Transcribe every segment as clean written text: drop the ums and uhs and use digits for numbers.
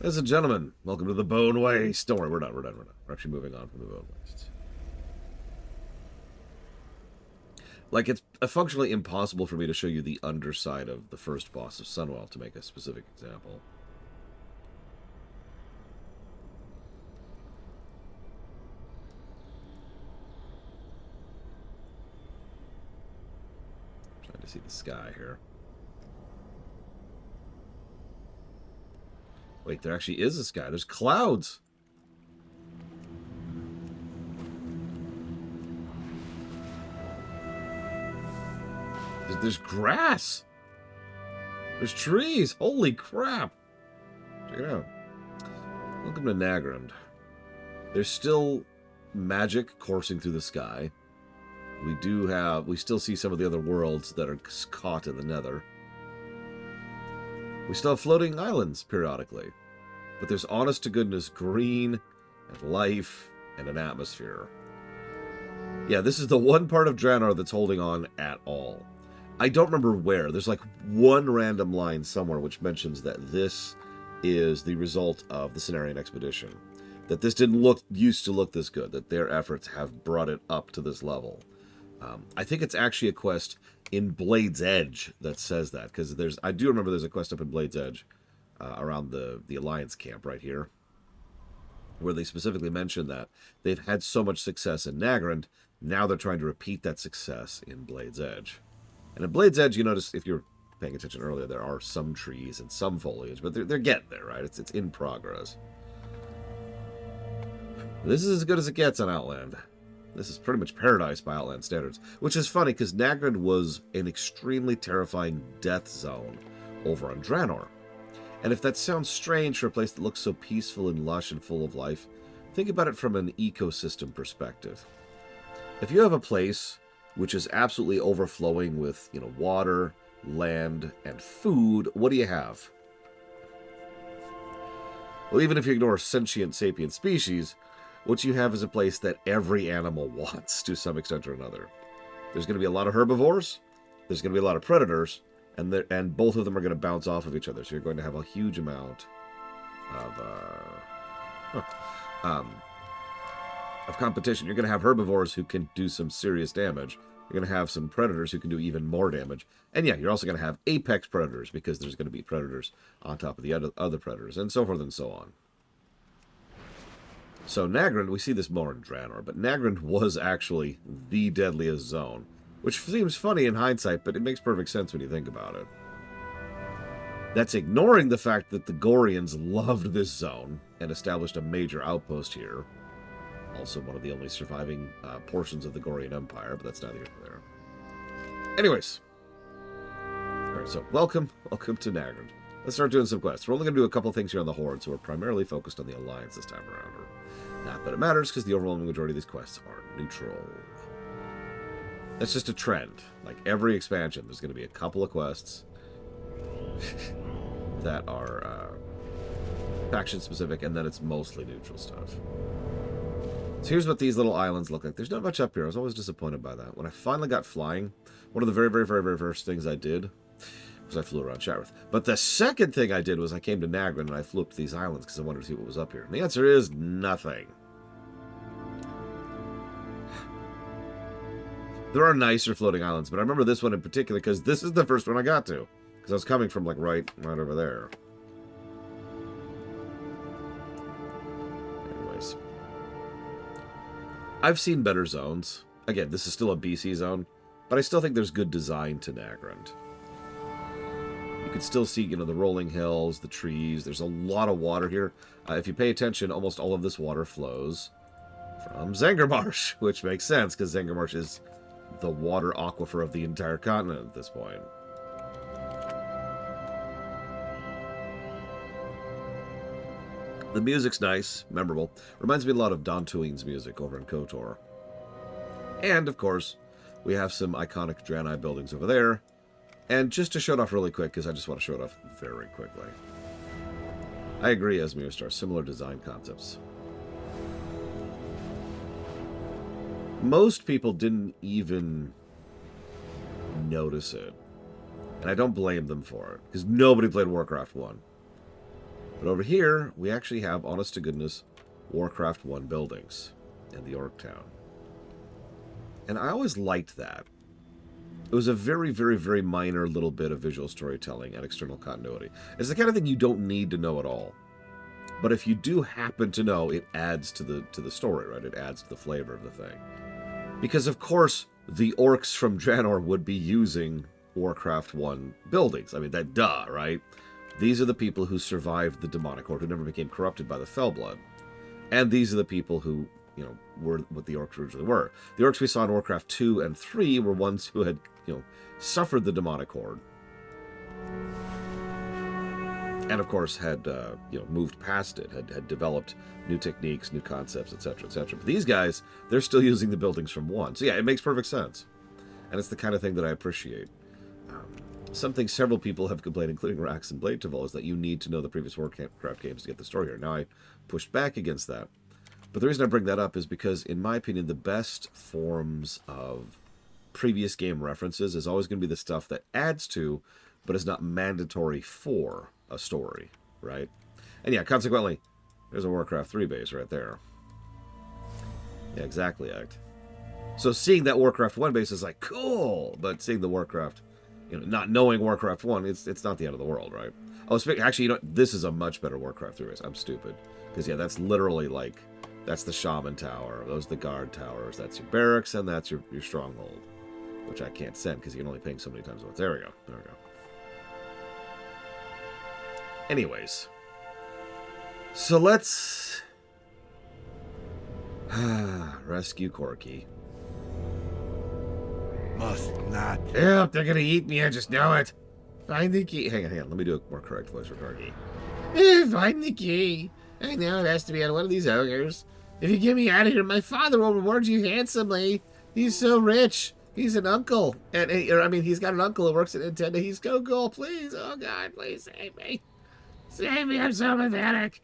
Ladies and gentlemen, welcome to the Bone Waste. Don't worry, we're done. We're actually moving on from the Bone Waste. Like, it's functionally impossible for me to show you the underside of the first boss of Sunwell to make a specific example. I'm trying to see the sky here. Wait, there actually is a sky. There's clouds. There's grass. There's trees. Holy crap. Check it out. Welcome to Nagrand. There's still magic coursing through the sky. We still see some of the other worlds that are caught in the nether. We still have floating islands periodically. But there's honest to goodness green and life and an atmosphere. Yeah, this is the one part of Draenor that's holding on at all. I don't remember where. There's like one random line somewhere which mentions that this is the result of the Cenarian expedition. That this didn't used to look this good. That their efforts have brought it up to this level. I think it's actually a quest in Blade's Edge that says that. Because I do remember there's a quest up in Blade's Edge around the Alliance camp right here. Where they specifically mention that they've had so much success in Nagrand. Now they're trying to repeat that success in Blade's Edge. And in Blade's Edge, you notice, if you're paying attention earlier, there are some trees and some foliage, but they're getting there, right? It's in progress. This is as good as it gets on Outland. This is pretty much paradise by Outland standards. Which is funny, because Nagrand was an extremely terrifying death zone over on Draenor. And if that sounds strange for a place that looks so peaceful and lush and full of life, think about it from an ecosystem perspective. If you have a place which is absolutely overflowing with, water, land, and food, what do you have? Well, even if you ignore sentient sapient species, what you have is a place that every animal wants to some extent or another. There's going to be a lot of herbivores, there's going to be a lot of predators, and both of them are going to bounce off of each other, so you're going to have a huge amount of competition. You're going to have herbivores who can do some serious damage. You're going to have some predators who can do even more damage. And yeah, you're also going to have apex predators, because there's going to be predators on top of the other predators, and so forth and so on. So Nagrand, we see this more in Draenor, but Nagrand was actually the deadliest zone. Which seems funny in hindsight, but it makes perfect sense when you think about it. That's ignoring the fact that the Gorians loved this zone and established a major outpost here. Also one of the only surviving portions of the Gorian Empire, but that's neither here nor there. Anyways. Alright, so welcome to Nagrand. Let's start doing some quests. We're only going to do a couple things here on the Horde, so we're primarily focused on the Alliance this time around. Not that it matters, because the overwhelming majority of these quests are neutral. That's just a trend. Like every expansion, there's going to be a couple of quests that are faction-specific, and then it's mostly neutral stuff. So here's what these little islands look like. There's not much up here. I was always disappointed by that. When I finally got flying, one of the very, very, very, very first things I did was I flew around Shattrath. But the second thing I did was I came to Nagrand and I flew up to these islands because I wanted to see what was up here. And the answer is nothing. There are nicer floating islands, but I remember this one in particular because this is the first one I got to. Because I was coming from, like, right over there. Anyways. I've seen better zones. Again, this is still a BC zone, but I still think there's good design to Nagrand. You can still see, the rolling hills, the trees. There's a lot of water here. If you pay attention, almost all of this water flows from Zangarmarsh, which makes sense because Zangarmarsh is the water aquifer of the entire continent at this point. The music's nice, memorable. Reminds me a lot of Dantooine's music over in KOTOR. And, of course, we have some iconic Draenei buildings over there. And just to show it off really quick, because I just want to show it off very quickly. I agree, Esmirstar, similar design concepts. Most people didn't even notice it. And I don't blame them for it, because nobody played Warcraft 1. But over here, we actually have, honest to goodness, Warcraft 1 buildings in the Orc Town. And I always liked that. It was a very, very, very minor little bit of visual storytelling and external continuity. It's the kind of thing you don't need to know at all. But if you do happen to know, it adds to the story, right? It adds to the flavor of the thing. Because, of course, the orcs from Draenor would be using Warcraft 1 buildings. I mean, that duh, right? These are the people who survived the demonic horde, who never became corrupted by the Fellblood. And these are the people who, you know, were what the orcs originally were. The orcs we saw in Warcraft 2 and 3 were ones who had, you know, suffered the demonic horde. And, of course, had, you know, moved past it, had developed new techniques, new concepts, etc., etc. But these guys, they're still using the buildings from 1. So, yeah, it makes perfect sense. And it's the kind of thing that I appreciate. Something several people have complained, including Rax and Blade Tavol, is that you need to know the previous Warcraft games to get the story here. Now, I pushed back against that. But the reason I bring that up is because, in my opinion, the best forms of previous game references is always going to be the stuff that adds to, but is not mandatory for, a story, right? And yeah, consequently, there's a Warcraft 3 base right there. Yeah, exactly, Act. So seeing that Warcraft 1 base is like, cool! But seeing the Warcraft, you know, not knowing Warcraft 1, it's not the end of the world, right? Oh, actually, you know, this is a much better Warcraft 3 base. I'm stupid. Because, yeah, that's literally like, that's the Shaman Tower, those are the Guard Towers, that's your barracks, and that's your stronghold. Which I can't send, because you can only ping so many times. There we go. There we go. Anyways. So let's... rescue Corki. Must not. Yep, they're gonna eat me, I just know it. Find the key. Hang on. Let me do a more correct voice for Corki. Find the key. I know it has to be on one of these ogres. If you get me out of here, my father will reward you handsomely. He's so rich. He's an uncle. And I mean, he's got an uncle who works at Nintendo. He's go, please. Oh, God, please save me. Save me, I'm so pathetic.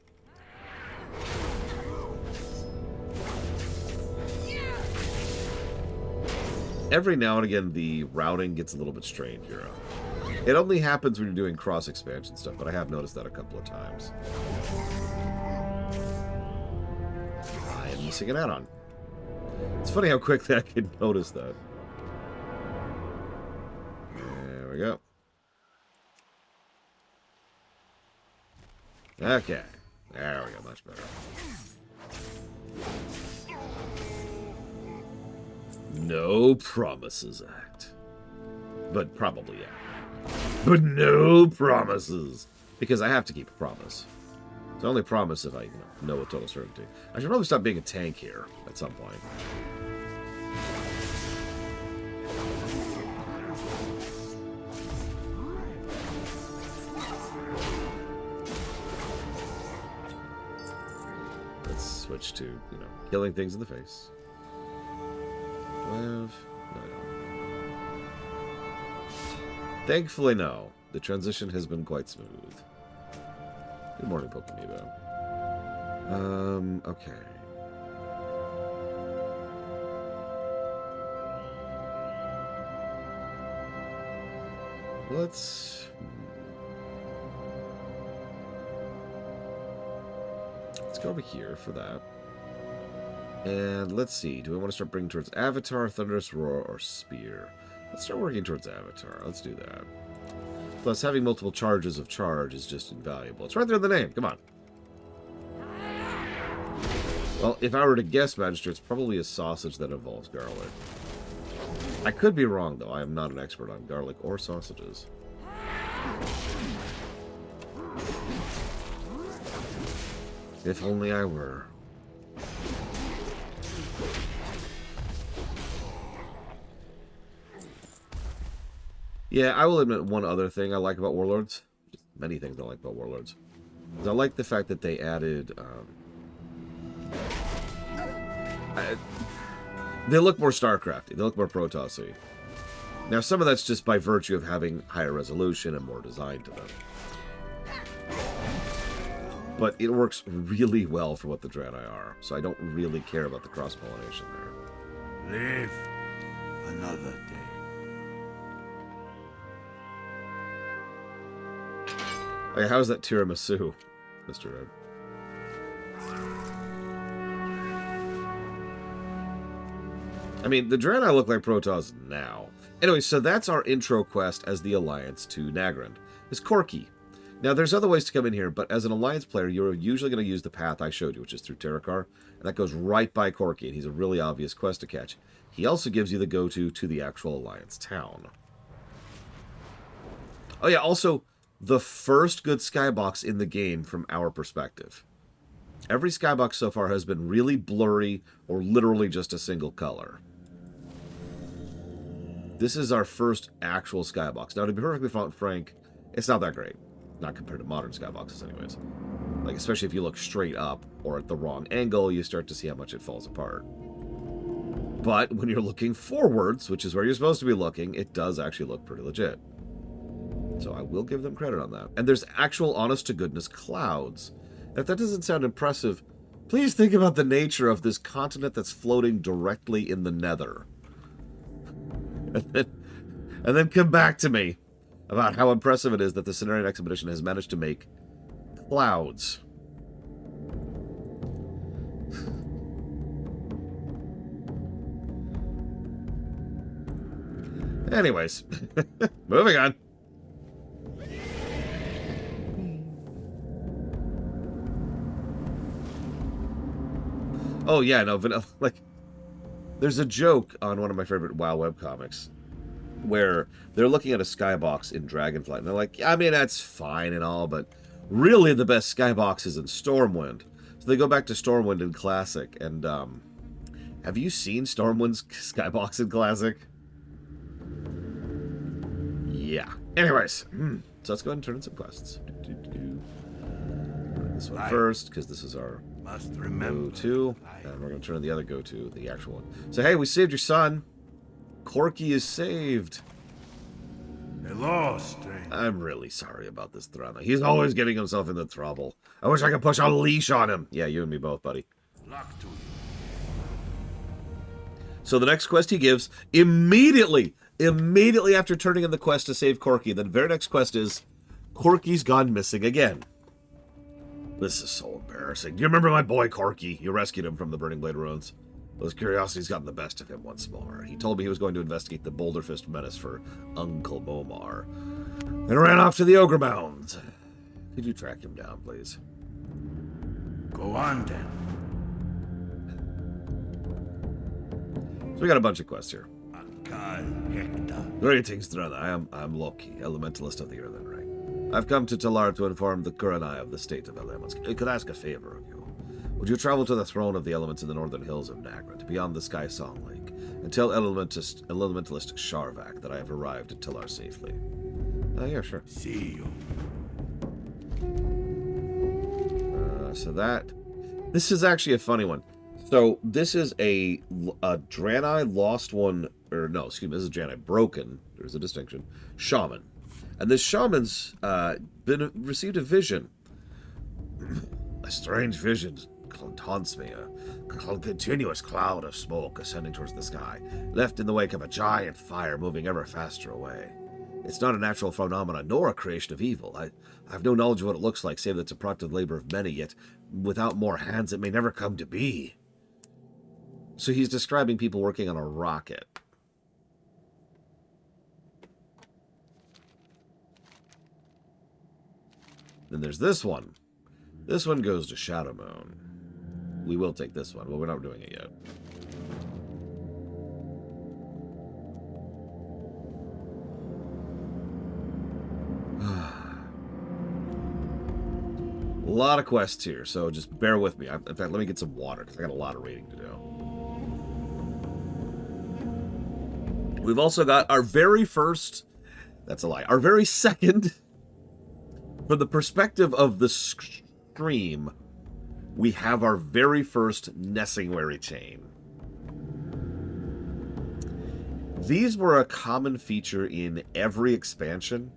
Every now and again, the routing gets a little bit strange, Euro. It only happens when you're doing cross-expansion stuff, but I have noticed that a couple of times. I am missing an add-on. It's funny how quickly I can notice that. There we go. Okay. There we go, much better. No promises, Act. But probably, yeah. But no promises. Because I have to keep a promise. It's the only promise if I know with total certainty. I should probably stop being a tank here at some point. Let's switch to, you know, killing things in the face. 12. No. Thankfully, no. The transition has been quite smooth. Good morning, Pokemibo. Okay. Let's go over here for that. And let's see. Do we want to start bringing towards Avatar, Thunderous Roar, or Spear? Let's start working towards Avatar. Let's do that. Plus, having multiple charges of charge is just invaluable. It's right there in the name. Come on. Well, if I were to guess, Magister, it's probably a sausage that involves garlic. I could be wrong, though. I am not an expert on garlic or sausages. If only I were. Yeah, I will admit one other thing I like about Warlords. Just many things I like about Warlords. I like the fact that they added... they look more StarCrafty. They look more Protossy. Now, some of that's just by virtue of having higher resolution and more design to them. But it works really well for what the Draenei are, so I don't really care about the cross-pollination there. Live another day. Hey, how's that tiramisu? Mr. Red. I mean, the Draenei look like Protoss now. Anyway, so that's our intro quest as the Alliance to Nagrand. It's Corki. Now, there's other ways to come in here, but as an Alliance player, you're usually going to use the path I showed you, which is through Terakar, and that goes right by Corki, and he's a really obvious quest to catch. He also gives you the go-to to the actual Alliance town. Oh yeah, also, the first good skybox in the game from our perspective. Every skybox so far has been really blurry or literally just a single color. This is our first actual skybox. Now, to be perfectly frank, it's not that great. Not compared to modern skyboxes anyways. Like, especially if you look straight up or at the wrong angle, you start to see how much it falls apart. But when you're looking forwards, which is where you're supposed to be looking, it does actually look pretty legit. So I will give them credit on that. And there's actual honest-to-goodness clouds. If that doesn't sound impressive, please think about the nature of this continent that's floating directly in the nether. And then come back to me about how impressive it is that the Cenarian Expedition has managed to make clouds. Anyways, moving on. Oh yeah, no, vanilla. Like, there's a joke on one of my favorite WoW webcomics where they're looking at a skybox in Dragonflight, and they're like, I mean, that's fine and all, but really the best skybox is in Stormwind. So they go back to Stormwind in Classic, and have you seen Stormwind's skybox in Classic? Yeah. Anyways, so let's go ahead and turn in some quests. This one first, because this is our go-to, and we're going to turn in the other go-to, the actual one. So, hey, we saved your son. Corki is saved. Hello, stranger. I'm really sorry about this Draenei. He's always getting himself into trouble. I wish I could push a leash on him. Yeah, you and me both, buddy. Luck to you. So the next quest he gives, immediately after turning in the quest to save Corki, the very next quest is, Corki's gone missing again. This is so embarrassing. Do you remember my boy Corki? You rescued him from the Burning Blade ruins. Those curiosities gotten the best of him once more. He told me he was going to investigate the Boulder Fist menace for Uncle Momar, and ran off to the Ogre Mounds. Could you track him down, please? Go on, then. So we got a bunch of quests here. Hector. Greetings, Draenei. I'm Loki, Elementalist of the Earthen Ring. I've come to Talar to inform the Kuranai of the state of elements. I could ask a favor of you. Would you travel to the throne of the elements in the northern hills of Nagrand, beyond the Sky Song Lake, and tell Elementalist Sharvak that I have arrived at Talar safely? Yeah, sure. See you. So this is actually a funny one. So this is a Draenei lost one, or no, excuse me, this is Draenei broken. There's a distinction. Shaman, and this shaman's received a vision. A strange vision haunts me. A continuous cloud of smoke ascending towards the sky, left in the wake of a giant fire moving ever faster away. It's not a natural phenomenon, nor a creation of evil. I have no knowledge of what it looks like, save that it's a product of the labor of many, yet without more hands it may never come to be. So he's describing people working on a rocket. Then there's this one. This one goes to Shadowmoon. We will take this one, but we're not doing it yet. A lot of quests here, so just bear with me. In fact, let me get some water, because I got a lot of reading to do. We've also got our very first... That's a lie. Our very second... From the perspective of the stream, we have our very first Nessingwary chain. These were a common feature in every expansion.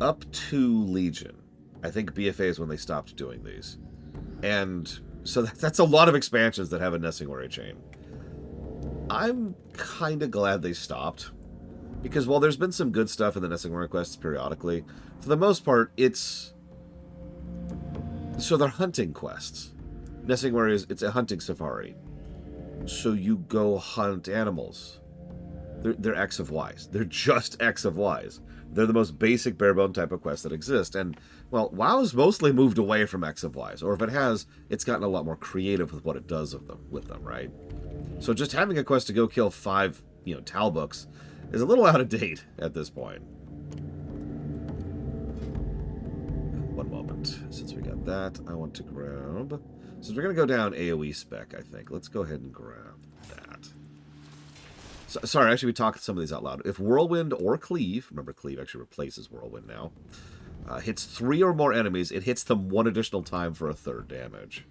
Up to Legion. I think BFA is when they stopped doing these. And so that's a lot of expansions that have a Nessingwary chain. I'm kind of glad they stopped, Because while there's been some good stuff in the Nessingwary quests periodically, for the most part, it's... So they're hunting quests. Nessingwary it's a hunting safari. So you go hunt animals. They're X of Ys. They're just X of Ys. They're the most basic barebone type of quest that exist. And, well, WoW's mostly moved away from X of Ys. Or if it has, it's gotten a lot more creative with what it does with them, right? So just having a quest to go kill 5, Talbooks is a little out of date at this point. One moment. Since we got that, I want to grab... Since we're going to go down AoE spec, I think. Let's go ahead and grab that. So, sorry, actually, we talked some of these out loud. If Whirlwind or Cleave, remember Cleave actually replaces Whirlwind now, hits 3 or more enemies, it hits them 1 additional time for a 3rd damage.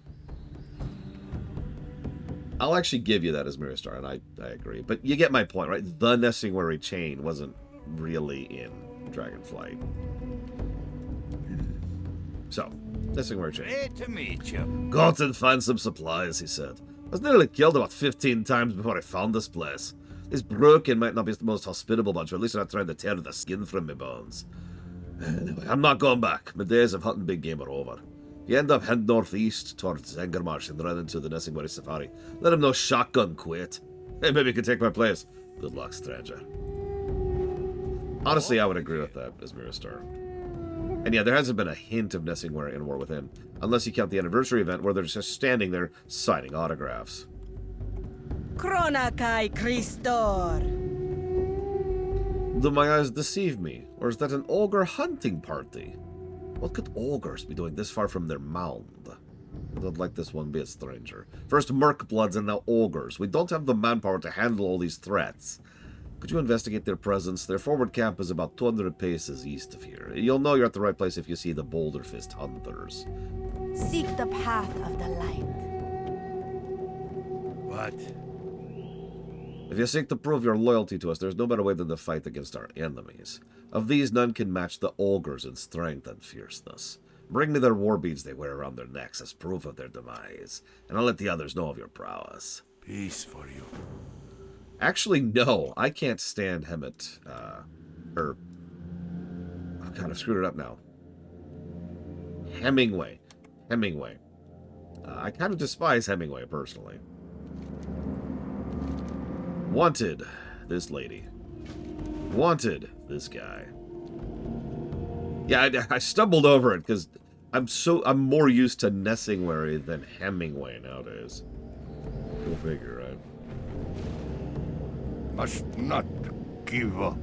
I'll actually give you that as Mirror Star, and I agree. But you get my point, right? The Nessingwary chain wasn't really in Dragonflight. So, Nessingwary chain. Great to meet you. Go out and find some supplies, he said. I was nearly killed about 15 times before I found this place. This Broken might not be the most hospitable bunch, or at least they're not trying to tear the skin from my bones. Anyway, I'm not going back. My days of hunting big game are over. You end up heading northeast towards Zangarmarsh and run into the Nessingwary Safari. Let him know Shotgun quit. Hey, maybe you can take my place. Good luck, stranger. Honestly, I would agree with that as Mirror Star. And yeah, there hasn't been a hint of Nessingwary in War Within, unless you count the anniversary event where they're just standing there signing autographs. Kronakai Christor. Do my eyes deceive me, or is that an ogre hunting party? What could ogres be doing this far from their mound? I don't like this one be a stranger. First Merk bloods and now ogres. We don't have the manpower to handle all these threats. Could you investigate their presence? Their forward camp is about 200 paces east of here. You'll know you're at the right place if you see the Boulder Fist Hunters. Seek the path of the light. What? If you seek to prove your loyalty to us, there's no better way than to fight against our enemies. Of these, none can match the ogres in strength and fierceness. Bring me their war beads they wear around their necks as proof of their demise, and I'll let the others know of your prowess. Peace for you. Actually, no. I can't stand Hemet. Oh god, I've screwed it up now. Hemingway. I kind of despise Hemingway, personally. Wanted, this lady. Wanted, this guy. Yeah, I stumbled over it, because I'm more used to Nessingwary than Hemingway nowadays. Go figure, right? Must not give up.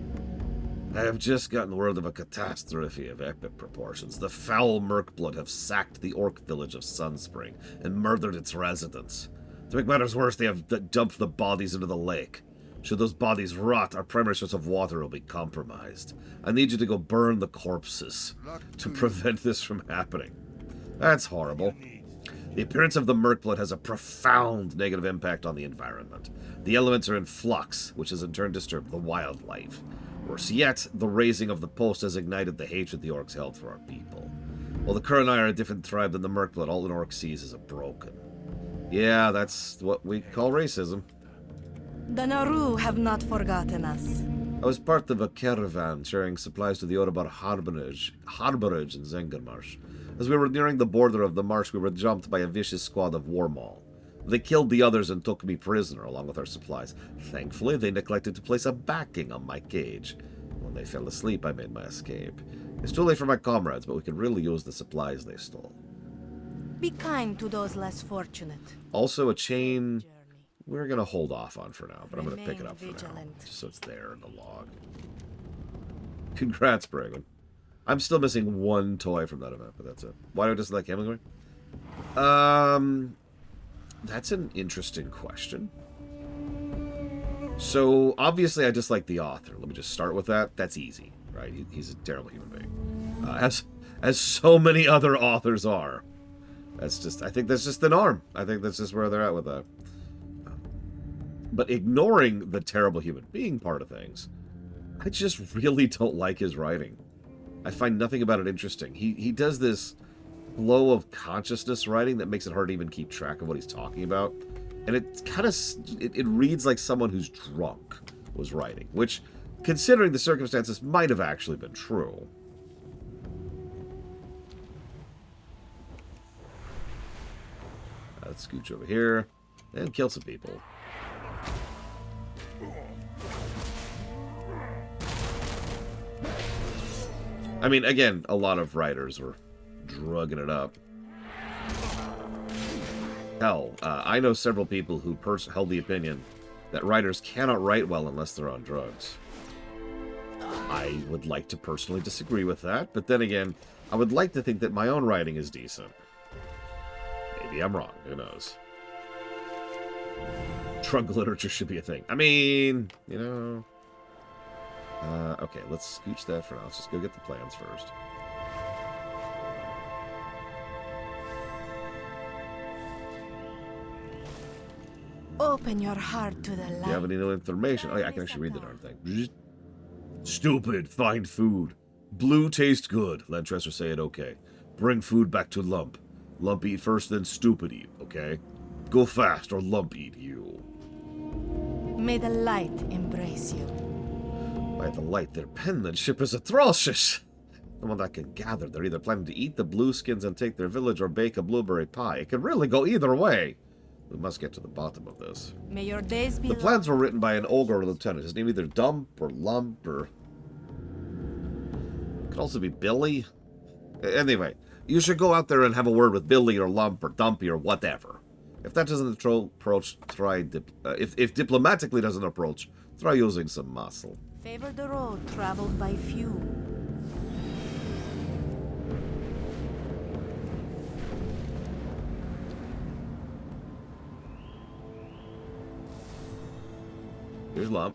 I have just gotten word of a catastrophe of epic proportions. The foul Merkblood have sacked the orc village of Sunspring and murdered its residents. To make matters worse, they have dumped the bodies into the lake. Should those bodies rot, our primary source of water will be compromised. I need you to go burn the corpses to prevent this from happening. That's horrible. The appearance of the Merkblood has a profound negative impact on the environment. The elements are in flux, which has in turn disturbed the wildlife. Worse yet, the raising of the post has ignited the hatred the orcs held for our people. While the Draenei are a different tribe than the Merkblood, all an orc sees is a broken. Yeah, that's what we call racism. The Naru have not forgotten us. I was part of a caravan sharing supplies to the Orebar Harborage in Zangarmarsh. As we were nearing the border of the marsh, we were jumped by a vicious squad of warmaul. They killed the others and took me prisoner along with our supplies. Thankfully, they neglected to place a backing on my cage. When they fell asleep, I made my escape. It's too late for my comrades, but we could really use the supplies they stole. Be kind to those less fortunate. Also, a chain we're going to hold off on for now, but I'm going to pick it up for now, vigilant. just so it's there in the log. Congrats, Bragan. I'm still missing one toy from that event, but that's it. Why do I dislike Hemingway? That's an interesting question. So, obviously I dislike the author. Let me just start with that. That's easy, right? He's a terrible human being. As so many other authors are. That's just, I think that's just the norm. I think that's just where they're at with that. But ignoring the terrible human being part of things, I just really don't like his writing. I find nothing about it interesting. He does this flow of consciousness writing that makes it hard to even keep track of what he's talking about. And it kind of, it reads like someone who's drunk was writing, which considering the circumstances, might have actually been true. Let's scooch over here and kill some people. I mean, again, a lot of writers were drugging it up. Hell, I know several people who held the opinion that writers cannot write well unless they're on drugs. I would like to personally disagree with that, but then again, I would like to think that my own writing is decent. Maybe I'm wrong, who knows. Drug literature should be a thing. I mean, you know... okay, let's scooch that for now. Let's just go get the plans first. Open your heart to the light. Do you have any new information? Oh yeah, I can actually read the darn thing. Stupid, find food. Blue tastes good. Lantresser say it okay. Bring food back to Lump. Lump eat first, then Stupid eat, okay? Go fast or Lump eat you. May the light embrace you. By the light, their penmanship is atrocious. The one that can gather, they're either planning to eat the blueskins and take their village or bake a blueberry pie. It could really go either way. We must get to the bottom of this. May your days be The plans were written by an Ogre lieutenant. His name either Dump or Lump or... Could also be Billy. Anyway, you should go out there and have a word with Billy or Lump or Dumpy or whatever. If that doesn't approach, try... If diplomatically doesn't approach, try using some muscle. favor the road traveled by few. Here's Lump.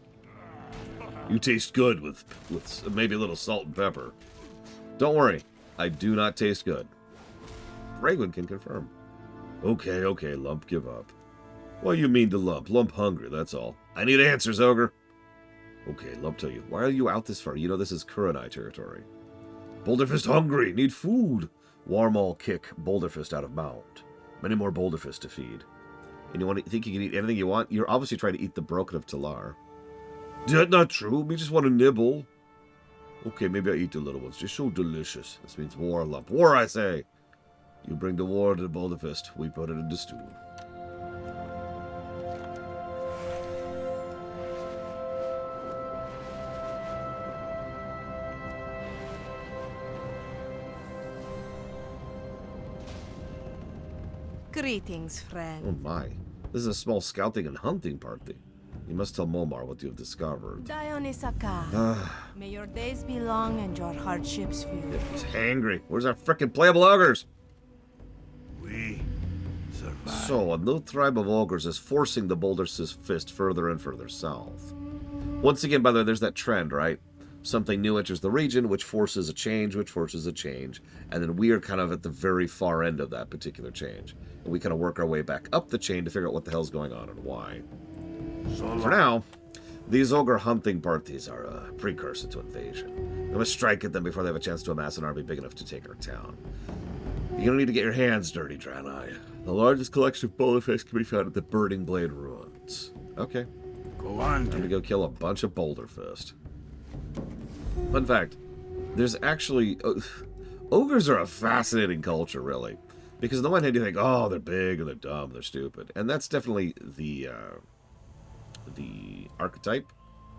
You taste good with maybe a little salt and pepper. Don't worry, I do not taste good. Ragwin can confirm. Okay, okay, Lump, give up. What you mean to Lump? Lump hungry, that's all. I need answers, Ogre. Okay, Lump tell you. Why are you out this far? You know this is Kurenai territory. Boulderfist hungry, need food. Warmaul kick Boulderfist out of mound. Many more Boulderfist to feed. And you think you can eat anything you want? You're obviously trying to eat the Broken of Talar. That's not true. We just want to nibble. Okay, maybe I eat the little ones. Just so delicious. This means war, Lump. War, I say. You bring the war to the Boulderfist. We put it in the stew. Greetings, friend. Oh my. This is a small scouting and hunting party. You must tell Momar what you have discovered. Dionysaka. May your days be long and your hardships few. He's angry. Where's our frickin' playable ogres? We survive. So, a new tribe of ogres is forcing the Boulder's Fist further and further south. Once again, by the way, there's that trend, right? Something new enters the region, which forces a change, and then we are kind of at the very far end of that particular change. And we kind of work our way back up the chain to figure out what the hell's going on and why. For now, these ogre hunting parties are a precursor to invasion. We must strike at them before they have a chance to amass an army big enough to take our town. You're gonna need to get your hands dirty, Draenei. The largest collection of Boulderfist can be found at the Burning Blade Ruins. Okay. Go on. Time to go kill a bunch of Boulderfist. Fun fact, there's actually... ogres are a fascinating culture, really. Because on the one hand, you think, oh, they're big, or they're dumb, they're stupid. And that's definitely the archetype,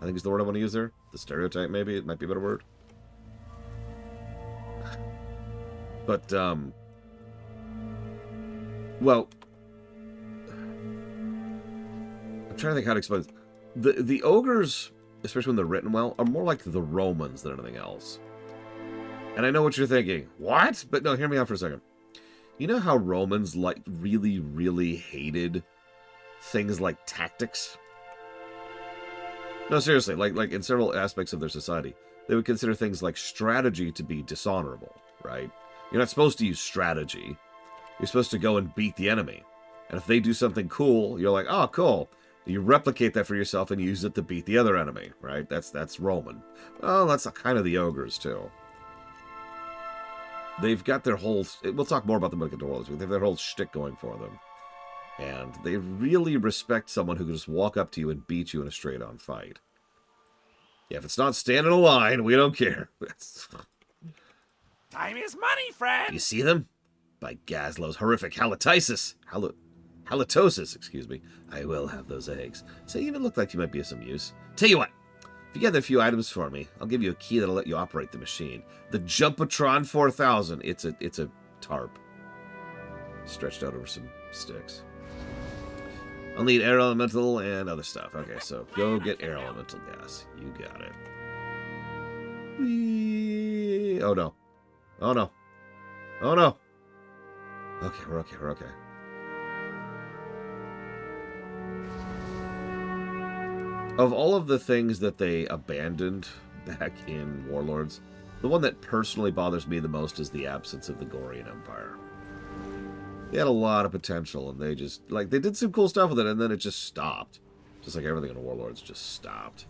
I think is the word I want to use there. The stereotype, maybe. It might be a better word. But, well... I'm trying to think how to explain this. The ogres... especially when they're written well, are more like the Romans than anything else. And I know what you're thinking. What? But no, hear me out for a second. You know how Romans really, really hated things like tactics? No, seriously, like in several aspects of their society, they would consider things like strategy to be dishonorable, right? You're not supposed to use strategy. You're supposed to go and beat the enemy. And if they do something cool, you're like, oh, cool. You replicate that for yourself and use it to beat the other enemy, right? That's Roman. Well, that's kind of the ogres, too. They've got their whole... We'll talk more about them when we get to Warlords. They have their whole shtick going for them. And they really respect someone who can just walk up to you and beat you in a straight-on fight. Yeah, if it's not standing in a line, we don't care. Time is money, friend. You see them? By Gazlo's horrific halitosis, excuse me. I will have those eggs. So you even look like you might be of some use. Tell you what, if you gather a few items for me, I'll give you a key that'll let you operate the machine. The Jumpatron 4000. It's a tarp. Stretched out over some sticks. I'll need air elemental and other stuff. Okay, so go get air elemental gas. You got it. Whee! Oh no. Oh no. Oh no. Okay, we're okay, we're okay. Of all of the things that they abandoned back in Warlords, the one that personally bothers me the most is the absence of the Gorian Empire. They had a lot of potential, and they just, like, they did some cool stuff with it, and then it just stopped. Just like everything in Warlords just stopped.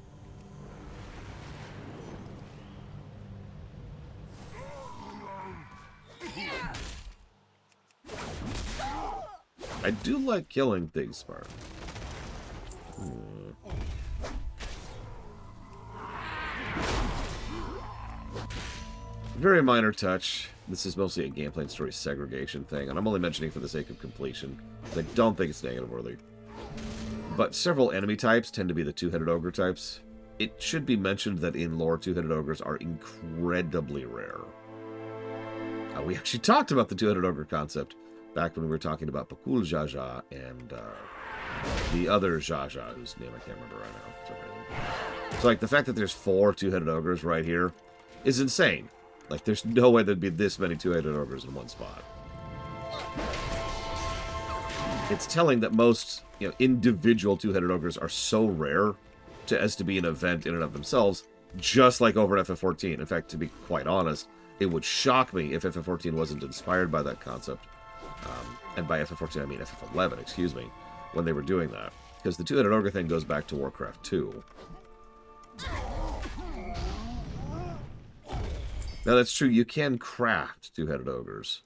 I do like killing things smart. Very minor touch. This is mostly a gameplay and story segregation thing, and I'm only mentioning for the sake of completion, because I don't think it's negative worthy. But several enemy types tend to be the two-headed ogre types. It should be mentioned that in lore, two-headed ogres are incredibly rare. We actually talked about the two-headed ogre concept back when we were talking about Pakul Jaja and the other Jaja, whose name I can't remember right now. So, like, the fact that there's 4 two-headed ogres right here is insane. Like, there's no way there'd be this many two-headed ogres in one spot. It's telling that most, individual two-headed ogres are so rare as to be an event in and of themselves, just like over in FF14. In fact, to be quite honest, it would shock me if FF14 wasn't inspired by that concept. And by FF14, I mean FF11, excuse me, when they were doing that. Because the two-headed ogre thing goes back to Warcraft 2. Now, that's true. You can craft two-headed ogres.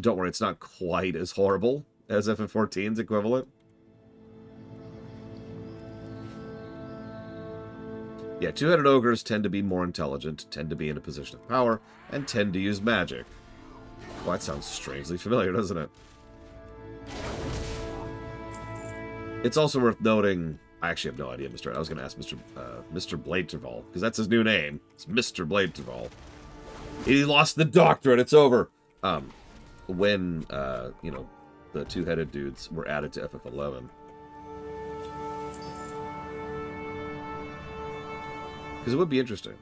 Don't worry, it's not quite as horrible as FF14's equivalent. Yeah, two-headed ogres tend to be more intelligent, tend to be in a position of power, and tend to use magic. Well, that sounds strangely familiar, doesn't it? It's also worth noting... I actually have no idea, Mr. I was going to ask Mr. Blademaster, because that's his new name. It's Mr. Blademaster. He lost the doctorate. It's over. When, the two-headed dudes were added to FF11. Because it would be interesting.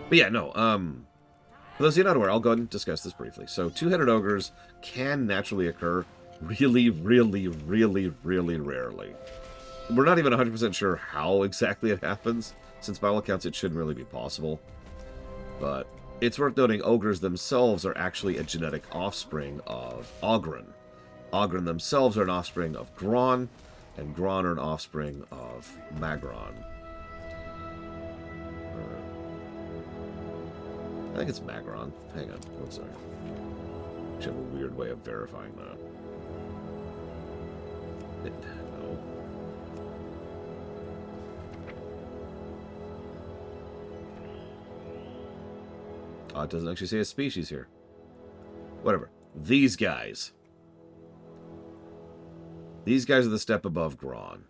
But yeah, no, for those of you not aware, I'll go ahead and discuss this briefly. So, two-headed ogres can naturally occur really, really, really, really rarely. We're not even 100% sure how exactly it happens, since by all accounts it shouldn't really be possible. But it's worth noting ogres themselves are actually a genetic offspring of Ogre. Ogre themselves are an offspring of Gron, and Gron are an offspring of Nagrand. I think it's Nagrand. Hang on, one second. I have a weird way of verifying that. No. Oh, it doesn't actually say a species here. Whatever. These guys. These guys are the step above Gron.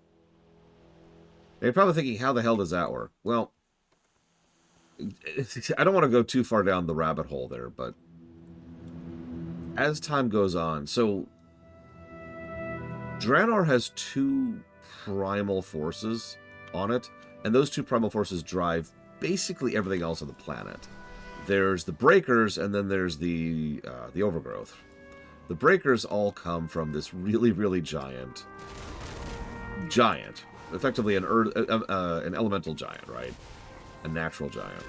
You're probably thinking, how the hell does that work? Well, I don't want to go too far down the rabbit hole there, but as time goes on, so Draenor has 2 primal forces on it, and those 2 primal forces drive basically everything else on the planet. There's the Breakers, and then there's the Overgrowth. The Breakers all come from this really, really giant, effectively an elemental giant, right? A natural giant.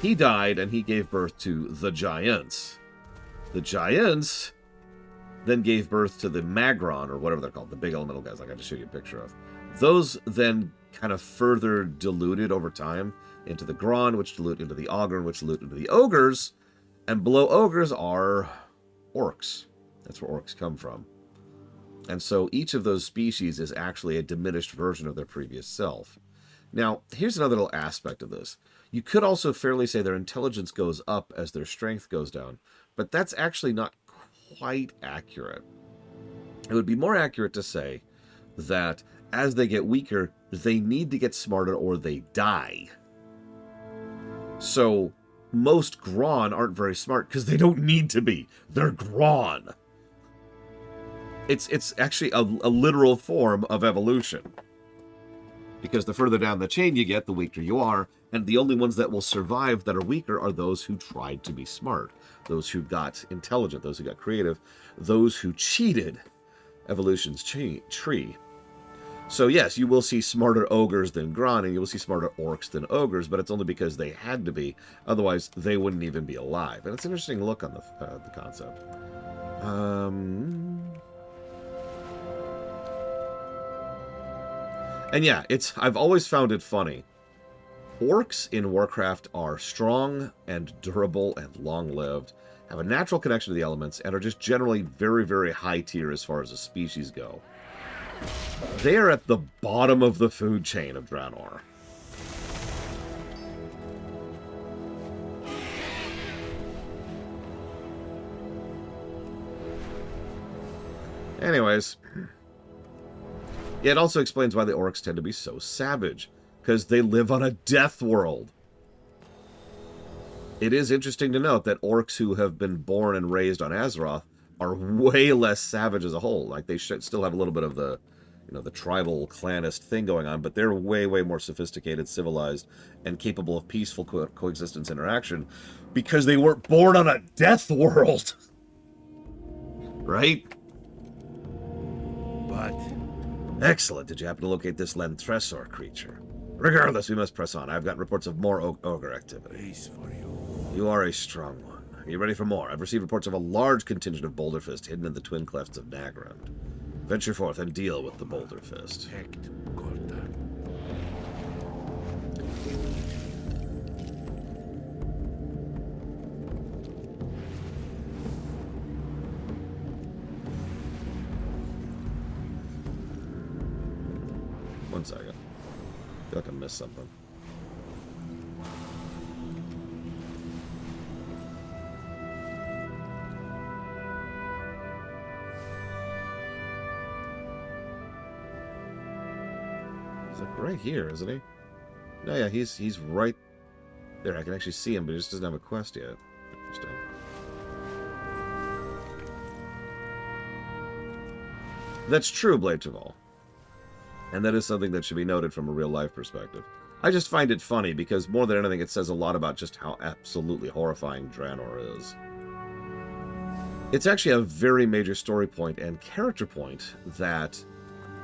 He died, and he gave birth to the Giants. The Giants then gave birth to the Nagrand, or whatever they're called, the big elemental guys, like I just showed you a picture of. Those then kind of further diluted over time into the Gron, which dilute into the Ogre, which dilute into the Ogres, and below Ogres are orcs. That's where orcs come from. And so each of those species is actually a diminished version of their previous self. Now, here's another little aspect of this. You could also fairly say their intelligence goes up as their strength goes down, but that's actually not quite accurate. It would be more accurate to say that as they get weaker, they need to get smarter or they die. So, most Gron aren't very smart because they don't need to be. They're Gron. It's actually a literal form of evolution. Because the further down the chain you get, the weaker you are, and the only ones that will survive that are weaker are those who tried to be smart, those who got intelligent, those who got creative, those who cheated evolution's tree. So yes, you will see smarter ogres than Gron, and you will see smarter orcs than ogres, but it's only because they had to be. Otherwise, they wouldn't even be alive. And it's an interesting look on the concept. And yeah, I've always found it funny. Orcs in Warcraft are strong and durable and long-lived, have a natural connection to the elements, and are just generally very, very high tier as far as a species go. They are at the bottom of the food chain of Draenor. Anyways, it also explains why the orcs tend to be so savage, because they live on a death world. It is interesting to note that orcs who have been born and raised on Azeroth are way less savage as a whole. Like, they should still have a little bit of the, the tribal clanist thing going on, but they're way, way more sophisticated, civilized, and capable of peaceful coexistence interaction because they weren't born on a death world. Right? But Excellent. Did you happen to locate this Lentresor creature? Regardless, we must press on. I've got reports of more ogre activity. peace for you. You are a strong one. Are you ready for more? I've received reports of a large contingent of Boulder Fist hidden in the twin clefts of Nagrand. Venture forth and deal with the Boulder Fist. Protect Gorda. One second. I feel like I missed something. He's like right here, isn't he? No, yeah, he's right there. I can actually see him, but he just doesn't have a quest yet. Interesting. That's true, Blade Traval. And that is something that should be noted from a real-life perspective. I just find it funny because more than anything, it says a lot about just how absolutely horrifying Draenor is. It's actually a very major story point and character point that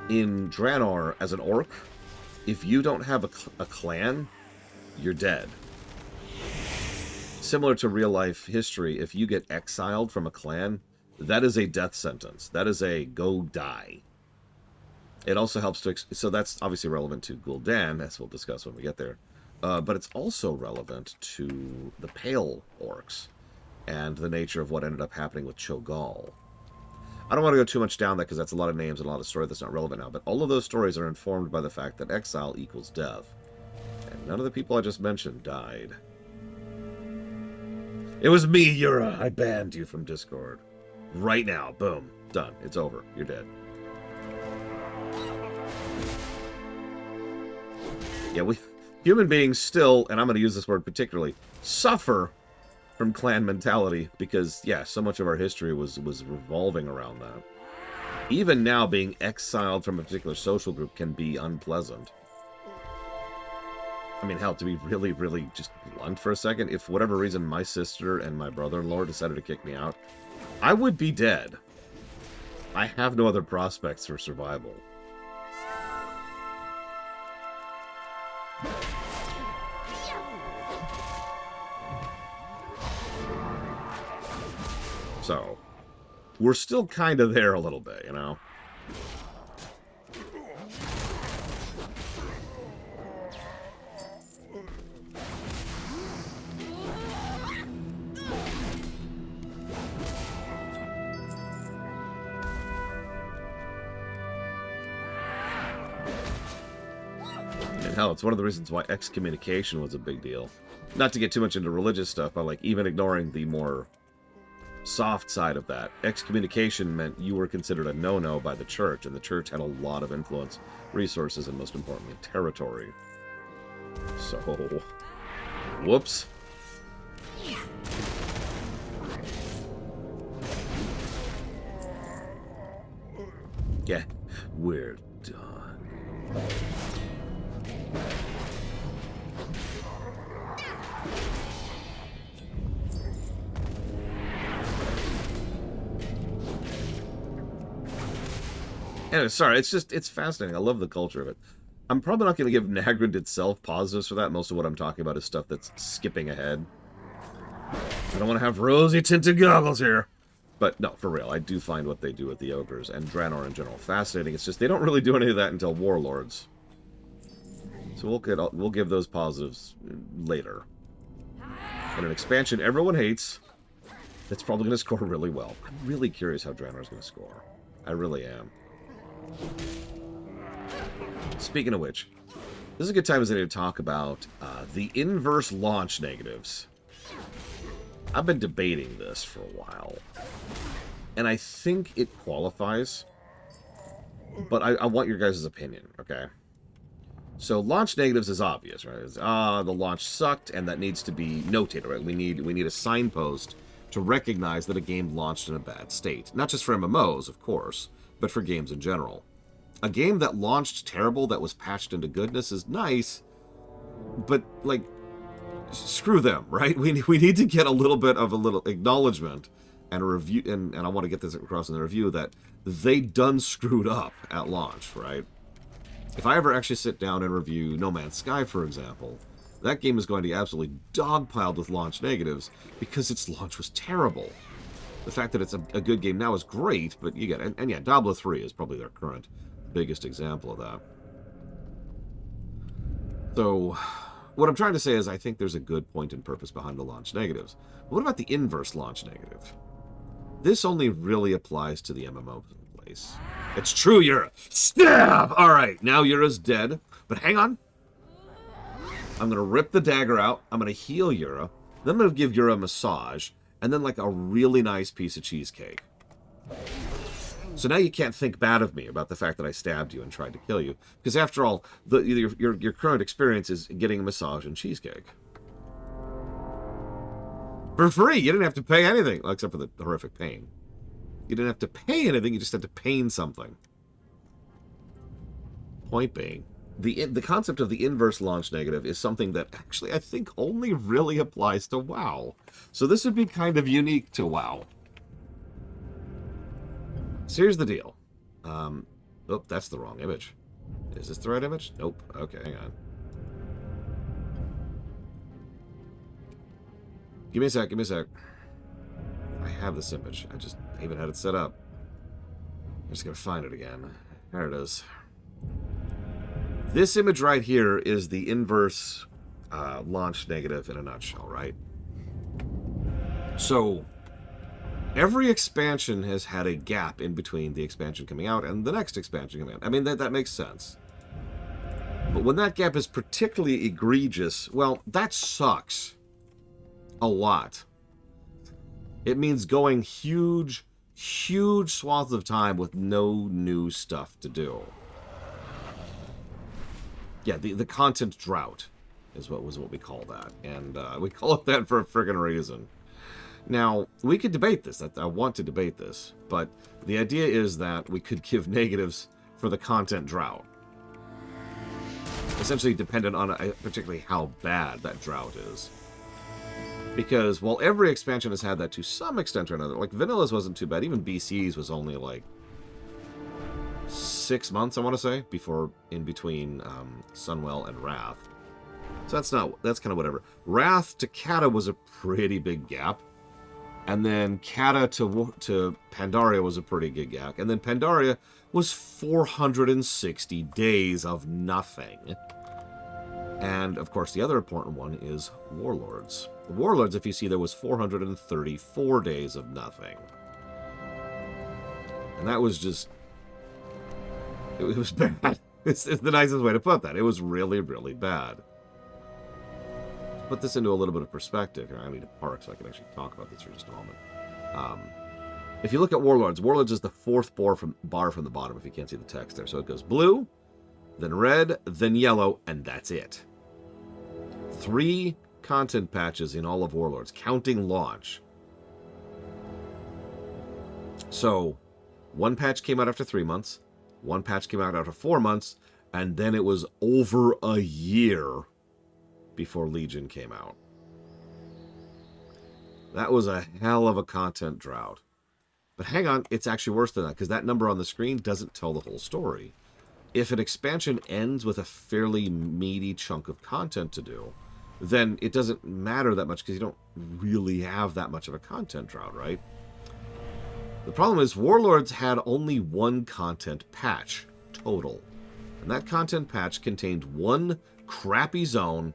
in Draenor, as an orc, if you don't have a clan, you're dead. Similar to real-life history, if you get exiled from a clan, that is a death sentence. That is a go die. It also helps to... So that's obviously relevant to Gul'dan, as we'll discuss when we get there. But it's also relevant to the Pale Orcs and the nature of what ended up happening with Cho'Gall. I don't want to go too much down that because that's a lot of names and a lot of story that's not relevant now. But all of those stories are informed by the fact that exile equals death. And none of the people I just mentioned died. It was me, Yura. I banned you from Discord. Right now. Boom. Done. It's over. You're dead. Yeah, we human beings still, and I'm going to use this word particularly, suffer from clan mentality because, yeah, so much of our history was revolving around that. Even now, being exiled from a particular social group can be unpleasant. I mean, hell, to be really, really just blunt for a second, if for whatever reason my sister and my brother-in-law decided to kick me out, I would be dead. I have no other prospects for survival. So, we're still kind of there a little bit, you know? And hell, it's one of the reasons why excommunication was a big deal. Not to get too much into religious stuff, but like even ignoring the more soft side of that, excommunication meant you were considered a no-no by the church, and the church had a lot of influence, resources, and most importantly, territory. So, whoops. Yeah, we're done. Anyway, sorry, it's fascinating. I love the culture of it. I'm probably not going to give Nagrand itself positives for that. Most of what I'm talking about is stuff that's skipping ahead. I don't want to have rosy-tinted goggles here. But no, for real, I do find what they do with the Ogres and Draenor in general fascinating. It's just they don't really do any of that until Warlords. So we'll give those positives later. And an expansion everyone hates, that's probably going to score really well. I'm really curious how Draenor is going to score. I really am. Speaking of which, this is a good time as any to talk about the inverse launch negatives. I've been debating this for a while, and I think it qualifies, but I want your guys' opinion, okay? So launch negatives is obvious, right? It's, the launch sucked, and that needs to be notated, right? We need a signpost to recognize that a game launched in a bad state. Not just for MMOs, of course, but for games in general. A game that launched terrible, that was patched into goodness, is nice, but, like, screw them, right? We need to get a little bit of a little acknowledgement and a review, and I want to get this across in the review, that they done screwed up at launch, right? If I ever actually sit down and review No Man's Sky, for example, that game is going to be absolutely dogpiled with launch negatives because its launch was terrible. The fact that it's a good game now is great, but you get it. And yeah, Diablo 3 is probably their current biggest example of that. So, what I'm trying to say is I think there's a good point and purpose behind the launch negatives. But what about the inverse launch negative? This only really applies to the MMO place. It's true, Yura. Stab! Alright, now Yura's dead. But hang on. I'm going to rip the dagger out. I'm going to heal Yura. Then I'm going to give Yura a massage. And then like a really nice piece of cheesecake. So now you can't think bad of me about the fact that I stabbed you and tried to kill you. Because after all, your current experience is getting a massage and cheesecake. For free! You didn't have to pay anything. Well, except for the horrific pain. You didn't have to pay anything, you just had to pain something. Point being, the concept of the inverse launch negative is something that actually I think only really applies to WoW. So this would be kind of unique to WoW. So here's the deal. Oh, that's the wrong image. Is this the right image? Nope. Okay, hang on. Give me a sec, give me a sec. I have this image. I just even had it set up. I'm just gonna find it again. There it is. This image right here is the inverse launch negative in a nutshell, right? So, every expansion has had a gap in between the expansion coming out and the next expansion coming out. I mean, that makes sense. But when that gap is particularly egregious, well, that sucks. A lot. It means going huge swaths of time with no new stuff to do. Yeah, the content drought is what we call that. And we call it that for a friggin' reason. Now, we could debate this. I want to debate this. But the idea is that we could give negatives for the content drought. Essentially dependent on particularly how bad that drought is. Because while every expansion has had that to some extent or another, like Vanilla's wasn't too bad. Even BC's was only like 6 months, I want to say, in between Sunwell and Wrath. So that's kind of whatever. Wrath to Kata was a pretty big gap. And then Kata to Pandaria was a pretty big gap. And then Pandaria was 460 days of nothing. And, of course, the other important one is Warlords. Warlords, if you see, there was 434 days of nothing. And that was just... It was bad. It's the nicest way to put that. It was really, really bad. To put this into a little bit of perspective, here, I need to park so I can actually talk about this for just a moment. If you look at Warlords, Warlords is the fourth bar from the bottom, if you can't see the text there. So it goes blue, then red, then yellow, and that's it. 3 content patches in all of Warlords, counting launch. So, 1 patch came out after 3 months, 1 patch came out after 4 months, and then it was over a year before Legion came out. That was a hell of a content drought. But hang on, it's actually worse than that, because that number on the screen doesn't tell the whole story. If an expansion ends with a fairly meaty chunk of content to do, then it doesn't matter that much, because you don't really have that much of a content drought, right? The problem is Warlords had only 1 content patch total. And that content patch contained 1 crappy zone,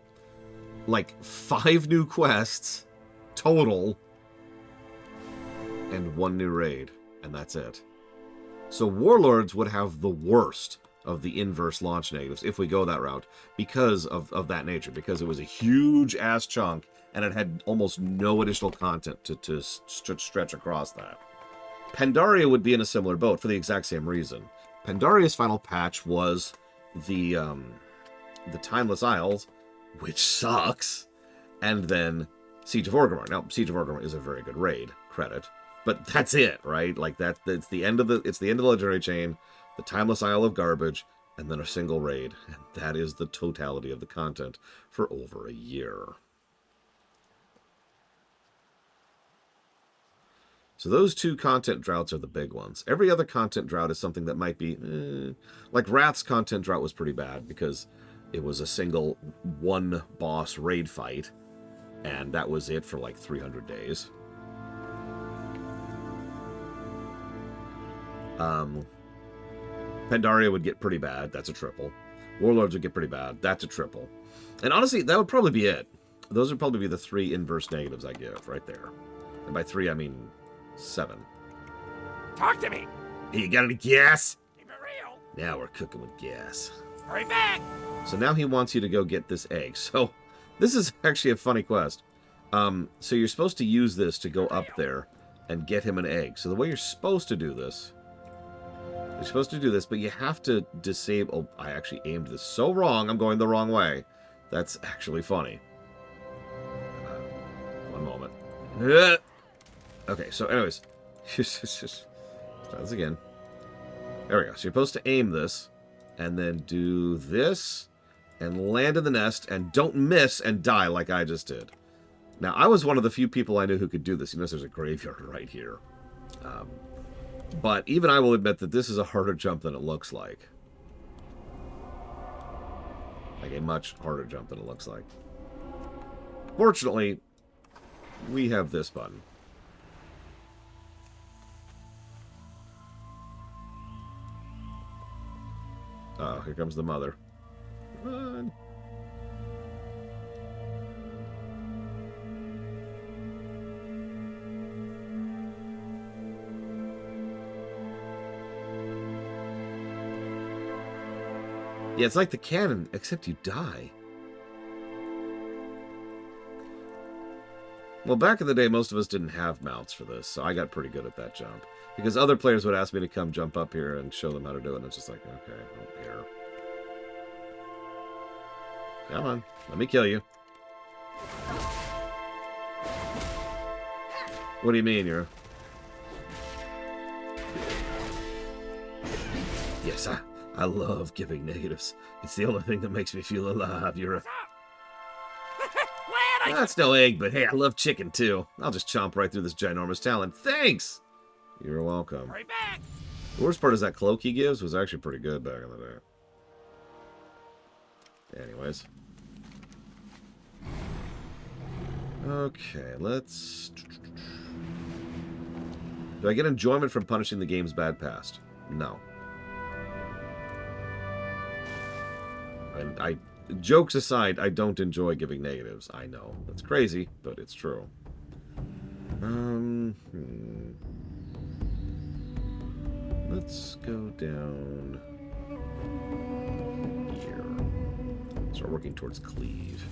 like 5 new quests total, and 1 new raid, and that's it. So Warlords would have the worst of the inverse launch negatives if we go that route, because of that nature, because it was a huge ass chunk and it had almost no additional content to stretch across that. Pandaria would be in a similar boat for the exact same reason. Pandaria's final patch was the Timeless Isles, which sucks, and then Siege of Orgrimmar. Now, Siege of Orgrimmar is a very good raid, credit. But that's it, right? Like it's the end of the legendary chain, the Timeless Isle of Garbage, and then a single raid. And that is the totality of the content for over a year. So those 2 content droughts are the big ones. Every other content drought is something that might be... Like Wrath's content drought was pretty bad because it was a single 1 boss raid fight. And that was it for like 300 days. Pandaria would get pretty bad. That's a triple. Warlords would get pretty bad. That's a triple. And honestly, that would probably be it. Those would probably be the 3 inverse negatives I give right there. And by 3, I mean 7. Talk to me! Hey, you got any gas? Keep it real! Now we're cooking with gas. Hurry back! So now he wants you to go get this egg. So this is actually a funny quest. So you're supposed to use this to go up there and get him an egg. So the way you're supposed to do this... You're supposed to do this, but you have to disable... Oh, I actually aimed this so wrong, I'm going the wrong way. That's actually funny. One moment. Okay, so anyways. Try this again. There we go. So you're supposed to aim this, and then do this, and land in the nest, and don't miss and die like I just did. Now, I was one of the few people I knew who could do this. You notice there's a graveyard right here. But even I will admit that this is a harder jump than it looks like. Like a much harder jump than it looks like. Fortunately, we have this button. Oh, here comes the mother. Run. Yeah, it's like the cannon, except you die. Well, back in the day, most of us didn't have mounts for this, so I got pretty good at that jump. Because other players would ask me to come jump up here and show them how to do it, and it's just like, okay, up here. Come on, let me kill you. What do you mean, you're... Yes, I love giving negatives. It's the only thing that makes me feel alive. You're a... That's no egg, but hey, I love chicken too. I'll just chomp right through this ginormous talon. Thanks! You're welcome. Hurry back! The worst part is that cloak he gives was actually pretty good back in the day. Anyways. Okay, let's... Do I get enjoyment from punishing the game's bad past? No. And jokes aside, I don't enjoy giving negatives. I know. That's crazy, but it's true. Let's go down Start working towards cleave.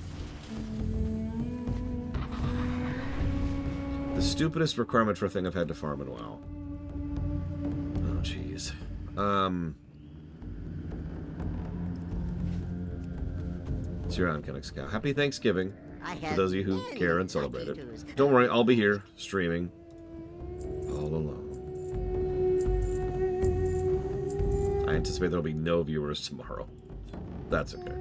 The stupidest requirement for a thing I've had to farm in a while. Oh, jeez. Scaran Cow. Happy Thanksgiving to those of you who care and celebrate it. Don't worry, I'll be here streaming all alone. I anticipate there'll be no viewers tomorrow. That's okay.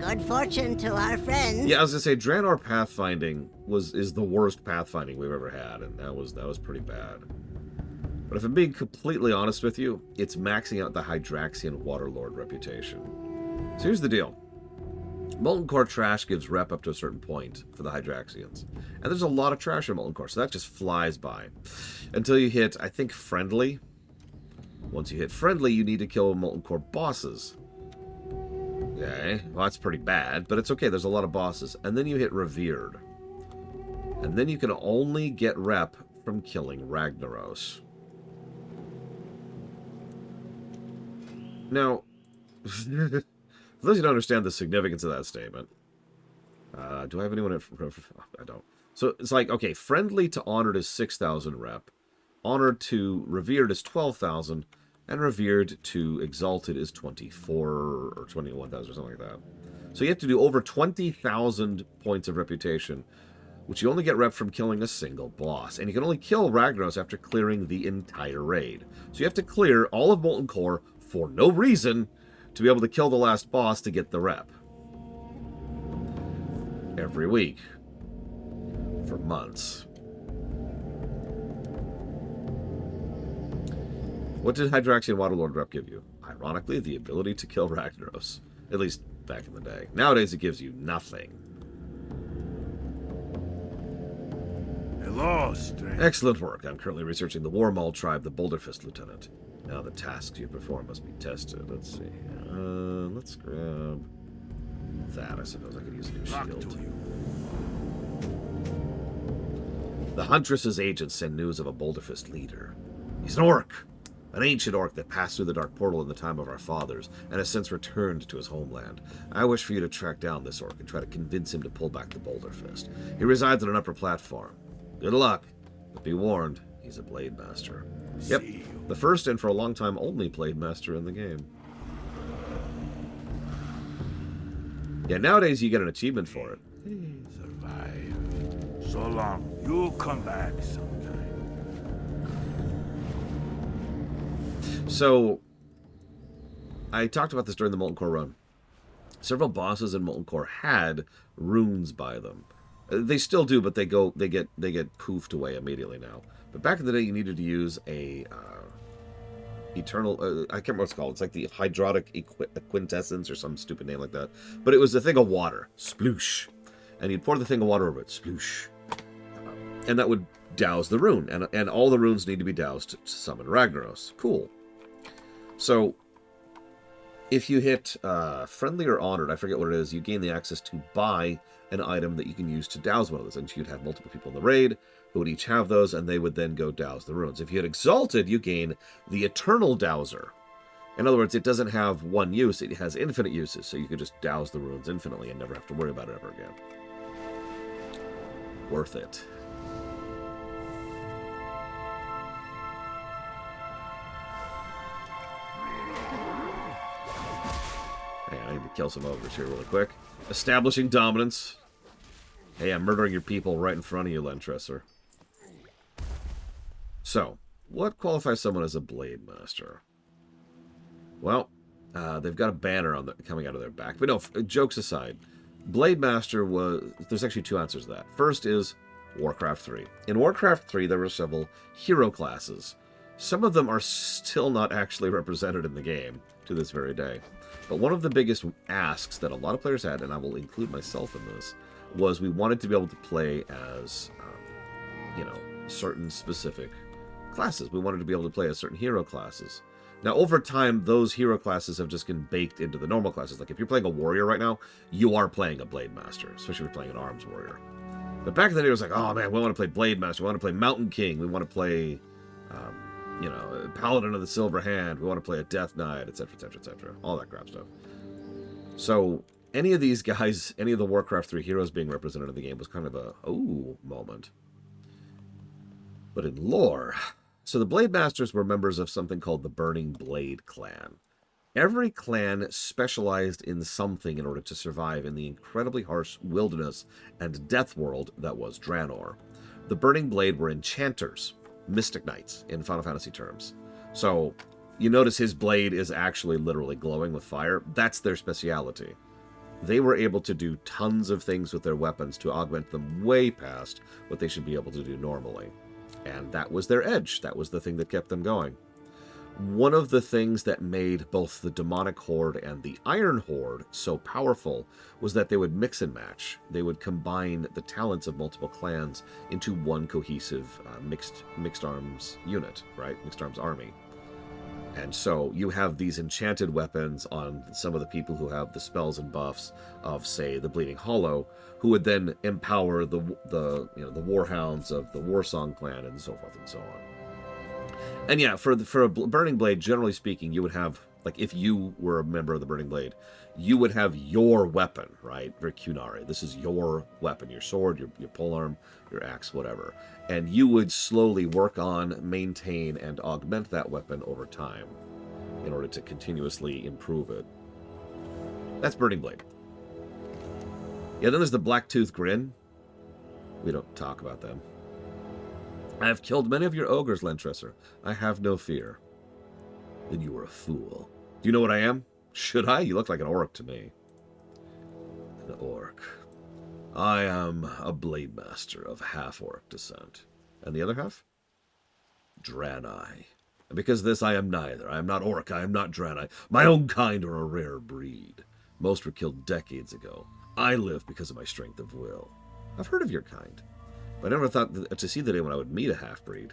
Good fortune to our friends. Yeah, I was gonna say Draenor pathfinding is the worst pathfinding we've ever had, and that was pretty bad. But if I'm being completely honest with you, it's maxing out the Hydraxian waterlord reputation. So here's the deal. Molten Core trash gives rep up to a certain point for the Hydraxians. And there's a lot of trash in Molten Core, so that just flies by. Until you hit, I think, Friendly. Once you hit Friendly, you need to kill Molten Core bosses. Okay, well that's pretty bad, but it's okay, there's a lot of bosses. And then you hit Revered. And then you can only get rep from killing Ragnaros. Now, for those who don't understand the significance of that statement, do I have anyone? I don't. So it's like, okay, Friendly to Honored is 6,000 rep, Honored to Revered is 12,000, and Revered to Exalted is 24 or 21,000 or something like that. So you have to do over 20,000 points of reputation, which you only get rep from killing a single boss. And you can only kill Ragnaros after clearing the entire raid. So you have to clear all of Molten Core for no reason to be able to kill the last boss to get the rep. Every week. For months. What did Hydraxian Waterlord rep give you? Ironically, the ability to kill Ragnaros. At least back in the day. Nowadays it gives you nothing. Hello, stranger. Excellent work. I'm currently researching the Warmaul tribe, the Boulderfist Lieutenant. Now the tasks you perform must be tested. Let's see. Let's grab that. I suppose I could use a new shield. The Huntress's agents send news of a Boulderfist leader. He's an orc. An ancient orc that passed through the Dark Portal in the time of our fathers, and has since returned to his homeland. I wish for you to track down this orc and try to convince him to pull back the Boulderfist. He resides on an upper platform. Good luck, but be warned, he's a Blademaster. Yep, the first and for a long time only Blademaster in the game. Yeah, nowadays you get an achievement for it. Survive. So long. You'll come back sometime. So, I talked about this during the Molten Core run. Several bosses in Molten Core had runes by them. They still do, but they get poofed away immediately now. But back in the day, you needed to use a eternal. I can't remember what it's called. It's like the hydrotic quintessence or some stupid name like that. But it was a thing of water, sploosh, and you'd pour the thing of water over it, sploosh, and that would douse the rune. And all the runes need to be doused to summon Ragnaros. Cool. So, if you hit Friendly or Honored, I forget what it is, you gain the access to buy an item that you can use to douse one of those. And you'd have multiple people in the raid who would each have those, and they would then go douse the runes. If you hit Exalted, you gain the Eternal Dowser. In other words, it doesn't have one use, it has infinite uses, so you could just douse the runes infinitely and never have to worry about it ever again. Worth it. I need to kill some ogres here really quick. Establishing dominance. Hey, I'm murdering your people right in front of you, Lentresser. So, what qualifies someone as a Blademaster? Well, they've got a banner on coming out of their back. But no, jokes aside, Blademaster was... There's actually two answers to that. First is Warcraft 3. In Warcraft 3, there were several hero classes. Some of them are still not actually represented in the game to this very day. But one of the biggest asks that a lot of players had, and I will include myself in this, was we wanted to be able to play as, certain specific classes. We wanted to be able to play as certain hero classes. Now, over time, those hero classes have just been baked into the normal classes. Like, if you're playing a warrior right now, you are playing a Blademaster, especially if you're playing an arms warrior. But back in the day, it was like, oh man, we want to play Blademaster, we want to play Mountain King, we want to play... Paladin of the Silver Hand, we want to play a Death Knight, etc., etc., etc. All that crap stuff. So, any of these guys, any of the Warcraft 3 heroes being represented in the game was kind of a, oh, moment. But in lore, so the Blademasters were members of something called the Burning Blade clan. Every clan specialized in something in order to survive in the incredibly harsh wilderness and death world that was Draenor. The Burning Blade were enchanters, mystic knights in Final Fantasy terms. So you notice his blade is actually literally glowing with fire. That's their speciality. They were able to do tons of things with their weapons to augment them way past what they should be able to do normally. And that was their edge. That was the thing that kept them going. One of the things that made both the Demonic Horde and the Iron Horde so powerful was that they would mix and match. They would combine the talents of multiple clans into one cohesive mixed arms unit, right? Mixed arms army. And so you have these enchanted weapons on some of the people who have the spells and buffs of, say, the Bleeding Hollow, who would then empower the Warhounds of the Warsong clan and so forth and so on. And yeah, for a Burning Blade, generally speaking, you would have, like, if you were a member of the Burning Blade, you would have your weapon, right? Your Kunari. This is your weapon, your sword, your polearm, your axe, whatever. And you would slowly work on, maintain, and augment that weapon over time in order to continuously improve it. That's Burning Blade. Yeah, then there's the Blacktooth Grin. We don't talk about them. I have killed many of your ogres, Lentresser. I have no fear. Then you were a fool. Do you know what I am? Should I? You look like an orc to me. An orc. I am a Blademaster of half-orc descent. And the other half? Draenei. And because of this, I am neither. I am not orc. I am not Draenei. My own kind are a rare breed. Most were killed decades ago. I live because of my strength of will. I've heard of your kind. But I never thought to see the day when I would meet a half-breed.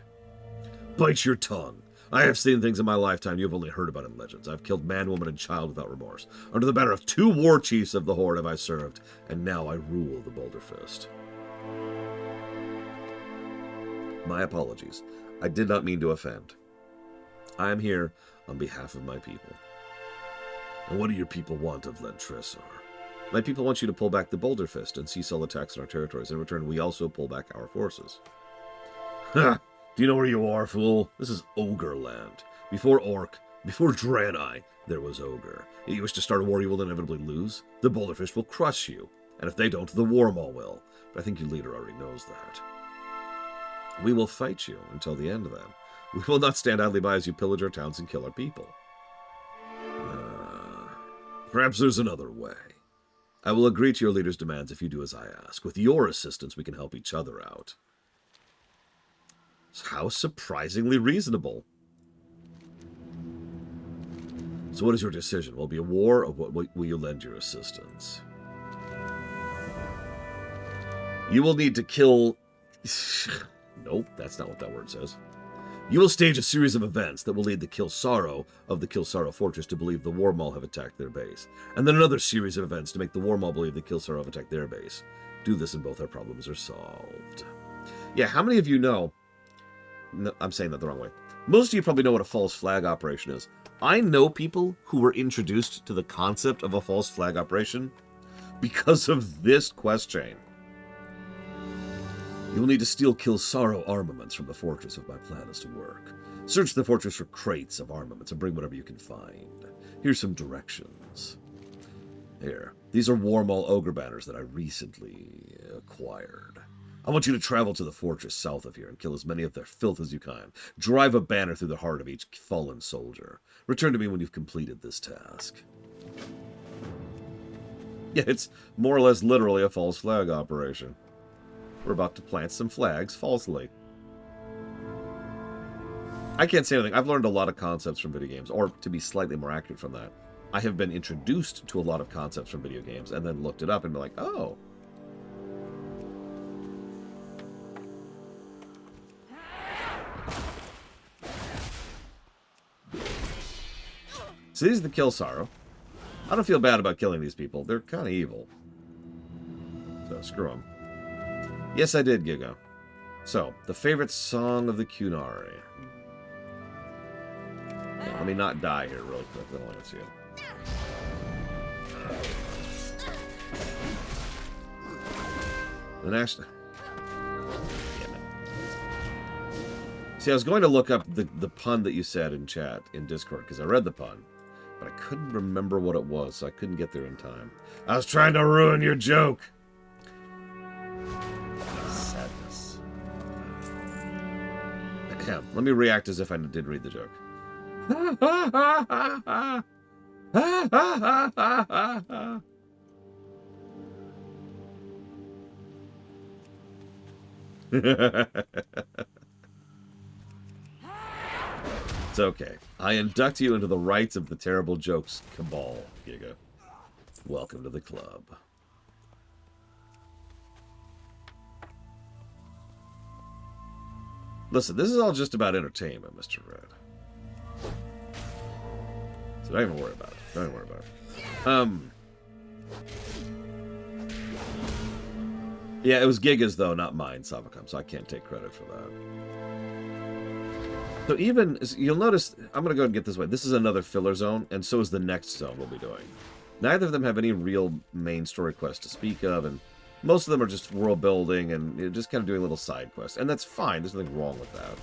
Bite your tongue. I have seen things in my lifetime you have only heard about in legends. I've killed man, woman, and child without remorse. Under the banner of 2 war chiefs of the Horde have I served, and now I rule the Boulder Fist. My apologies. I did not mean to offend. I am here on behalf of my people. And what do your people want of Lentresser? My people want you to pull back the Boulder Fist and cease all attacks on our territories. In return, we also pull back our forces. Ha! Do you know where you are, fool? This is Ogre land. Before Orc, before Draenei, there was Ogre. You wish to start a war you will inevitably lose? The Boulder Fist will crush you. And if they don't, the Warmaw will. But I think your leader already knows that. We will fight you until the end, then. We will not stand idly by as you pillage our towns and kill our people. Perhaps there's another way. I will agree to your leader's demands if you do as I ask. With your assistance, we can help each other out. How surprisingly reasonable. So what is your decision? Will it be a war, or will you lend your assistance? You will need to kill... Nope, that's not what that word says. You will stage a series of events that will lead the Kilsaro of the Kilsaro Fortress to believe the Warmaw have attacked their base. And then another series of events to make the Warmaw believe the Kilsaro have attacked their base. Do this and both our problems are solved. Yeah, how many of you know... No, I'm saying that the wrong way. Most of you probably know what a false flag operation is. I know people who were introduced to the concept of a false flag operation because of this quest chain. You will need to steal Kilsaro armaments from the fortress if my plan is to work. Search the fortress for crates of armaments and bring whatever you can find. Here's some directions. Here, these are Warmaw Ogre banners that I recently acquired. I want you to travel to the fortress south of here and kill as many of their filth as you can. Drive a banner through the heart of each fallen soldier. Return to me when you've completed this task. Yeah, it's more or less literally a false flag operation. We're about to plant some flags falsely. I can't say anything. I've learned a lot of concepts from video games, or to be slightly more accurate from that, I have been introduced to a lot of concepts from video games and then looked it up and been like, oh. So these are the Kilsaro. I don't feel bad about killing these people. They're kind of evil. So screw them. Yes, I did, Giga. So, the favorite song of the Kunari. Yeah, let me not die here really quick. Then I'll see it. The national... See, I was going to look up the pun that you said in chat, in Discord, because I read the pun. But I couldn't remember what it was, so I couldn't get there in time. I was trying to ruin your joke! Sadness. Let me react as if I did read the joke. It's okay. I induct you into the rights of the terrible jokes cabal, Giga. Welcome to the club. Listen, this is all just about entertainment, Mr. Red. So don't even worry about it. Don't even worry about it. Yeah, it was Giga's, though, not mine, Savacom, so I can't take credit for that. So even, you'll notice, I'm going to go ahead and get this way. This is another filler zone, and so is the next zone we'll be doing. Neither of them have any real main story quests to speak of, and most of them are just world building and just kind of doing little side quests. And that's fine, there's nothing wrong with that.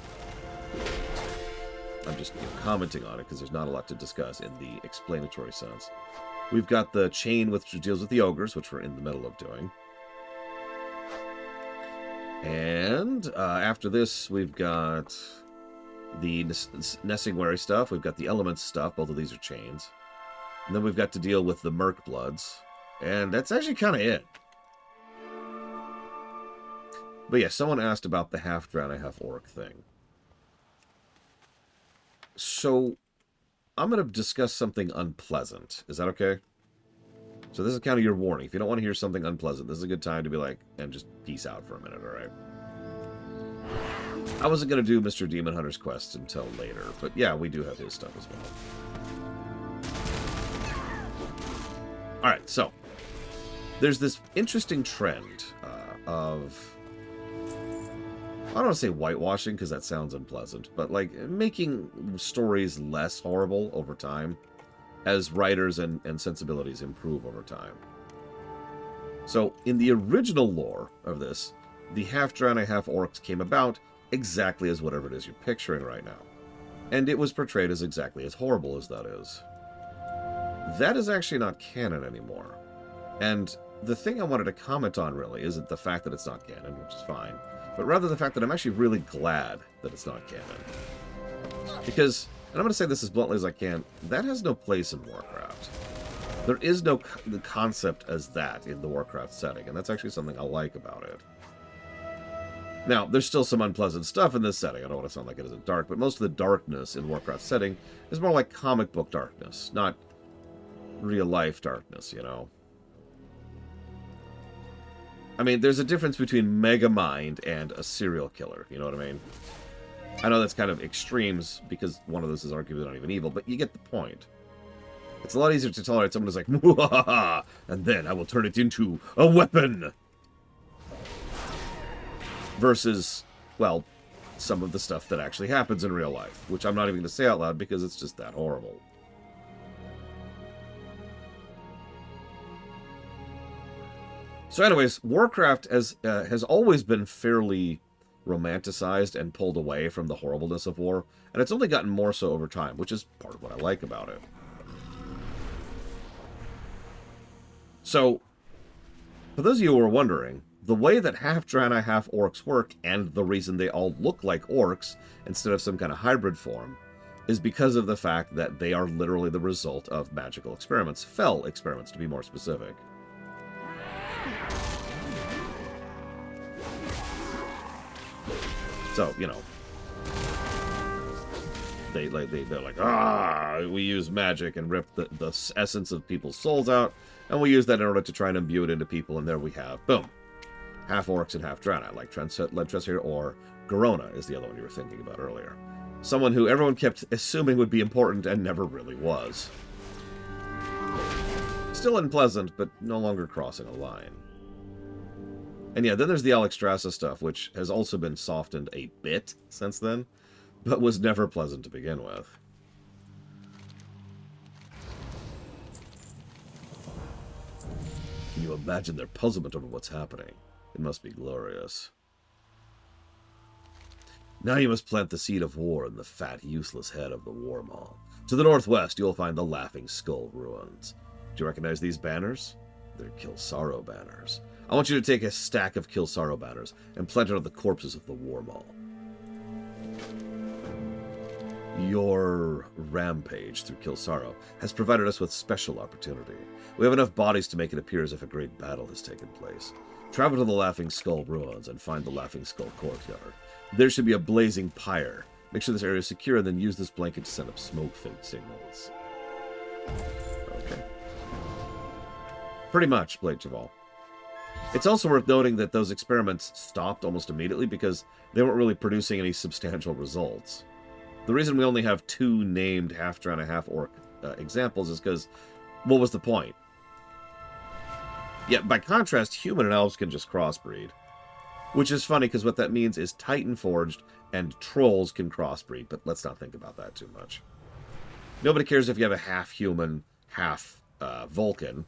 I'm just commenting on it because there's not a lot to discuss in the explanatory sense. We've got the chain which deals with the ogres, which we're in the middle of doing. And after this, we've got the Nessingwary stuff. We've got the elements stuff. Both of these are chains. And then we've got to deal with the Merk bloods. And that's actually kind of it. But yeah, someone asked about the half Draenei, half orc thing. So, I'm going to discuss something unpleasant. Is that okay? So this is kind of your warning. If you don't want to hear something unpleasant, this is a good time to be like, and just peace out for a minute, alright? I wasn't going to do Mr. Demon Hunter's quest until later, but yeah, we do have his stuff as well. Alright, so, there's this interesting trend of... I don't want to say whitewashing, because that sounds unpleasant, but like making stories less horrible over time as writers and sensibilities improve over time. So, in the original lore of this, the half Draenei, half orcs came about exactly as whatever it is you're picturing right now. And it was portrayed as exactly as horrible as that is. That is actually not canon anymore. And the thing I wanted to comment on, really, isn't the fact that it's not canon, which is fine, but rather the fact that I'm actually really glad that it's not canon. Because, and I'm going to say this as bluntly as I can, that has no place in Warcraft. There is no concept as that in the Warcraft setting, and that's actually something I like about it. Now, there's still some unpleasant stuff in this setting. I don't want to sound like it isn't dark, but most of the darkness in Warcraft setting is more like comic book darkness, not real-life darkness, you know? I mean, there's a difference between Megamind and a serial killer, you know what I mean? I know that's kind of extremes, because one of those is arguably not even evil, but you get the point. It's a lot easier to tolerate someone who's like, "Mwahaha, and then I will turn it into a weapon!" Versus, well, some of the stuff that actually happens in real life, which I'm not even going to say out loud because it's just that horrible. So anyways, Warcraft has always been fairly romanticized and pulled away from the horribleness of war, and it's only gotten more so over time, which is part of what I like about it. So, for those of you who are wondering, the way that half Draenei, half orcs work, and the reason they all look like orcs instead of some kind of hybrid form, is because of the fact that they are literally the result of magical experiments. Fel experiments, to be more specific. So, you know, they're like, we use magic and rip the essence of people's souls out, and we use that in order to try and imbue it into people, and there we have, boom, half orcs and half Draenei, like Trent here, or Garona is the other one you were thinking about earlier. Someone who everyone kept assuming would be important and never really was. Still unpleasant, but no longer crossing a line. And yeah, then there's the Alexstrasza stuff, which has also been softened a bit since then, but was never pleasant to begin with. Can you imagine their puzzlement over what's happening? It must be glorious. Now you must plant the seed of war in the fat, useless head of the war maw. To the northwest, you'll find the Laughing Skull ruins. Do you recognize these banners? They're Kill Sorrow banners. I want you to take a stack of Kill Sorrow banners and plant it on the corpses of the war maw. Your rampage through Kill Sorrow has provided us with special opportunity. We have enough bodies to make it appear as if a great battle has taken place. Travel to the Laughing Skull ruins and find the Laughing Skull courtyard. There should be a blazing pyre. Make sure this area is secure and then use this blanket to send up smoke signals. Okay. Pretty much, Blade Cheval. It's also worth noting that those experiments stopped almost immediately because they weren't really producing any substantial results. The reason we only have 2 named half-Draenei, half-Orc examples is because, what was the point? Yet, by contrast, human and elves can just crossbreed. Which is funny, because what that means is Titan-Forged and Trolls can crossbreed, but let's not think about that too much. Nobody cares if you have a half-human, half-Vulcan,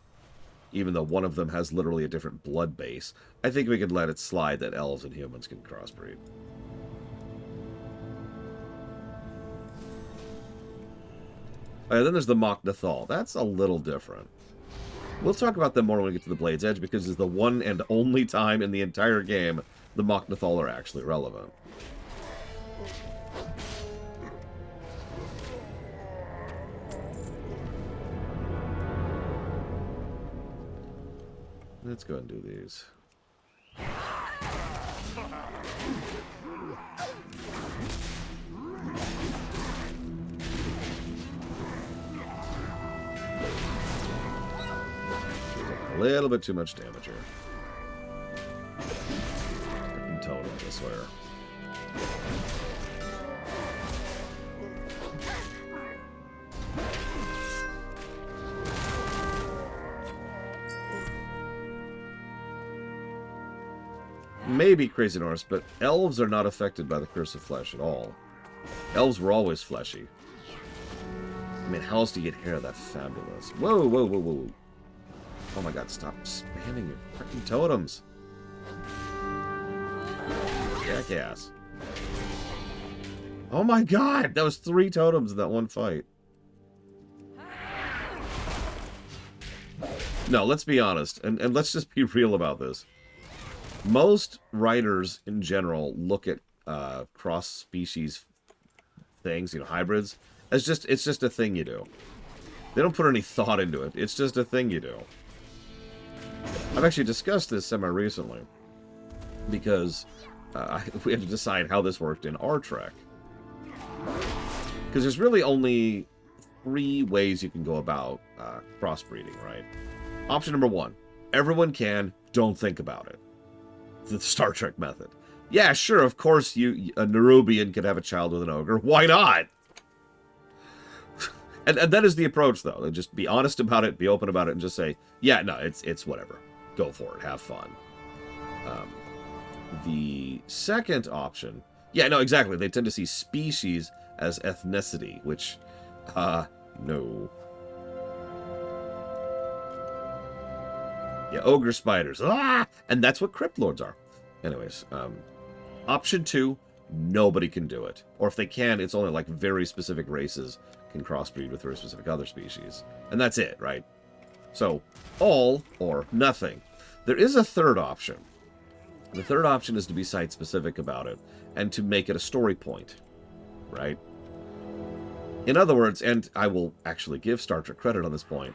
even though one of them has literally a different blood base. I think we could let it slide that elves and humans can crossbreed. Then there's the Mach Nathal. That's a little different. We'll talk about them more when we get to the Blade's Edge, because it's the one and only time in the entire game the Mach Nathal are actually relevant. Let's go ahead and do these. A little bit too much damage here. Freaking totem, I swear. Maybe Crazy Norse, but elves are not affected by the Curse of Flesh at all. Elves were always fleshy. I mean, how else do you get hair that fabulous? Whoa, whoa, whoa, whoa. Oh my god, stop spamming your freaking totems. Jackass. Oh my god, that was 3 totems in that one fight. No, let's be honest, and let's just be real about this. Most writers in general look at cross-species things, you know, hybrids, as it's just a thing you do. They don't put any thought into it. It's just a thing you do. I've actually discussed this semi-recently, because we had to decide how this worked in our Trek. Because there's really only 3 ways you can go about crossbreeding, right? Option number 1, everyone can, don't think about it. The Star Trek method. Yeah, sure, of course a Nerubian could have a child with an ogre. Why not? And that is the approach, though. Just be honest about it, be open about it, and just say, yeah, no, it's whatever. Go for it. Have fun. The second option... Yeah, no, exactly. They tend to see species as ethnicity, which... no. Yeah, ogre spiders. Ah! And that's what crypt lords are. Anyways, option 2, nobody can do it. Or if they can, it's only like very specific races can crossbreed with very specific other species. And that's it, right? So, all or nothing. There is a third option. The third option is to be site-specific about it and to make it a story point, right? In other words, and I will actually give Star Trek credit on this point,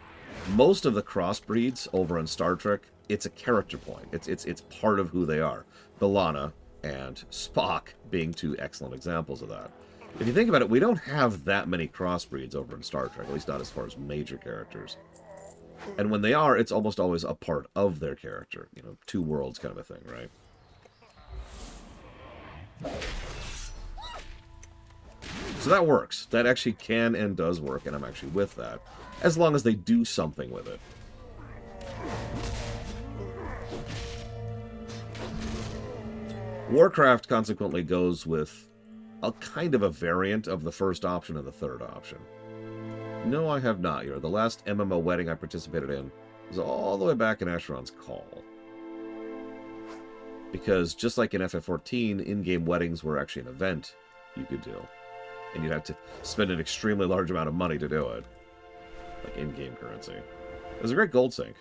most of the crossbreeds over on Star Trek, it's a character point. It's part of who they are. B'Elanna and Spock being 2 excellent examples of that. If you think about it, we don't have that many crossbreeds over in Star Trek, at least not as far as major characters. And when they are, it's almost always a part of their character. You know, 2 worlds kind of a thing, right? So that works. That actually can and does work, and I'm actually with that. As long as they do something with it. Warcraft, consequently, goes with a kind of a variant of the first option and the third option. No, I have not. You're the last MMO wedding I participated in. It was all the way back in Asheron's Call. Because just like in FF14, in-game weddings were actually an event you could do. And you'd have to spend an extremely large amount of money to do it. Like in-game currency. It was a great gold sink.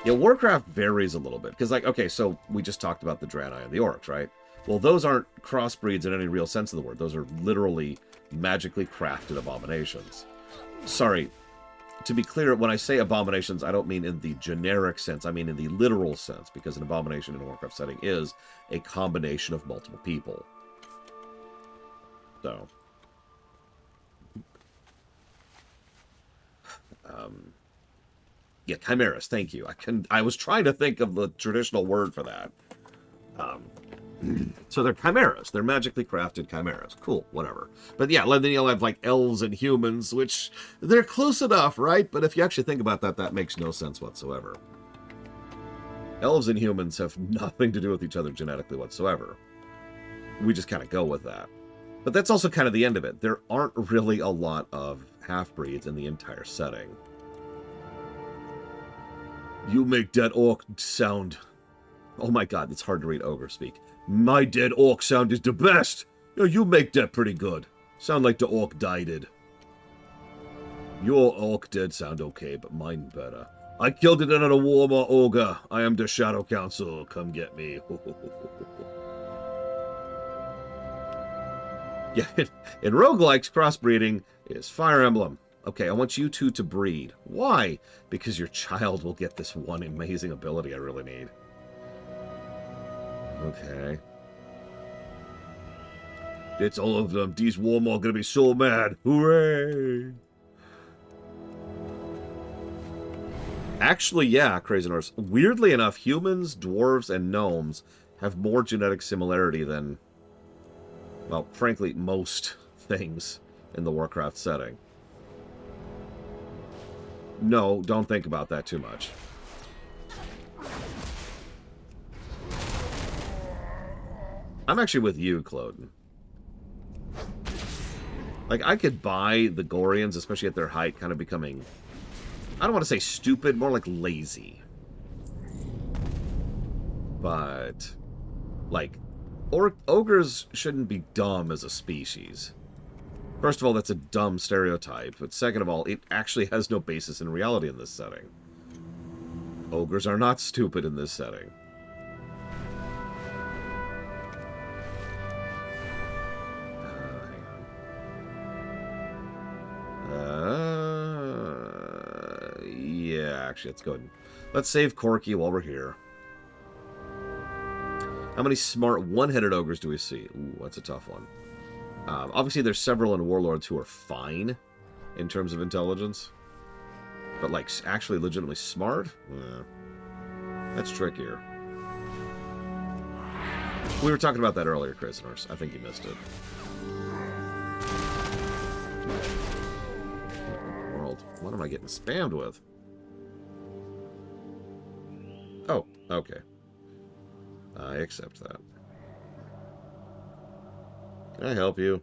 Yeah, Warcraft varies a little bit. Because, like, okay, so we just talked about the Draenei and the Orcs, right? Well, those aren't crossbreeds in any real sense of the word. Those are literally magically crafted abominations. Sorry, to be clear, when I say abominations, I don't mean in the generic sense. I mean in the literal sense, because an abomination in a Warcraft setting is a combination of multiple people. So, yeah, chimeras. Thank you. I was trying to think of the traditional word for that. So they're chimeras. They're magically crafted chimeras. Cool, whatever. But yeah, then you'll have like elves and humans, which they're close enough, right? But if you actually think about that, that makes no sense whatsoever. Elves and humans have nothing to do with each other genetically whatsoever. We just kind of go with that. But that's also kind of the end of it. There aren't really a lot of half-breeds in the entire setting. You make that orc sound... Oh my god, it's hard to read Ogre speak. My dead orc sound is the best! You make that pretty good. Sound like the orc died. Your orc dead sound okay, but mine better. I killed it in a warmer ogre. I am the Shadow Council. Come get me. Yeah, in roguelikes, crossbreeding is Fire Emblem. Okay, I want you two to breed. Why? Because your child will get this one amazing ability I really need. Okay. It's all of them. These Warmaw are gonna be so mad. Hooray! Actually, yeah, Crazy Norse. Weirdly enough, humans, dwarves, and gnomes have more genetic similarity than, well, frankly, most things in the Warcraft setting. No, don't think about that too much. I'm actually with you, Cloden. Like, I could buy the Gorians, especially at their height, kind of becoming... I don't want to say stupid, more like lazy. But, like, ogres shouldn't be dumb as a species. First of all, that's a dumb stereotype. But second of all, it actually has no basis in reality in this setting. Ogres are not stupid in this setting. Yeah, actually, let's go ahead and... Let's save Corki while we're here. How many smart one-headed ogres do we see? Ooh, that's a tough one. Obviously, there's several in Warlords who are fine in terms of intelligence. But, like, actually legitimately smart? That's trickier. We were talking about that earlier, Crazy Norse. I think you missed it. World. What am I getting spammed with? Oh, okay. I accept that. Can I help you?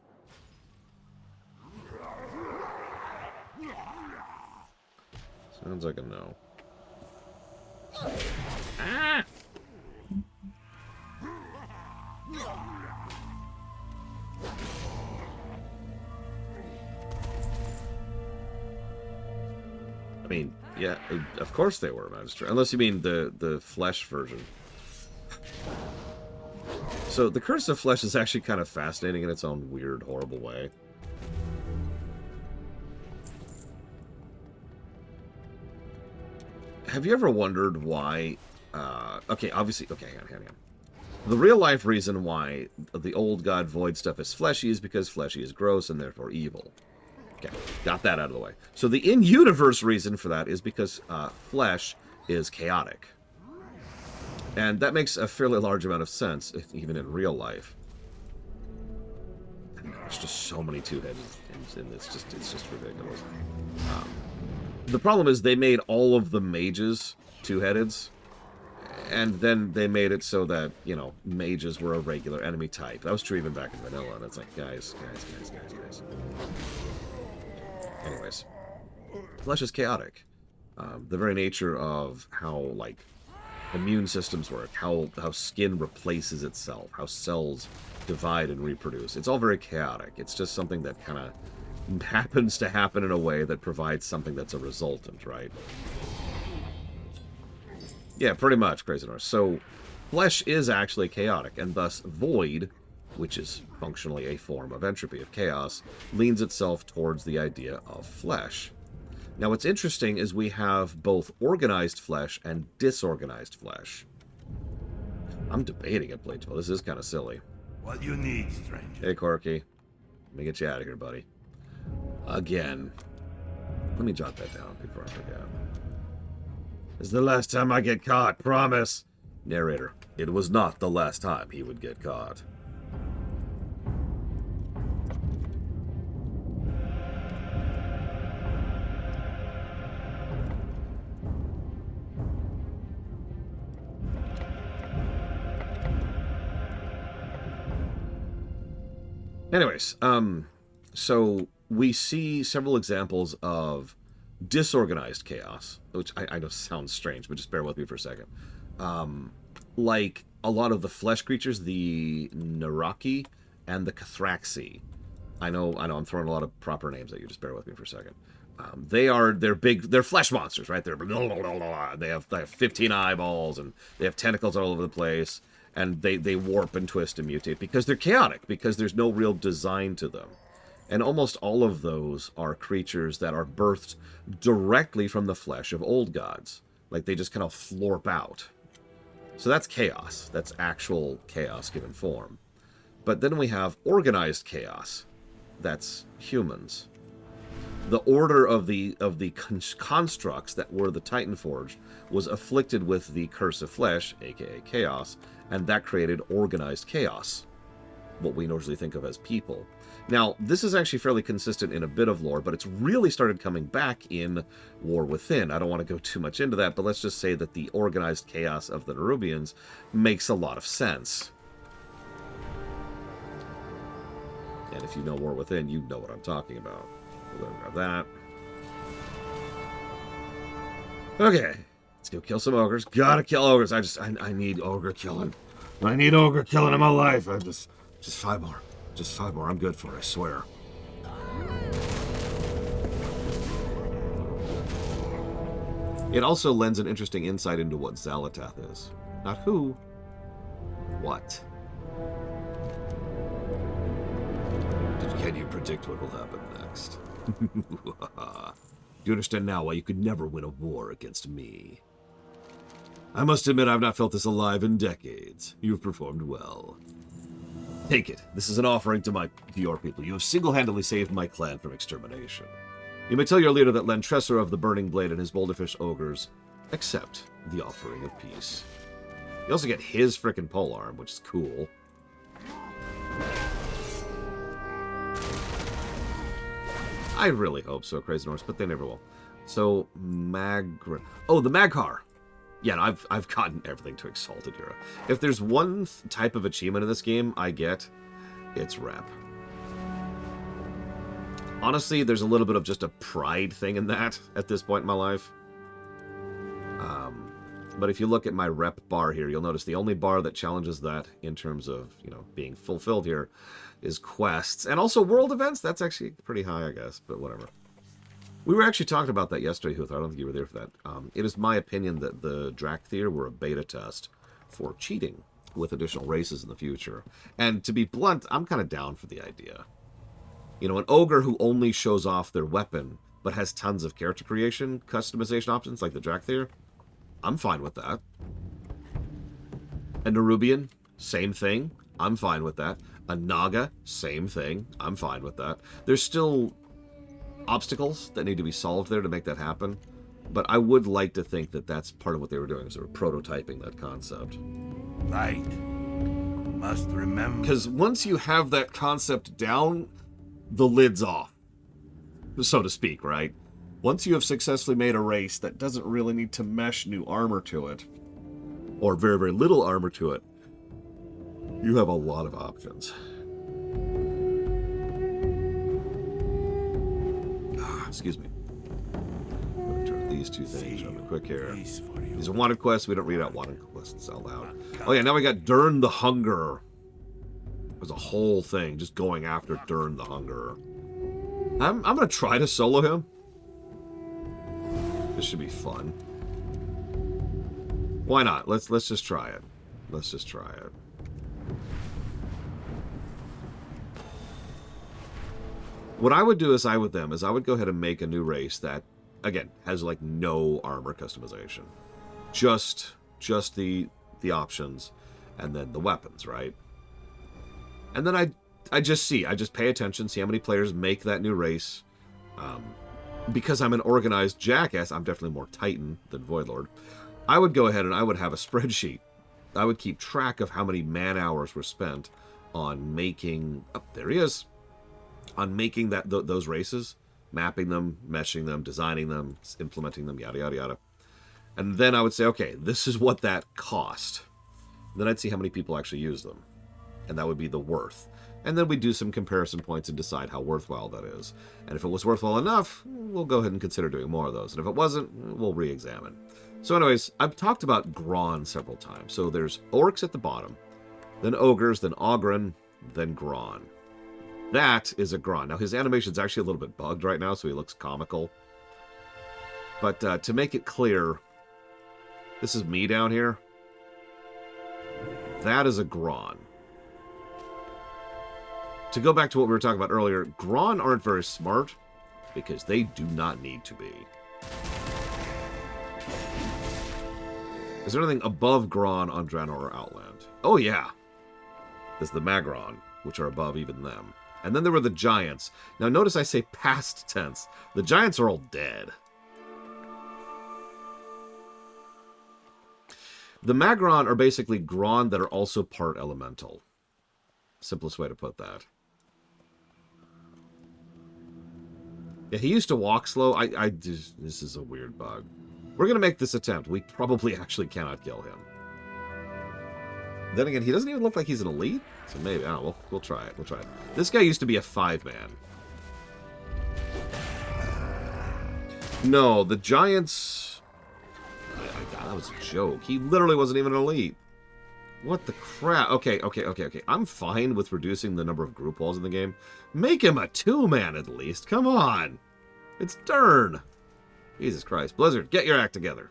Sounds like a no. Ah! I mean, yeah, of course they were, Magister. Unless you mean the flesh version. So, the Curse of Flesh is actually kind of fascinating in its own weird, horrible way. Have you ever wondered why... okay, obviously... Okay, hang on. The real-life reason why the old god Void stuff is fleshy is because fleshy is gross and therefore evil. Okay, got that out of the way. So the in-universe reason for that is because flesh is chaotic. And that makes a fairly large amount of sense, even in real life. I know, there's just so many two-headed things in this. It's just ridiculous. The problem is they made all of the mages two-headeds, and then they made it so that, you know, mages were a regular enemy type. That was true even back in vanilla, and it's like, guys. Anyways. Flesh is chaotic. The very nature of how, like, immune systems work, how skin replaces itself, how cells divide and reproduce. It's all very chaotic. It's just something that kind of happens to happen in a way that provides something that's a resultant, right? Yeah, pretty much, Crazy Norse. So, flesh is actually chaotic, and thus void, which is functionally a form of entropy, of chaos, leans itself towards the idea of flesh. Now, what's interesting is we have both organized flesh and disorganized flesh. I'm debating it, Blademaster. This is kind of silly. What you need, stranger? Hey, Corki. Let me get you out of here, buddy. Again. Let me jot that down before I forget. This is the last time I get caught, promise. Narrator, it was not the last time he would get caught. Anyways, so we see several examples of disorganized chaos, which I know sounds strange, but just bear with me for a second. Like a lot of the flesh creatures, the Naraki and the Cathraxi. I know I'm throwing a lot of proper names at you, just bear with me for a second. They're flesh monsters, right? They have 15 eyeballs, and they have tentacles all over the place. And they warp and twist and mutate because they're chaotic, because there's no real design to them. And almost all of those are creatures that are birthed directly from the flesh of old gods. Like, they just kind of florp out. So that's chaos. That's actual chaos given form. But then we have organized chaos. That's humans. The order of the constructs that were the Titan Forged was afflicted with the curse of flesh, aka chaos, and that created organized chaos, what we usually think of as people. Now, this is actually fairly consistent in a bit of lore, but it's really started coming back in War Within. I don't want to go too much into that, but let's just say that the organized chaos of the Nerubians makes a lot of sense. And if you know War Within, you know what I'm talking about. We're going to grab that. Okay, let's go kill some ogres. Gotta kill ogres. I need ogre killing. I need ogre killing in my life. Just 5 more. Just 5 more. I'm good for it, I swear. It also lends an interesting insight into what Xalatath is. Not who, what. Can you predict what will happen next? Do you understand now why you could never win a war against me? I must admit I've not felt this alive in decades. You've performed well. Take it. This is an offering to your people. You have single-handedly saved my clan from extermination. You may tell your leader that Lantresser of the Burning Blade and his Boulderfish ogres accept the offering of peace. You also get his frickin' polearm, which is cool. I really hope so, Crazy Norse, but they never will. So, Nagrand. Oh, the Magcar. Yeah, no, I've gotten everything to Exalted Hero. If there's one type of achievement in this game I get, it's rep. Honestly, there's a little bit of just a pride thing in that at this point in my life. But if you look at my rep bar here, you'll notice the only bar that challenges that in terms of, being fulfilled here is quests. And also world events. That's actually pretty high, I guess, but whatever. We were actually talking about that yesterday, Huth. I don't think you were there for that. It is my opinion that the Drakthir were a beta test for cheating with additional races in the future. And to be blunt, I'm kind of down for the idea. An ogre who only shows off their weapon, but has tons of character creation, customization options like the Drakthir, I'm fine with that. A Nerubian, same thing. I'm fine with that. A Naga, same thing. I'm fine with that. There's still obstacles that need to be solved there to make that happen. But I would like to think that that's part of what they were doing, is they were prototyping that concept. Right. Must remember. Because once you have that concept down, the lid's off, so to speak, right? Once you have successfully made a race that doesn't really need to mesh new armor to it, or very, very little armor to it, you have a lot of options. Excuse me. these two things real quick here. Peace for you. These are wanted quests. We don't read out wanted quests out loud. Oh yeah, now we got Durn the Hunger. There's a whole thing just going after Durn the Hunger. I'm gonna try to solo him. This should be fun. Why not? Let's just try it. Let's just try it. What I would do is I would go ahead and make a new race that, again, has like no armor customization. Just the options and then the weapons, right? And then I just pay attention, see how many players make that new race. Because I'm an organized jackass, I'm definitely more Titan than Voidlord. I would go ahead and I would have a spreadsheet. I would keep track of how many man hours were spent on making... Oh, there he is. On making those races, mapping them, meshing them, designing them, implementing them, yada, yada, yada. And then I would say, okay, this is what that cost. Then I'd see how many people actually use them. And that would be the worth. And then we'd do some comparison points and decide how worthwhile that is. And if it was worthwhile enough, we'll go ahead and consider doing more of those. And if it wasn't, we'll re-examine. So anyways, I've talked about Gron several times. So there's orcs at the bottom, then ogres, then Ogre, then Gron. That is a Gron. Now his animation's actually a little bit bugged right now, so he looks comical. But to make it clear, this is me down here. That is a Gron. To go back to what we were talking about earlier, Gron aren't very smart because they do not need to be. Is there anything above Gron on Draenor or Outland? Oh yeah. There's the Nagrand, which are above even them. And then there were the giants. Now notice I say past tense. The giants are all dead. The Nagrand are basically Gron that are also part elemental. Simplest way to put that. Yeah, he used to walk slow. This is a weird bug. We're going to make this attempt. We probably actually cannot kill him. Then again, he doesn't even look like he's an elite. So maybe, I don't know, we'll try it. We'll try it. This guy used to be a 5-man. No, the giants... Oh my God, that was a joke. He literally wasn't even an elite. What the crap? Okay. I'm fine with reducing the number of group walls in the game. Make him a 2-man at least. Come on. It's Durn. Jesus Christ. Blizzard, get your act together.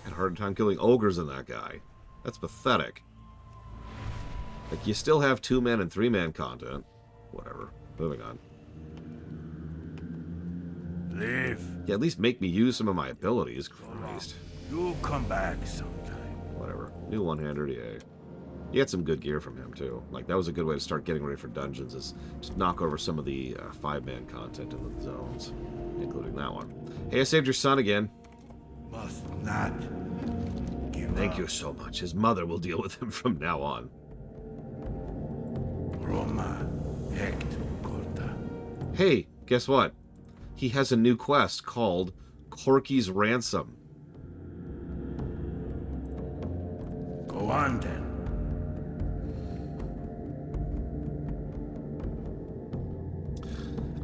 Had a hard time killing ogres in that guy. That's pathetic. Like, you still have 2-man and 3-man content. Whatever. Moving on. Live. Yeah, at least make me use some of my abilities. Christ. You'll come back sometime. Whatever. New one-hander, yeah. You get some good gear from him, too. Like, that was a good way to start getting ready for dungeons, is just knock over some of the 5-man content in the zones, including that one. Hey, I saved your son again. Must not give Thank up. you so much. His mother will deal with him from now on. Roma, Hect, Corta. Hey, guess what? He has a new quest called Corki's Ransom. Go on then.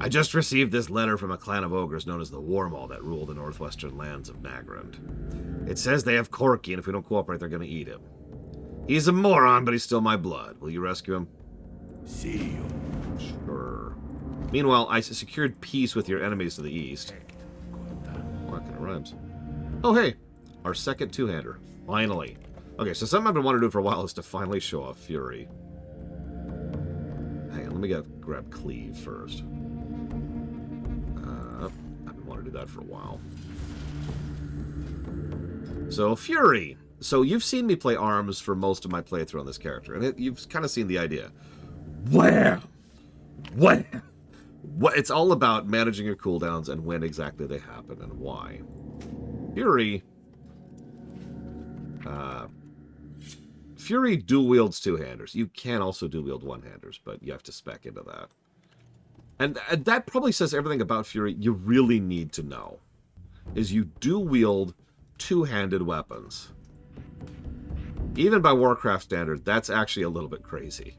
I just received this letter from a clan of ogres known as the Warmaw that rule the northwestern lands of Nagrand. It says they have Corki, and if we don't cooperate, they're going to eat him. He's a moron, but he's still my blood. Will you rescue him? See you. Sure. Meanwhile, I secured peace with your enemies to the east. Hect, Corta. What kind of rhymes? Oh, hey. Our second two-hander. Finally. Okay, so something I've been wanting to do for a while is to finally show off Fury. Hang on, let me grab Cleave first. I've been wanting to do that for a while. So, Fury. So, you've seen me play arms for most of my playthrough on this character, and you've kind of seen the idea. Wham! Wham! What? It's all about managing your cooldowns and when exactly they happen and why. Fury... Fury dual wields two-handers. You can also dual wield one-handers, but you have to spec into that. And that probably says everything about Fury you really need to know. Is you dual wield two-handed weapons. Even by Warcraft standard, that's actually a little bit crazy.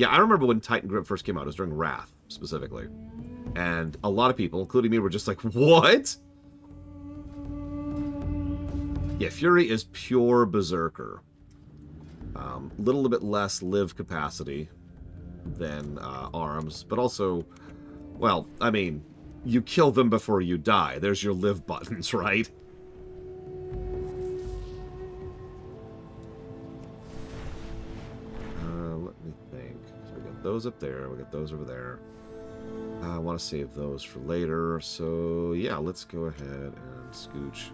Yeah, I remember when Titan Grip first came out. It was during Wrath, specifically. And a lot of people, including me, were just like, what? Yeah, Fury is pure Berserker. Little bit less live capacity than Arms, but also, well, I mean, you kill them before you die. There's your live buttons, right? Let me think. So we got those up there. We got those over there. I want to save those for later. So yeah, let's go ahead and scooch.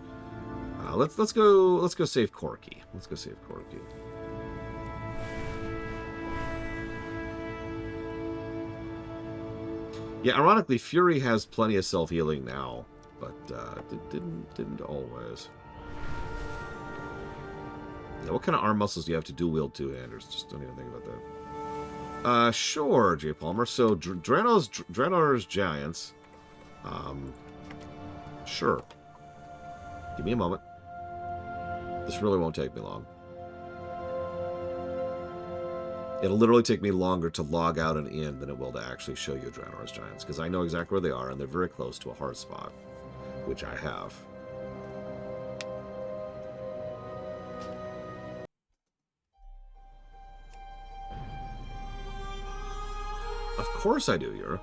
Let's go save Corki. Let's go save Corki. Yeah, ironically, Fury has plenty of self-healing now, but didn't always. Yeah, what kind of arm muscles do you have to dual-wield two-handers? Just don't even think about that. Sure, J. Palmer. So, Draenor's Giants. Sure. Give me a moment. This really won't take me long. It'll literally take me longer to log out and in than it will to actually show you Draenor's Giants, because I know exactly where they are, and they're very close to a hard spot, which I have. Of course I do, Yura.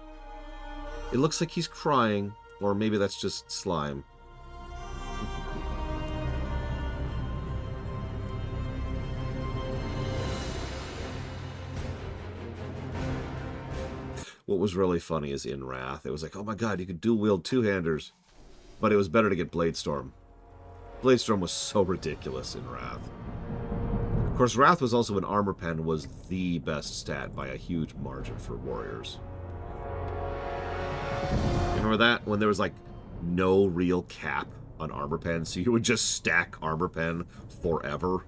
It looks like he's crying, or maybe that's just slime. What was really funny is in Wrath, it was like, oh my god, you could dual-wield two-handers. But it was better to get Bladestorm. Bladestorm was so ridiculous in Wrath. Of course, Wrath was also when Armor Pen was the best stat by a huge margin for warriors. Remember that? When there was, like, no real cap on Armor Pen, so you would just stack Armor Pen forever.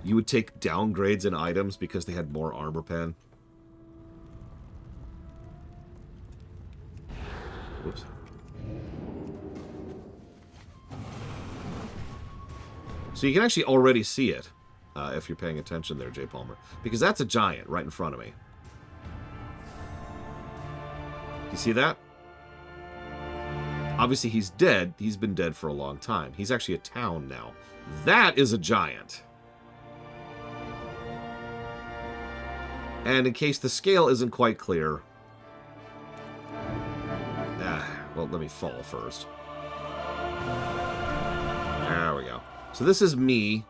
You would take downgrades in items because they had more Armor Pen. Whoops. So you can actually already see it if you're paying attention there, J. Palmer. Because that's a giant right in front of me. You see that? Obviously he's dead. He's been dead for a long time. He's actually a town now. That is a giant. And in case the scale isn't quite clear... well, let me fall first. There we go. So this is me,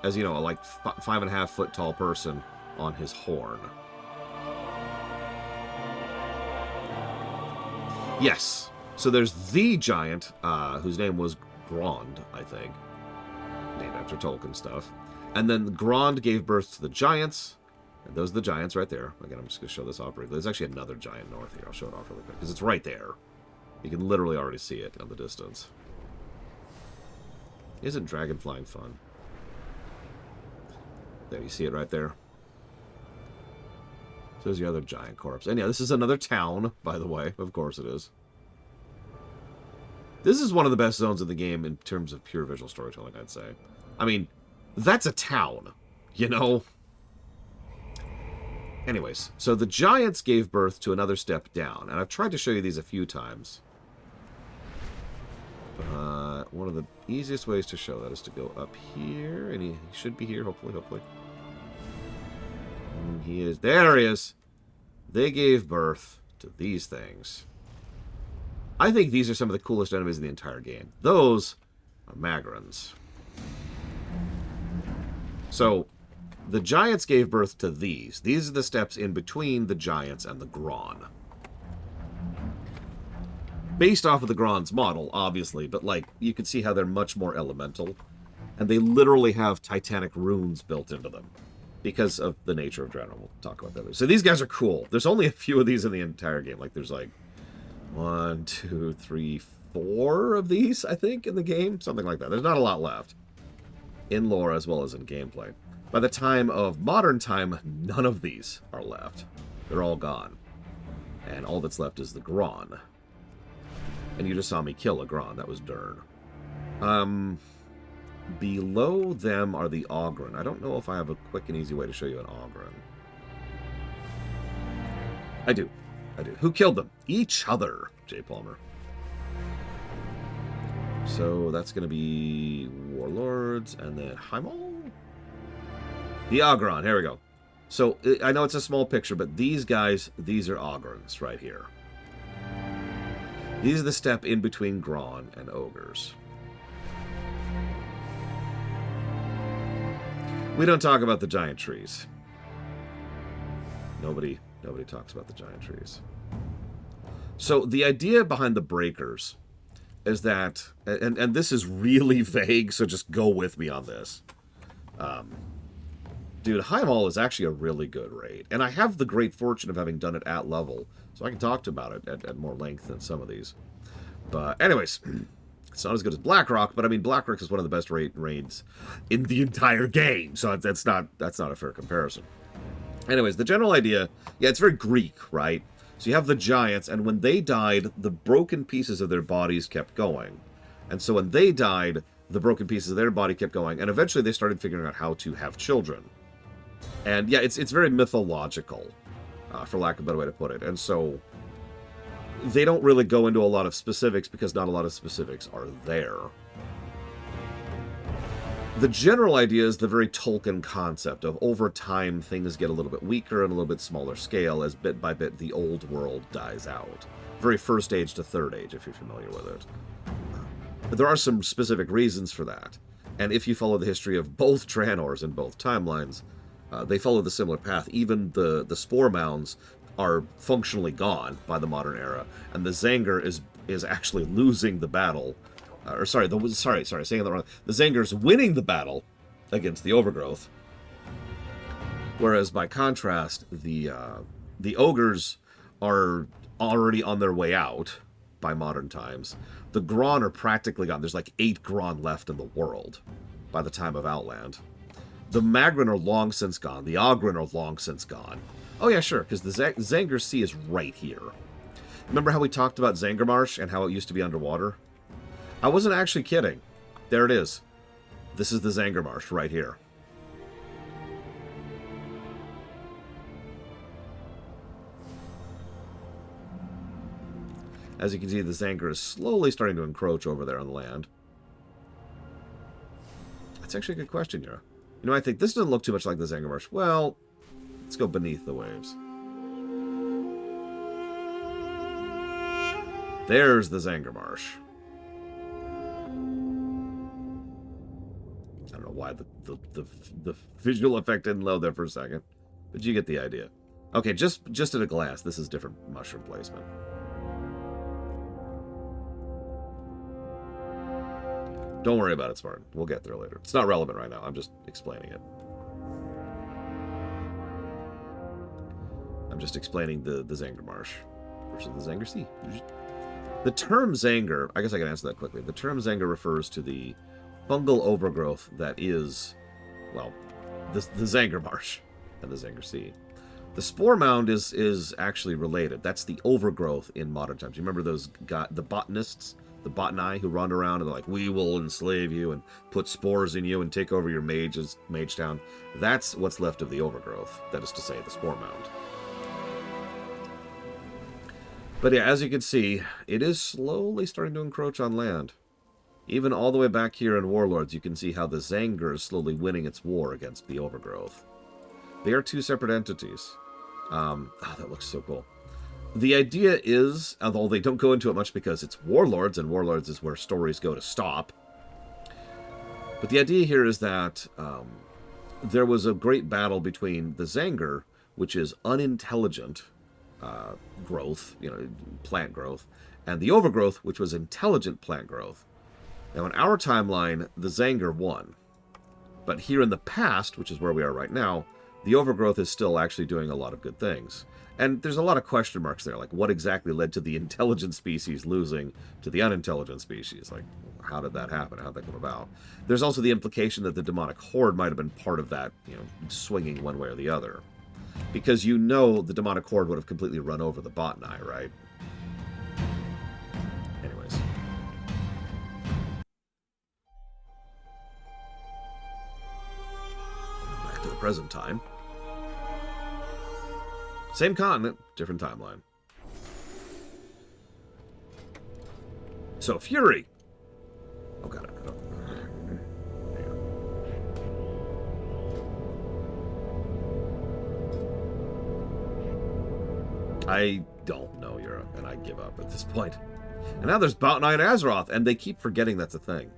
as you know, a like 5.5 foot tall person on his horn. Yes. So there's the giant, whose name was Grond, I think. Named after Tolkien stuff. And then Grond gave birth to the giants. And those are the giants right there. Again, I'm just going to show this off briefly. There's actually another giant north here. I'll show it off really quick, because it's right there. You can literally already see it in the distance. Isn't dragon flying fun? There, you see it right there. So there's the other giant corpse. And yeah, this is another town, by the way. Of course it is. This is one of the best zones of the game in terms of pure visual storytelling, I'd say. I mean, that's a town, you know? Anyways, so the giants gave birth to another step down. And I've tried to show you these a few times. One of the easiest ways to show that is to go up here, and he should be here, hopefully. And he is. There he is. They gave birth to these things. I think these are some of the coolest enemies in the entire game. Those are Nagrands. So, the giants gave birth to these. These are the steps in between the giants and the Gron. Based off of the Gron's model, obviously, but, like, you can see how they're much more elemental. And they literally have titanic runes built into them. Because of the nature of Draenor. We'll talk about that later. So these guys are cool. There's only a few of these in the entire game. Like, there's, like, 1, 2, 3, 4 of these, I think, in the game. Something like that. There's not a lot left. In lore as well as in gameplay. By the time of modern time, none of these are left. They're all gone. And all that's left is the Gron. And you just saw me kill a Gron. That was Dern. Below them are the Ogre. I don't know if I have a quick and easy way to show you an Ogre. I do. I do. Who killed them? Each other, J. Palmer. So that's going to be Warlords and then Hymal? The Ogron. Here we go. So I know it's a small picture, but these guys, these are Ogrons right here. These are the step in between Gron and Ogres. We don't talk about the giant trees. Nobody talks about the giant trees. So the idea behind the breakers is that, and this is really vague, so just go with me on this. Dude, Hymal is actually a really good raid. And I have the great fortune of having done it at level, so I can talk about it at more length than some of these. But anyways, it's not as good as Blackrock, but I mean, Blackrock is one of the best raids in the entire game, so that's not a fair comparison. Anyways, the general idea, yeah, it's very Greek, right? So you have the giants, and when they died, the broken pieces of their bodies kept going. And so when they died, the broken pieces of their body kept going, and eventually they started figuring out how to have children. And yeah, it's very mythological, for lack of a better way to put it. And so they don't really go into a lot of specifics because not a lot of specifics are there. The general idea is the very Tolkien concept of over time things get a little bit weaker and a little bit smaller scale as bit by bit the old world dies out. Very first age to third age, if you're familiar with it. But there are some specific reasons for that. And if you follow the history of both Draenors in both timelines, they follow the similar path. Even the spore mounds are functionally gone by the modern era, and the Zanger is actually losing the battle. Saying that wrong. The Zanger's winning the battle against the Overgrowth, whereas by contrast, the Ogres are already on their way out by modern times. The Gron are practically gone. There's like 8 Gron left in the world by the time of Outland. The Nagrand are long since gone. The Ogren are long since gone. Oh yeah, sure, because the Zanger Sea is right here. Remember how we talked about Zangarmarsh and how it used to be underwater? I wasn't actually kidding. There it is. This is the Zangarmarsh right here. As you can see, the Zanger is slowly starting to encroach over there on the land. That's actually a good question, Yura. You know, I think this doesn't look too much like the Zangarmarsh. Well, let's go beneath the waves. There's the Zangarmarsh. I don't know why the visual effect didn't load there for a second, but you get the idea. Okay, just at a glance, this is different mushroom placement. Don't worry about it, Spartan. We'll get there later. It's not relevant right now. I'm just explaining it. I'm just explaining the Zangarmarsh versus the Zanger Sea. The term Zanger, I guess I can answer that quickly. The term Zanger refers to the fungal overgrowth that is, well, the Zangarmarsh and the Zanger Sea. The spore mound is actually related. That's the overgrowth in modern times. You remember those the botanists, the Botany, who run around and they're like, we will enslave you and put spores in you and take over your Mage Town. That's what's left of the overgrowth. That is to say, the spore mound. But yeah, as you can see, it is slowly starting to encroach on land. Even all the way back here in Warlords, you can see how the Zanger is slowly winning its war against the overgrowth. They are two separate entities. That looks so cool. The idea is, although they don't go into it much because it's Warlords, and Warlords is where stories go to stop. But the idea here is that there was a great battle between the Zanger, which is unintelligent growth, plant growth, and the overgrowth, which was intelligent plant growth. Now, in our timeline, the Zanger won. But here in the past, which is where we are right now, the overgrowth is still actually doing a lot of good things. And there's a lot of question marks there, like what exactly led to the intelligent species losing to the unintelligent species? Like, how did that happen? How did that come about? There's also the implication that the demonic horde might have been part of that, swinging one way or the other. Because the demonic horde would have completely run over the Botany, right? Anyways. Back to the present time. Same continent, different timeline. So, Fury. Oh, God. I don't know, Yura, and I give up at this point. And now there's Bout9 Azeroth, and they keep forgetting that's a thing.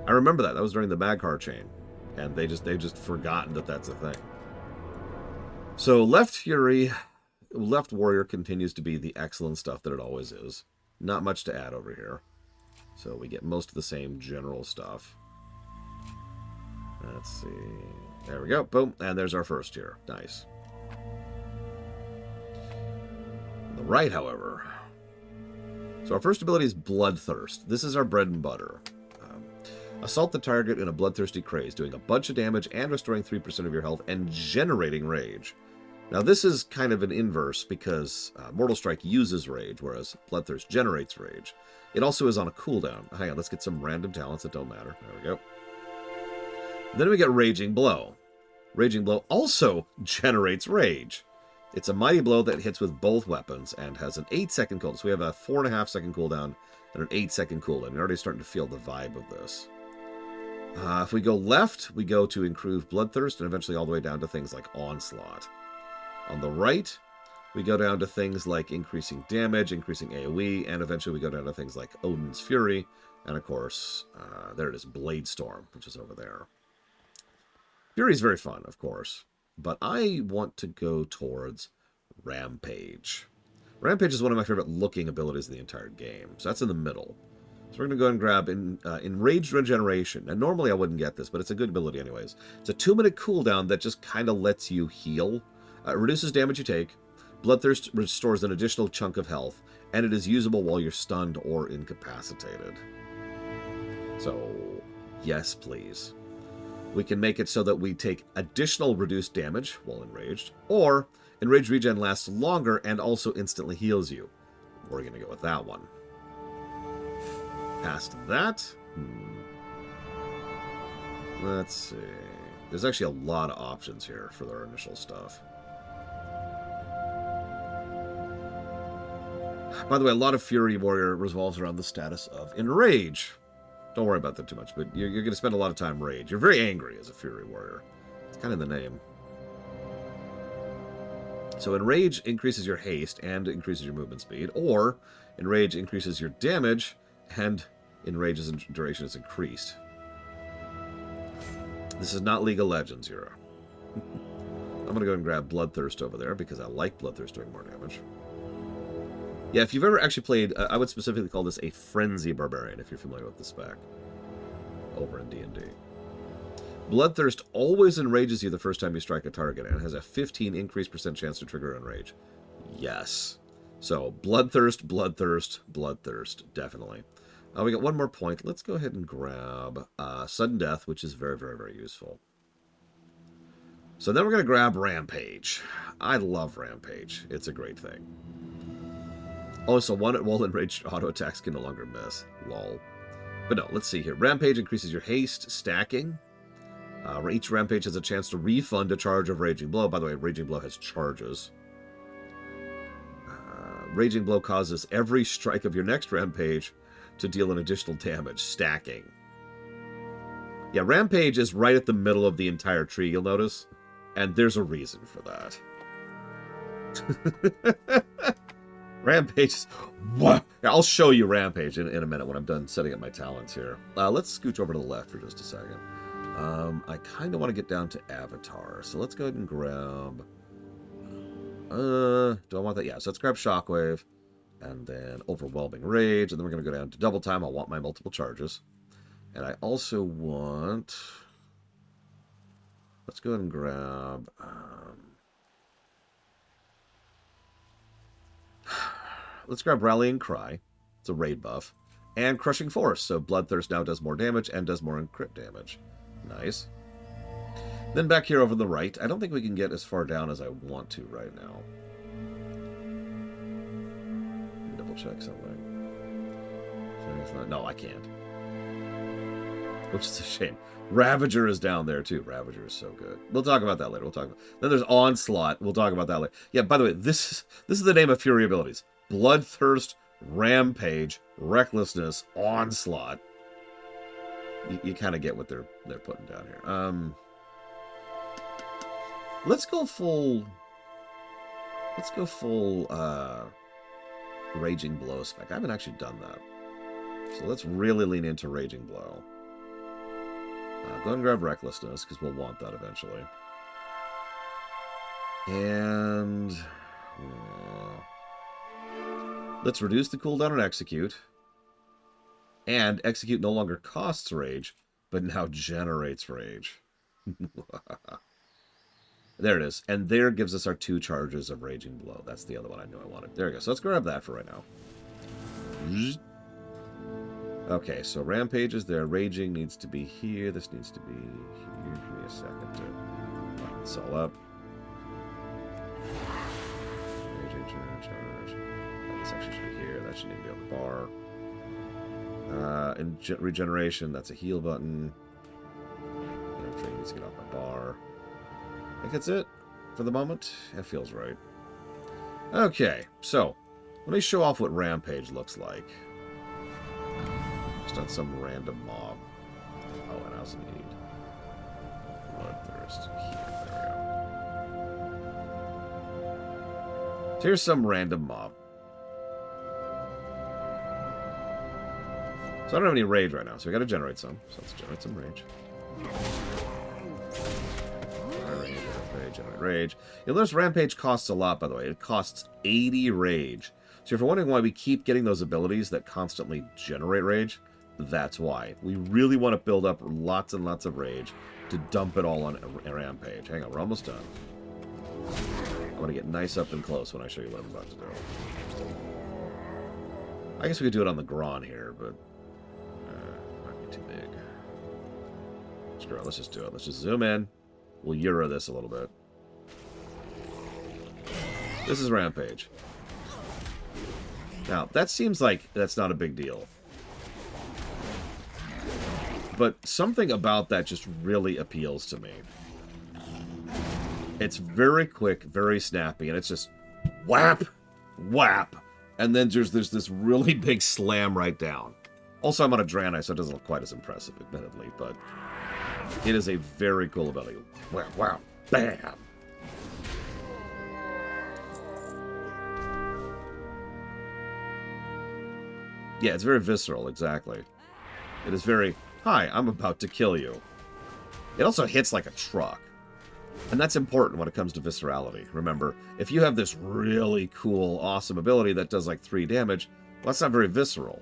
I remember that. That was during the Magcar chain. And they've just forgotten that that's a thing. So left Fury, left Warrior continues to be the excellent stuff that it always is. Not much to add over here. So we get most of the same general stuff. Let's see. There we go. Boom. And there's our first tier. Nice. On the right, however. So our first ability is Bloodthirst. This is our bread and butter. Assault the target in a bloodthirsty craze, doing a bunch of damage and restoring 3% of your health and generating rage. Now this is kind of an inverse because Mortal Strike uses rage, whereas Bloodthirst generates rage. It also is on a cooldown. Hang on, let's get some random talents that don't matter. There we go. Then we get Raging Blow. Raging Blow also generates rage. It's a mighty blow that hits with both weapons and has an 8-second cooldown. So we have a 4.5-second cooldown and an 8-second cooldown. You're already starting to feel the vibe of this. If we go left, we go to improve Bloodthirst and eventually all the way down to things like Onslaught. On the right, we go down to things like increasing damage, increasing AoE, and eventually we go down to things like Odin's Fury, and of course, there it is, Blade Storm, which is over there. Fury is very fun, of course, but I want to go towards Rampage. Rampage is one of my favorite looking abilities in the entire game, so that's in the middle. So we're going to go ahead and grab Enraged Regeneration. And normally I wouldn't get this, but it's a good ability anyways. It's a 2-minute cooldown that just kind of lets you heal. It reduces damage you take. Bloodthirst restores an additional chunk of health. And it is usable while you're stunned or incapacitated. So, yes, please. We can make it so that we take additional reduced damage while enraged. Or, Enraged Regen lasts longer and also instantly heals you. We're going to go with that one. Past that, let's see. There's actually a lot of options here for their initial stuff. By the way, a lot of Fury Warrior revolves around the status of Enrage. Don't worry about that too much, but you're going to spend a lot of time Rage. You're very angry as a Fury Warrior. It's kind of the name. So Enrage increases your haste and increases your movement speed, or Enrage increases your damage and Enrage's duration is increased. This is not League of Legends, Yura. I'm going to go and grab Bloodthirst over there because I like Bloodthirst doing more damage. Yeah, if you've ever actually played, I would specifically call this a Frenzy Barbarian, if you're familiar with the spec. Over in D&D. Bloodthirst always enrages you the first time you strike a target, and has a 15 increased % chance to trigger Enrage. Yes. So, Bloodthirst, Bloodthirst, Bloodthirst, definitely. We got one more point. Let's go ahead and grab Sudden Death, which is very, very, very useful. So then we're going to grab Rampage. I love Rampage. It's a great thing. Also, one at wall enraged auto attacks can no longer miss. Lol. But no, let's see here. Rampage increases your haste, stacking. Each Rampage has a chance to refund a charge of Raging Blow. By the way, Raging Blow has charges. Raging Blow causes every strike of your next Rampage to deal an additional damage, stacking. Yeah, Rampage is right at the middle of the entire tree, you'll notice. And there's a reason for that. Rampage. I'll show you Rampage in a minute when I'm done setting up my talents here. Let's scooch over to the left for just a second. I kind of want to get down to Avatar. So let's go ahead and grab... do I want that? Yeah, so let's grab Shockwave. And then Overwhelming Rage. And then we're going to go down to Double Time. I'll want my multiple charges. And I also want... Let's go ahead and grab... Let's grab Rallying Cry. It's a raid buff. And Crushing Force. So Bloodthirst now does more damage and does more encrypt damage. Nice. Then back here over the right. I don't think we can get as far down as I want to right now. Double check something. No, I can't. which is a shame. Ravager is down there too. Ravager is so good. We'll talk about that later. We'll talk about. Then there's Onslaught. We'll talk about that later. Yeah. By the way, this is the name of Fury abilities: Bloodthirst, Rampage, Recklessness, Onslaught. You kind of get what they're putting down here. Let's go full. Raging Blow spec. I haven't actually done that. So let's really lean into Raging Blow. Go ahead and grab Recklessness, because we'll want that eventually. And... let's reduce the cooldown on Execute. And Execute no longer costs Rage, but now generates Rage. There it is. And there gives us our 2 charges of Raging Blow. That's the other one I knew I wanted. There we go. So let's grab that for right now. Okay, so Rampage is there. Raging needs to be here. This needs to be here. Give me a second to line this all up. Raging, charge. This actually should be here. That shouldn't even be on the bar. And regeneration, that's a heal button. Train needs to get off my bar. I think that's it for the moment. That feels right. Okay, so let me show off what Rampage looks like. Just on some random mob. Oh, and I also need Bloodthirst here. There we go. So here's some random mob. So I don't have any rage right now, so we gotta generate some. So let's generate some rage. Generate rage. You'll notice Rampage costs a lot, by the way. It costs 80 rage. So if you're wondering why we keep getting those abilities that constantly generate rage, that's why. We really want to build up lots and lots of rage to dump it all on a Rampage. Hang on, we're almost done. I want to get nice up and close when I show you what I'm about to do. I guess we could do it on the Gron here, but might be too big. Screw it, let's just do it. Let's just zoom in. We'll Euro this a little bit. This is Rampage. Now, that seems like that's not a big deal. But something about that just really appeals to me. It's very quick, very snappy, and it's just whap, whap. And then there's this really big slam right down. Also, I'm on a Draenei, so it doesn't look quite as impressive, admittedly, but it is a very cool ability. Wow, wow, bam! Yeah, it's very visceral, exactly. It is very, hi, I'm about to kill you. It also hits like a truck. And that's important when it comes to viscerality. Remember, if you have this really cool, awesome ability that does like 3 damage, well, that's not very visceral.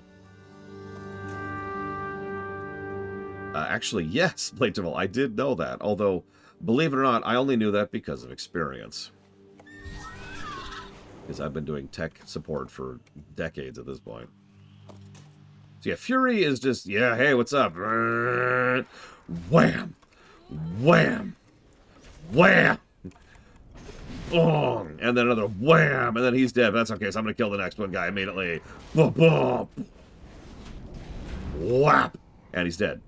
Actually, yes, Blademaster, I did know that. Although, believe it or not, I only knew that because of experience. Because I've been doing tech support for decades at this point. So yeah, Fury is just, yeah, hey, what's up? Wham! Wham! Wham! Boom! And then another wham! And then he's dead. That's okay, so I'm going to kill the next one guy immediately. Boom! Boom! Whap! And he's dead.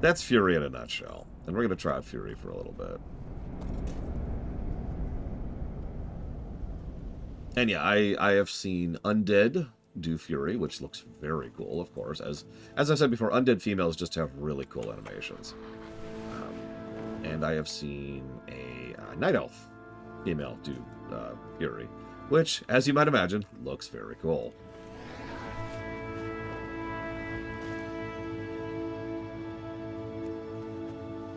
That's Fury in a nutshell. And we're going to try out Fury for a little bit. And yeah, I have seen Undead do Fury, which looks very cool, of course. As I said before, Undead females just have really cool animations. And I have seen a Night Elf female do Fury, which, as you might imagine, looks very cool.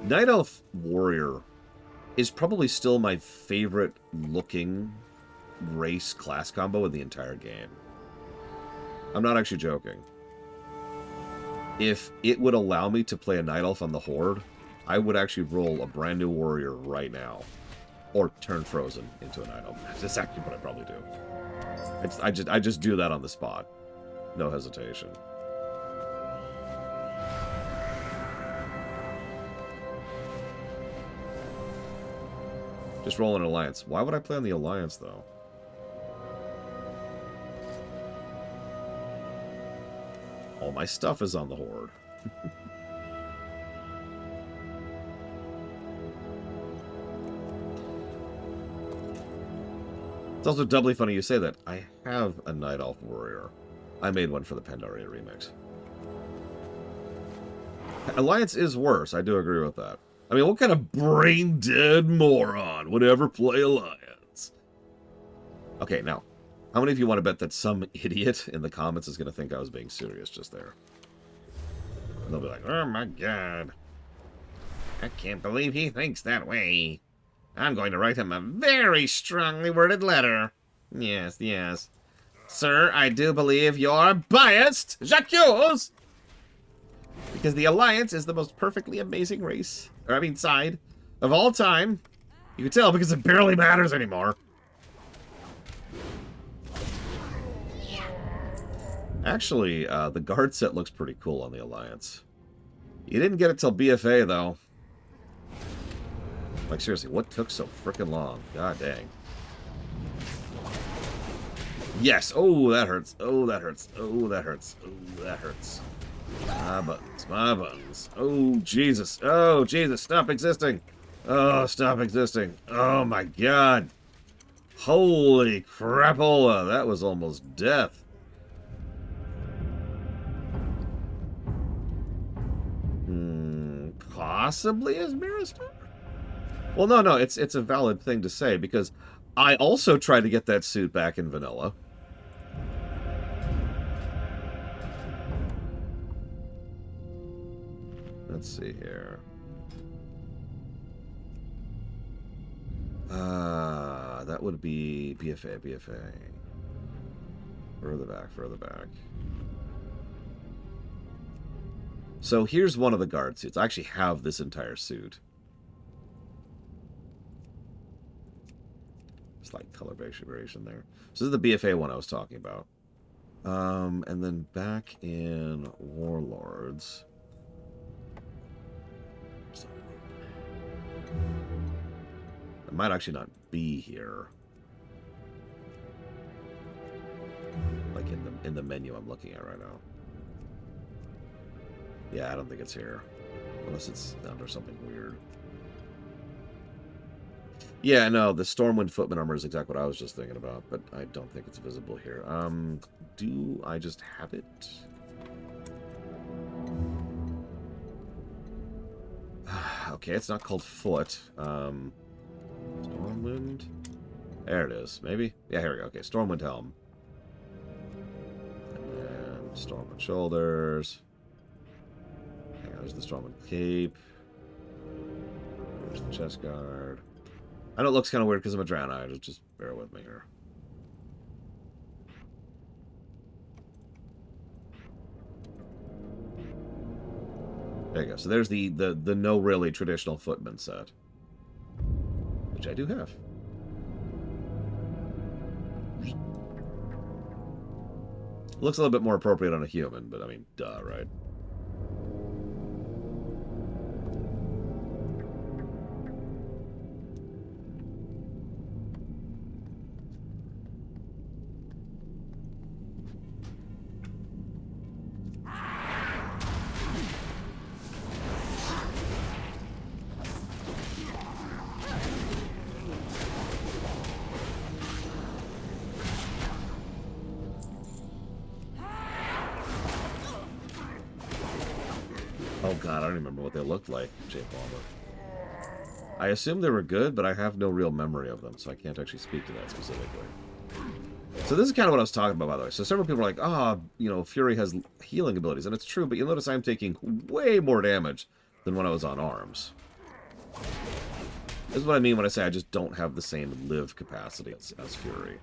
Night Elf Warrior is probably still my favorite looking race class combo in the entire game. I'm not actually joking. If it would allow me to play a Night Elf on the Horde, I would actually roll a brand new warrior right now. Or turn Frozen into a Night Elf. That's actually what I probably do. I just do that on the spot. No hesitation. Just roll an Alliance. Why would I play on the Alliance, though? All my stuff is on the Horde. It's also doubly funny you say that. I have a Night Elf Warrior. I made one for the Pandaria remix. Alliance is worse. I do agree with that. I mean, what kind of brain-dead moron would ever play Alliance? Okay, now, how many of you want to bet that some idiot in the comments is going to think I was being serious just there? And they'll be like, oh my god. I can't believe he thinks that way. I'm going to write him a very strongly worded letter. Yes, yes. Sir, I do believe you're biased, j'accuse! Because the Alliance is the most perfectly amazing race, or I mean side, of all time. You can tell because it barely matters anymore. Actually, the guard set looks pretty cool on the Alliance. You didn't get it till BFA, though. Like, seriously, what took so frickin' long? God dang. Yes! Oh, that hurts. Oh, that hurts. Oh, that hurts. Oh, that hurts. My buttons. My buttons. Oh, Jesus. Oh, Jesus. Stop existing. Oh, stop existing. Oh, my God. Holy crapola. That was almost death. Possibly as Miristar? Well, no, it's a valid thing to say, because I also tried to get that suit back in vanilla. Let's see here. That would be BFA. Further back. So here's one of the guard suits. I actually have this entire suit. Slight color variation there. So this is the BFA one I was talking about. And then back in Warlords. It might actually not be here. Like in the menu I'm looking at right now. Yeah, I don't think it's here. Unless it's under something weird. Yeah, no, the Stormwind Footman armor is exactly what I was just thinking about, but I don't think it's visible here. Do I just have it? Okay, it's not called Foot. Stormwind? There it is, maybe? Yeah, here we go. Okay, Stormwind Helm. And then Stormwind Shoulders. Hang on, there's the Stormwind Cape. There's the chest guard. I know it looks kind of weird because I'm a Draenei. Just bear with me here. There you go. So there's the no really traditional footman set, which I do have. Looks a little bit more appropriate on a human, but I mean, duh, right? Oh god, I don't remember what they looked like, Jake Palmer. I assume they were good, but I have no real memory of them, so I can't actually speak to that specifically. So this is kind of what I was talking about, by the way. So several people are like, you know, Fury has healing abilities, and it's true, but you'll notice I'm taking way more damage than when I was on arms. This is what I mean when I say I just don't have the same live capacity as Fury.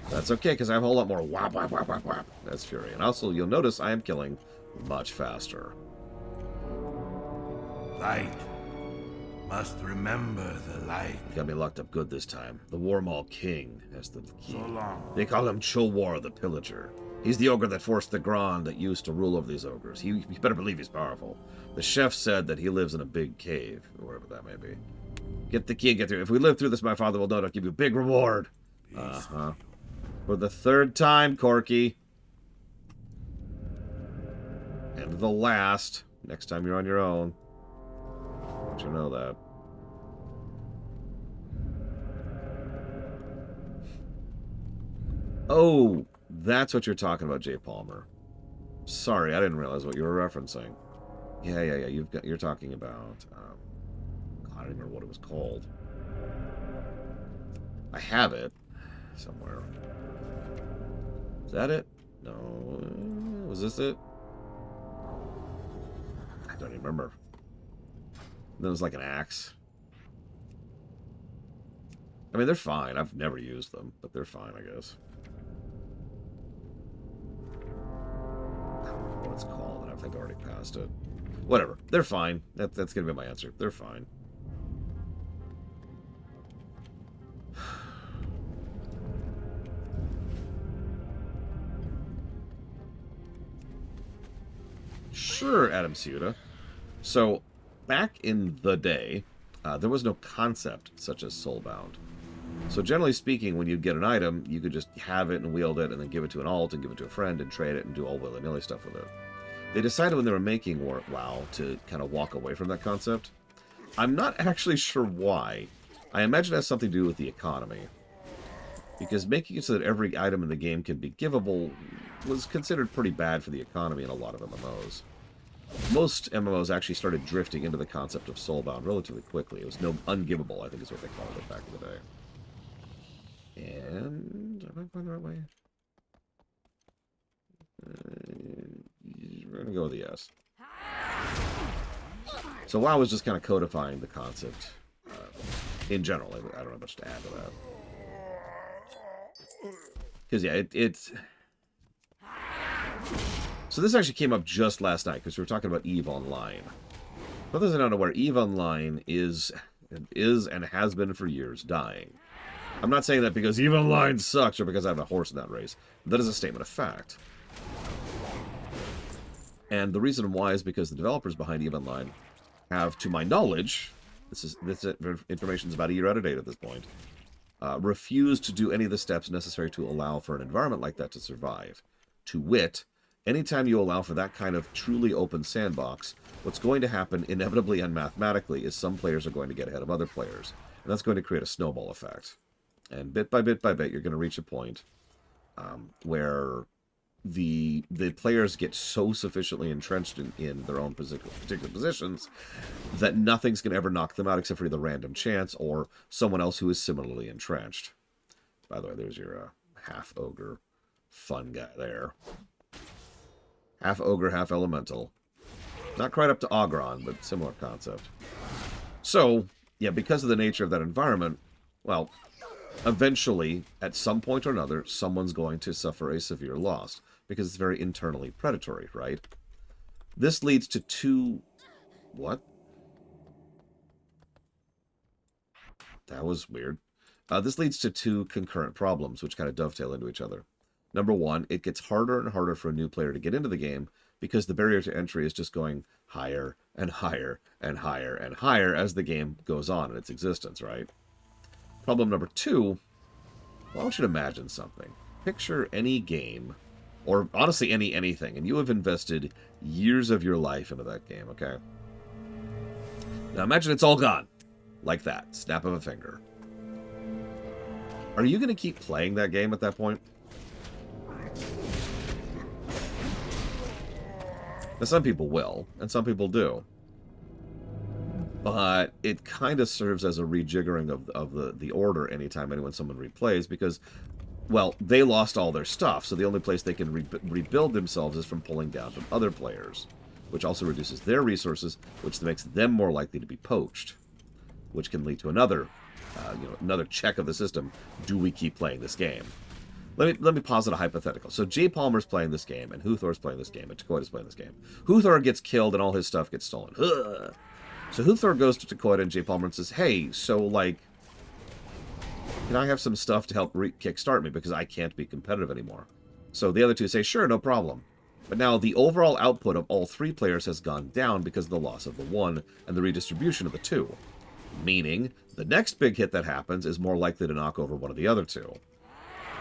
That's okay, because I have a whole lot more whap, whap, whap, whap, whap as Fury. And also, you'll notice I am killing much faster. Light. Must remember the light. Got me locked up good this time. The Warmaul King has the key. So long. They call him Chulwar the Pillager. He's the ogre that forced the Gron that used to rule over these ogres. You better believe he's powerful. The chef said that he lives in a big cave, or wherever that may be. Get the key and get through. If we live through this, my father will know to give you a big reward. For the third time, Corki. And the last, next time you're on your own. Don't you know that? Oh, that's what you're talking about, J. Palmer. Sorry, I didn't realize what you were referencing. Yeah. You're talking about. I don't remember what it was called. I have it somewhere. Is that it? No. Was this it? I don't even remember. Then it was like an axe. I mean, they're fine. I've never used them, but they're fine, I guess. I don't know what it's called, and I think I already passed it. Whatever. They're fine. That's going to be my answer. They're fine. Sure, Adam Ciuta. So, back in the day, there was no concept such as Soulbound. So generally speaking, when you'd get an item, you could just have it and wield it and then give it to an alt and give it to a friend and trade it and do all willy-nilly stuff with it. They decided when they were making WoW to kind of walk away from that concept. I'm not actually sure why. I imagine it has something to do with the economy. Because making it so that every item in the game can be givable was considered pretty bad for the economy in a lot of MMOs. Most MMOs actually started drifting into the concept of Soulbound relatively quickly. It was no ungivable, I think is what they called it back in the day. And am I going the right way? We're going to go with a yes. So WoW was just kind of codifying the concept in general. I don't have much to add to that. Because, yeah, it's... So this actually came up just last night, because we were talking about EVE Online. For those that don't know where EVE Online is and has been for years, dying. I'm not saying that because EVE Online sucks or because I have a horse in that race. That is a statement of fact. And the reason why is because the developers behind EVE Online have, to my knowledge, this information is about a year out of date at this point, refused to do any of the steps necessary to allow for an environment like that to survive. To wit, anytime you allow for that kind of truly open sandbox, what's going to happen inevitably and mathematically is some players are going to get ahead of other players. And that's going to create a snowball effect. And bit by bit by bit, you're going to reach a point where the players get so sufficiently entrenched in their own particular positions that nothing's going to ever knock them out except for either random chance or someone else who is similarly entrenched. By the way, there's your half ogre fun guy there. Half ogre, half elemental. Not quite up to Ogron, but similar concept. So, yeah, because of the nature of that environment, well, eventually, at some point or another, someone's going to suffer a severe loss, because it's very internally predatory, right? This leads to two... What? That was weird. This leads to two concurrent problems, which kind of dovetail into each other. Number one, it gets harder and harder for a new player to get into the game, because the barrier to entry is just going higher and higher and higher and higher as the game goes on in its existence, right? Problem number two, well, I want you to imagine something. Picture any game, or honestly anything, and you have invested years of your life into that game, okay? Now imagine it's all gone. Like that. Snap of a finger. Are you going to keep playing that game at that point? Now, some people will, and some people do. But it kind of serves as a rejiggering of the order anytime someone replays, because, well, they lost all their stuff, so the only place they can rebuild themselves is from pulling down from other players, which also reduces their resources, which makes them more likely to be poached, which can lead to another check of the system. Do we keep playing this game? Let me posit a hypothetical. So J. Palmer's playing this game, and Huthor's playing this game, and Takoida's playing this game. Huthor gets killed, and all his stuff gets stolen. Ugh. So Huthor goes to Takoida and J. Palmer and says, hey, so, like, can I have some stuff to help kickstart me, because I can't be competitive anymore? So the other two say, sure, no problem. But now the overall output of all three players has gone down because of the loss of the one and the redistribution of the two. Meaning, the next big hit that happens is more likely to knock over one of the other two.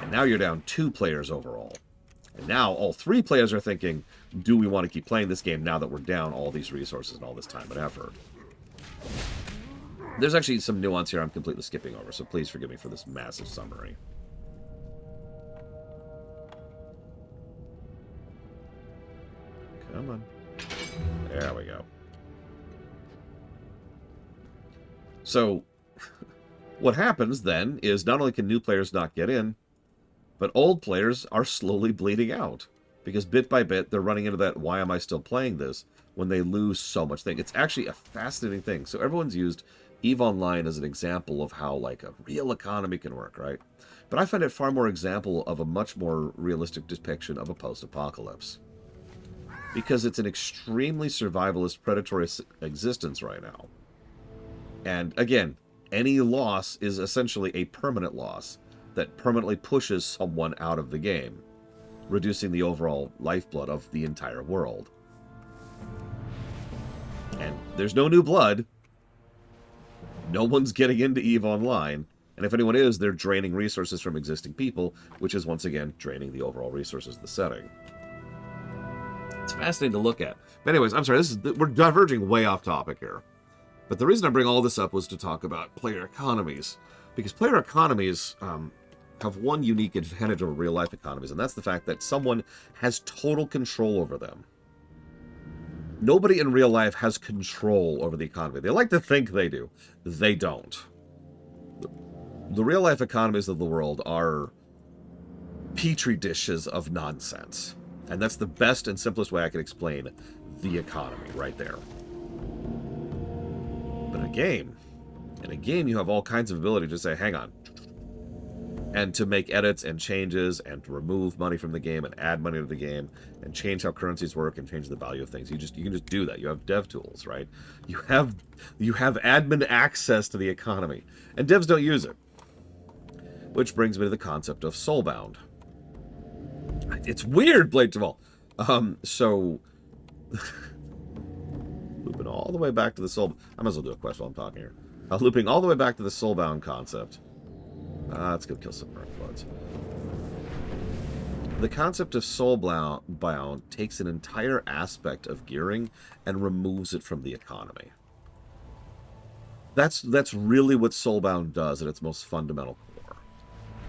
And now you're down 2 players overall. And now all 3 players are thinking, do we want to keep playing this game now that we're down all these resources and all this time and effort? There's actually some nuance here I'm completely skipping over, so please forgive me for this massive summary. Come on. There we go. So, what happens then is not only can new players not get in, but old players are slowly bleeding out. Because bit by bit, they're running into that, why am I still playing this, when they lose so much thing. It's actually a fascinating thing. So everyone's used EVE Online as an example of how, like, a real economy can work, right? But I find it far more example of a much more realistic depiction of a post-apocalypse. Because it's an extremely survivalist, predatory existence right now. And, again, any loss is essentially a permanent loss that permanently pushes someone out of the game, reducing the overall lifeblood of the entire world. And there's no new blood. No one's getting into EVE Online. And if anyone is, they're draining resources from existing people, which is, once again, draining the overall resources of the setting. It's fascinating to look at. But anyways, I'm sorry, we're diverging way off topic here. But the reason I bring all this up was to talk about player economies. Because player economies have one unique advantage over real-life economies, and that's the fact that someone has total control over them. Nobody in real life has control over the economy. They like to think they do. They don't. The real-life economies of the world are petri dishes of nonsense. And that's the best and simplest way I can explain the economy right there. But in a game you have all kinds of ability to say, hang on, and to make edits and changes and to remove money from the game and add money to the game and change how currencies work and change the value of things. You can just do that. You have dev tools, right? You have admin access to the economy, and devs don't use it. Which brings me to the concept of Soulbound. It's weird, Blade Jamal. So looping all the way back to the Soul. I might as well do a quest while I'm talking here. Looping all the way back to the Soulbound concept. Let's go kill some Merk floods. The concept of Soulbound takes an entire aspect of gearing and removes it from the economy. That's really what Soulbound does at its most fundamental core.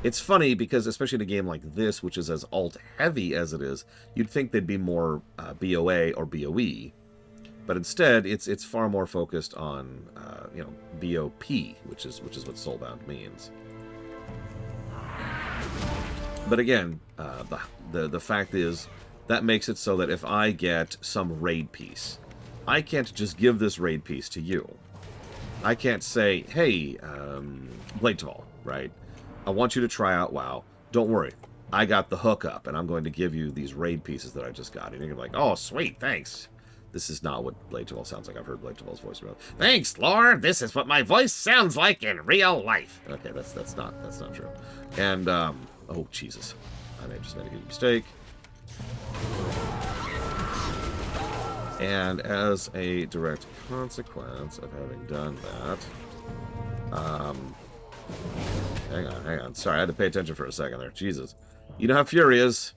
It's funny because, especially in a game like this, which is as alt-heavy as it is, you'd think they'd be more BOA or BOE. But instead, it's far more focused on BOP, which is what Soulbound means. But again, the fact is, that makes it so that if I get some raid piece, I can't just give this raid piece to you. I can't say, hey, Blade Jamal, right? I want you to try out WoW. Don't worry. I got the hookup, and I'm going to give you these raid pieces that I just got. And you're going to be like, oh, sweet, thanks. This is not what Blade Jamal sounds like. I've heard Blade Jamal's voice. Thanks, Lord. This is what my voice sounds like in real life. Okay, that's not true. And oh Jesus, I just made a huge mistake. And as a direct consequence of having done that, hang on. Sorry, I had to pay attention for a second there. Jesus, you know how Fury is.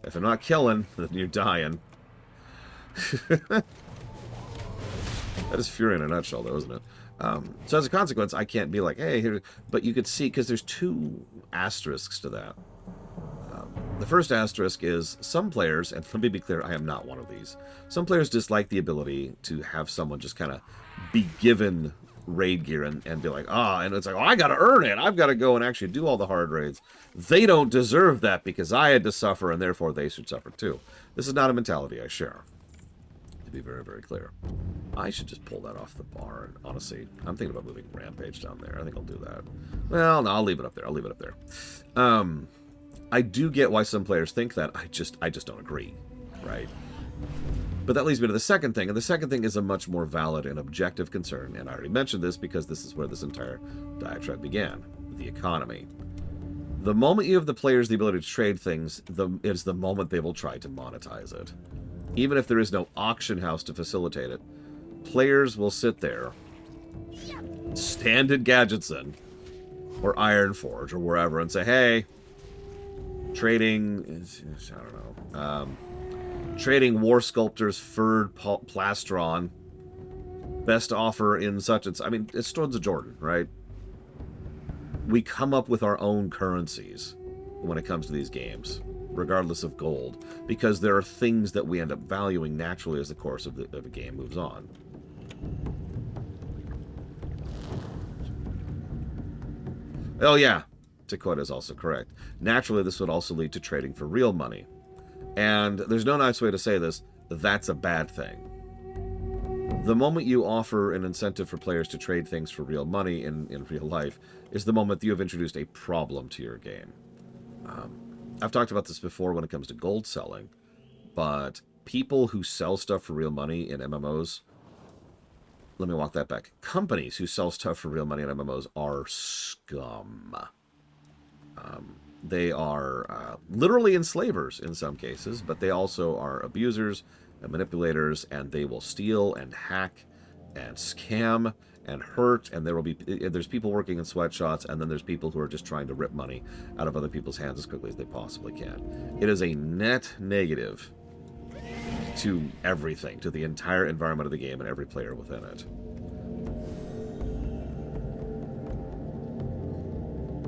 If I'm not killing, then you're dying. That is Fury in a nutshell, though, isn't it? So as a consequence, I can't be like, hey, here. But you could see, because there's 2 asterisks to that. The first asterisk is some players, and let me be clear, I am not one of these. Some players dislike the ability to have someone just kind of be given raid gear and be like, and it's like, oh, I got to earn it. I've got to go and actually do all the hard raids. They don't deserve that because I had to suffer, and therefore they should suffer too. This is not a mentality I share. To be very, very clear. I should just pull that off the bar, and honestly, I'm thinking about moving Rampage down there. I think I'll do that. Well, no, I'll leave it up there. I do get why some players think that. I just don't agree, right? But that leads me to the second thing, and the second thing is a much more valid and objective concern, and I already mentioned this because this is where this entire diatribe began, the economy. The moment you have the players the ability to trade things, is the moment they will try to monetize it. Even if there is no auction house to facilitate it, players will sit there, stand at Gadgetson, or Ironforge, or wherever, and say, hey, Trading, I don't know. Trading War Sculptor's furred plastron. Best offer in such and... I mean, it's Storms of Jordan, right? We come up with our own currencies when it comes to these games, regardless of gold, because there are things that we end up valuing naturally as the course of a game moves on. Oh yeah, Dakota is also correct. Naturally, this would also lead to trading for real money. And there's no nice way to say this, that's a bad thing. The moment you offer an incentive for players to trade things for real money in real life is the moment that you have introduced a problem to your game. I've talked about this before when it comes to gold selling, but people who sell stuff for real money in MMOs... Let me walk that back. Companies who sell stuff for real money in MMOs are scum. They are literally enslavers in some cases, but they also are abusers and manipulators, and they will steal and hack and scam and hurt, and there's people working in sweatshops, and then there's people who are just trying to rip money out of other people's hands as quickly as they possibly can. It is a net negative to everything, to the entire environment of the game and every player within it.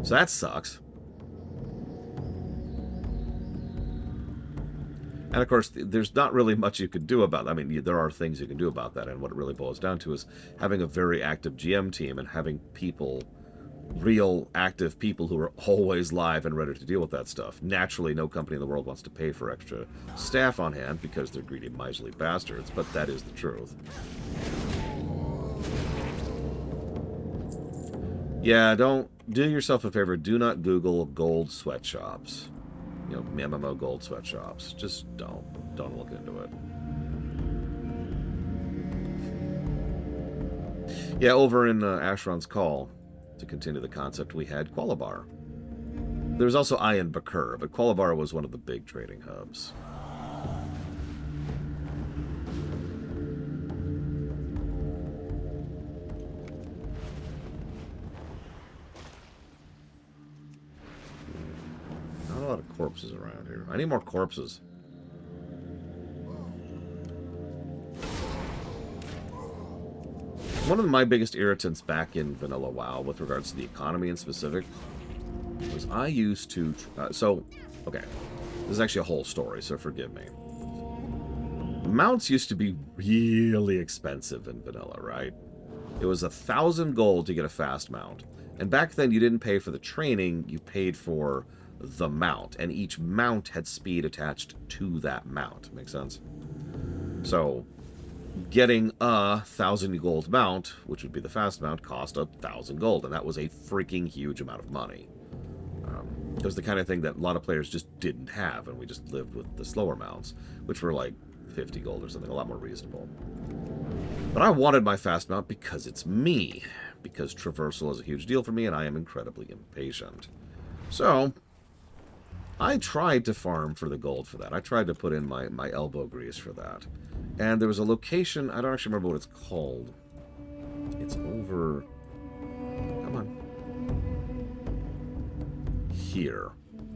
So that sucks. And of course, there's not really much you can do about that. I mean, there are things you can do about that, and what it really boils down to is having a very active GM team and having people, real active people who are always live and ready to deal with that stuff. Naturally, no company in the world wants to pay for extra staff on hand because they're greedy, miserly bastards, but that is the truth. Yeah, don't do yourself a favor. Do not Google gold sweatshops. You know, MMO gold sweatshops. Just don't look into it. Yeah, over in Ashron's Call, to continue the concept, we had Qualabar. There was also Ayan Bakur, but Qualabar was one of the big trading hubs. Not a lot of corpses around here. I need more corpses. One of my biggest irritants back in Vanilla WoW with regards to the economy in specific was I used to... okay. This is actually a whole story, so forgive me. Mounts used to be really expensive in Vanilla, right? It was 1,000 gold to get a fast mount. And back then, you didn't pay for the training, you paid for the mount. And each mount had speed attached to that mount. Make sense? So... getting a 1,000 gold mount, which would be the fast mount, cost 1,000 gold, and that was a freaking huge amount of money. It was the kind of thing that a lot of players just didn't have, and we just lived with the slower mounts, which were like 50 gold or something, a lot more reasonable. But I wanted my fast mount because it's me, because traversal is a huge deal for me, and I am incredibly impatient. So, I tried to farm for the gold for that. I tried to put in my elbow grease for that. And there was a location, I don't actually remember what it's called. It's over... come on. Here.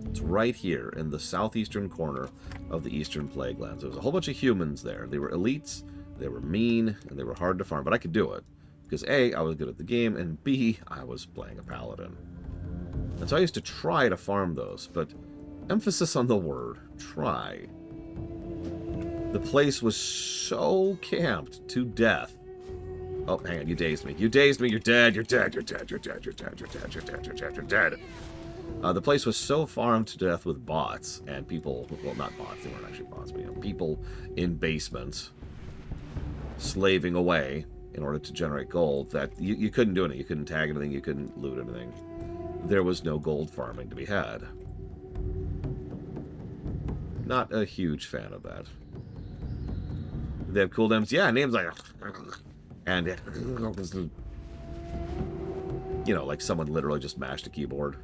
It's right here in the southeastern corner of the Eastern Plaguelands. There was a whole bunch of humans there. They were elites, they were mean, and they were hard to farm. But I could do it. Because A, I was good at the game, and B, I was playing a paladin. And so I used to try to farm those, but emphasis on the word, try. The place was so camped to death. Oh, hang on, you dazed me. You dazed me, you're dead, you're dead, you're dead, you're dead, you're dead, you're dead, you're dead, you're dead, you're dead. The place was so farmed to death with bots and people, well, not bots, they weren't actually bots, but you know, people in basements slaving away in order to generate gold that you couldn't do anything. You couldn't tag anything, you couldn't loot anything. There was no gold farming to be had. Not a huge fan of that. They have cool names. Yeah, names like... and... you know, like someone literally just mashed a keyboard.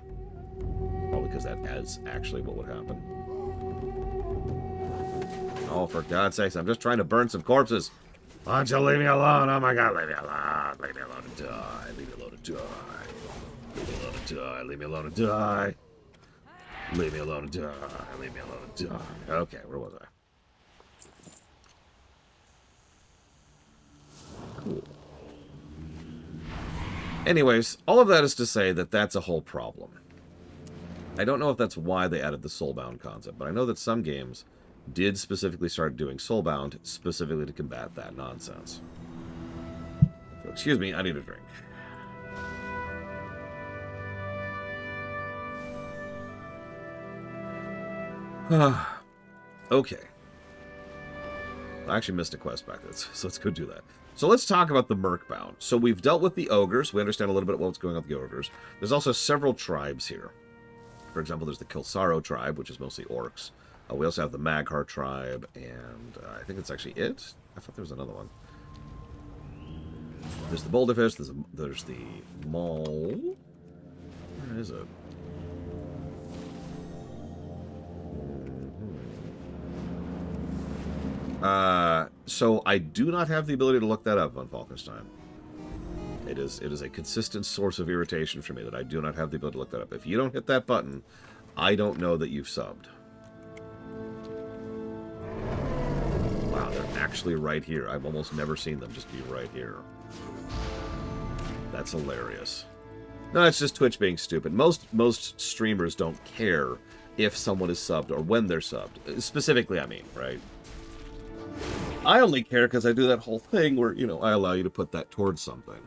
Probably because that is actually what would happen. Oh, for God's sakes, I'm just trying to burn some corpses. Why don't you leave me alone? Oh my God, leave me alone. Leave me alone to die. Leave me alone to die. Leave me alone to die. Leave me alone to die. Leave me alone and die. Leave me alone and die. Okay, where was I? Cool. Anyways, all of that is to say that that's a whole problem. I don't know if that's why they added the Soulbound concept, but I know that some games did specifically start doing Soulbound specifically to combat that nonsense. So, excuse me, I need a drink. Okay. I actually missed a quest back there, so let's go do that. So let's talk about the Merk bound. So we've dealt with the Ogres. We understand a little bit what's going on with the Ogres. There's also several tribes here. For example, there's the Kilsaro tribe, which is mostly orcs. We also have the Maghar tribe, and I think that's actually it. I thought there was another one. There's the Boulderfish. There's the Maul. Where is it? So I do not have the ability to look that up on Falkenstein. It is a consistent source of irritation for me that I do not have the ability to look that up. If you don't hit that button, I don't know that you've subbed. Wow, they're actually right here. I've almost never seen them just be right here. That's hilarious. No, it's just Twitch being stupid. Most streamers don't care if someone is subbed or when they're subbed. Specifically, I mean, right? I only care because I do that whole thing where, you know, I allow you to put that towards something.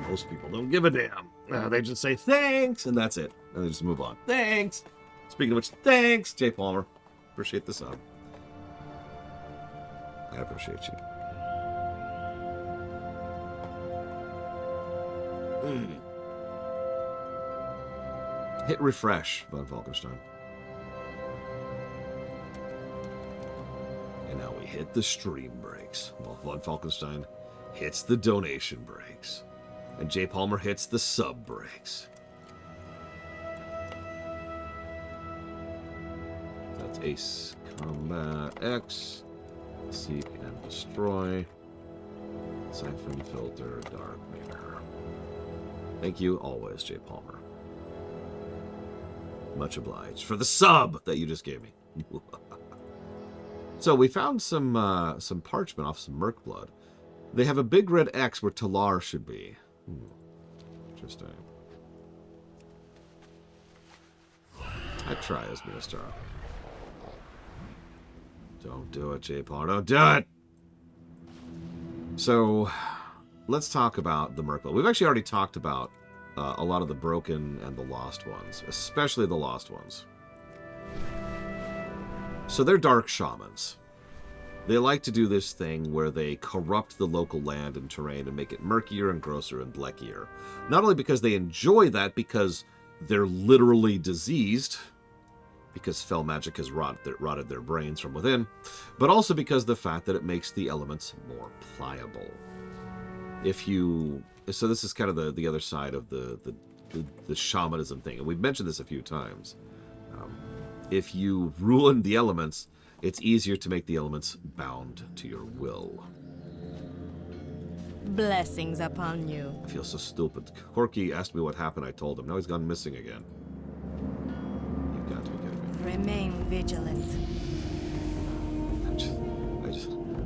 Most people don't give a damn. They just say thanks, and that's it. And they just move on. Thanks. Speaking of which, thanks, Jay Palmer. Appreciate the sub. I appreciate you. Hit refresh, Von Falkenstein. And now we hit the stream breaks. Well, Von Falkenstein hits the donation breaks. And Jay Palmer hits the sub breaks. That's Ace Combat X. Seek and Destroy. Siphon Filter Dark Mirror. Thank you always, Jay Palmer. Much obliged for the sub that you just gave me. So we found some parchment off some Merk blood. They have a big red X where Talar should be. Interesting. I'd try as Minister. Don't do it, J. Paul. Don't do it! So, let's talk about the Merk blood. We've actually already talked about a lot of the broken and the lost ones, especially the lost ones. So they're dark shamans. They like to do this thing where they corrupt the local land and terrain and make it murkier and grosser and bleckier. Not only because they enjoy that, because they're literally diseased, because fell magic has rotted their brains from within, but also because the fact that it makes the elements more pliable. So this is kind of the other side of the shamanism thing, and we've mentioned this a few times. If you ruin the elements, it's easier to make the elements bound to your will. Blessings upon you. I feel so stupid. Corki asked me what happened. I told him. Now he's gone missing again. You've got to be kidding me. Remain vigilant.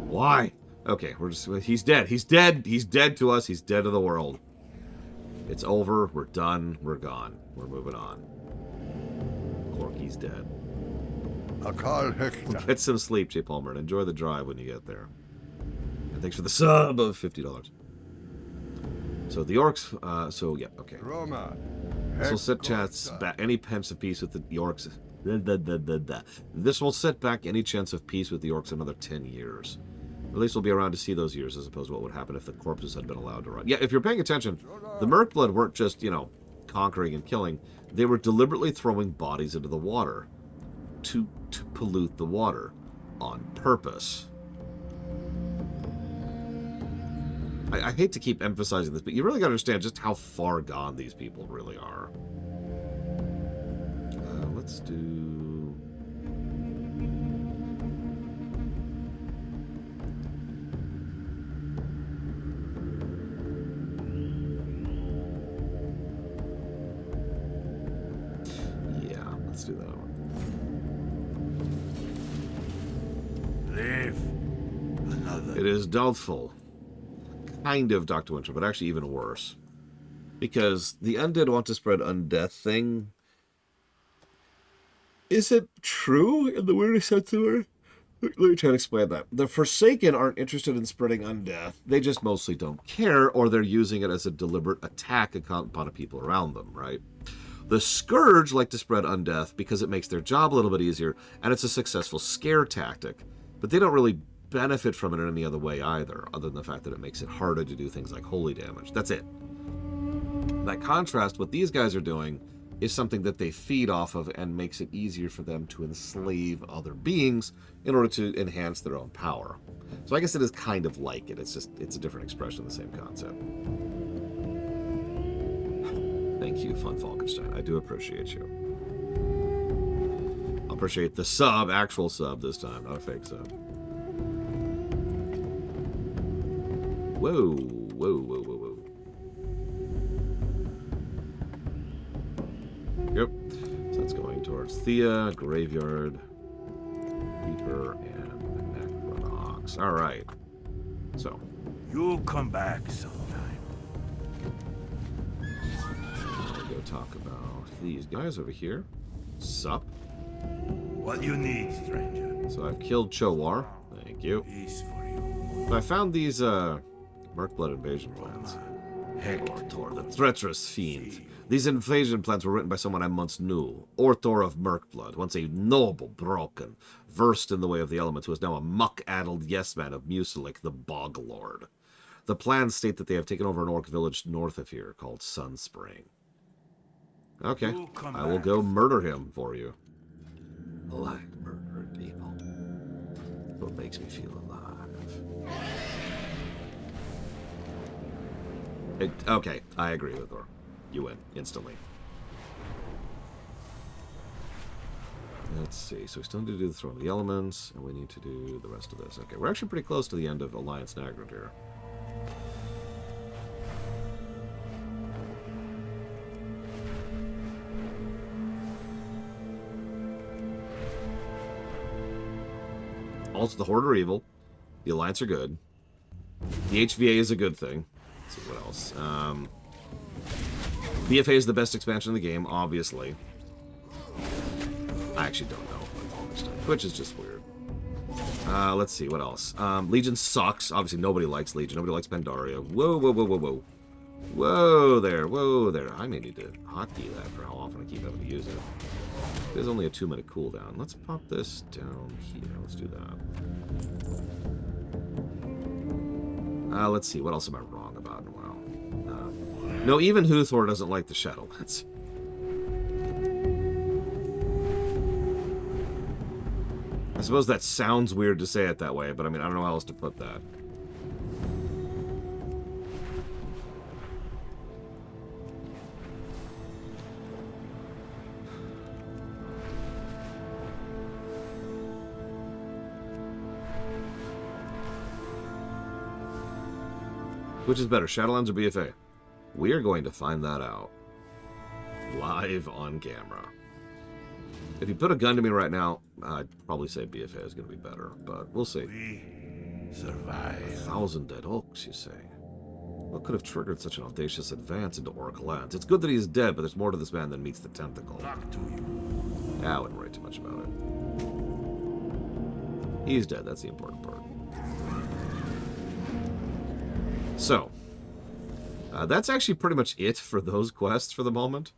Why? Okay, he's dead. He's dead. He's dead to us. He's dead to the world. It's over. We're done. We're gone. We're moving on. Corki's dead. Get some sleep, J. Palmer, and enjoy the drive when you get there. And thanks for the sub of $50. So the orcs, yeah, okay. This will set chance back any chance of peace with the orcs. This will set back any chance of peace with the orcs another 10 years. At least we'll be around to see those years, as opposed to what would happen if the corpses had been allowed to run. Yeah, if you're paying attention, the Merk blood weren't just, conquering and killing. They were deliberately throwing bodies into the water to pollute the water on purpose. I hate to keep emphasizing this, but you really got to understand just how far gone these people really are. Let's do... another. It is doubtful. Kind of Dr. Winter, but actually even worse. Because the undead want to spread undeath thing... Is it true in the weirdest sense of the word? Let me try to explain that. The Forsaken aren't interested in spreading undeath. They just mostly don't care, or they're using it as a deliberate attack upon the people around them, right? The Scourge like to spread undeath because it makes their job a little bit easier, and it's a successful scare tactic. But they don't really benefit from it in any other way either, other than the fact that it makes it harder to do things like holy damage. That's it. By contrast, what these guys are doing is something that they feed off of and makes it easier for them to enslave other beings in order to enhance their own power. So I guess it is kind of like it. It's a different expression of the same concept. Thank you, Fun Falkenstein. I do appreciate you. I appreciate the sub, actual sub this time, not a fake sub. Whoa, whoa, whoa, whoa, whoa. Yep. So that's going towards Thea, Graveyard, Reaper, and Nagrand. All right. So. You'll come back sometime. I'll go talk about these guys over here. Sup? What you need, stranger? So I've killed Chowar. Thank you. Peace for you. But I found these Merk blood invasion plans. Ortor, the treacherous fiend. These invasion plans were written by someone I once knew. Ortor of Merkblood, once a noble broken, versed in the way of the elements, who is now a muck-addled yes-man of Mucilik, the Boglord. The plans state that they have taken over an orc village north of here called Sunspring. Okay, I will go murder him for you. I like murdering people. What makes me feel alive. Okay, I agree with her. You win, instantly. Let's see, so we still need to do the Throne of the Elements, and we need to do the rest of this. Okay, we're actually pretty close to the end of Alliance Nagrand here. Also, the Horde are evil. The Alliance are good. The HVA is a good thing. Let's see, what else? BFA is the best expansion in the game, obviously. I actually don't know, which is just weird. Let's see, what else? Legion sucks. Obviously, nobody likes Legion. Nobody likes Pandaria. Whoa, whoa, whoa, whoa, whoa. Whoa there, whoa there. I may need to hotkey that for how often I keep having to use it. There's only a 2-minute cooldown. Let's pop this down here. Let's do that. Let's see, what else am I wrong about? No, even Huthor doesn't like the Shadowlands. I suppose that sounds weird to say it that way, but I mean, I don't know how else to put that. Which is better, Shadowlands or BFA? We are going to find that out. Live on camera. If you put a gun to me right now, I'd probably say BFA is going to be better, but we'll see. We survive. 1,000 dead oaks, you say? What could have triggered such an audacious advance into Oracle lands? It's good that he's dead, but there's more to this man than meets the tentacle. Talk to you. I wouldn't worry too much about it. He's dead, that's the important part. So, that's actually pretty much it for those quests for the moment.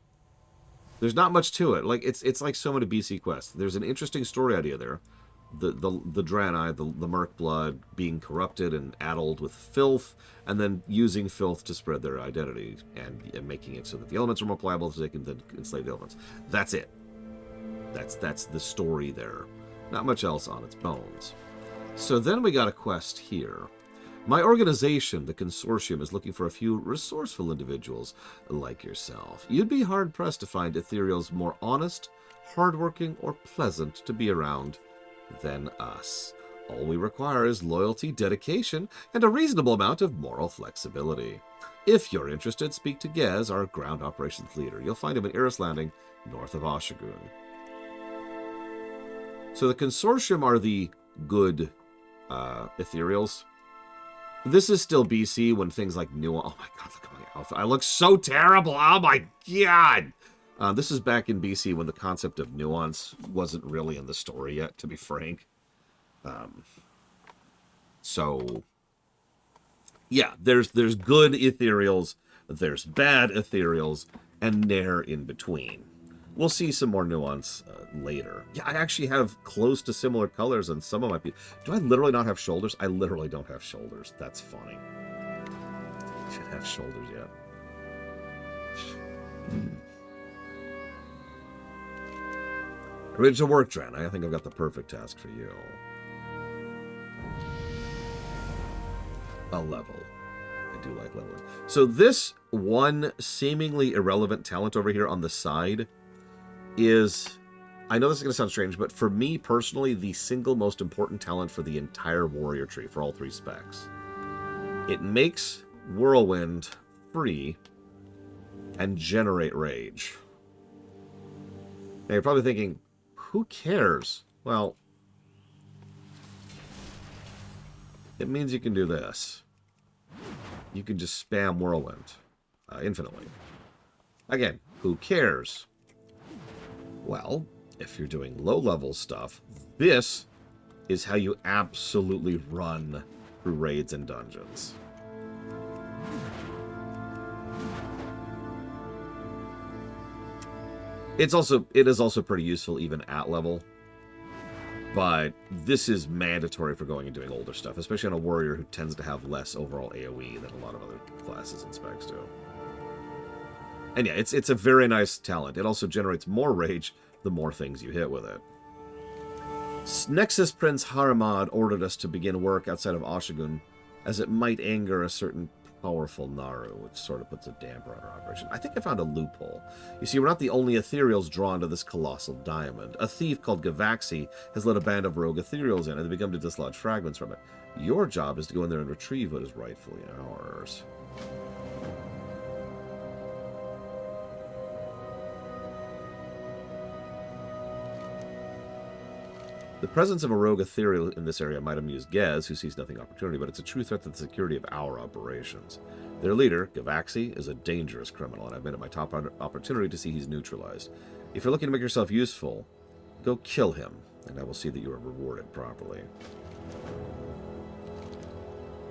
There's not much to it. Like it's like so many BC quests. There's an interesting story idea there. The Draenei, the Merk blood, being corrupted and addled with filth, and then using filth to spread their identity and making it so that the elements are more pliable so they can then enslave the elements. That's it. That's the story there. Not much else on its bones. So then we got a quest here. My organization, the Consortium, is looking for a few resourceful individuals like yourself. You'd be hard-pressed to find ethereals more honest, hardworking, or pleasant to be around than us. All we require is loyalty, dedication, and a reasonable amount of moral flexibility. If you're interested, speak to Gez, our ground operations leader. You'll find him in Iris Landing, north of Ashun. So the Consortium are the good ethereals. This is still BC when things like nuance... Oh my god, look at my outfit. I look so terrible! Oh my god! This is back in BC when the concept of nuance wasn't really in the story yet, to be frank. So... yeah, there's good ethereals, there's bad ethereals, and nare in between. We'll see some more nuance later. Yeah, I actually have close to similar colors on some of my people. Do I literally not have shoulders? I literally don't have shoulders. That's funny. I should have shoulders yet. Ready to work, Draenei. I think I've got the perfect task for you. A level. I do like leveling. So this one seemingly irrelevant talent over here on the side is, I know this is going to sound strange, but for me personally, the single most important talent for the entire warrior tree, for all 3 specs. It makes Whirlwind free and generate rage. Now you're probably thinking, who cares? Well, it means you can do this. You can just spam Whirlwind infinitely. Again, who cares? Well, if you're doing low-level stuff, this is how you absolutely run through raids and dungeons. It is also pretty useful even at level. But this is mandatory for going and doing older stuff, especially on a warrior who tends to have less overall AoE than a lot of other classes and specs do. And yeah, it's a very nice talent. It also generates more rage the more things you hit with it. Nexus Prince Haramad ordered us to begin work outside of Ashun, as it might anger a certain powerful Naru, which sort of puts a damper on our operation. I think I found a loophole. You see, we're not the only ethereals drawn to this colossal diamond. A thief called Gavaxi has led a band of rogue ethereals in, and they've begun to dislodge fragments from it. Your job is to go in there and retrieve what is rightfully ours. The presence of a rogue ethereal in this area might amuse Gez, who sees nothing opportunity, but it's a true threat to the security of our operations. Their leader, Gavaxi, is a dangerous criminal, and I've made it my top opportunity to see he's neutralized. If you're looking to make yourself useful, go kill him, and I will see that you are rewarded properly.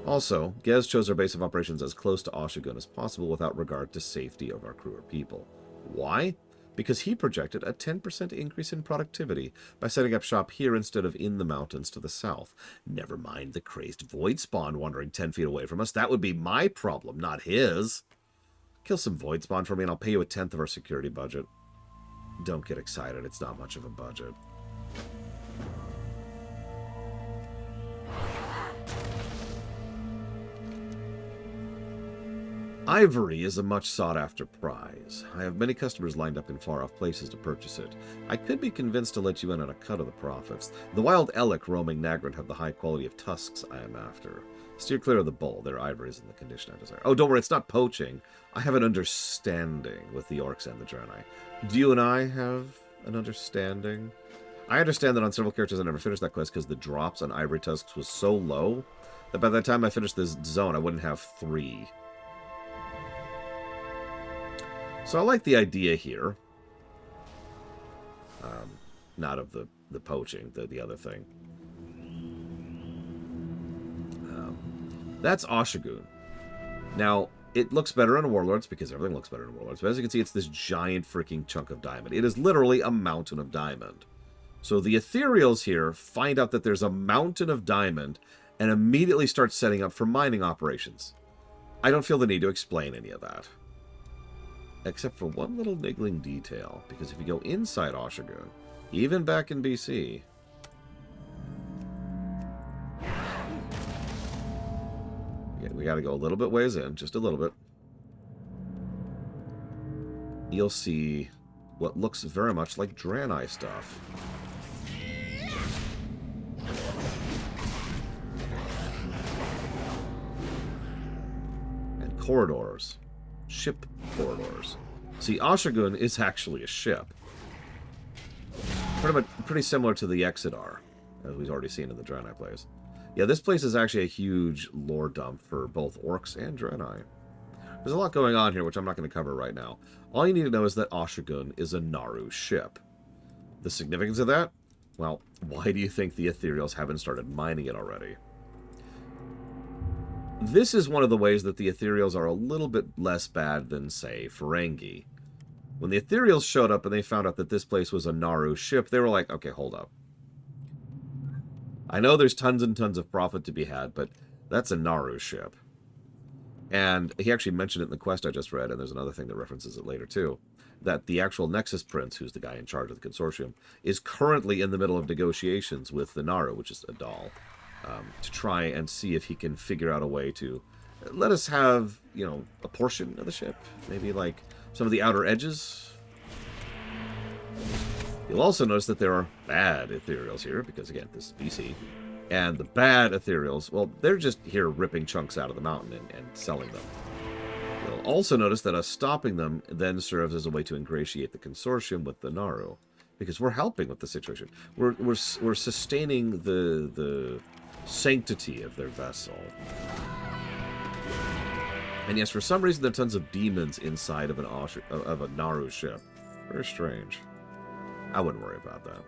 Also, Gez chose our base of operations as close to Ashun as possible without regard to safety of our crew or people. Why? Because he projected a 10% increase in productivity by setting up shop here instead of in the mountains to the south. Never mind the crazed void spawn wandering 10 feet away from us. That would be my problem, not his. Kill some void spawn for me and I'll pay you 1/10 of our security budget. Don't get excited, it's not much of a budget. Ivory is a much sought-after prize. I have many customers lined up in far-off places to purchase it. I could be convinced to let you in on a cut of the profits. The wild Elec roaming Nagrand have the high quality of tusks I am after. Steer clear of the bull. Their ivory is in the condition I desire. Oh, don't worry, it's not poaching. I have an understanding with the orcs and the Draenei. Do you and I have an understanding? I understand that on several characters I never finished that quest because the drops on ivory tusks was so low that by the time I finished this zone, I wouldn't have 3. So I like the idea here. Not of the poaching, the other thing. That's Ashun. Now, it looks better in Warlords because everything looks better in Warlords. But as you can see, it's this giant freaking chunk of diamond. It is literally a mountain of diamond. So the ethereals here find out that there's a mountain of diamond and immediately start setting up for mining operations. I don't feel the need to explain any of that. Except for one little niggling detail, because if you go inside Ashun, even back in BC, we got to go a little bit ways in, just a little bit. You'll see what looks very much like Draenei stuff. And corridors. Ship corridors. See, Ashun is actually a ship. Pretty similar to the Exodar, as we've already seen in the Draenei plays. Yeah, this place is actually a huge lore dump for both orcs and Draenei. There's a lot going on here, which I'm not going to cover right now. All you need to know is that Ashun is a Naru ship. The significance of that? Well, why do you think the ethereals haven't started mining it already? This is one of the ways that the ethereals are a little bit less bad than, say, Ferengi. When the ethereals showed up and they found out that this place was a Naru ship, they were like, okay, hold up. I know there's tons and tons of profit to be had, but that's a Naru ship. And he actually mentioned it in the quest I just read, and there's another thing that references it later too, that the actual Nexus Prince, who's the guy in charge of the Consortium, is currently in the middle of negotiations with the Naru, which is a doll, to try and see if he can figure out a way to let us have, you know, a portion of the ship, maybe like some of the outer edges. You'll also notice that there are bad ethereals here, because again, this is BC. And the bad ethereals, well, they're just here ripping chunks out of the mountain and selling them. You'll also notice that us stopping them then serves as a way to ingratiate the Consortium with the Naru, because we're helping with the situation. We're sustaining the sanctity of their vessel. And yes, for some reason there are tons of demons inside of a Naru ship. Very strange. I wouldn't worry about that.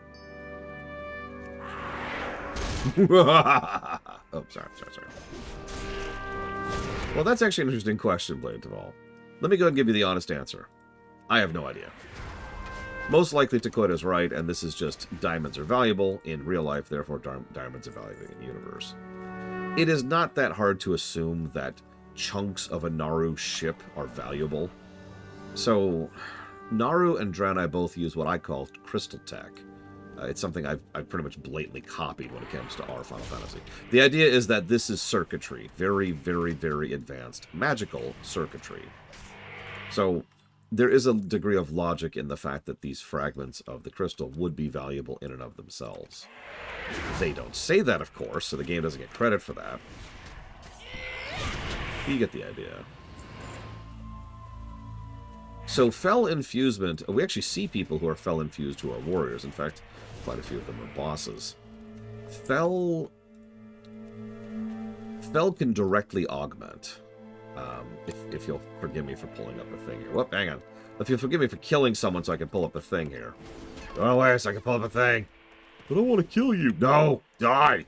Oh, sorry. Well, that's actually an interesting question, Blade Duval. Let me go ahead and give you the honest answer. I have no idea. Most likely Takota's right, and this is just diamonds are valuable in real life, therefore diamonds are valuable in the universe. It is not that hard to assume that chunks of a Naru ship are valuable. So, Naru and Draenei both use what I call crystal tech. It's something I've pretty much blatantly copied when it comes to our Final Fantasy. The idea is that this is circuitry. Very, very, very advanced magical circuitry. So there is a degree of logic in the fact that these fragments of the crystal would be valuable in and of themselves. They don't say that, of course, so the game doesn't get credit for that. You get the idea. So Fel infusement, we actually see people who are Fel infused who are warriors. In fact, quite a few of them are bosses. Fel can directly augment. If you'll forgive me for pulling up a thing here. Whoop, hang on. If you'll forgive me for killing someone so I can pull up a thing here. Go away so I can pull up a thing. I don't want to kill you. No! Die!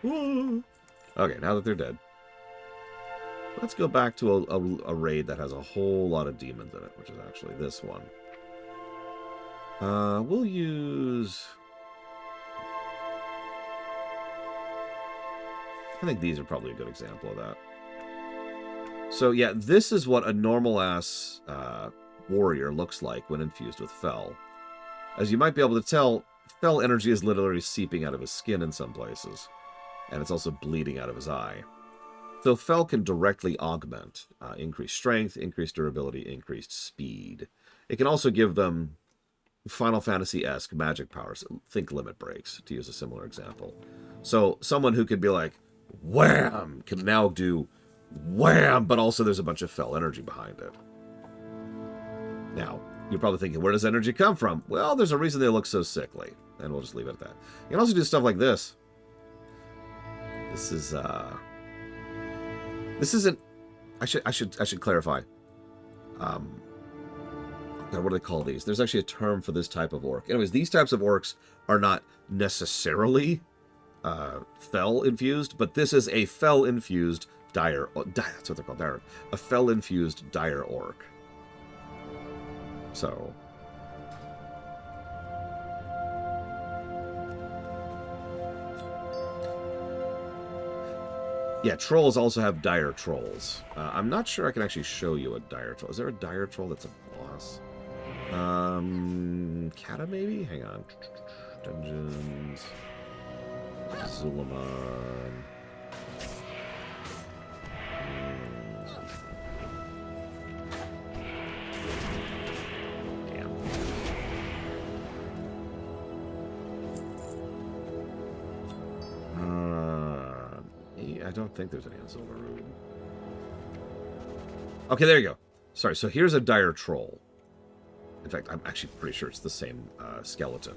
Okay, now that they're dead. Let's go back to a raid that has a whole lot of demons in it, which is actually this one. We'll use... I think these are probably a good example of that. So yeah, this is what a normal-ass warrior looks like when infused with Fel. As you might be able to tell, Fel energy is literally seeping out of his skin in some places. And it's also bleeding out of his eye. So Fel can directly augment, increased strength, increased durability, increased speed. It can also give them Final Fantasy-esque magic powers. Think limit breaks, to use a similar example. So someone who could be like, wham, can now do wham, but also there's a bunch of Fel energy behind it. Now, you're probably thinking, where does energy come from? Well, there's a reason they look so sickly, and we'll just leave it at that. You can also do stuff like this. This isn't... I should clarify. God, what do they call these? There's actually a term for this type of orc. Anyways, these types of orcs are not necessarily Fel infused, but this is a Fel infused dire. That's what they're called, dire. A Fel infused dire orc. So. Yeah, trolls also have dire trolls. I'm not sure I can actually show you a dire troll. Is there a dire troll that's a boss? Kata maybe? Hang on. Dungeons. Zulaman. Damn. I don't think there's any in Silverwood. Okay, there you go. Sorry, so here's a dire troll. In fact, I'm actually pretty sure it's the same skeleton,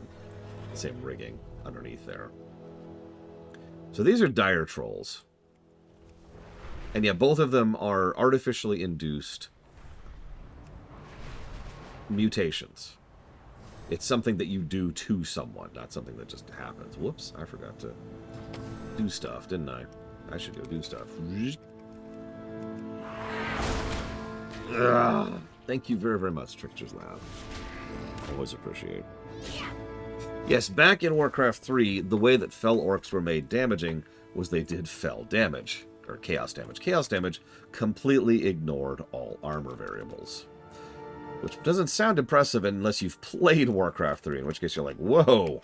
the same rigging underneath there. So these are dire trolls. And yeah, both of them are artificially induced mutations. It's something that you do to someone, not something that just happens. Whoops, I forgot to do stuff, didn't I? I should go do stuff. Ugh. Thank you very, very much, Trickster's Lab. Always appreciate. Yes, back in Warcraft 3, the way that Fel orcs were made damaging was they did Fel damage, or chaos damage. Chaos damage completely ignored all armor variables. Which doesn't sound impressive unless you've played Warcraft 3, in which case you're like, whoa!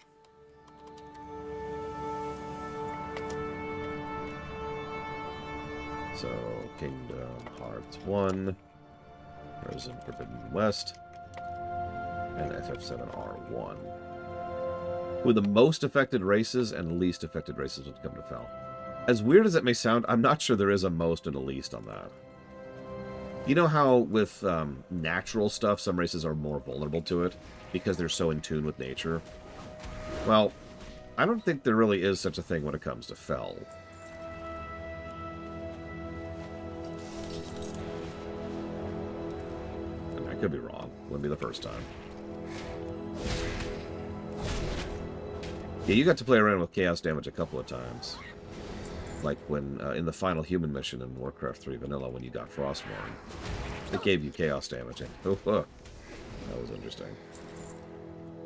So, Kingdom Hearts 1, Risen Forbidden West, and FF7R1. Who are the most affected races and least affected races when it comes to Fel. As weird as it may sound, I'm not sure there is a most and a least on that. You know how with natural stuff, some races are more vulnerable to it because they're so in tune with nature? Well, I don't think there really is such a thing when it comes to Fel. And I could be wrong. Wouldn't be the first time. Yeah, you got to play around with chaos damage a couple of times. Like when, in the final human mission in Warcraft 3 Vanilla, when you got Frostmourne. It gave you chaos damage. Oh, that was interesting.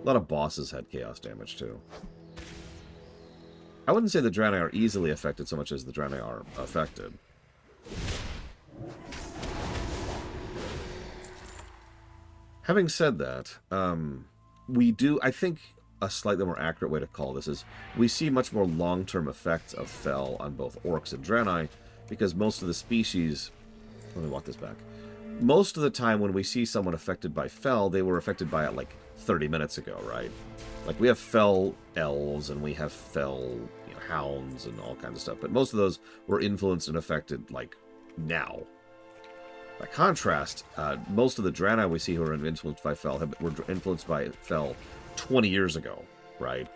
A lot of bosses had chaos damage, too. I wouldn't say the Draenei are easily affected so much as the Draenei are affected. Having said that, we do, I think, a slightly more accurate way to call this is we see much more long-term effects of Fel on both orcs and Draenei because most of the species... Let me walk this back. Most of the time when we see someone affected by Fel, they were affected by it like 30 minutes ago, right? Like we have Fel elves and we have Fel hounds and all kinds of stuff, but most of those were influenced and affected like now. By contrast, most of the Draenei we see who are influenced by Fel were influenced by Fel 20 years ago, right?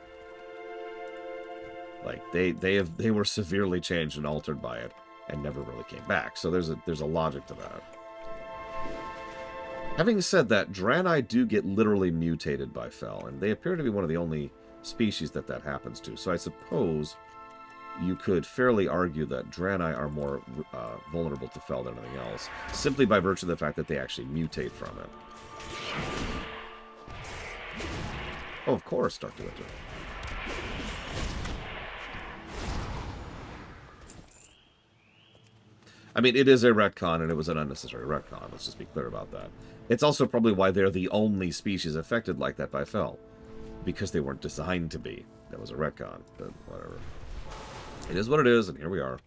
Like they were severely changed and altered by it and never really came back. So there's a logic to that. Having said that, Draenei do get literally mutated by Fel, and they appear to be one of the only species that happens to. So I suppose you could fairly argue that Draenei are more vulnerable to Fel than anything else, simply by virtue of the fact that they actually mutate from it. Oh, of course, Dr. Winter. I mean, it is a retcon, and it was an unnecessary retcon. Let's just be clear about that. It's also probably why they're the only species affected like that by Fel. Because they weren't designed to be. That was a retcon, but whatever. It is what it is, and here we are.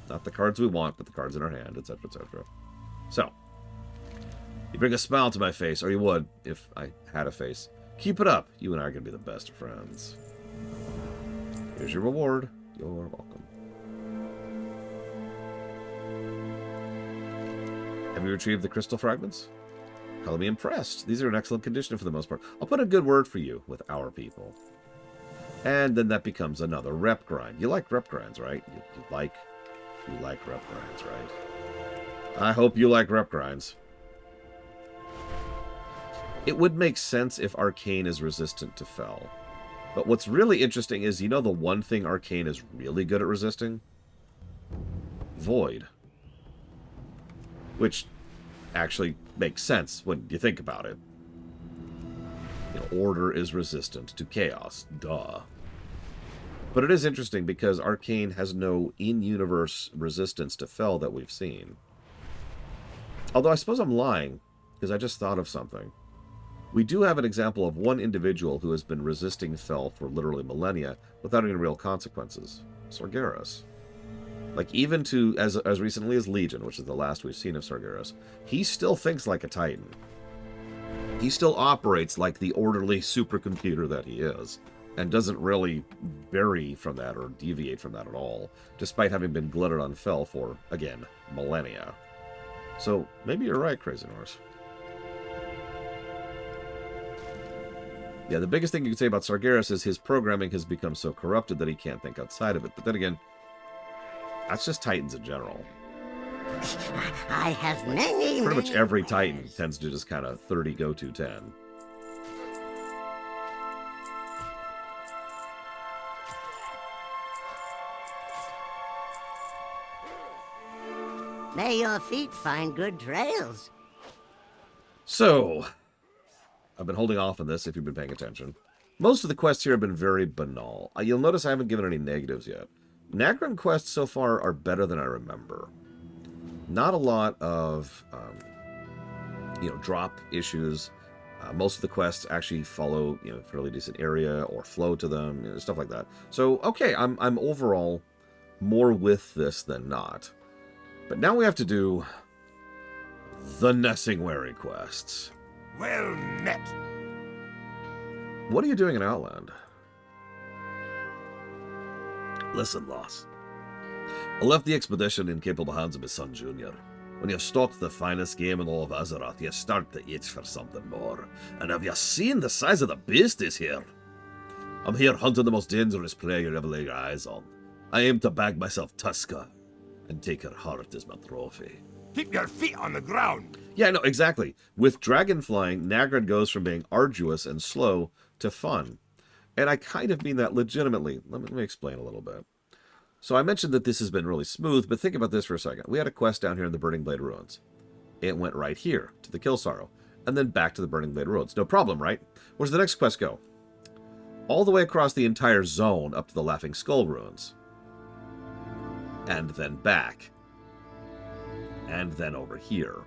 Not the cards we want, but the cards in our hand, etc., etc. So, you bring a smile to my face, or you would, if I had a face. Keep it up. You and I are going to be the best of friends. Here's your reward. You're welcome. Have you retrieved the crystal fragments? I'll be impressed. These are in excellent condition for the most part. I'll put a good word for you with our people. And then that becomes another rep grind. You like rep grinds, right? You like rep grinds, right? I hope you like rep grinds. It would make sense if Arcane is resistant to Fel. But what's really interesting is, you know the one thing Arcane is really good at resisting? Void. Which actually makes sense when you think about it. You know, Order is resistant to Chaos. Duh. But it is interesting because Arcane has no in-universe resistance to Fel that we've seen. Although I suppose I'm lying, because I just thought of something. We do have an example of one individual who has been resisting Fel for literally millennia without any real consequences. Sargeras. Like, even to, as recently as Legion, which is the last we've seen of Sargeras, he still thinks like a Titan. He still operates like the orderly supercomputer that he is, and doesn't really vary from that or deviate from that at all, despite having been glutted on Fel for, again, millennia. So, maybe you're right, Crazy Norse. Yeah, the biggest thing you can say about Sargeras is his programming has become so corrupted that he can't think outside of it. But then again, that's just Titans in general. I have many. Pretty much every Titan tends to just kind of 30 go to 10. May your feet find good trails. So, I've been holding off on this if you've been paying attention. Most of the quests here have been very banal. You'll notice I haven't given any negatives yet. Nagrand quests so far are better than I remember. Not a lot of, drop issues. Most of the quests actually follow, fairly decent area or flow to them, stuff like that. So, okay, I'm overall more with this than not. But now we have to do the Nessingwary quests. Well met. What are you doing in Outland? Listen, Loss. I left the expedition in capable hands of my son, Junior. When you stalked the finest game in all of Azeroth, you start to itch for something more. And have you seen the size of the beast is here? I'm here hunting the most dangerous prey you'll ever lay your eyes on. I aim to bag myself Tuska and take her heart as my trophy. Keep your feet on the ground. Yeah, no, exactly. With dragon flying, Nagrand goes from being arduous and slow to fun. And I kind of mean that legitimately. Let me explain a little bit. So I mentioned that this has been really smooth, but think about this for a second. We had a quest down here in the Burning Blade Ruins. It went right here to the Kill Sorrow, and then back to the Burning Blade Ruins. No problem, right? Where does the next quest go? All the way across the entire zone up to the Laughing Skull Ruins. And then back. And then over here.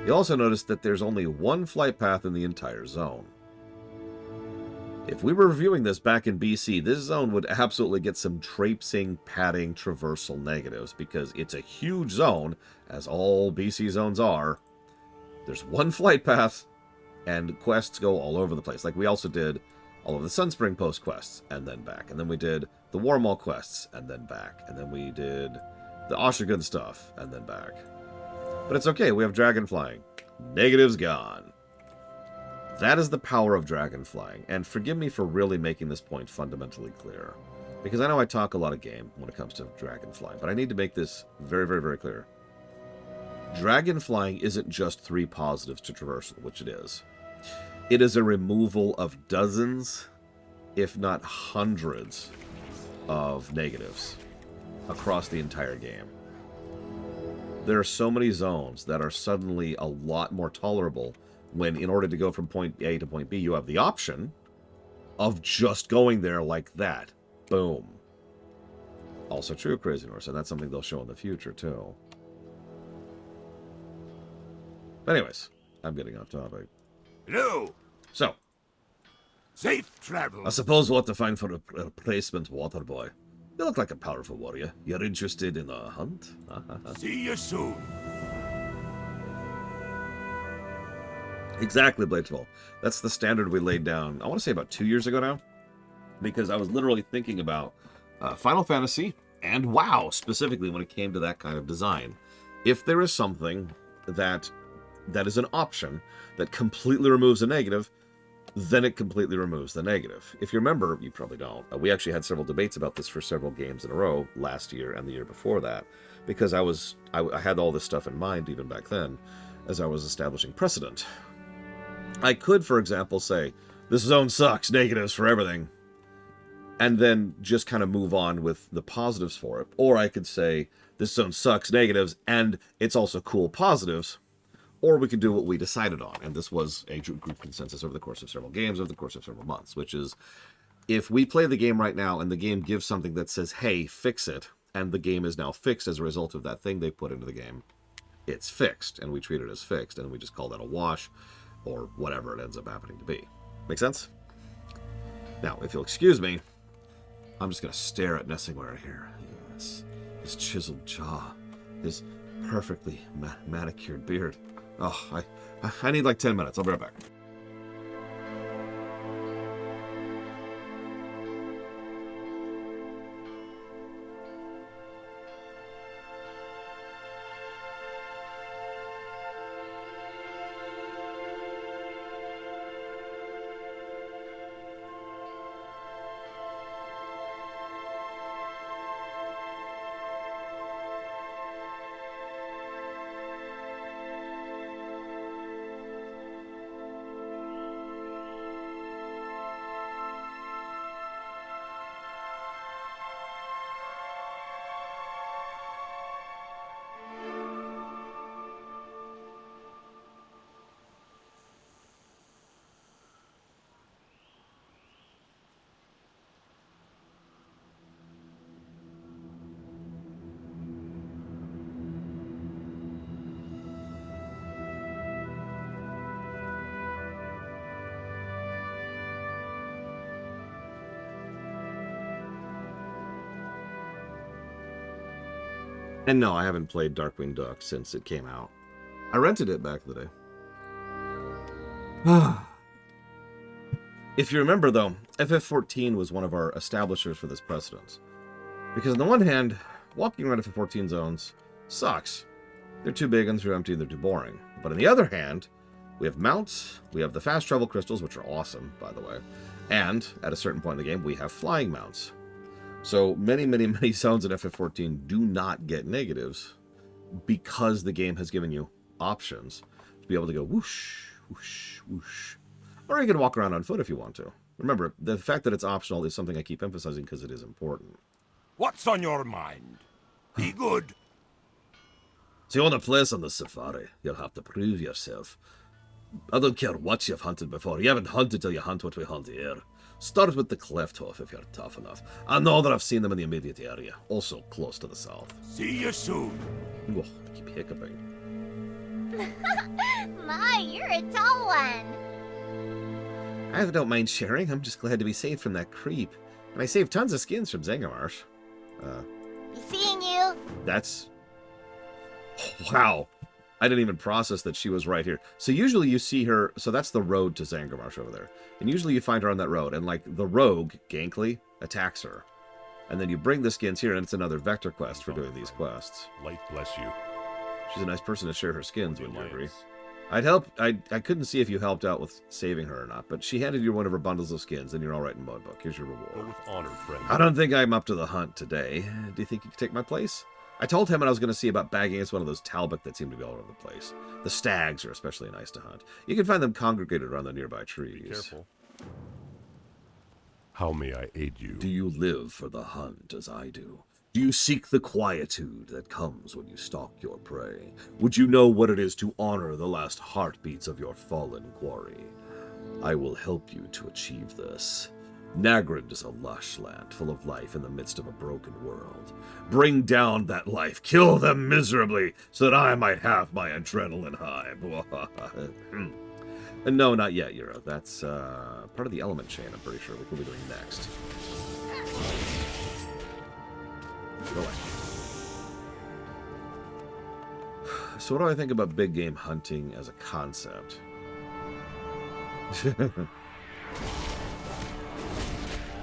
You'll also notice that there's only one flight path in the entire zone. If we were reviewing this back in BC, this zone would absolutely get some traipsing, padding, traversal negatives, because it's a huge zone, as all BC zones are. There's one flight path, and quests go all over the place. Like, we also did all of the Sunspring Post quests, and then back. And then we did the Warmaul quests, and then back. And then we did the Ashun stuff, and then back. But it's okay, we have dragon flying. Negatives gone. That is the power of dragon flying, and forgive me for really making this point fundamentally clear, because I know I talk a lot of game when it comes to dragon flying, but I need to make this very, very, very clear. Dragon flying isn't just 3 positives to traversal, which it is. It is a removal of dozens, if not hundreds, of negatives across the entire game. There are so many zones that are suddenly a lot more tolerable when, in order to go from point A to point B, you have the option of just going there like that. Boom. Also true of Crazy Norse, and that's something they'll show in the future, too. But anyways, I'm getting off topic. Hello. So, Safe travel. I suppose we'll have to find for a replacement water boy. You look like a powerful warrior. You're interested in a hunt? See you soon. Exactly, Bladesville. That's the standard we laid down, I want to say about 2 years ago now. Because I was literally thinking about Final Fantasy and WoW, specifically when it came to that kind of design. If there is something that is an option that completely removes a negative, then it completely removes the negative. If you remember, you probably don't, we actually had several debates about this for several games in a row last year and the year before that, because I had all this stuff in mind even back then as I was establishing precedent. I could, for example, say, this zone sucks, negatives for everything, and then just kind of move on with the positives for it. Or I could say, this zone sucks, negatives, and it's also cool positives. Or we could do what we decided on, and this was a group consensus over the course of several games, over the course of several months, which is, if we play the game right now and the game gives something that says, hey, fix it, and the game is now fixed as a result of that thing they put into the game, it's fixed, and we treat it as fixed, and we just call that a wash, or whatever it ends up happening to be. Make sense? Now, if you'll excuse me, I'm just going to stare at Nessingwary here. Yes, his chiseled jaw, his perfectly manicured beard. Oh, I need like 10 minutes. I'll be right back. And no, I haven't played Darkwing Duck since it came out. I rented it back in the day. If you remember, though, FF14 was one of our establishers for this precedence. Because on the one hand, walking around FF14 zones sucks. They're too big and too empty, they're too boring. But on the other hand, we have mounts, we have the fast travel crystals, which are awesome, by the way. And, at a certain point in the game, we have flying mounts. So many, many, many zones in FF14 do not get negatives because the game has given you options to be able to go whoosh, whoosh, whoosh. Or you can walk around on foot if you want to. Remember, the fact that it's optional is something I keep emphasizing because it is important. What's on your mind? Be good. So you want to place on the safari, you'll have to prove yourself. I don't care what you've hunted before. You haven't hunted till you hunt what we hunt here. Start with the cleft hoof if you're tough enough. I know that I've seen them in the immediate area, also close to the south. See you soon. Whoa, I keep hiccuping. My, you're a tall one. I don't mind sharing. I'm just glad to be saved from that creep. And I saved tons of skins from Zangarmarsh. Seeing you. That's... Wow. I didn't even process that she was right here. So usually you see her... So that's the road to Zangarmarsh over there. And usually you find her on that road. And like the rogue, Gankley, attacks her. And then you bring the skins here and it's another vector quest for doing these quests. Light bless you. She's a nice person to share her skins, wouldn't you agree? I'd help. I couldn't see if you helped out with saving her or not, but she handed you one of her bundles of skins, and you're all right in Mode Book. Here's your reward. Go with honor, friend. I don't think I'm up to the hunt today. Do you think you could take my place? I told him I was going to see about bagging us one of those Talbot that seem to be all over the place. The stags are especially nice to hunt. You can find them congregated around the nearby trees. Be careful. How may I aid you? Do you live for the hunt as I do? Do you seek the quietude that comes when you stalk your prey? Would you know what it is to honor the last heartbeats of your fallen quarry? I will help you to achieve this. Nagrand is a lush land full of life in the midst of a broken world. Bring down that life, kill them miserably, so that I might have my adrenaline high. No, not yet, Yura. That's part of the element chain, I'm pretty sure, which we'll be doing next. Go away. So what do I think about big game hunting as a concept?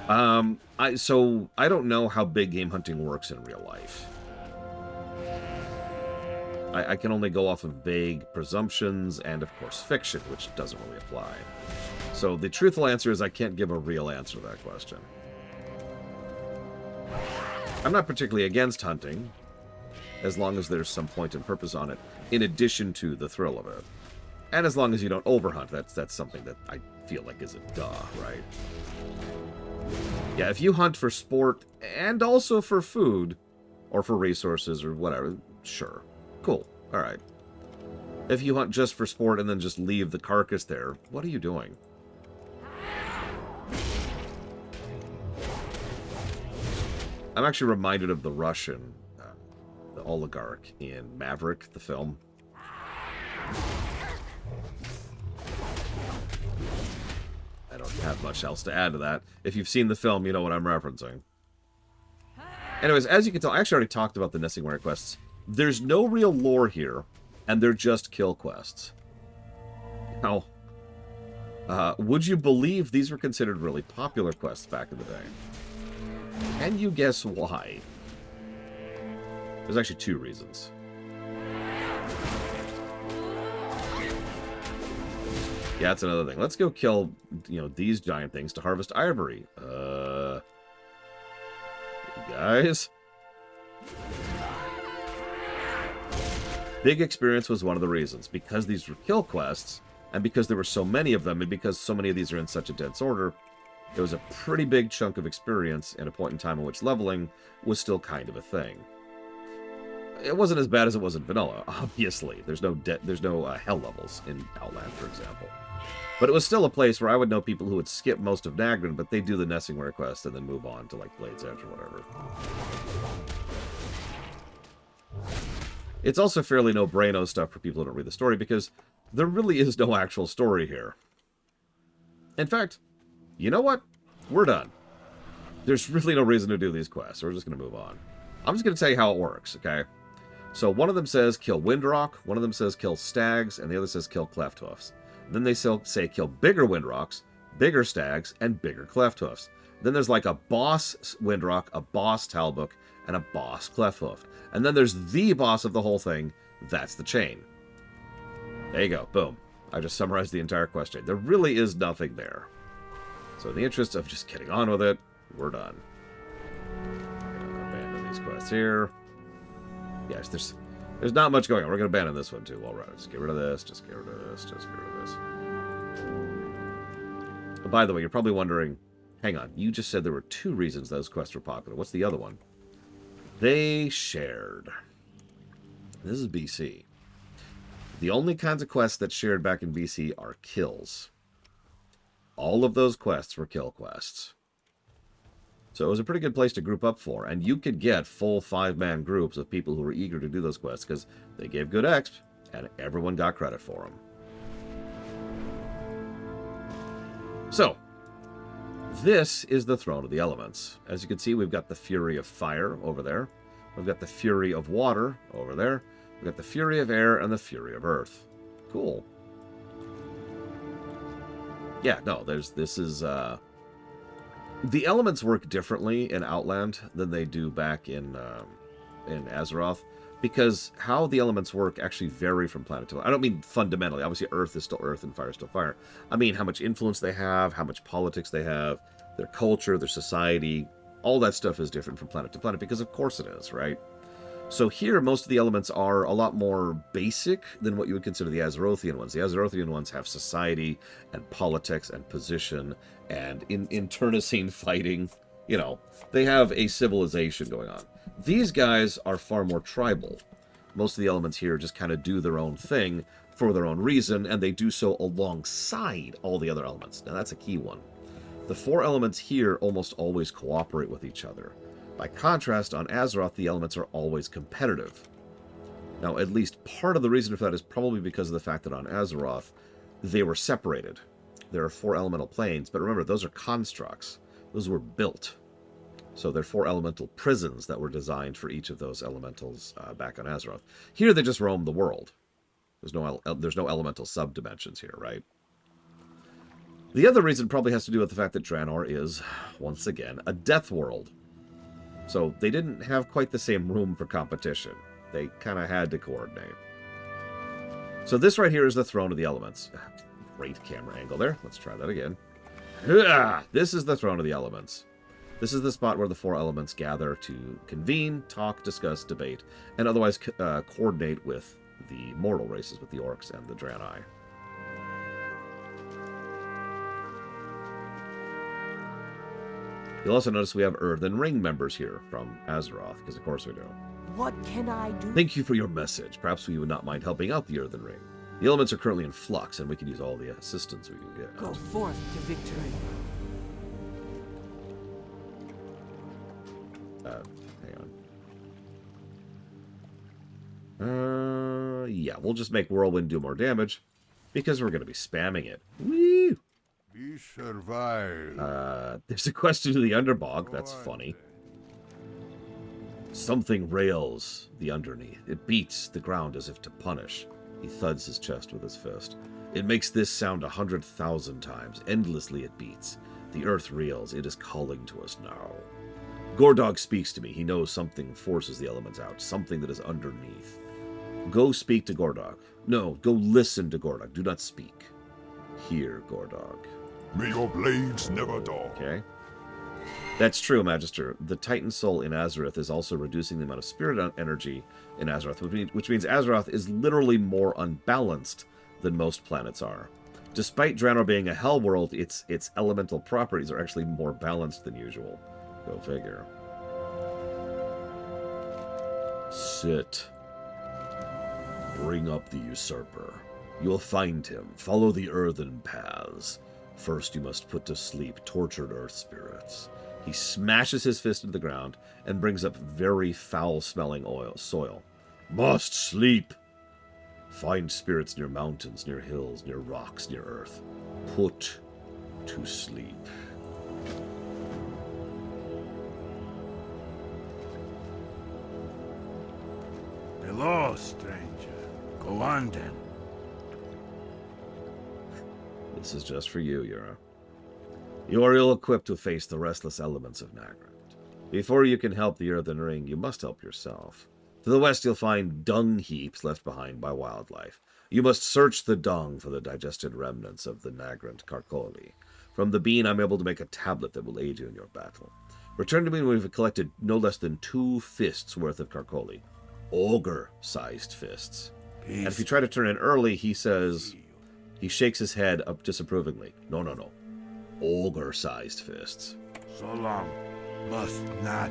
I don't know how big game hunting works in real life. I can only go off of vague presumptions and, of course, fiction, which doesn't really apply. So the truthful answer is I can't give a real answer to that question. I'm not particularly against hunting, as long as there's some point and purpose on it, in addition to the thrill of it. And as long as you don't overhunt, that's something that I feel like is a duh, right? Yeah, if you hunt for sport and also for food, or for resources or whatever, sure. Cool. Alright. If you hunt just for sport and then just leave the carcass there, what are you doing? I'm actually reminded of the Russian, the oligarch in Maverick, the film. I don't have much else to add to that. If you've seen the film, you know what I'm referencing. Anyways, as you can tell, I actually already talked about the Nessingwary quests. There's no real lore here, and they're just kill quests. Now, would you believe these were considered really popular quests back in the day? Can you guess why? There's actually two reasons. Yeah, that's another thing. Let's go kill, these giant things to harvest ivory. Guys? Big experience was one of the reasons. Because these were kill quests, and because there were so many of them, and because so many of these are in such a dense order, it was a pretty big chunk of experience in a point in time in which leveling was still kind of a thing. It wasn't as bad as it was in vanilla, obviously. There's no hell levels in Outland, for example. But it was still a place where I would know people who would skip most of Nagrand, but they do the Nessingwary quest and then move on to, like, Blade's Edge or whatever. It's also fairly no-brainer stuff for people who don't read the story, because there really is no actual story here. In fact, you know what? We're done. There's really no reason to do these quests, so we're just going to move on. I'm just going to tell you how it works, okay? So one of them says kill Windrock, one of them says kill Stags, and the other says kill Clefthoofs. Then they say kill bigger Windrocks, bigger Stags, and bigger Clefthoofs. Then there's like a boss Windrock, a boss Talbuk, and a boss Clefthoof. And then there's the boss of the whole thing. That's the chain. There you go. Boom. I just summarized the entire question. There really is nothing there. So in the interest of just getting on with it, we're done. Abandon these quests here. Yes, there's not much going on. We're going to abandon this one too. All right, just get rid of this. Just get rid of this. Just get rid of this. By the way, you're probably wondering, hang on, you just said there were 2 reasons those quests were popular. What's the other one? They shared. This is BC. The only kinds of quests that shared back in BC are kills. All of those quests were kill quests. So it was a pretty good place to group up for. And you could get full 5-man groups of people who were eager to do those quests because they gave good exp and everyone got credit for them. So, this is the Throne of the Elements. As you can see, we've got the Fury of Fire over there. We've got the Fury of Water over there. We've got the Fury of Air and the Fury of Earth. Cool. Yeah, no, this is, the elements work differently in Outland than they do back in Azeroth, because how the elements work actually vary from planet to planet. I don't mean fundamentally. Obviously, Earth is still Earth and Fire is still Fire. I mean how much influence they have, how much politics they have, their culture, their society. All that stuff is different from planet to planet, because of course it is, right? So here, most of the elements are a lot more basic than what you would consider the Azerothian ones. The Azerothian ones have society and politics and position and internecine fighting. You know, they have a civilization going on. These guys are far more tribal. Most of the elements here just kind of do their own thing for their own reason, and they do so alongside all the other elements. Now, that's a key one. The 4 elements here almost always cooperate with each other. By contrast, on Azeroth, the elements are always competitive. Now, at least part of the reason for that is probably because of the fact that on Azeroth, they were separated. There are 4 elemental planes, but remember, those are constructs. Those were built. So they're 4 elemental prisons that were designed for each of those elementals back on Azeroth. Here, they just roam the world. There's no elemental subdimensions here, right? The other reason probably has to do with the fact that Draenor is, once again, a death world. So they didn't have quite the same room for competition. They kind of had to coordinate. So this right here is the Throne of the Elements. Great camera angle there. Let's try that again. This is the Throne of the Elements. This is the spot where the 4 elements gather to convene, talk, discuss, debate, and otherwise coordinate with the mortal races, with the orcs and the Draenei. You'll also notice we have Earthen Ring members here from Azeroth, because of course we do. What can I do? Thank you for your message. Perhaps we would not mind helping out the Earthen Ring. The elements are currently in flux, and we can use all the assistance we can get. Go forth to victory. Hang on. Yeah, we'll just make Whirlwind do more damage, because we're going to be spamming it. Woo! We survive. There's a question to the Underbog. That's funny. Something rails the underneath. It beats the ground as if to punish. He thuds his chest with his fist. It makes this sound 100,000 times. Endlessly it beats. The earth reels. It is calling to us now. Gordog speaks to me. He knows something forces the elements out. Something that is underneath. Go speak to Gordog. No, go listen to Gordog. Do not speak. Hear Gordog. May your blades never dull. Okay. That's true, Magister. The Titan Soul in Azeroth is also reducing the amount of spirit energy in Azeroth, which means Azeroth is literally more unbalanced than most planets are. Despite Draenor being a hell world, its elemental properties are actually more balanced than usual. Go figure. Sit. Bring up the usurper. You will find him. Follow the earthen paths. First, you must put to sleep tortured earth spirits. He smashes his fist into the ground and brings up very foul-smelling soil. Must sleep. Find spirits near mountains, near hills, near rocks, near earth. Put to sleep. Hello. Now, stranger, go on then. This is just for you, Yura. You are ill-equipped to face the restless elements of Nagrand. Before you can help the Earthen Ring, you must help yourself. To the west, you'll find dung heaps left behind by wildlife. You must search the dung for the digested remnants of the Nagrand Carcoli. From the bean, I'm able to make a tablet that will aid you in your battle. Return to me when we've collected no less than 2 fists worth of Carcoli. Ogre-sized fists. And if you try to turn in early, he says... He shakes his head up disapprovingly. No, no, no. Ogre-sized fists. So long. Must not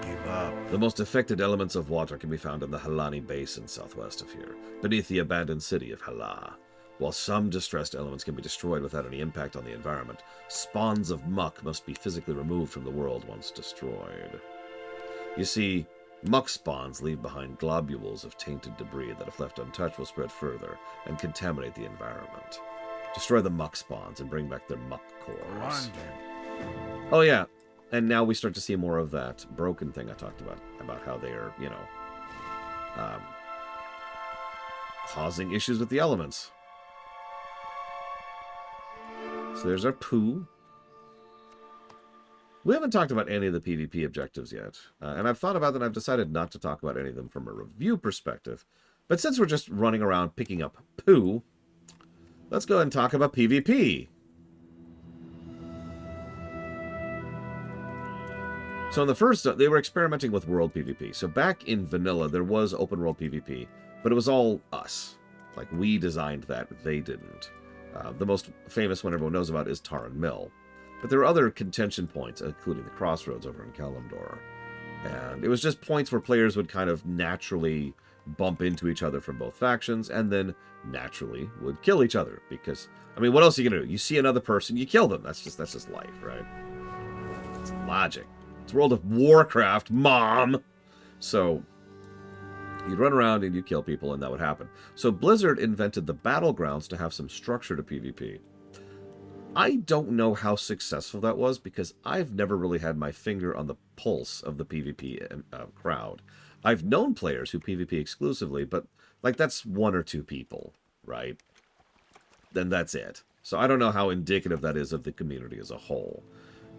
give up. The most affected elements of water can be found in the Halani Basin southwest of here, beneath the abandoned city of Hala. While some distressed elements can be destroyed without any impact on the environment, spawns of muck must be physically removed from the world once destroyed. You see, muck spawns leave behind globules of tainted debris that, if left untouched, will spread further and contaminate the environment. Destroy the muck spawns and bring back their muck cores. Oh yeah, and now we start to see more of that broken thing I talked about how they are, you know, causing issues with the elements. So there's our poo. We haven't talked about any of the PvP objectives yet, and I've thought about them and I've decided not to talk about any of them from a review perspective. But since we're just running around picking up poo, let's go ahead and talk about PvP. So in the first, they were experimenting with world PvP. So back in vanilla, there was open world PvP, but it was all us. Like, we designed that, they didn't. The most famous one everyone knows about is Taran Mill. But there were other contention points, including the crossroads over in Kalimdor. And it was just points where players would kind of naturally bump into each other from both factions, and then naturally would kill each other. Because, I mean, what else are you going to do? You see another person, you kill them. That's just life, right? It's logic. It's World of Warcraft, mom! So, you'd run around and you'd kill people, and that would happen. So Blizzard invented the battlegrounds to have some structure to PvP. I don't know how successful that was, because I've never really had my finger on the pulse of the PvP crowd. I've known players who PvP exclusively, but, like, that's 1 or 2 people, right? Then that's it. So I don't know how indicative that is of the community as a whole.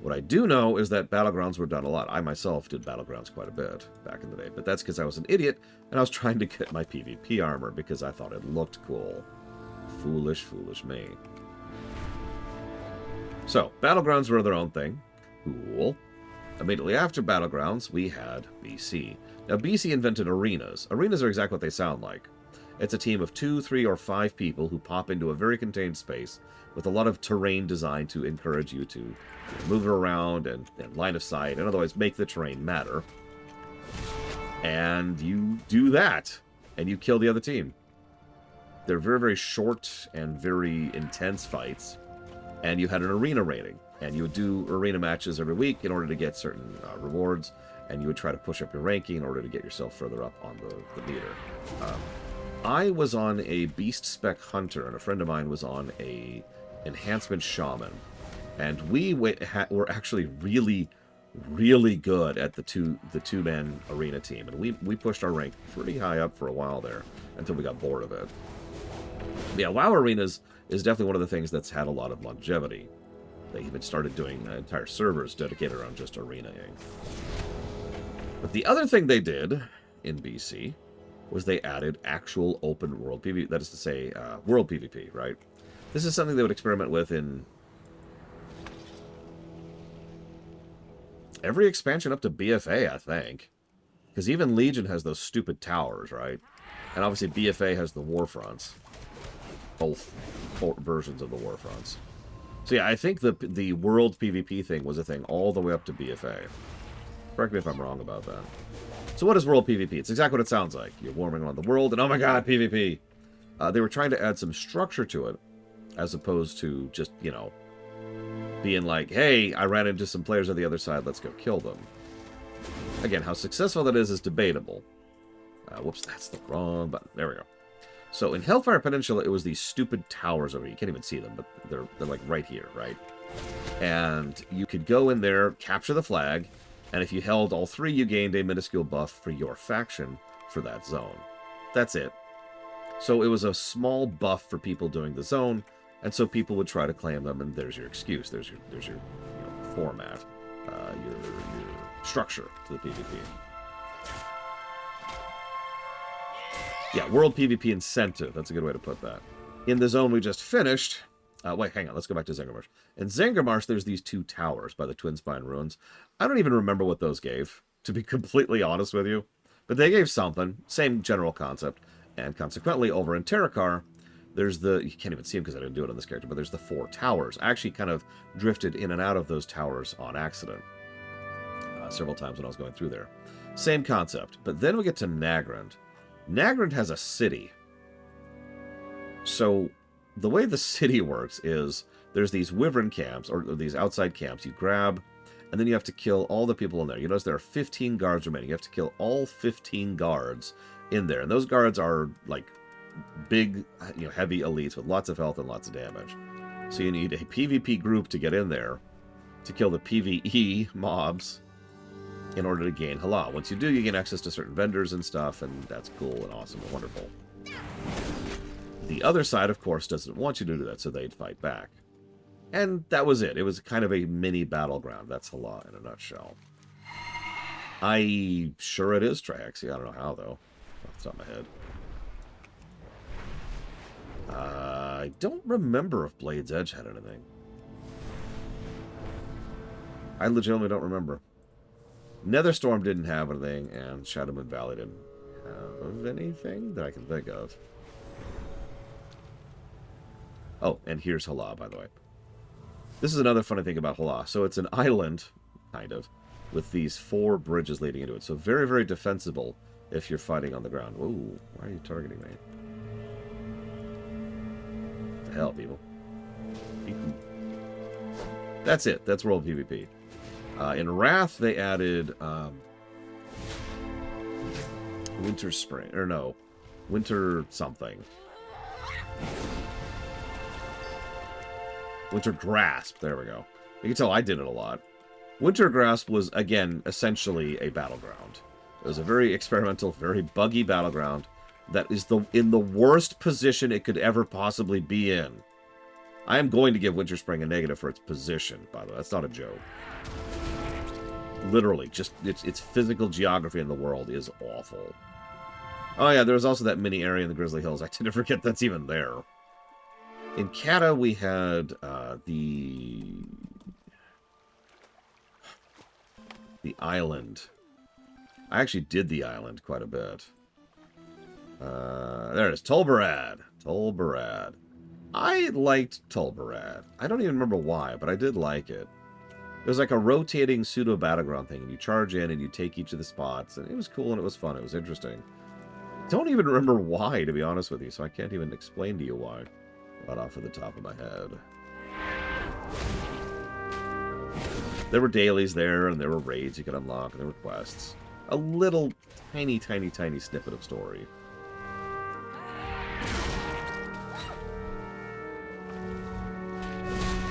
What I do know is that Battlegrounds were done a lot. I myself did Battlegrounds quite a bit back in the day, but that's because I was an idiot, and I was trying to get my PvP armor because I thought it looked cool. Foolish, foolish me. So, Battlegrounds were their own thing. Cool. Immediately after Battlegrounds, we had BC. Now, BC invented arenas. Arenas are exactly what they sound like. It's a team of 2, 3, or 5 people who pop into a very contained space with a lot of terrain designed to encourage you to move it around and line of sight, and otherwise make the terrain matter. And you do that, and you kill the other team. They're very, very short and very intense fights, and you had an arena rating, and you would do arena matches every week in order to get certain rewards, and you would try to push up your ranking in order to get yourself further up on the meter. I was on a Beast Spec Hunter, and a friend of mine was on a Enhancement Shaman. And we were actually really, really good at the two-man arena team. And we pushed our rank pretty high up for a while there, until we got bored of it. Yeah, WoW Arenas is definitely one of the things that's had a lot of longevity. They even started doing entire servers dedicated around just arenaing. But the other thing they did in BC was they added actual open world PvP, that is to say, world PvP, right? This is something they would experiment with in every expansion up to BFA, I think. Because even Legion has those stupid towers, right? And obviously BFA has the Warfronts. Both versions of the Warfronts. So yeah, I think the world PvP thing was a thing all the way up to BFA. Correct me if I'm wrong about that. So what is world PvP? It's exactly what it sounds like. You're warming around the world, and oh my god, PvP! They were trying to add some structure to it, as opposed to just, you know, being like, hey, I ran into some players on the other side, let's go kill them. Again, how successful that is debatable. Whoops, that's the wrong button. There we go. So in Hellfire Peninsula, it was these stupid towers over here. You can't even see them, but they're like right here, right? And you could go in there, capture the flag, and if you held all 3, you gained a minuscule buff for your faction for that zone. That's it. So it was a small buff for people doing the zone, and so people would try to claim them, and there's your excuse. There's your format, your structure to the PvP. Yeah, world PvP incentive. That's a good way to put that. In the zone we just finished... wait, hang on. Let's go back to Zangarmarsh. In Zangarmarsh, there's these 2 towers by the Twin Spine Ruins. I don't even remember what those gave, to be completely honest with you. But they gave something. Same general concept. And consequently, over in Terakar, there's the... You can't even see them because I didn't do it on this character, but there's the 4 towers. I actually kind of drifted in and out of those towers on accident. Several times when I was going through there. Same concept. But then we get to Nagrand. Nagrand has a city. So... the way the city works is there's these wyvern camps, or these outside camps you grab, and then you have to kill all the people in there. You notice there are 15 guards remaining. You have to kill all 15 guards in there. And those guards are like big, heavy elites with lots of health and lots of damage. So you need a PvP group to get in there to kill the PvE mobs in order to gain Hala. Once you do, you gain access to certain vendors and stuff, and that's cool and awesome and wonderful. The other side, of course, doesn't want you to do that, so they'd fight back. And that was it. It was kind of a mini battleground. That's Hala in a nutshell. Sure it is Triaxia. I don't know how, though. Off the top of my head. I don't remember if Blade's Edge had anything. I legitimately don't remember. Netherstorm didn't have anything, and Shadowmoon Valley didn't have anything that I can think of. Oh, and here's Hala, by the way. This is another funny thing about Hala. So it's an island, kind of, with these 4 bridges leading into it. So very, very defensible if you're fighting on the ground. Ooh, why are you targeting me? What the hell, people? That's it. That's World PvP. In Wrath, they added Winter Spring. Or no, Winter something. Winter Grasp. There we go. You can tell I did it a lot. Winter Grasp was, again, essentially a battleground. It was a very experimental, very buggy battleground that is in the worst position it could ever possibly be in. I am going to give Winter Spring a negative for its position, by the way. That's not a joke. Literally, just its physical geography in the world is awful. Oh yeah, there was also that mini area in the Grizzly Hills. I tend to forget that's even there. In Kata, we had the island. I actually did the island quite a bit. There it is, Tolbarad. Tolbarad. I liked Tolbarad. I don't even remember why, but I did like it. It was like a rotating pseudo-battleground thing, and you charge in and you take each of the spots, and it was cool and it was fun. It was interesting. Don't even remember why, to be honest with you, so I can't even explain to you why. Right off of the top of my head. There were dailies there, and there were raids you could unlock, and there were quests. A little tiny, tiny, tiny snippet of story.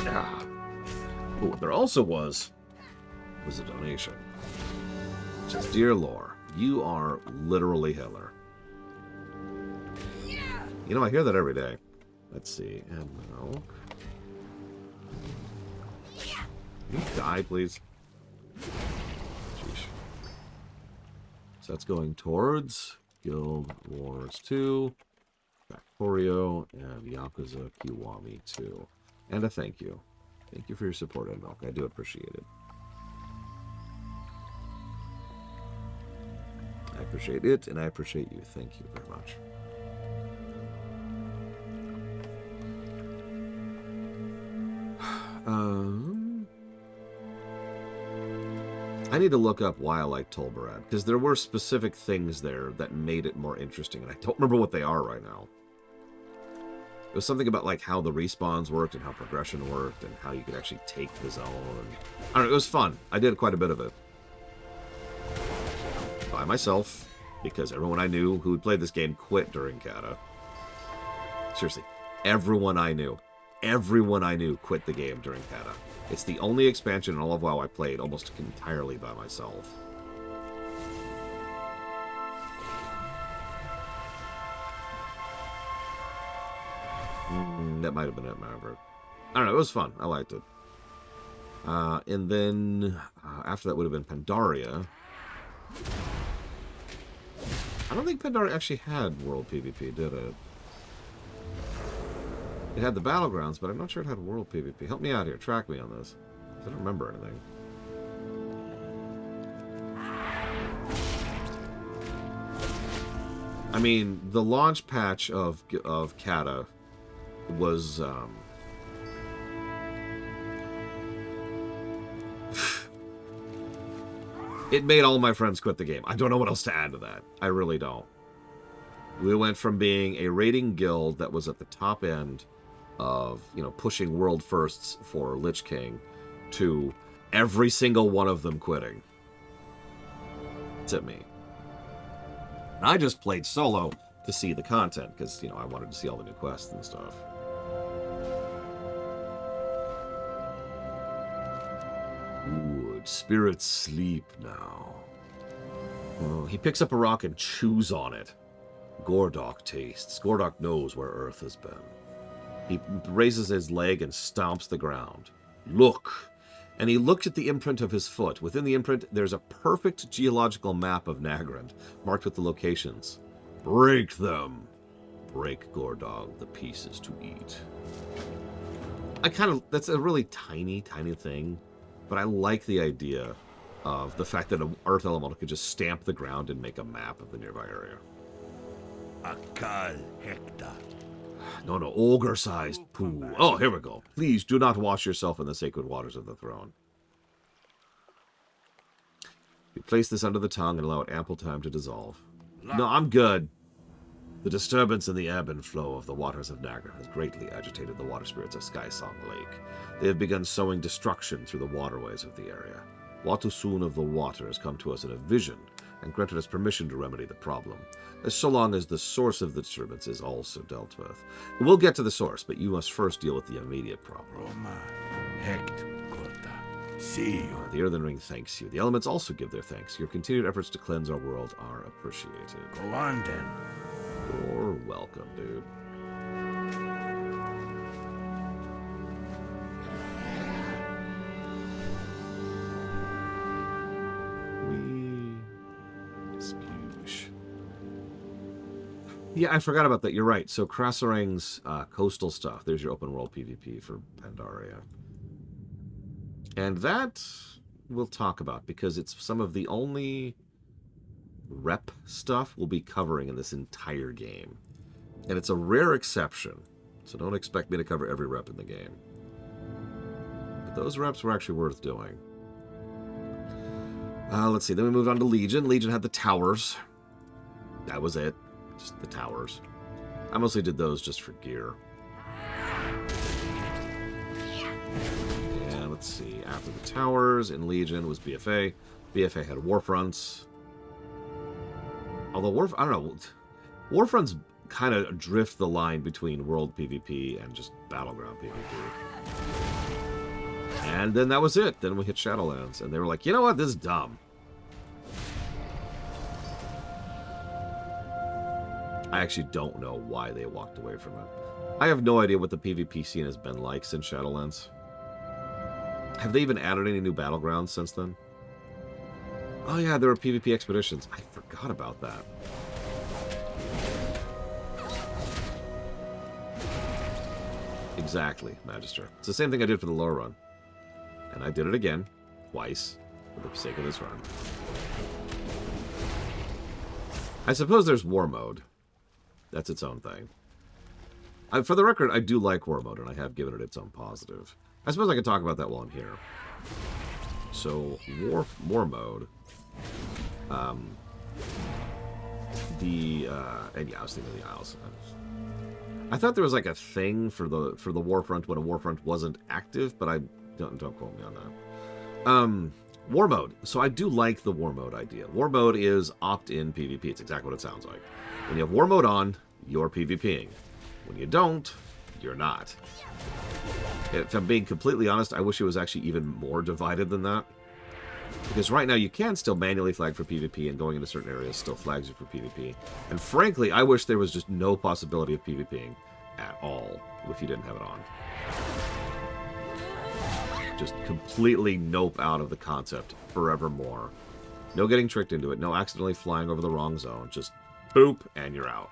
Ah. But what there also was a donation. Just, dear lore, you are literally Hitler. You know, I hear that every day. Let's see. And Merk. Can you die, please? Sheesh. So that's going towards Guild Wars 2, Factorio, and Yakuza Kiwami 2. And a thank you. Thank you for your support, Merk. I do appreciate it. I appreciate it, and I appreciate you. Thank you very much. I need to look up why I like Tolbarad, because there were specific things there that made it more interesting, and I don't remember what they are right now. It was something about like how the respawns worked and how progression worked and how you could actually take the zone. And, I don't know, it was fun. I did quite a bit of it. By myself, because everyone I knew who had played this game quit during Kata. Seriously, everyone I knew quit the game during Kata. It's the only expansion in all of WoW I played almost entirely by myself. that might have been it, Maverick. I don't know. It was fun. I liked it. And then after that would have been Pandaria. I don't think Pandaria actually had World PvP, did it? It had the Battlegrounds, but I'm not sure it had World PvP. Help me out here. Track me on this. I don't remember anything. I mean, the launch patch of Kata was... it made all my friends quit the game. I don't know what else to add to that. I really don't. We went from being a raiding guild that was at the top end of, you know, pushing world firsts for Lich King to every single one of them quitting. Except me. And I just played solo to see the content because, you know, I wanted to see all the new quests and stuff. Would spirits sleep now? Oh, he picks up a rock and chews on it. Gordok tastes. Gordok knows where Earth has been. He raises his leg and stomps the ground. Look! And he looked at the imprint of his foot. Within the imprint, there's a perfect geological map of Nagrand, marked with the locations. Break them! Break, Gordog, the pieces to eat. That's a really tiny, tiny thing, but I like the idea of the fact that an Earth Elemental could just stamp the ground and make a map of the nearby area. Akal Hector. No, ogre-sized poo. Oh, here we go. Please do not wash yourself in the sacred waters of the throne. You place this under the tongue and allow it ample time to dissolve. No, I'm good. The disturbance in the ebb and flow of the waters of Nagrand has greatly agitated the water spirits of Skysong Lake. They have begun sowing destruction through the waterways of the area. Watusun of the Water has come to us in a vision and granted us permission to remedy the problem, so long as the source of the disturbance is also dealt with. We'll get to the source, but you must first deal with the immediate problem. Roma Hect Gorda. See you. The Earthen Ring thanks you. The elements also give their thanks. Your continued efforts to cleanse our world are appreciated. Go on then. You're welcome, dude. Yeah, I forgot about that. You're right. So Krasarang's coastal stuff. There's your open world PvP for Pandaria. And that we'll talk about because it's some of the only rep stuff we'll be covering in this entire game. And it's a rare exception. So don't expect me to cover every rep in the game. But those reps were actually worth doing. Let's see. Then we moved on to Legion. Legion had the towers. That was it. Just the towers. I mostly did those just for gear. And let's see. After the towers in Legion was BFA. BFA had Warfronts. Although I don't know. Warfronts kind of drift the line between world PvP and just battleground PvP. And then that was it. Then we hit Shadowlands. And they were like, you know what? This is dumb. I actually don't know why they walked away from it. I have no idea what the PvP scene has been like since Shadowlands. Have they even added any new battlegrounds since then? Oh yeah, there were PvP expeditions. I forgot about that. Exactly, Magister. It's the same thing I did for the lore run. And I did it again, twice, for the sake of this run. I suppose there's War Mode. That's its own thing. For the record, I do like War Mode, and I have given it its own positive. I suppose I could talk about that while I'm here. So, War Mode. And yeah, I was thinking of the Isles. I thought there was like a thing for the Warfront when a Warfront wasn't active, but I don't quote me on that. War Mode. So I do like the War Mode idea. War Mode is opt-in PvP. It's exactly what it sounds like. When you have War Mode on, you're PvPing. When you don't, you're not. If I'm being completely honest, I wish it was actually even more divided than that. Because right now you can still manually flag for PvP, and going into certain areas still flags you for PvP. And frankly, I wish there was just no possibility of PvPing at all if you didn't have it on. Just completely nope out of the concept forevermore. No getting tricked into it. No accidentally flying over the wrong zone. Just boop, and you're out.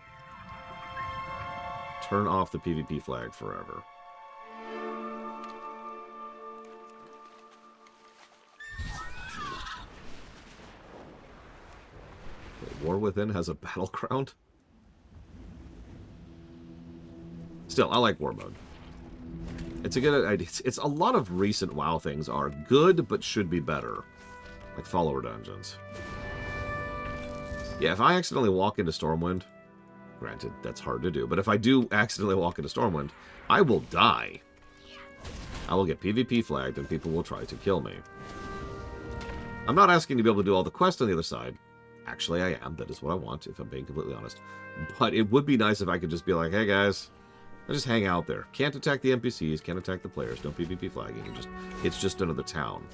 Turn off the PvP flag forever. Okay, War Within has a battleground? Still, I like War Mode. It's a good idea. It's a lot of recent WoW things are good, but should be better. Like follower dungeons. Yeah, if I accidentally walk into Stormwind, granted, that's hard to do, but if I do accidentally walk into Stormwind, I will die. I will get PvP flagged and people will try to kill me. I'm not asking to be able to do all the quests on the other side. Actually, I am. That is what I want, if I'm being completely honest. But it would be nice if I could just be like, hey guys, I just hang out there. Can't attack the NPCs, can't attack the players, no PvP flagging. It's just another town.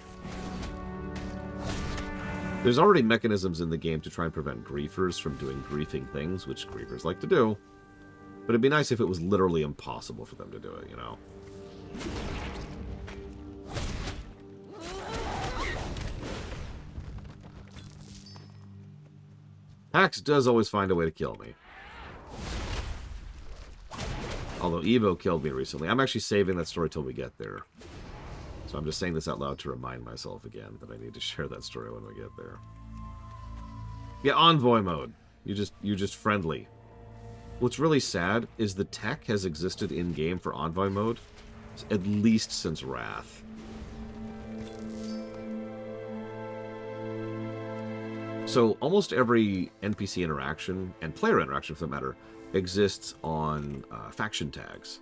There's already mechanisms in the game to try and prevent griefers from doing griefing things, which griefers like to do. But it'd be nice if it was literally impossible for them to do it, you know? Pax does always find a way to kill me. Although Evo killed me recently. I'm actually saving that story till we get there. So I'm just saying this out loud to remind myself again that I need to share that story when we get there. Yeah, Envoy mode. You're just friendly. What's really sad is the tech has existed in-game for Envoy mode at least since Wrath. So almost every NPC interaction, and player interaction for that matter, exists on faction tags.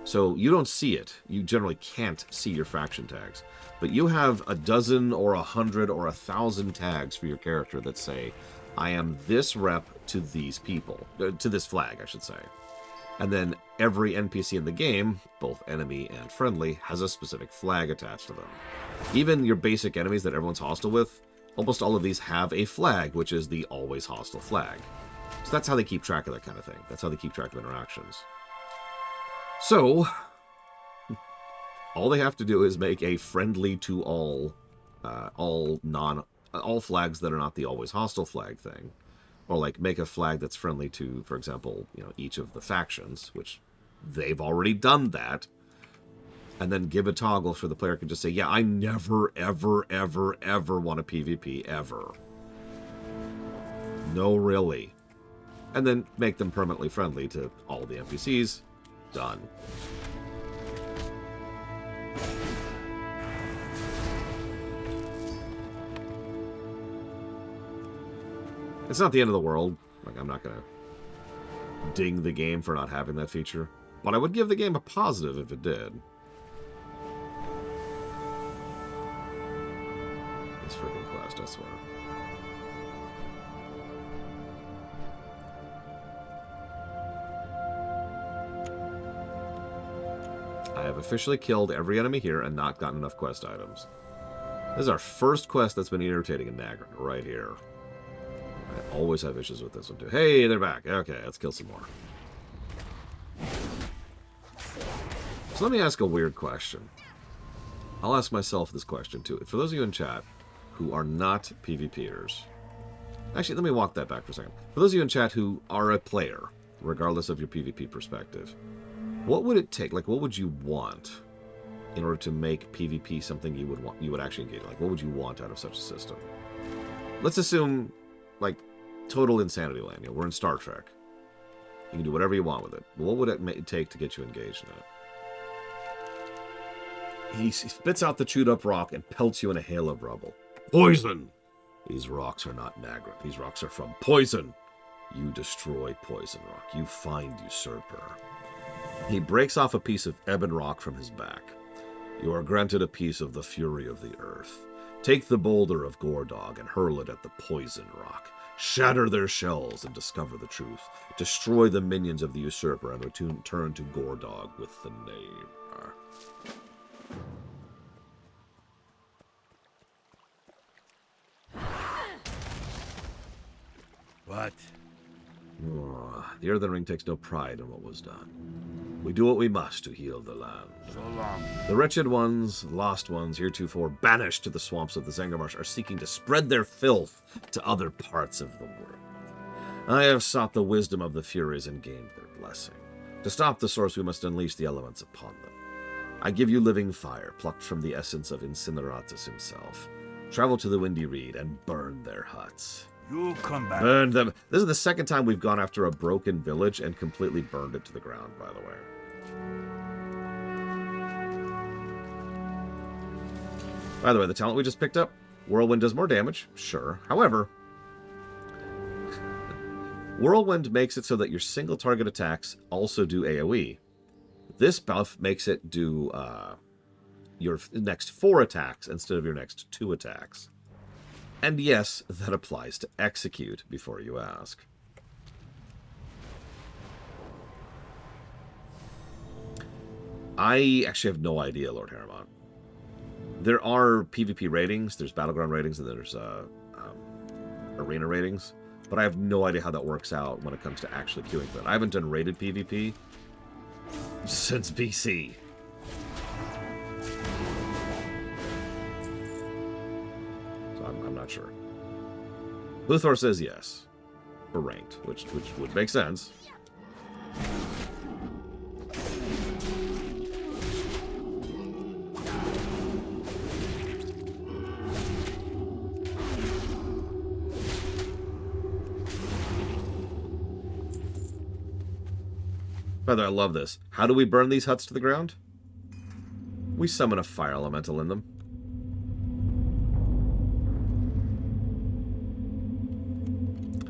So you don't see it. You generally can't see your faction tags. But you have a dozen or 100 or 1,000 tags for your character that say, I am this rep to these people. To this flag, I should say. And then every NPC in the game, both enemy and friendly, has a specific flag attached to them. Even your basic enemies that everyone's hostile with, almost all of these have a flag, which is the always hostile flag. So that's how they keep track of that kind of thing. That's how they keep track of interactions. So, all they have to do is make a friendly to all flags that are not the always hostile flag thing. Or like make a flag that's friendly to, for example, each of the factions, which they've already done that. And then give a toggle for the player can just say, yeah, I never, ever, ever, ever want a PvP, ever. No, really. And then make them permanently friendly to all the NPCs. Done. It's not the end of the world. Like, I'm not going to ding the game for not having that feature. But I would give the game a positive if it did. This freaking quest, I swear. I have officially killed every enemy here and not gotten enough quest items. This is our first quest that's been irritating in Nagrand, right here. I always have issues with this one, too. Hey, they're back. Okay, let's kill some more. So let me ask a weird question. I'll ask myself this question, too. For those of you in chat who are not PvPers... Actually, let me walk that back for a second. For those of you in chat who are a player, regardless of your PvP perspective, what would it take? Like, what would you want in order to make PvP something you would actually engage in? Like, what would you want out of such a system? Let's assume, like, total insanity land. We're in Star Trek. You can do whatever you want with it. What would it take to get you engaged in it? He spits out the chewed up rock and pelts you in a hail of rubble. Poison! These rocks are not Nagrand. These rocks are from poison. You destroy poison rock. You find usurper. He breaks off a piece of ebon rock from his back. You are granted a piece of the fury of the earth. Take the boulder of Gordog and hurl it at the poison rock. Shatter their shells and discover the truth. Destroy the minions of the usurper and return to Gordog with the name. What? The Earthen Ring takes no pride in what was done. We do what we must to heal the land. So long. The wretched ones, lost ones, heretofore banished to the swamps of the Zangarmarsh, are seeking to spread their filth to other parts of the world. I have sought the wisdom of the Furies and gained their blessing. To stop the source, we must unleash the elements upon them. I give you living fire, plucked from the essence of Incineratus himself. Travel to the Windy Reed and burn their huts. You come back. Burn them. This is the second time we've gone after a broken village and completely burned it to the ground, by the way. By the way, the talent we just picked up, Whirlwind does more damage, sure. However, Whirlwind makes it so that your single target attacks also do AoE. This buff makes it do your next 4 attacks instead of your next 2 attacks. And yes, that applies to execute, before you ask. I actually have no idea, Lord Harrimont. There are PvP ratings, there's Battleground ratings, and there's Arena ratings. But I have no idea how that works out when it comes to actually queuing for it. I haven't done rated PvP since BC. So I'm not sure. Luthor says yes for ranked, which would make sense. By the way, I love this. How do we burn these huts to the ground? We summon a fire elemental in them.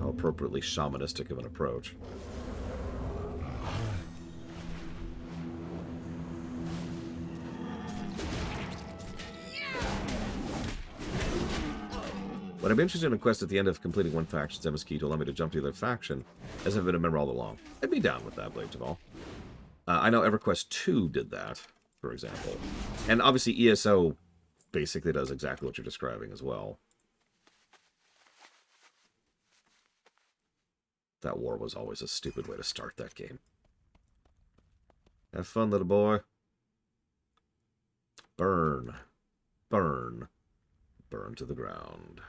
How appropriately shamanistic of an approach. But I'm interested in a quest at the end of completing one faction's MS key to allow me to jump to the other faction, as I've been a member all along. I'd be down with that, Blade of all. I know EverQuest 2 did that, for example. And obviously ESO basically does exactly what you're describing as well. That war was always a stupid way to start that game. Have fun, little boy. Burn. Burn. Burn to the ground.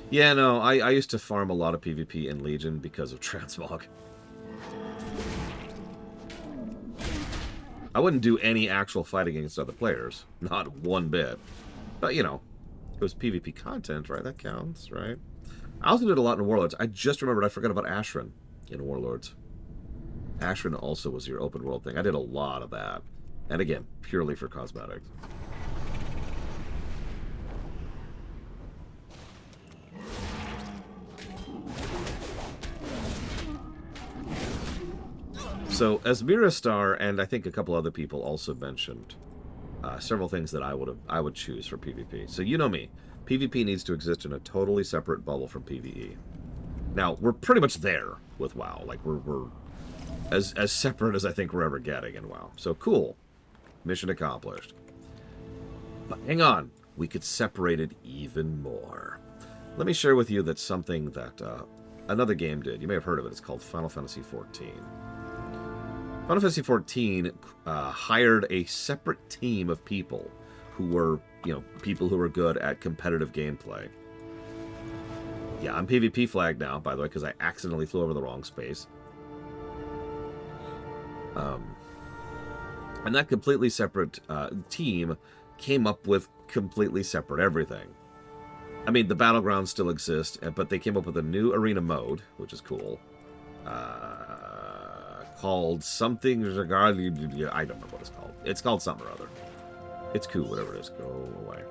Yeah, no, I used to farm a lot of PvP in Legion because of transmog. I wouldn't do any actual fighting against other players. Not one bit. But, you know, it was PvP content, right? That counts, right? I also did a lot in Warlords. I just remembered I forgot about Ashun in Warlords. Ashun also was your open world thing. I did a lot of that. And again, purely for cosmetics. So, as Miristar and I think a couple other people also mentioned several things that I would choose for PvP. So you know me, PvP needs to exist in a totally separate bubble from PvE. Now we're pretty much there with WoW. Like we're as separate as I think we're ever getting in WoW. So cool, mission accomplished. But hang on, we could separate it even more. Let me share with you that something that another game did. You may have heard of it. It's called Final Fantasy XIV. Final Fantasy XIV hired a separate team of people who were, you know, people who were good at competitive gameplay. Yeah, I'm PvP flagged now, by the way, because I accidentally flew over the wrong space. And that completely separate team came up with completely separate everything. I mean, the battlegrounds still exist, but they came up with a new arena mode, which is cool. Called something. I don't remember what it's called. It's called something or other. It's cool, whatever it is. Go away.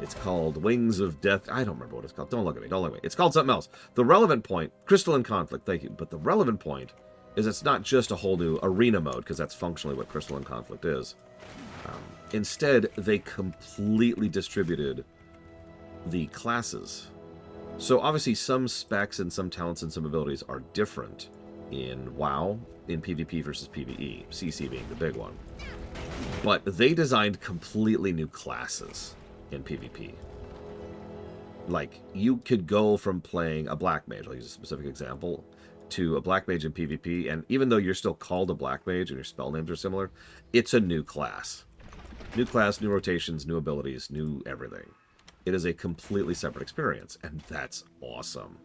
It's called Wings of Death. I don't remember what it's called. Don't look at me. Don't look at me. It's called something else. The relevant point, Crystalline Conflict, thank you. But the relevant point is it's not just a whole new arena mode, because that's functionally what Crystalline Conflict is. Instead, they completely distributed the classes. So obviously some specs and some talents and some abilities are different in WoW, in PvP versus PvE, CC being the big one. But they designed completely new classes in PvP. Like, you could go from playing a black mage, I'll use a specific example, to a black mage in PvP, and even though you're still called a black mage and your spell names are similar, it's a new class. New class, new rotations, new abilities, new everything. It is a completely separate experience, and that's awesome.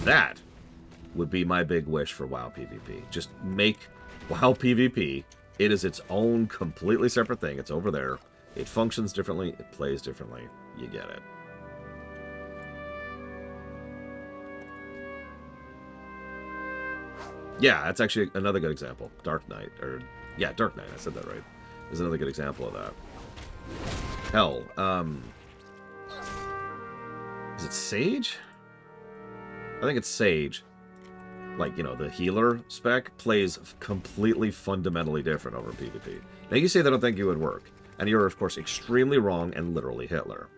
That would be my big wish for WoW PvP. Just make WoW PvP. It is its own completely separate thing. It's over there. It functions differently. It plays differently. You get it. Yeah, that's actually another good example. Dark Knight, or yeah, Dark Knight. I said that right. Is another good example of that. Hell, is it Sage? I think it's Sage. Like, you know, the healer spec plays completely fundamentally different over PvP. Now, you say that I don't think it would work, and you're, of course, extremely wrong and literally Hitler.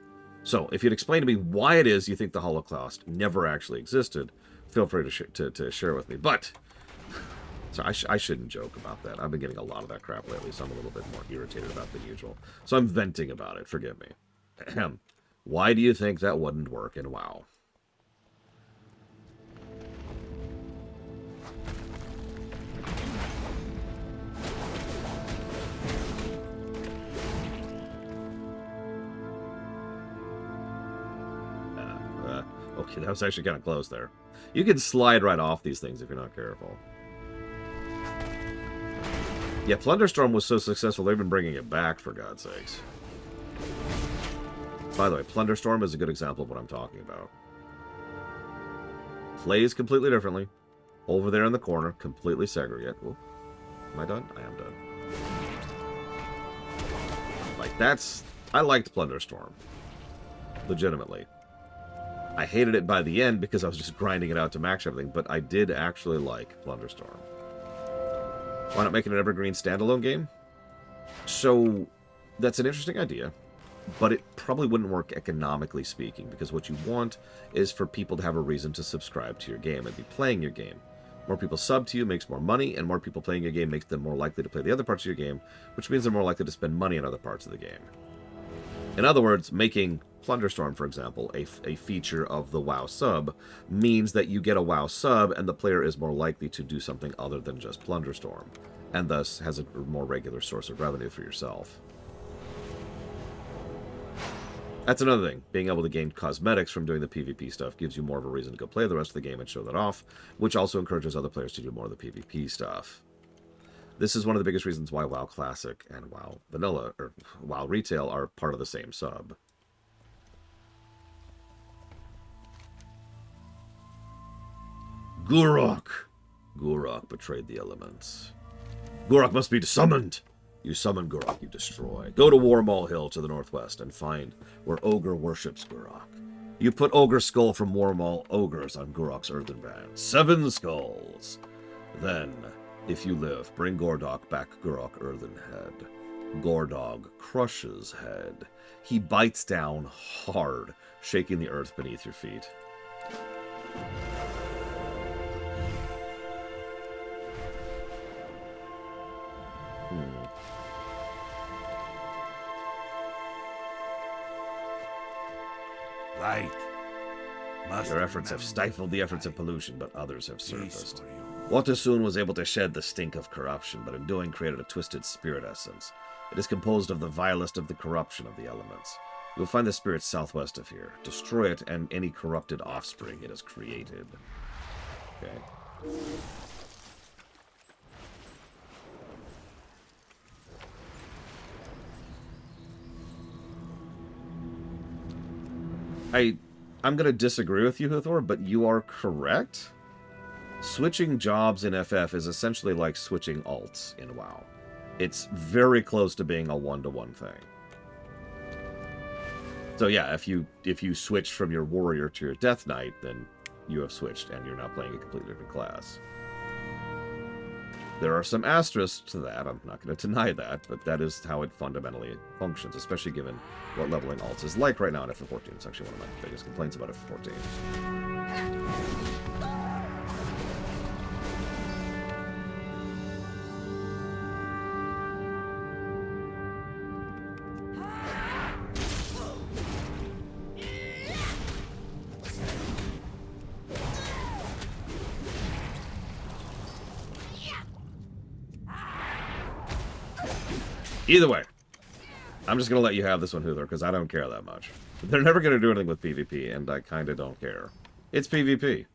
So, if you'd explain to me why it is you think the Holocaust never actually existed, feel free to share with me. But, so I shouldn't joke about that. I've been getting a lot of that crap lately, so I'm a little bit more irritated about than usual. So I'm venting about it. Forgive me. Ahem. Why do you think that wouldn't work in WoW? Okay, that was actually kind of close there. You can slide right off these things if you're not careful. Yeah, Plunderstorm was so successful, they've been bringing it back, for God's sakes. By the way, Plunderstorm is a good example of what I'm talking about. Plays completely differently. Over there in the corner, completely segregate. Ooh, am I done? I am done. Like, that's... I liked Plunderstorm. Legitimately. I hated it by the end because I was just grinding it out to max everything, but I did actually like Plunderstorm. Why not make it an evergreen standalone game? So, that's an interesting idea, but it probably wouldn't work economically speaking, because what you want is for people to have a reason to subscribe to your game and be playing your game. More people sub to you makes more money, and more people playing your game makes them more likely to play the other parts of your game, which means they're more likely to spend money on other parts of the game. In other words, making Plunderstorm, for example, a feature of the WoW sub, means that you get a WoW sub and the player is more likely to do something other than just Plunderstorm, and thus has a more regular source of revenue for yourself. That's another thing. Being able to gain cosmetics from doing the PvP stuff gives you more of a reason to go play the rest of the game and show that off, which also encourages other players to do more of the PvP stuff. This is one of the biggest reasons why WoW Classic and WoW Vanilla, or WoW Retail, are part of the same sub. Gurok! Gurok betrayed the elements. Gurok must be summoned! You summon Gurok, you destroy. Go to Warmaul Hill to the northwest and find where Ogre worships Gurok. You put Ogre's skull from Warmaul Ogres on Gurok's earthen band. 7 skulls! Then, if you live, bring Gordok back Gurok earthen head. Gordog crushes head. He bites down hard, shaking the earth beneath your feet. Light. Your efforts have stifled the efforts of pollution, but others have surfaced. Watersoon was able to shed the stink of corruption, but in doing created a twisted spirit essence. It is composed of the vilest of the corruption of the elements. You will find the spirit southwest of here. Destroy it and any corrupted offspring it has created. Okay. I'm going to disagree with you, Huthor, but you are correct. Switching jobs in FF is essentially like switching alts in WoW. It's very close to being a one-to-one thing. So yeah, if you switch from your warrior to your death knight, then you have switched and you're now playing a completely different class. There are some asterisks to that, I'm not going to deny that, but that is how it fundamentally functions, especially given what leveling alts is like right now in FF14. It's actually one of my biggest complaints about FF14. Either way, I'm just going to let you have this one, Huther, because I don't care that much. They're never going to do anything with PvP, and I kind of don't care. It's PvP.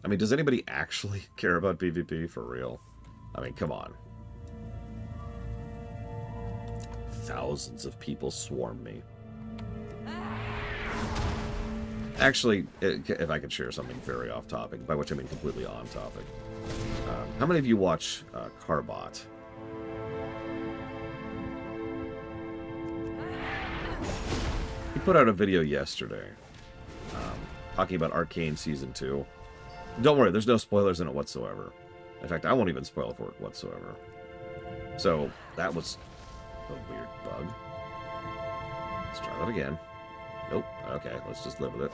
I mean, does anybody actually care about PvP for real? I mean, come on. Thousands of people swarm me. Actually, if I could share something very off topic, by which I mean completely on topic. How many of you watch Carbot? He put out a video yesterday talking about Arcane Season 2. Don't worry, there's no spoilers in it whatsoever. In fact, I won't even spoil for it whatsoever. So, that was a weird bug. Let's try that again. Nope. Okay, let's just live with it.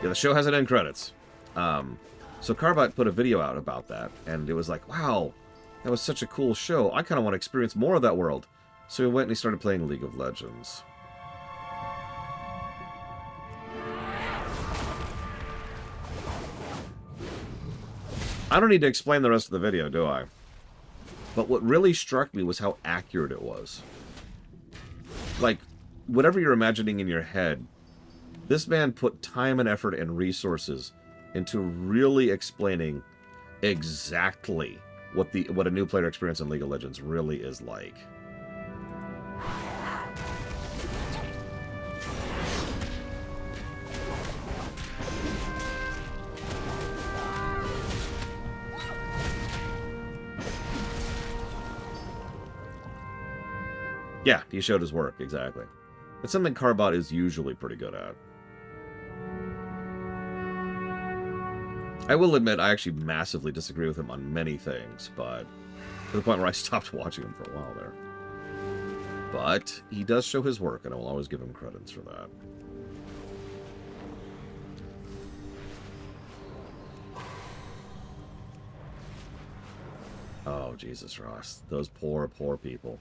Yeah, the show has an end credits. So Carbot put a video out about that, and it was like, wow, that was such a cool show. I kind of want to experience more of that world. So he went and he started playing League of Legends. I don't need to explain the rest of the video, do I? But what really struck me was how accurate it was. Like, whatever you're imagining in your head, this man put time and effort and resources into really explaining exactly what a new player experience in League of Legends really is like. Yeah, he showed his work, exactly. It's something Carbot is usually pretty good at. I will admit, I actually massively disagree with him on many things, but to the point where I stopped watching him for a while there. But he does show his work, and I will always give him credits for that. Oh, Jesus, Ross. Those poor, poor people.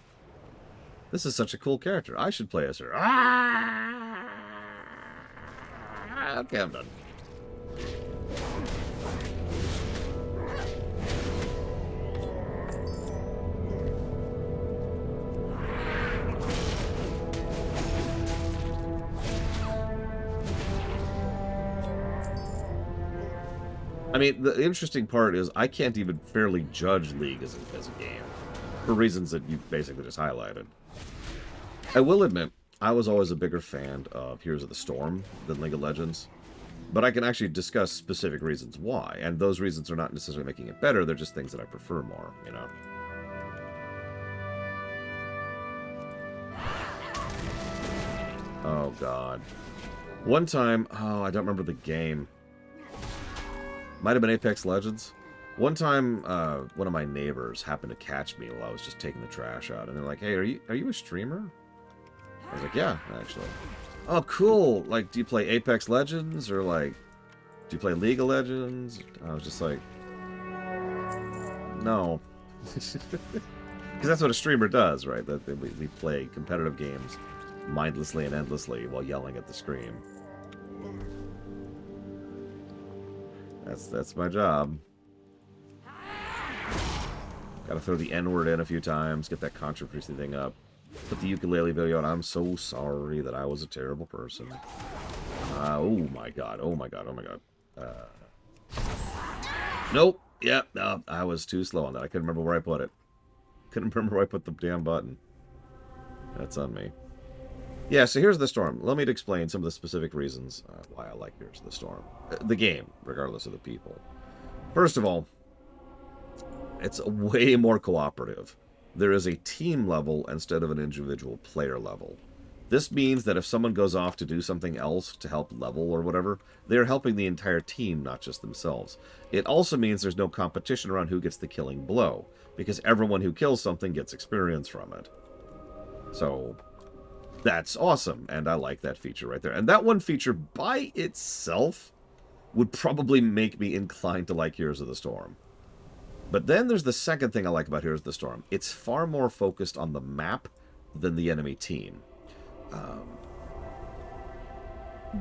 This is such a cool character. I should play as her. Ah! Okay, I'm done. I mean, the interesting part is I can't even fairly judge League as a game, for reasons that you basically just highlighted. I will admit, I was always a bigger fan of Heroes of the Storm than League of Legends, but I can actually discuss specific reasons why, and those reasons are not necessarily making it better, they're just things that I prefer more, you know? Oh, God. One time, oh, I don't remember the game. Might have been Apex Legends. One time, one of my neighbors happened to catch me while I was just taking the trash out, and they're like, "Hey, are you a streamer?" I was like, "Yeah, actually." "Oh, cool. Like, do you play Apex Legends, or like, do you play League of Legends?" I was just like, "No," because that's what a streamer does, right? That we play competitive games mindlessly and endlessly while yelling at the screen. That's my job. Gotta throw the N-word in a few times, get that controversy thing up. Put the ukulele video out. I'm so sorry that I was a terrible person. Oh my god, oh my god, oh my god. Nope, yep, no, I was too slow on that. I couldn't remember where I put it. Couldn't remember where I put the damn button. That's on me. Yeah, so Here's the Storm. Let me explain some of the specific reasons why I like Here's the Storm. The game, regardless of the people. First of all, it's way more cooperative. There is a team level instead of an individual player level. This means that if someone goes off to do something else to help level or whatever, they're helping the entire team, not just themselves. It also means there's no competition around who gets the killing blow, because everyone who kills something gets experience from it. So that's awesome, and I like that feature right there. And that one feature by itself would probably make me inclined to like Heroes of the Storm. But then there's the second thing I like about Heroes of the Storm. It's far more focused on the map than the enemy team.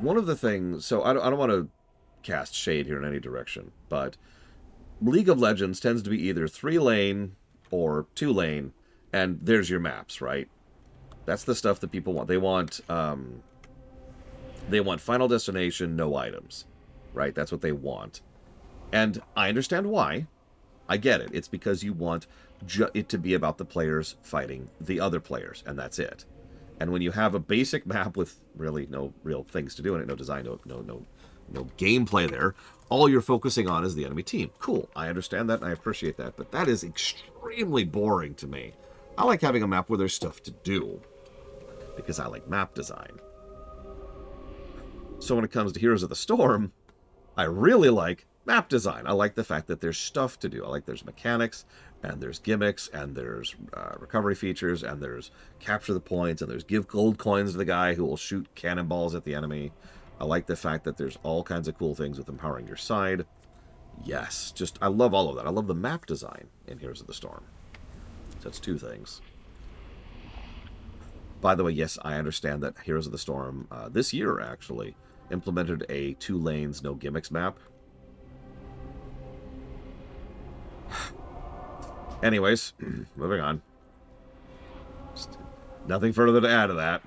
One of the things... So I don't want to cast shade here in any direction, but League of Legends tends to be either 3-lane or 2-lane, And there's your maps, right? That's the stuff that people want. They want Final Destination, no items, right? That's what they want. And I understand why. I get it. It's because you want it to be about the players fighting the other players, and that's it. And when you have a basic map with really no real things to do in it, no design, no gameplay there, all you're focusing on is the enemy team. Cool. I understand that, and I appreciate that, but that is extremely boring to me. I like having a map where there's stuff to do, because I like map design. So when it comes to Heroes of the Storm, I really like map design. I like the fact that there's stuff to do. I like there's mechanics, and there's gimmicks, and there's recovery features, and there's capture the points, and there's give gold coins to the guy who will shoot cannonballs at the enemy. I like the fact that there's all kinds of cool things with empowering your side. Yes, just, I love all of that. I love the map design in Heroes of the Storm. So that's two things. By the way, yes, I understand that Heroes of the Storm, this year actually, implemented a 2 lanes, no gimmicks map. Anyways, moving on. Just nothing further to add to that.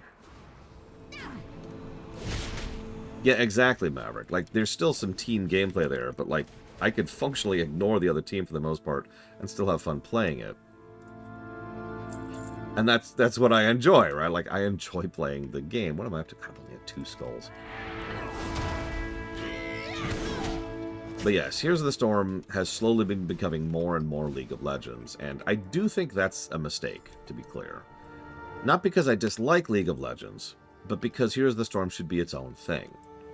Yeah, exactly, Maverick. Like, there's still some team gameplay there, but, like, I could functionally ignore the other team for the most part and still have fun playing it. And that's what I enjoy, right? Like, I enjoy playing the game. What am I up to? I only have 2 skulls. But yes, Heroes of the Storm has slowly been becoming more and more League of Legends, and I do think that's a mistake, to be clear. Not because I dislike League of Legends, but because Heroes of the Storm should be its own thing.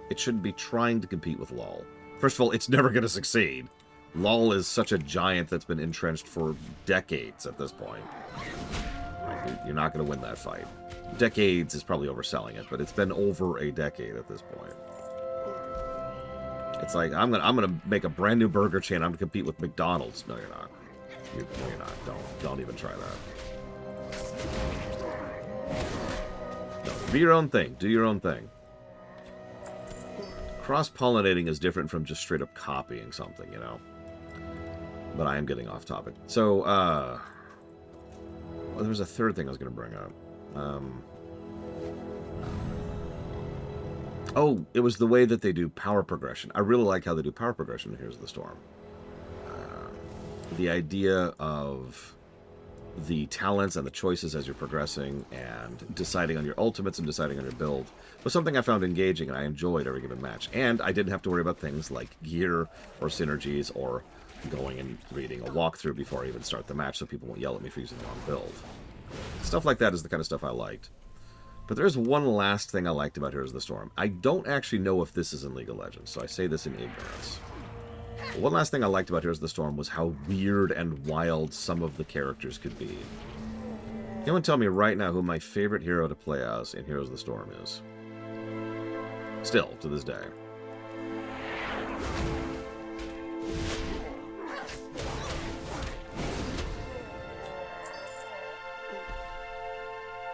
It shouldn't be trying to compete with LoL. First of all, it's never going to succeed. LoL is such a giant that's been entrenched for decades at this point. You're not going to win that fight. Decades is probably overselling it, but it's been over a decade at this point. It's like, I'm gonna make a brand new burger chain. I'm gonna compete with McDonald's. No, you're not. No, you're not. Don't even try that. No, be your own thing. Do your own thing. Cross-pollinating is different from just straight up copying something, you know. But I am getting off topic. So, well, there was a third thing I was gonna bring up. Oh, it was the way that they do power progression. I really like how they do power progression in Heroes of the Storm. The idea of the talents and the choices as you're progressing and deciding on your ultimates and deciding on your build was something I found engaging and I enjoyed every given match. And I didn't have to worry about things like gear or synergies or going and reading a walkthrough before I even start the match so people won't yell at me for using the wrong build. Stuff like that is the kind of stuff I liked. But there's one last thing I liked about Heroes of the Storm. I don't actually know if this is in League of Legends, so I say this in ignorance. But one last thing I liked about Heroes of the Storm was how weird and wild some of the characters could be. Anyone tell me right now who my favorite hero to play as in Heroes of the Storm is? Still, to this day.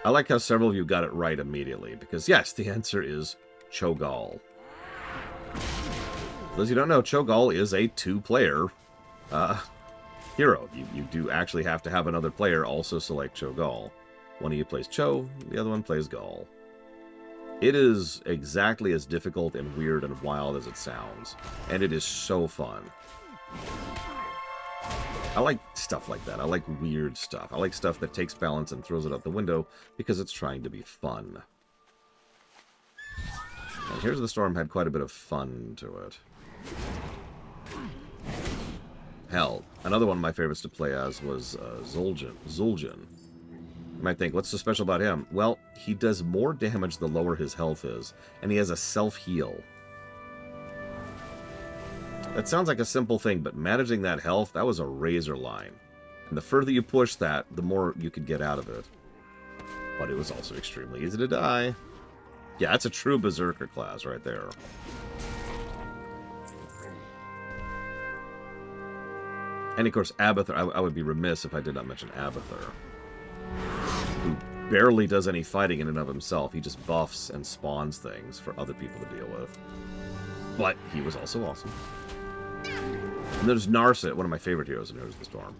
I like how several of you got it right immediately, because yes, the answer is Cho'Gall. For those who don't know, Cho'Gall is a 2-player hero. You do actually have to have another player also select Cho'Gall. One of you plays Cho, the other one plays Gall. It is exactly as difficult and weird and wild as it sounds, and it is so fun. I like stuff like that. I like weird stuff. I like stuff that takes balance and throws it out the window because it's trying to be fun. And Heroes of the Storm had quite a bit of fun to it. Hell, another one of my favorites to play as was Zul'jin. You might think, what's so special about him? Well, he does more damage the lower his health is, and he has a self-heal. That sounds like a simple thing, but managing that health, that was a razor line. And the further you push that, the more you could get out of it. But it was also extremely easy to die. Yeah, that's a true Berserker class right there. And of course, Abathur, I would be remiss if I did not mention Abathur, who barely does any fighting in and of himself. He just buffs and spawns things for other people to deal with. But he was also awesome. And there's Narset, one of my favorite heroes in Heroes of the Storm.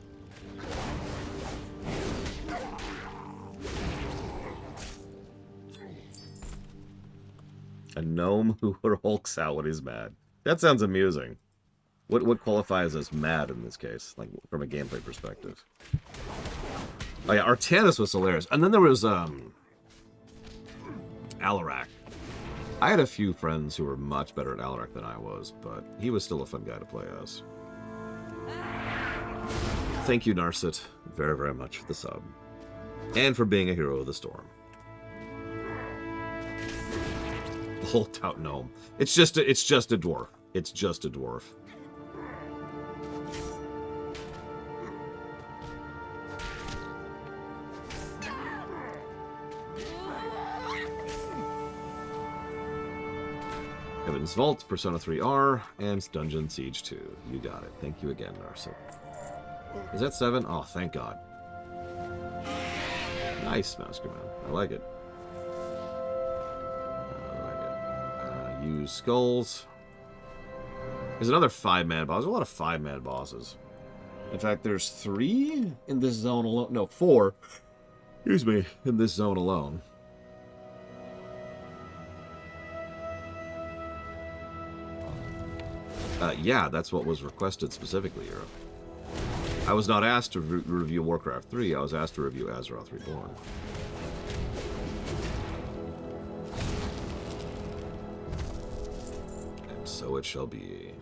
A gnome who hulks out when he's mad. That sounds amusing. What qualifies as mad in this case, like from a gameplay perspective? Oh yeah, Artanis was hilarious. And then there was Alarak. I had a few friends who were much better at Alarak than I was, but he was still a fun guy to play as. Thank you, Narset, very, very much for the sub. And for being a hero of the storm. Hulked out gnome. It's just a dwarf. It's just a dwarf. Heaven's Vault, Persona 3R, and Dungeon Siege 2. You got it. Thank you again, Narset. Is that 7? Oh, thank God. Nice, Masterman. I like it. Use skulls. There's another 5-man boss. There's a lot of 5-man bosses. In fact, there's 3 in this zone alone. No, 4. Excuse me, in this zone alone. Yeah, that's what was requested specifically, Europe. I was not asked to review Warcraft 3. I was asked to review Azeroth Reborn. And so it shall be.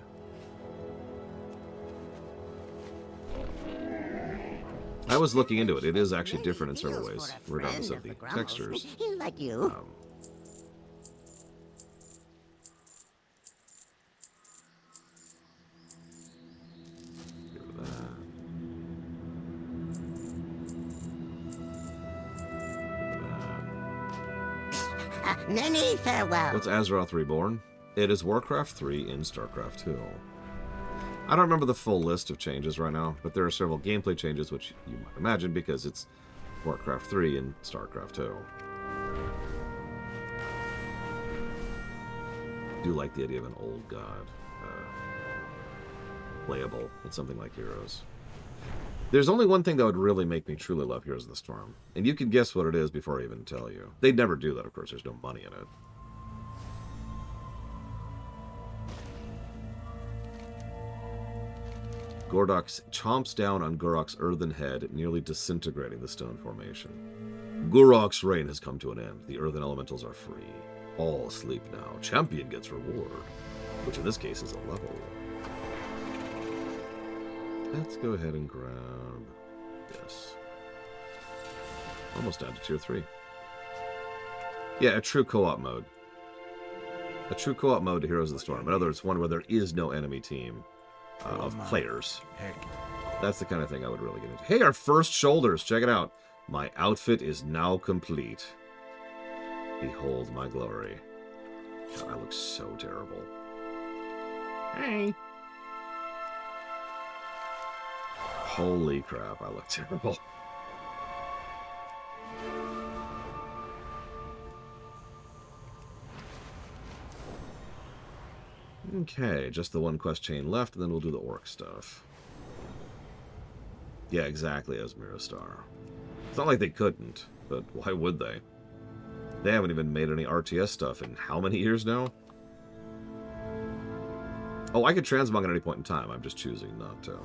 I was looking into it. It is actually different in several ways, regardless of the textures. Like you. Many farewell. What's Azeroth Reborn? It is Warcraft 3 in StarCraft 2. I don't remember the full list of changes right now, but there are several gameplay changes, which you might imagine because it's Warcraft 3 in StarCraft 2. I do like the idea of an old god playable in something like Heroes. There's only one thing that would really make me truly love Heroes of the Storm, and you can guess what it is before I even tell you. They'd never do that, of course. There's no money in it. Gordox chomps down on Gurok's earthen head, nearly disintegrating the stone formation. Gurok's reign has come to an end. The earthen elementals are free. All sleep now. Champion gets reward, which in this case is a level. Let's go ahead and grab this. Almost down to tier 3. Yeah, a true co-op mode. A true co-op mode to Heroes of the Storm. In other words, one where there is no enemy team of players. That's the kind of thing I would really get into. Hey, our first shoulders. Check it out. My outfit is now complete. Behold my glory. God, I look so terrible. Hey. Holy crap, I look terrible. Okay, just the one quest chain left, and then we'll do the orc stuff. Yeah, exactly, as Mirastar. It's not like they couldn't, but why would they? They haven't even made any RTS stuff in how many years now? Oh, I could transmog at any point in time. I'm just choosing not to.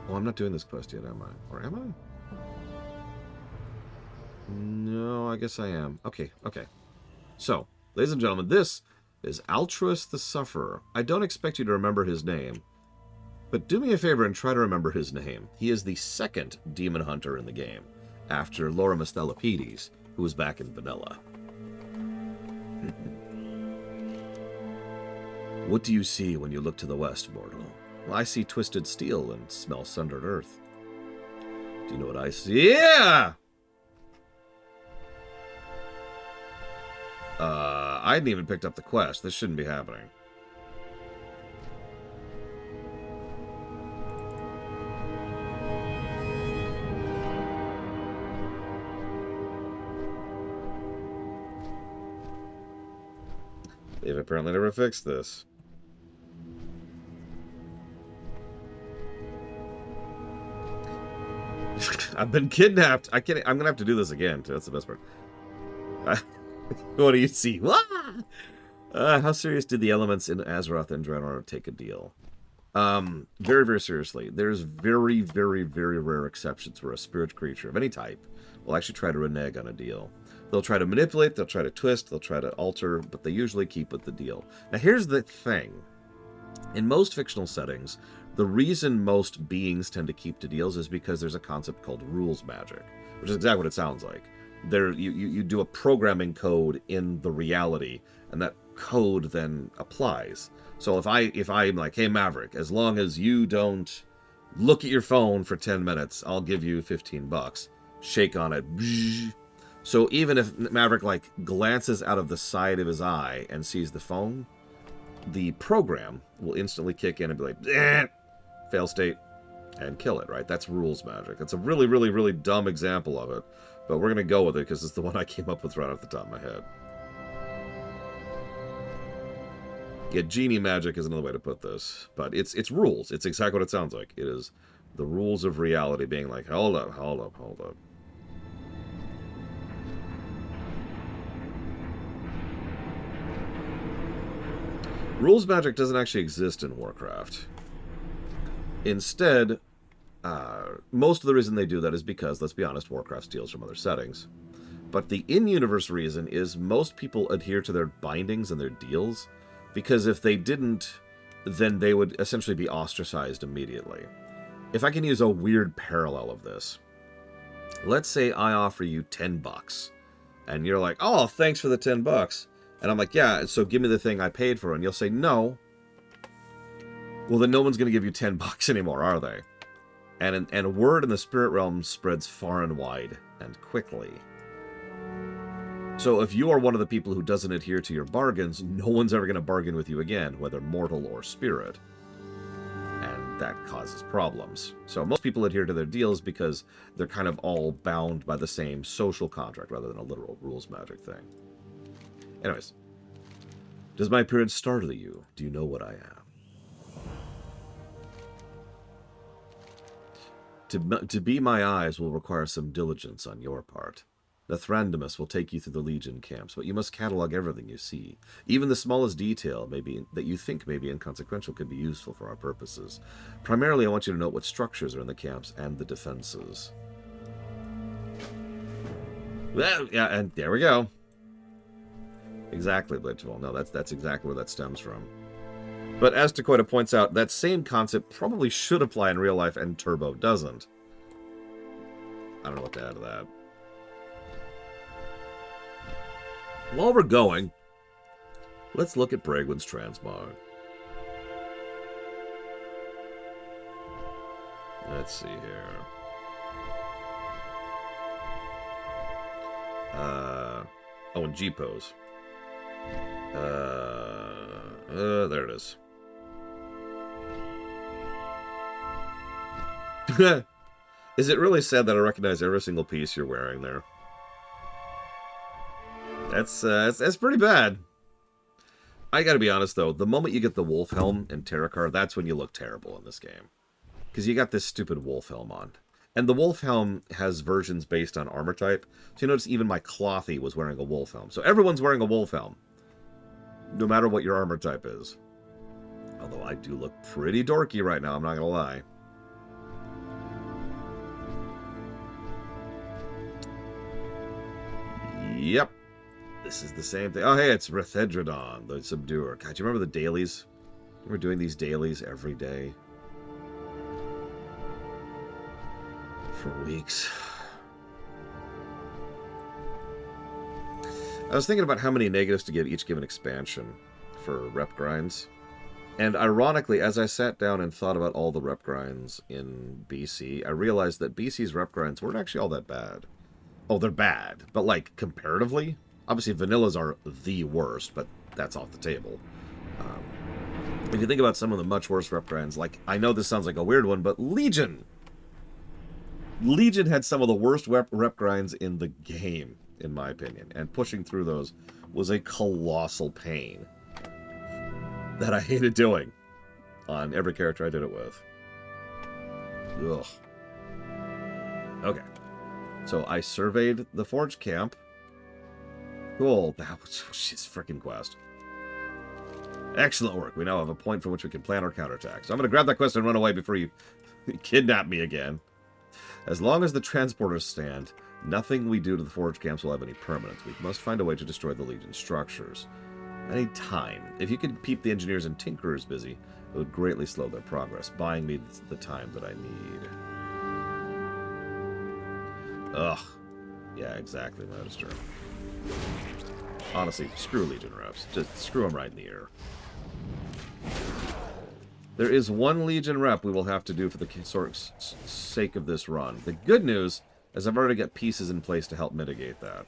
Oh, I'm not doing this quest yet, am I? Or am I? No, I guess I am. Okay, okay. So, ladies and gentlemen, this is Altruist the Sufferer. I don't expect you to remember his name, but do me a favor and try to remember his name. He is the second demon hunter in the game, after Loramus Thelapides, who was back in vanilla. What do you see when you look to the west, mortal? Well, I see twisted steel and smell sundered earth. Do you know what I see? Yeah! I hadn't even picked up the quest. This shouldn't be happening. They've apparently never fixed this. I've been kidnapped. I'm gonna have to do this again. That's the best part. What do you see? Ah! How serious did the elements in Azeroth and Draenor take a deal? Very, very seriously. There's very, very, very rare exceptions where a spirit creature of any type will actually try to renege on a deal. They'll try to manipulate, they'll try to twist, they'll try to alter, but they usually keep with the deal. Now, here's the thing. In most fictional settings, the reason most beings tend to keep to deals is because there's a concept called rules magic, which is exactly what it sounds like. You do a programming code in the reality, and that code then applies. So if I'm like, hey Maverick, as long as you don't look at your phone for 10 minutes, I'll give you $15. Shake on it. So even if Maverick like glances out of the side of his eye and sees the phone, the program will instantly kick in and be like, fail state, and kill it, right? That's rules magic. It's a really, really, really dumb example of it, but we're going to go with it because it's the one I came up with right off the top of my head. Yeah, genie magic is another way to put this, but it's rules. It's exactly what it sounds like. It is the rules of reality being like, hold up, hold up, hold up. Rules magic doesn't actually exist in Warcraft. Instead, most of the reason they do that is because, let's be honest, Warcraft steals from other settings. But the in-universe reason is most people adhere to their bindings and their deals, because if they didn't, then they would essentially be ostracized immediately. If I can use a weird parallel of this, let's say I offer you $10, and you're like, oh, thanks for the $10. And I'm like, yeah, so give me the thing I paid for. And you'll say, no. Well, then no one's going to give you $10 anymore, are they? And word in the spirit realm spreads far and wide and quickly. So if you are one of the people who doesn't adhere to your bargains, no one's ever going to bargain with you again, whether mortal or spirit. And that causes problems. So most people adhere to their deals because they're kind of all bound by the same social contract rather than a literal rules magic thing. Anyways, does my appearance startle you? Do you know what I am? To be my eyes will require some diligence on your part. The Thrandumus will take you through the Legion camps, but you must catalog everything you see. Even the smallest detail that you think may be inconsequential could be useful for our purposes. Primarily, I want you to note what structures are in the camps and the defenses. Well, yeah, and there we go. Exactly, Blademaster. No, that's exactly where that stems from. But as Takoida points out, that same concept probably should apply in real life, and Turbo doesn't. I don't know what to add to that. While we're going, let's look at Bragwin's transmog. Let's see here. Oh, and G-pose. There it is. Is it really sad that I recognize every single piece you're wearing there? That's pretty bad. I gotta be honest though, the moment you get the wolf helm and Terracar, that's when you look terrible in this game. Because you got this stupid wolf helm on. And the wolf helm has versions based on armor type. So you notice even my Clothy was wearing a wolf helm. So everyone's wearing a wolf helm. No matter what your armor type is. Although I do look pretty dorky right now, I'm not gonna lie. Yep. This is the same thing. Oh, hey, it's Rethedradon, the Subduer. God, do you remember the dailies? We were doing these dailies every day. For weeks. I was thinking about how many negatives to give each given expansion for rep grinds. And ironically, as I sat down and thought about all the rep grinds in BC, I realized that BC's rep grinds weren't actually all that bad. Oh, they're bad, but like comparatively, obviously vanillas are the worst, but that's off the table. If you think about some of the much worse rep grinds, like, I know this sounds like a weird one, but Legion! Legion had some of the worst rep grinds in the game, in my opinion, and pushing through those was a colossal pain that I hated doing on every character I did it with. Ugh. Okay. So I surveyed the Forge camp. Cool. That was his freaking quest. Excellent work. We now have a point from which we can plan our counterattack. So I'm going to grab that quest and run away before you kidnap me again. As long as the transporters stand, nothing we do to the forge camps will have any permanence. We must find a way to destroy the Legion's structures. I need time. If you could keep the engineers and tinkerers busy, it would greatly slow their progress, buying me the time that I need. Ugh. Yeah, exactly, Minister. Honestly, screw Legion reps. Just screw them right in the ear. There is one Legion rep we will have to do for the sake of this run. The good news is I've already got pieces in place to help mitigate that.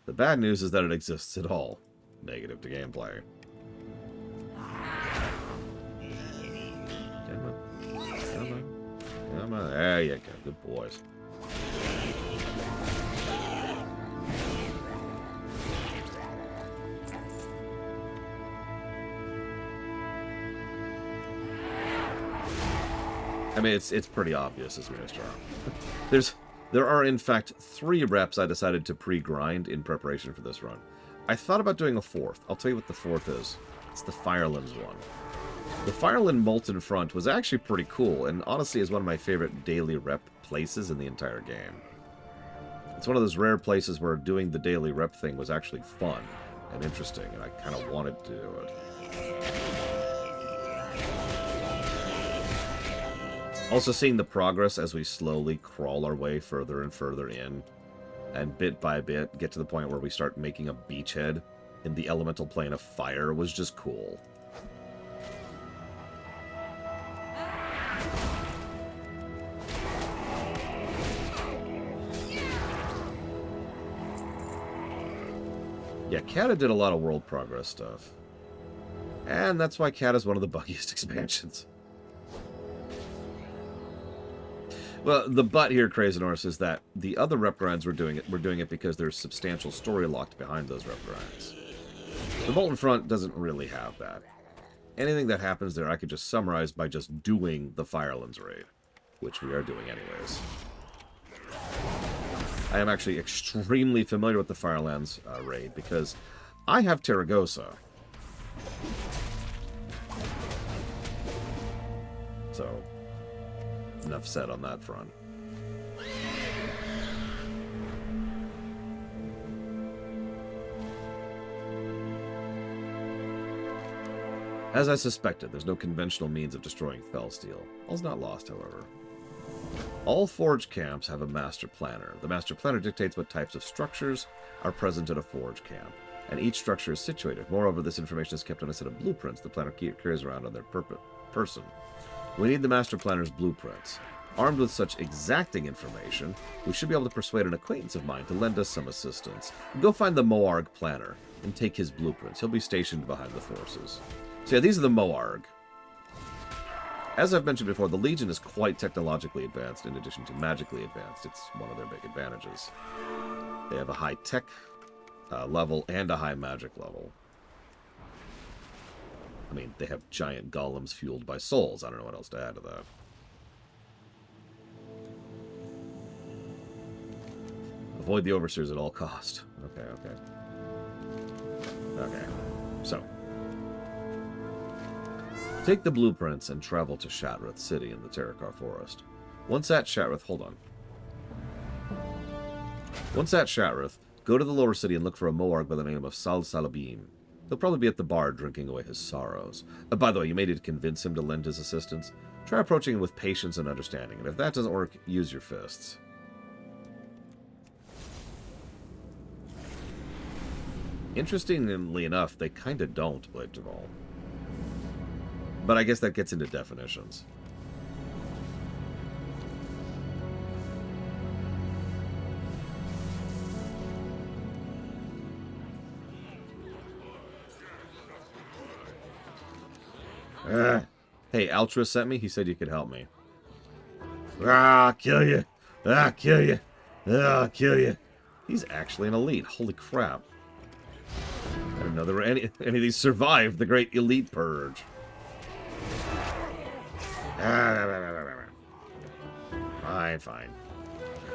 The bad news is that it exists at all. Negative to gameplay. Come on. Come on. Come on. There you go. Good boys. I mean, it's pretty obvious as Minister. There are, in fact, 3 reps I decided to pre-grind in preparation for this run. I thought about doing a 4th. I'll tell you what the 4th is. It's the Firelands one. The Fireland Molten Front was actually pretty cool, and honestly is one of my favorite daily rep places in the entire game. It's one of those rare places where doing the daily rep thing was actually fun and interesting, and I kind of wanted to do it. Also seeing the progress as we slowly crawl our way further and further in, and bit by bit get to the point where we start making a beachhead in the elemental plane of fire was just cool. Yeah, Kata did a lot of world progress stuff. And that's why Kata is one of the buggiest expansions. Well, the but here, Crazenorse, is that the other rep grinds we're doing it because there's substantial story locked behind those rep grinds. The Molten Front doesn't really have that. Anything that happens there I could just summarize by just doing the Firelands raid, which we are doing anyways. I am actually extremely familiar with the Firelands raid because I have Terragosa. So, enough said on that front. As I suspected, there's no conventional means of destroying Fellsteel. All's not lost, however. All forge camps have a master planner. The master planner dictates what types of structures are present at a forge camp, and each structure is situated. Moreover, this information is kept on a set of blueprints the planner carries around on their person. We need the master planner's blueprints. Armed with such exacting information, we should be able to persuade an acquaintance of mine to lend us some assistance. Go find the Moarg planner and take his blueprints. He'll be stationed behind the forces. So yeah, these are the Moarg. As I've mentioned before, the Legion is quite technologically advanced in addition to magically advanced. It's one of their big advantages. They have a high tech level and a high magic level. I mean, they have giant golems fueled by souls. I don't know what else to add to that. Avoid the overseers at all cost. Okay. So. Take the blueprints and travel to Shatrath City in the Terakar Forest. Once at Shatrath, Once at Shatrath, go to the lower city and look for a Moarg by the name of Sal Salabim. He'll probably be at the bar drinking away his sorrows. By the way, you may need to convince him to lend his assistance. Try approaching him with patience and understanding, and if that doesn't work, use your fists. Interestingly enough, they kind of don't, Blade Duval. But I guess that gets into definitions. Hey, Ultra sent me. He said you could help me. Ah, kill you. Ah, kill you. Ah, kill you. He's actually an elite. Holy crap. I didn't know there were any of these survived the great elite purge. Fine.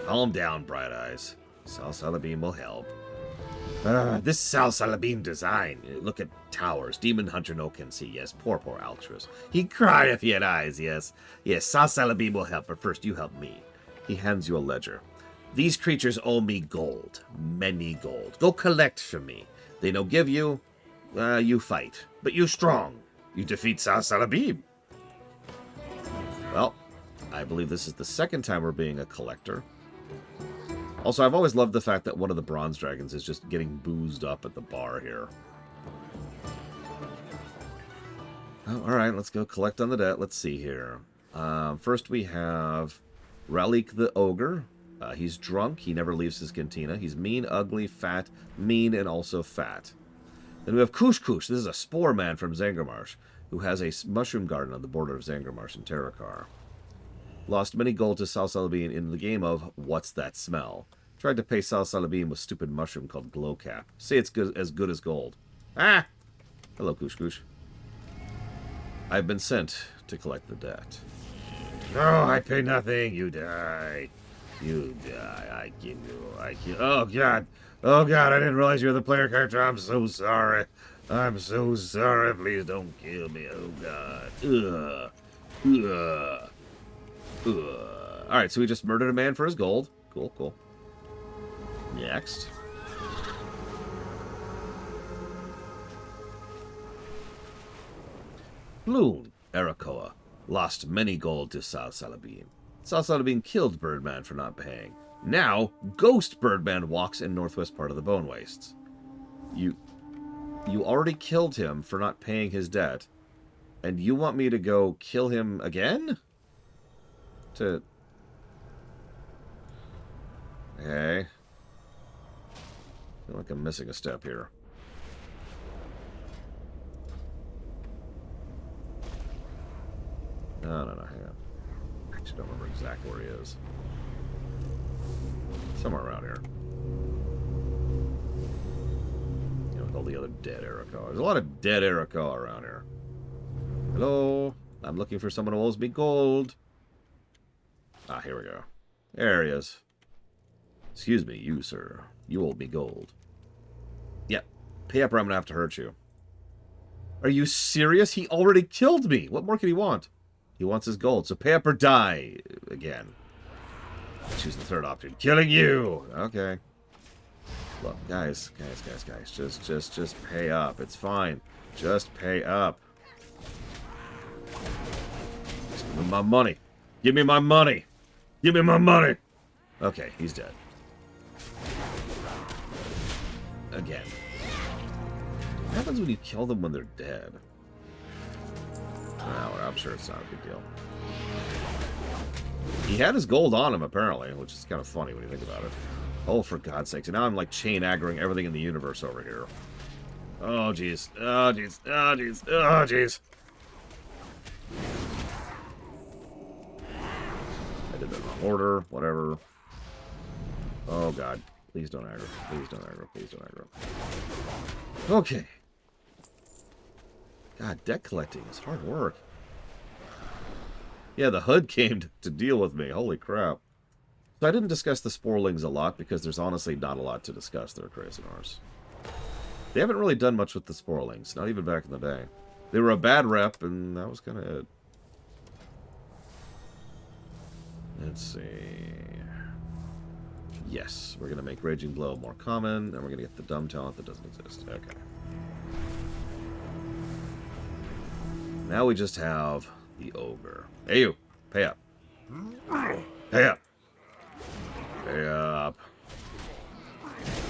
Calm down, Bright Eyes. Sal Salabim will help. This Sal Salabim design. Look at towers. Demon Hunter no can see. Yes, poor altruist. He'd cry if he had eyes, yes. Yes, Sal Salabim will help, but first you help me. He hands you a ledger. These creatures owe me gold. Many gold. Go collect for me. They no give you, you fight. But you strong. You defeat Sal Salabim. Well, I believe this is the second time we're being a collector. Also, I've always loved the fact that one of the bronze dragons is just getting boozed up at the bar here. Oh, alright, let's go collect on the debt. Let's see here. First we have Ralik the Ogre. He's drunk. He never leaves his cantina. He's mean, ugly, fat, mean, and also fat. Then we have Kush Kush. This is a spore man from Zangarmarsh, who has a mushroom garden on the border of Zangarmarsh and Terrakar. Lost many gold to Sal Salabim in the game of What's That Smell? Tried to pay Sal Salabim with stupid mushroom called Glowcap. Say it's good as gold. Ah! Hello, Kush Kush. I've been sent to collect the debt. No, I pay nothing. You die. You die. I kill you. Oh, God. Oh, God, I didn't realize you were the player character. I'm so sorry. I'm so sorry. Please don't kill me. Oh, God. Ugh. Alright, so we just murdered a man for his gold. Cool, cool. Next. Loon, Arakoa. Lost many gold to Sal Salabim. Sal Salabim killed Birdman for not paying. Now, Ghost Birdman walks in northwest part of the Bone Wastes. You already killed him for not paying his debt, and you want me to go kill him again? Okay. I feel like I'm missing a step here. No, hang on. I actually don't remember exactly where he is. Somewhere around here. You know, with all the other dead Arakoa. There's a lot of dead Arakoa around here. Hello? I'm looking for someone who owes me gold. Ah, here we go. There he is. Excuse me, you, sir. You owe me gold. Yep. Pay up or I'm gonna have to hurt you. Are you serious? He already killed me. What more could he want? He wants his gold, so pay up or die. Again. Choose the third option. Killing you! Okay. Look, guys. Just pay up. It's fine. Just pay up. Just give me my money. Give me my money. Give me my money! Okay, he's dead. Again. What happens when you kill them when they're dead? No, I'm sure it's not a big deal. He had his gold on him, apparently, which is kind of funny when you think about it. Oh, for God's sakes. And now I'm, like, chain aggroing everything in the universe over here. Oh, jeez. Oh, jeez. Oh, jeez. Oh, jeez. I did that in order. Whatever. Oh, God. Please don't aggro. Please don't aggro. Please don't aggro. Okay. God, debt collecting is hard work. Yeah, the HUD came to deal with me. Holy crap. So I didn't discuss the Sporelings a lot because there's honestly not a lot to discuss. They're Crazinars. They haven't really done much with the Sporelings, not even back in the day. They were a bad rep, and that was kind of it. Let's see. Yes, we're going to make Raging Blow more common, and we're going to get the dumb talent that doesn't exist. Okay. Now we just have the Ogre. Hey, you! Pay up. Pay up. Pay up.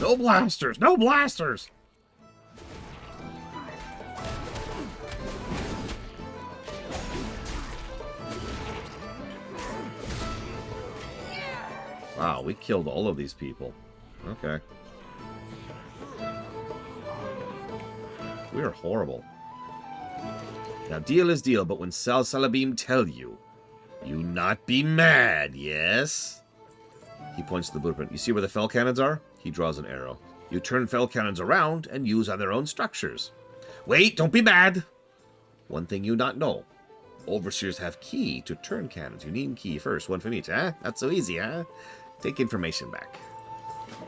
No blasters! No blasters! Wow, we killed all of these people. Okay. We are horrible. Now, deal is deal, but when Sal Salabim tell you, you not be mad, yes? He points to the blueprint. You see where the Fel cannons are? He draws an arrow. You turn Fel cannons around and use on their own structures. Wait, don't be mad! One thing you not know. Overseers have key to turn cannons. You need key first. One from each, huh? Not so easy, huh? Take information back.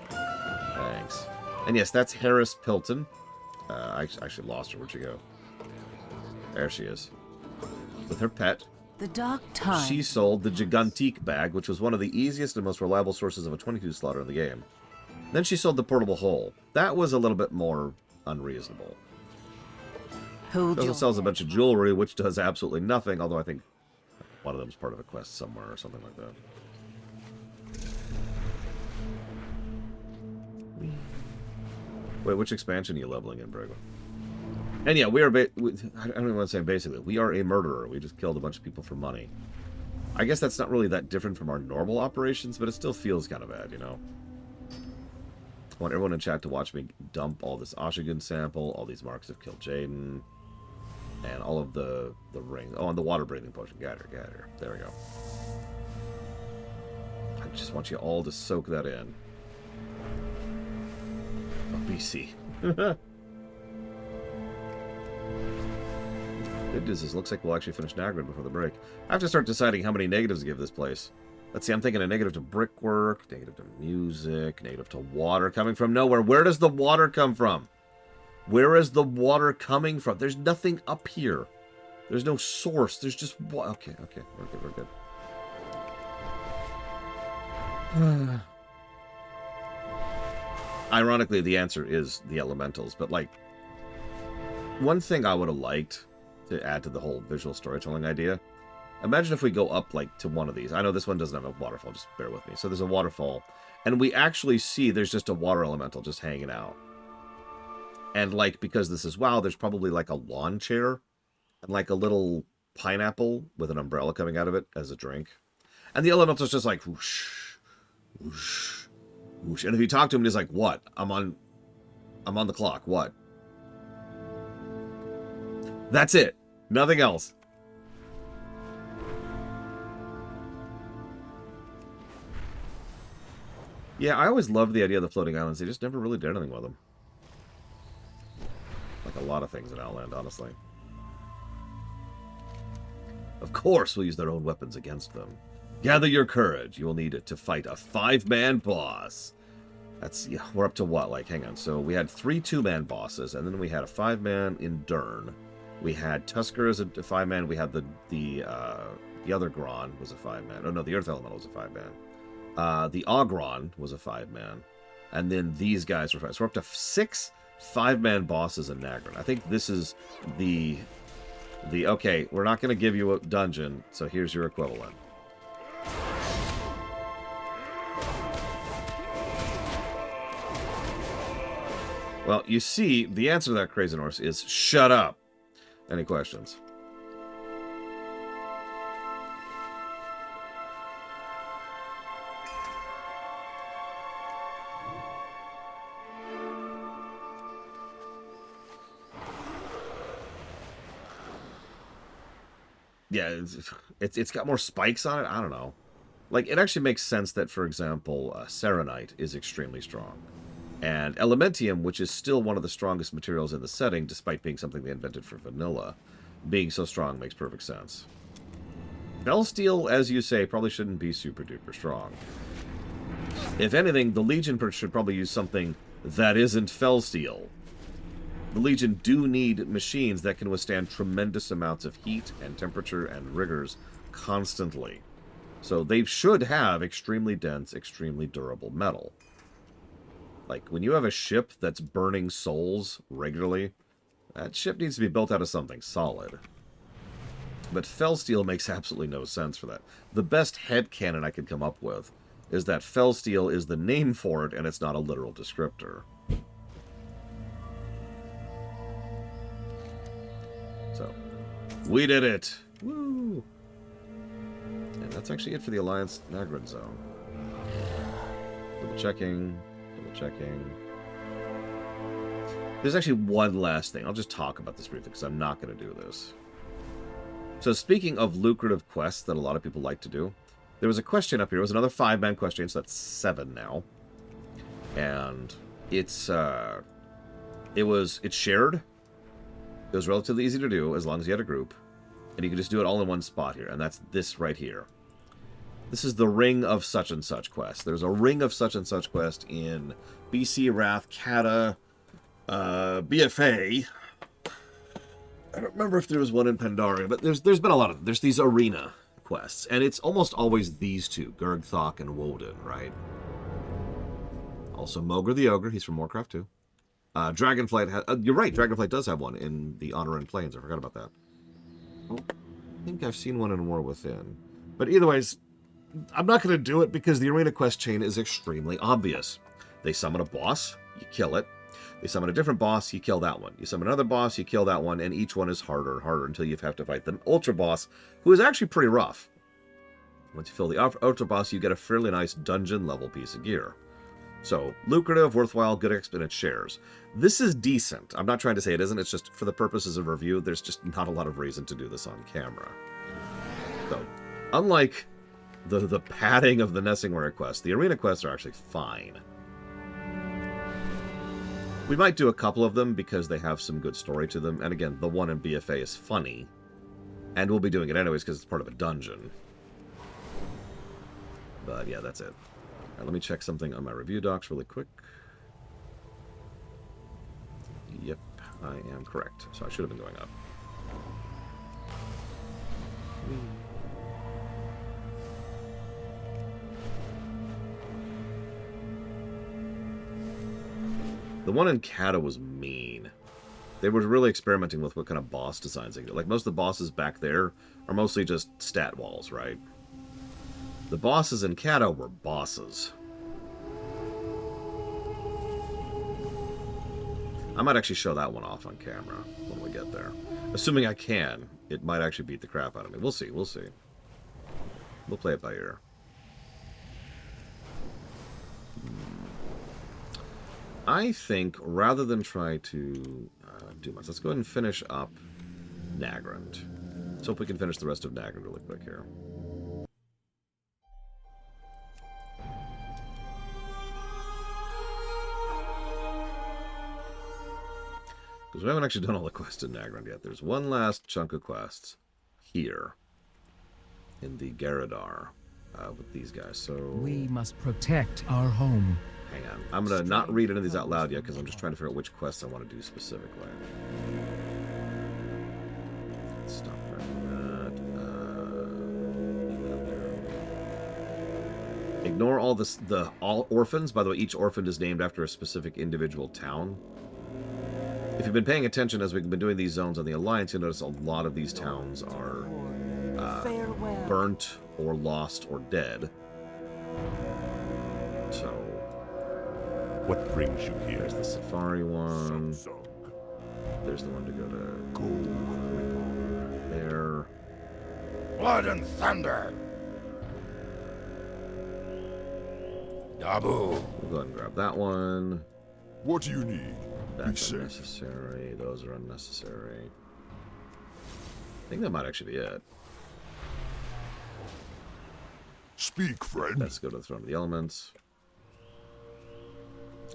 Thanks. And yes, that's Harris Pilton. I actually lost her. Where'd she go? There she is. With her pet. The dark time. She sold the Gigantique bag, which was one of the easiest and most reliable sources of a 22 slaughter in the game. Then she sold the portable hole. That was a little bit more unreasonable. She also sells a bunch of jewelry, which does absolutely nothing, although I think one of them is part of a quest somewhere or something like that. Wait, which expansion are you leveling in, Brig? And yeah, we are... I don't even want to say basically. We are a murderer. We just killed a bunch of people for money. I guess that's not really that different from our normal operations, but it still feels kind of bad, you know? I want everyone in chat to watch me dump all this Ashun sample, all these marks of Kill Jaden, and all of the rings. Oh, and the water breathing potion. Got her. There we go. I just want you all to soak that in. Oh, BC. Good news is, looks like we'll actually finish Nagrand before the break. I have to start deciding how many negatives to give this place. Let's see, I'm thinking a negative to brickwork, negative to music, negative to water coming from nowhere. Where does the water come from? Where is the water coming from? There's nothing up here. There's no source. There's just water. Okay. We're good. Ironically, the answer is the elementals, but like, one thing I would have liked to add to the whole visual storytelling idea, imagine if we go up like to one of these. I know this one doesn't have a waterfall, just bear with me. So there's a waterfall, and we actually see there's just a water elemental just hanging out. And like, because this is WoW, there's probably like a lawn chair and like a little pineapple with an umbrella coming out of it as a drink. And the elemental's just like whoosh, whoosh, whoosh. And if you talk to him, he's like, what? I'm on the clock. What? That's it. Nothing else. Yeah, I always loved the idea of the floating islands. They just never really did anything with them. Like a lot of things in Outland, honestly. Of course, we'll use their own weapons against them. Gather your courage. You will need it to fight a 5-man boss. That's, yeah, we're up to what? Like, hang on. So we had 3 2-man bosses, and then we had a 5-man in Dern. We had Tusker as a 5-man. We had the other Gron was a 5-man. Oh, no, the Earth Elemental was a 5-man. The Ogre was a 5-man. And then these guys were 5. So we're up to 6 5-man bosses in Nagrand. I think this is the okay, we're not going to give you a dungeon, so here's your equivalent. Well, you see, the answer to that, Crazy Norse, is shut up. Any questions? Yeah, it's got more spikes on it. I don't know. Like, it actually makes sense that, for example, Serenite is extremely strong. And Elementium, which is still one of the strongest materials in the setting, despite being something they invented for vanilla, being so strong makes perfect sense. Felsteel, as you say, probably shouldn't be super duper strong. If anything, the Legion should probably use something that isn't Felsteel. The Legion do need machines that can withstand tremendous amounts of heat and temperature and rigors constantly. So they should have extremely dense, extremely durable metal. Like, when you have a ship that's burning souls regularly, that ship needs to be built out of something solid. But Felsteel makes absolutely no sense for that. The best headcanon I could come up with is that Felsteel is the name for it, and it's not a literal descriptor. So, we did it! Woo! And that's actually it for the Alliance Nagrand Zone. Double checking. There's actually one last thing. I'll just talk about this briefly because I'm not going to do this. So speaking of lucrative quests that a lot of people like to do, there was a question up here. It was another 5-man question, so that's 7 now. And it's shared. It was relatively easy to do as long as you had a group. And you could just do it all in one spot here. And that's this right here. This is the Ring of such and such quest. There's a Ring of such and such quest in BC, Wrath, Kata, BFA. I don't remember if there was one in Pandaria, but there's been a lot of them. There's these arena quests, and it's almost always these two, Gurgthok and Woden, right? Also, Mogr the Ogre, he's from Warcraft 2. Dragonflight, you're right, Dragonflight does have one in the Honor and Plains. I forgot about that. Oh, I think I've seen one in War Within. But either ways, I'm not going to do it because the arena quest chain is extremely obvious. They summon a boss, you kill it. They summon a different boss, you kill that one. You summon another boss, you kill that one, and each one is harder and harder until you have to fight the Ultra Boss, who is actually pretty rough. Once you fill the Ultra Boss, you get a fairly nice dungeon-level piece of gear. So, lucrative, worthwhile, good exponent shares. This is decent. I'm not trying to say it isn't, it's just for the purposes of review, there's just not a lot of reason to do this on camera. So, unlike the padding of the Nessingwary quest, the arena quests are actually fine. We might do a couple of them because they have some good story to them. And again, the one in BFA is funny. And we'll be doing it anyways because it's part of a dungeon. But yeah, that's it. All right, let me check something on my review docs really quick. Yep, I am correct. So I should have been going up. The one in Kata was mean. They were really experimenting with what kind of boss designs they could do. Like, most of the bosses back there are mostly just stat walls, right? The bosses in Kata were bosses. I might actually show that one off on camera when we get there. Assuming I can, it might actually beat the crap out of me. We'll see, we'll see. We'll play it by ear. I think, rather than try to do much, let's go ahead and finish up Nagrand. Let's hope we can finish the rest of Nagrand really quick here. Because we haven't actually done all the quests in Nagrand yet. There's one last chunk of quests here in the Garadar with these guys. So we must protect our home. Hang on. I'm going to not read any of these out loud yet because I'm just trying to figure out which quests I want to do specifically. Let's stop that. Ignore all this. All orphans. By the way, each orphan is named after a specific individual town. If you've been paying attention as we've been doing these zones on the Alliance, you'll notice a lot of these towns are burnt or lost or dead. So, what brings you here? There's the Safari one. There's the one to go to there. Blood and thunder. Dabu. We'll go ahead and grab that one. What do you need? That's unnecessary. Those are unnecessary. I think that might actually be it. Speak, friend. Let's go to the Throne of the Elements.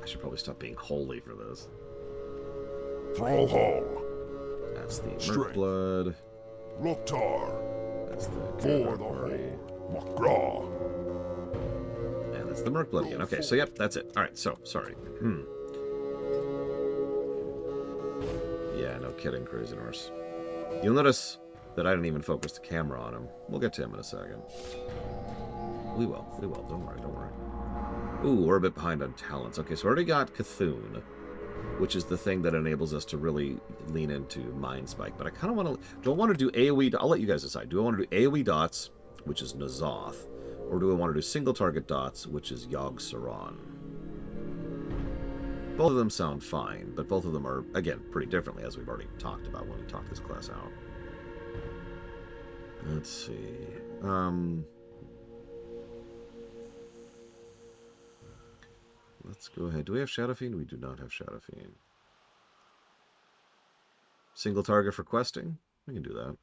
I should probably stop being holy for this. Thrall Hall. That's the Merk Blood. Loktar. That's the For the Party. Magra. And that's the Merk Blood again. Okay, so yep, that's it. Alright, so, sorry. Yeah, no kidding, Crazy Norse. You'll notice that I didn't even focus the camera on him. We'll get to him in a second. We will. Don't worry, don't worry. Ooh, we're a bit behind on talents. Okay, so we already got Cthulhu, which is the thing that enables us to really lean into Mind Spike. But I kind of want to... Do I want to do AoE... I'll let you guys decide. Do I want to do AoE dots, which is Nazoth, or do I want to do single target dots, which is Yogg Saron? Both of them sound fine, but both of them are, again, pretty differently, as we've already talked about when we talked this class out. Let's see. Let's go ahead. Do we have Shadow Fiend? We do not have Shadow Fiend. Single target for questing? We can do that.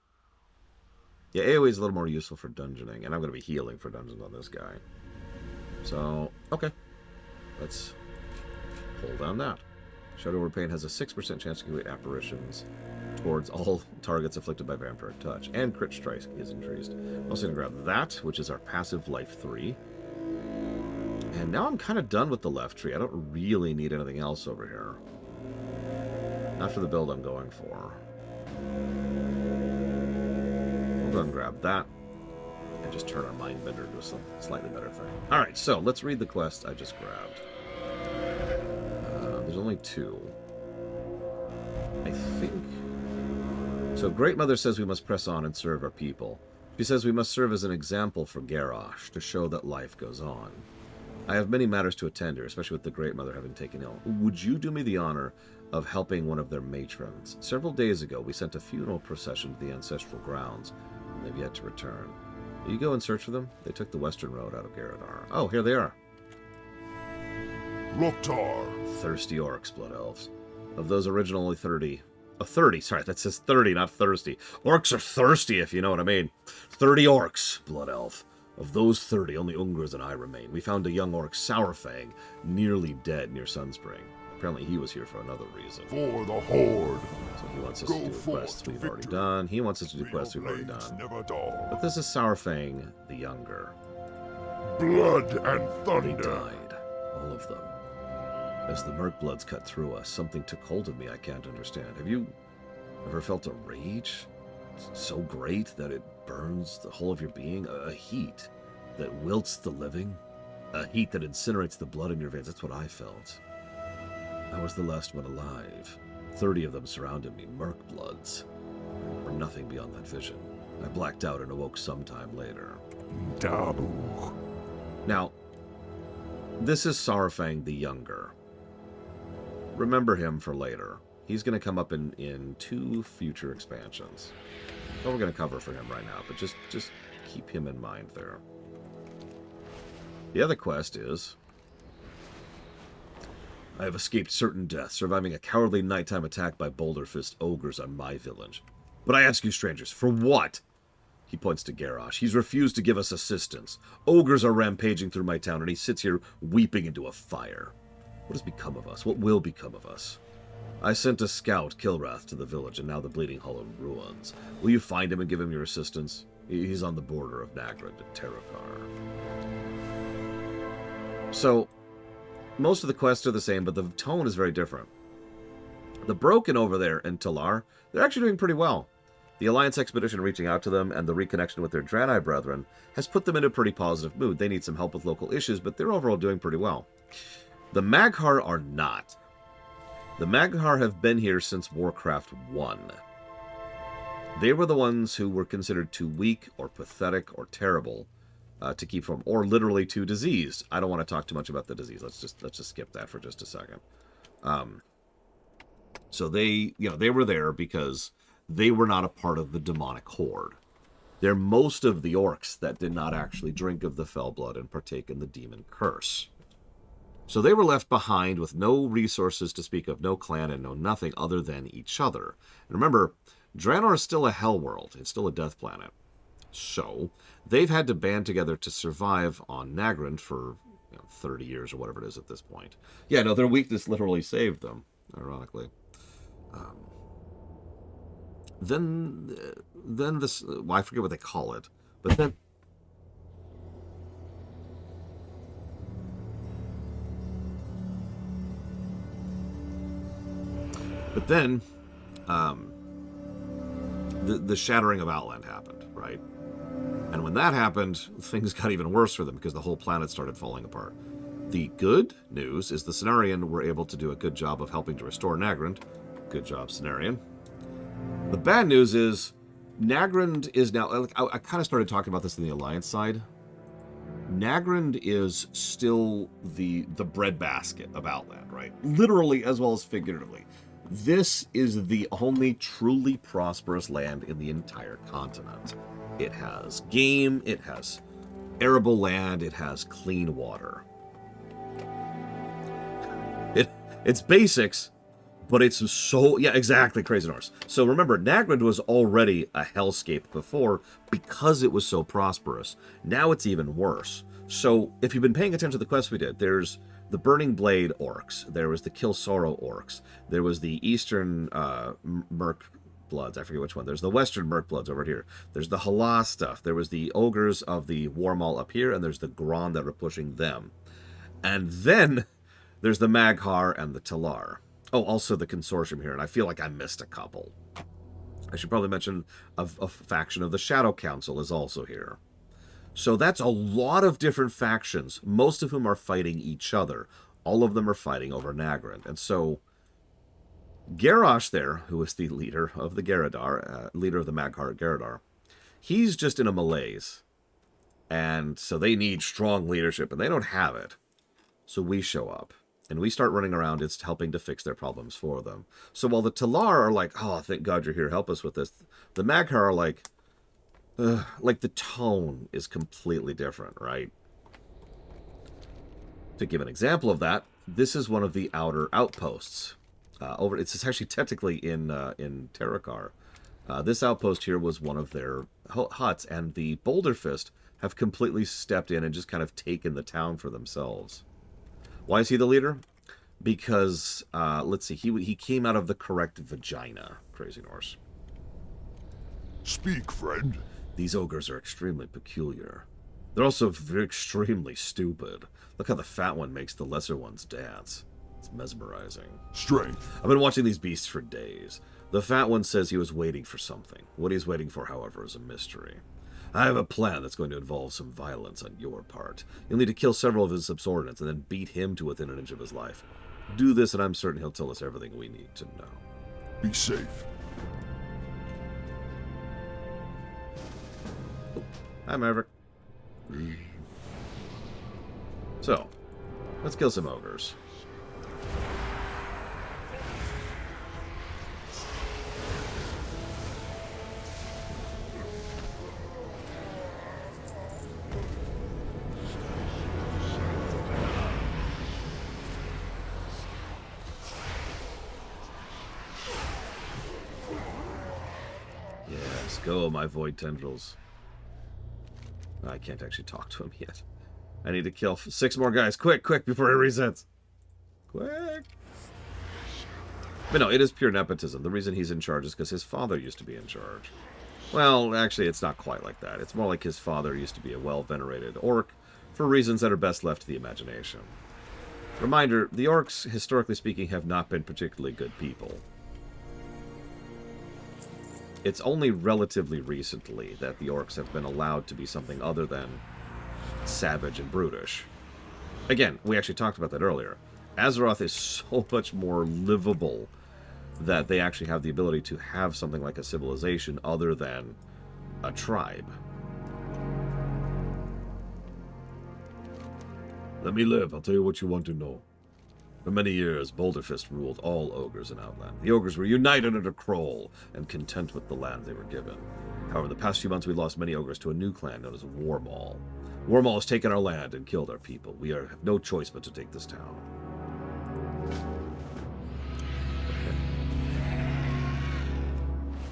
Yeah, AoE is a little more useful for dungeoning, and I'm going to be healing for dungeons on this guy. So, okay. Let's pull down that. Shadow Over Pain has a 6% chance to create apparitions towards all targets afflicted by vampiric touch. And crit strike is increased. I'm also going to grab that, which is our passive life 3. And now I'm kind of done with the left tree. I don't really need anything else over here. Not for the build I'm going for. We'll go and grab that. And just turn our Mindbender into a slightly better thing. Alright, so let's read the quest I just grabbed. There's only 2. I think... So Great Mother says we must press on and serve our people. She says we must serve as an example for Garrosh to show that life goes on. I have many matters to attend here, especially with the Great Mother having taken ill. Would you do me the honor of helping one of their matrons? Several days ago, we sent a funeral procession to the ancestral grounds, and they've yet to return. Will you go and search for them? They took the western road out of Garadar. Oh, here they are. Loktar. Thirsty orcs, blood elves. Of those original, only 30. Oh, 30, sorry, that says 30, not thirsty. Orcs are thirsty, if you know what I mean. 30 orcs, blood elf. Of those 30, only Ungras and I remain. We found a young orc, Sourfang, nearly dead near Sunspring. Apparently he was here for another reason. For the Horde. So he wants us to do quests we've already done. He wants us to do quests we've already done. But this is Sourfang the Younger. Blood and thunder. They died, all of them. As the Merk bloods cut through us, something took hold of me I can't understand. Have you ever felt a rage so great that it burns the whole of your being? A heat that wilts the living? A heat that incinerates the blood in your veins? That's what I felt. I was the last one alive. 30 of them surrounded me, Merk bloods. Or nothing beyond that vision. I blacked out and awoke sometime later. Dabu. Now, this is Sourfang the Younger. Remember him for later. He's going to come up in 2 future expansions. Well, we're going to cover for him right now, but just keep him in mind there. The other quest is... I have escaped certain death, surviving a cowardly nighttime attack by boulder-fist ogres on my village. But I ask you, strangers, for what? He points to Garrosh. He's refused to give us assistance. Ogres are rampaging through my town, and he sits here weeping into a fire. What has become of us? What will become of us? I sent a scout, Kilrath, to the village, and now the Bleeding Hollow ruins. Will you find him and give him your assistance? He's on the border of Nagrand and Terrakar. So, most of the quests are the same, but the tone is very different. The Broken over there in Talar, they're actually doing pretty well. The Alliance expedition reaching out to them and the reconnection with their Draenei brethren has put them in a pretty positive mood. They need some help with local issues, but they're overall doing pretty well. The Maghar are not. The Maghar have been here since Warcraft 1. They were the ones who were considered too weak or pathetic or terrible to keep from, or literally too diseased. I don't want to talk too much about the disease. Let's just skip that for just a second. So they were there because they were not a part of the demonic horde. They're most of the orcs that did not actually drink of the fell blood and partake in the demon curse. So they were left behind with no resources to speak of, no clan, and no nothing other than each other. And remember, Draenor is still a hell world. It's still a death planet. So they've had to band together to survive on Nagrand for 30 years or whatever it is at this point. Yeah, no, their weakness literally saved them, ironically. Then this... Well, I forget what they call it. But then... But then, the shattering of Outland happened, right? And when that happened, things got even worse for them because the whole planet started falling apart. The good news is the Cenarian were able to do a good job of helping to restore Nagrand. Good job, Cenarian. The bad news is Nagrand is now... I kind of started talking about this in the Alliance side. Nagrand is still the breadbasket of Outland, right? Literally as well as figuratively. This is the only truly prosperous land in the entire continent. It has game, it has arable land, it has clean water. It's basics, but it's so... Yeah, exactly, Crazy Norse. So remember, Nagrand was already a hellscape before because it was so prosperous. Now it's even worse. So if you've been paying attention to the quests we did, there's the Burning Blade orcs. There was the Kill Sorrow orcs. There was the Eastern Merk Bloods. I forget which one. There's the Western Merk Bloods over here. There's the Hala stuff. There was the Ogres of the Warmaul up here, and there's the Gron that are pushing them. And then there's the Maghar and the Talar. Oh, also the Consortium here, and I feel like I missed a couple. I should probably mention a faction of the Shadow Council is also here. So that's a lot of different factions, most of whom are fighting each other. All of them are fighting over Nagrand. And so Garrosh there, who is the leader of the Garadar, leader of the Maghar at Garadar, he's just in a malaise. And so they need strong leadership, and they don't have it. So we show up, and we start running around. It's helping to fix their problems for them. So while the Talar are like, oh, thank God you're here, help us with this, the Maghar are like the tone is completely different, right? To give an example of that, this is one of the outer outposts. It's actually technically in Terrakar. This outpost here was one of their huts, and the Boulder Fist have completely stepped in and just kind of taken the town for themselves. Why is he the leader? Because, let's see, he came out of the correct vagina, Crazy Norse. Speak, friend. These ogres are extremely peculiar. They're also extremely stupid. Look how the fat one makes the lesser ones dance. It's mesmerizing. Strength. I've been watching these beasts for days. The fat one says he was waiting for something. What he's waiting for, however, is a mystery. I have a plan that's going to involve some violence on your part. You'll need to kill several of his subordinates and then beat him to within an inch of his life. Do this, and I'm certain he'll tell us everything we need to know. Be safe. Hi, Maverick. So, let's kill some ogres. Yes, go, my void tendrils. I can't actually talk to him yet. I need to kill 6 more guys. Quick, before he resets. Quick. But no, it is pure nepotism. The reason he's in charge is because his father used to be in charge. Well, actually, it's not quite like that. It's more like his father used to be a well-venerated orc for reasons that are best left to the imagination. Reminder, the orcs, historically speaking, have not been particularly good people. It's only relatively recently that the orcs have been allowed to be something other than savage and brutish. Again, we actually talked about that earlier. Azeroth is so much more livable that they actually have the ability to have something like a civilization other than a tribe. Let me live, I'll tell you what you want to know. For many years, Boulderfist ruled all ogres in Outland. The ogres were united under Kroll and content with the land they were given. However, the past few months we lost many ogres to a new clan known as Warmaul. Warmaul has taken our land and killed our people. We have no choice but to take this town.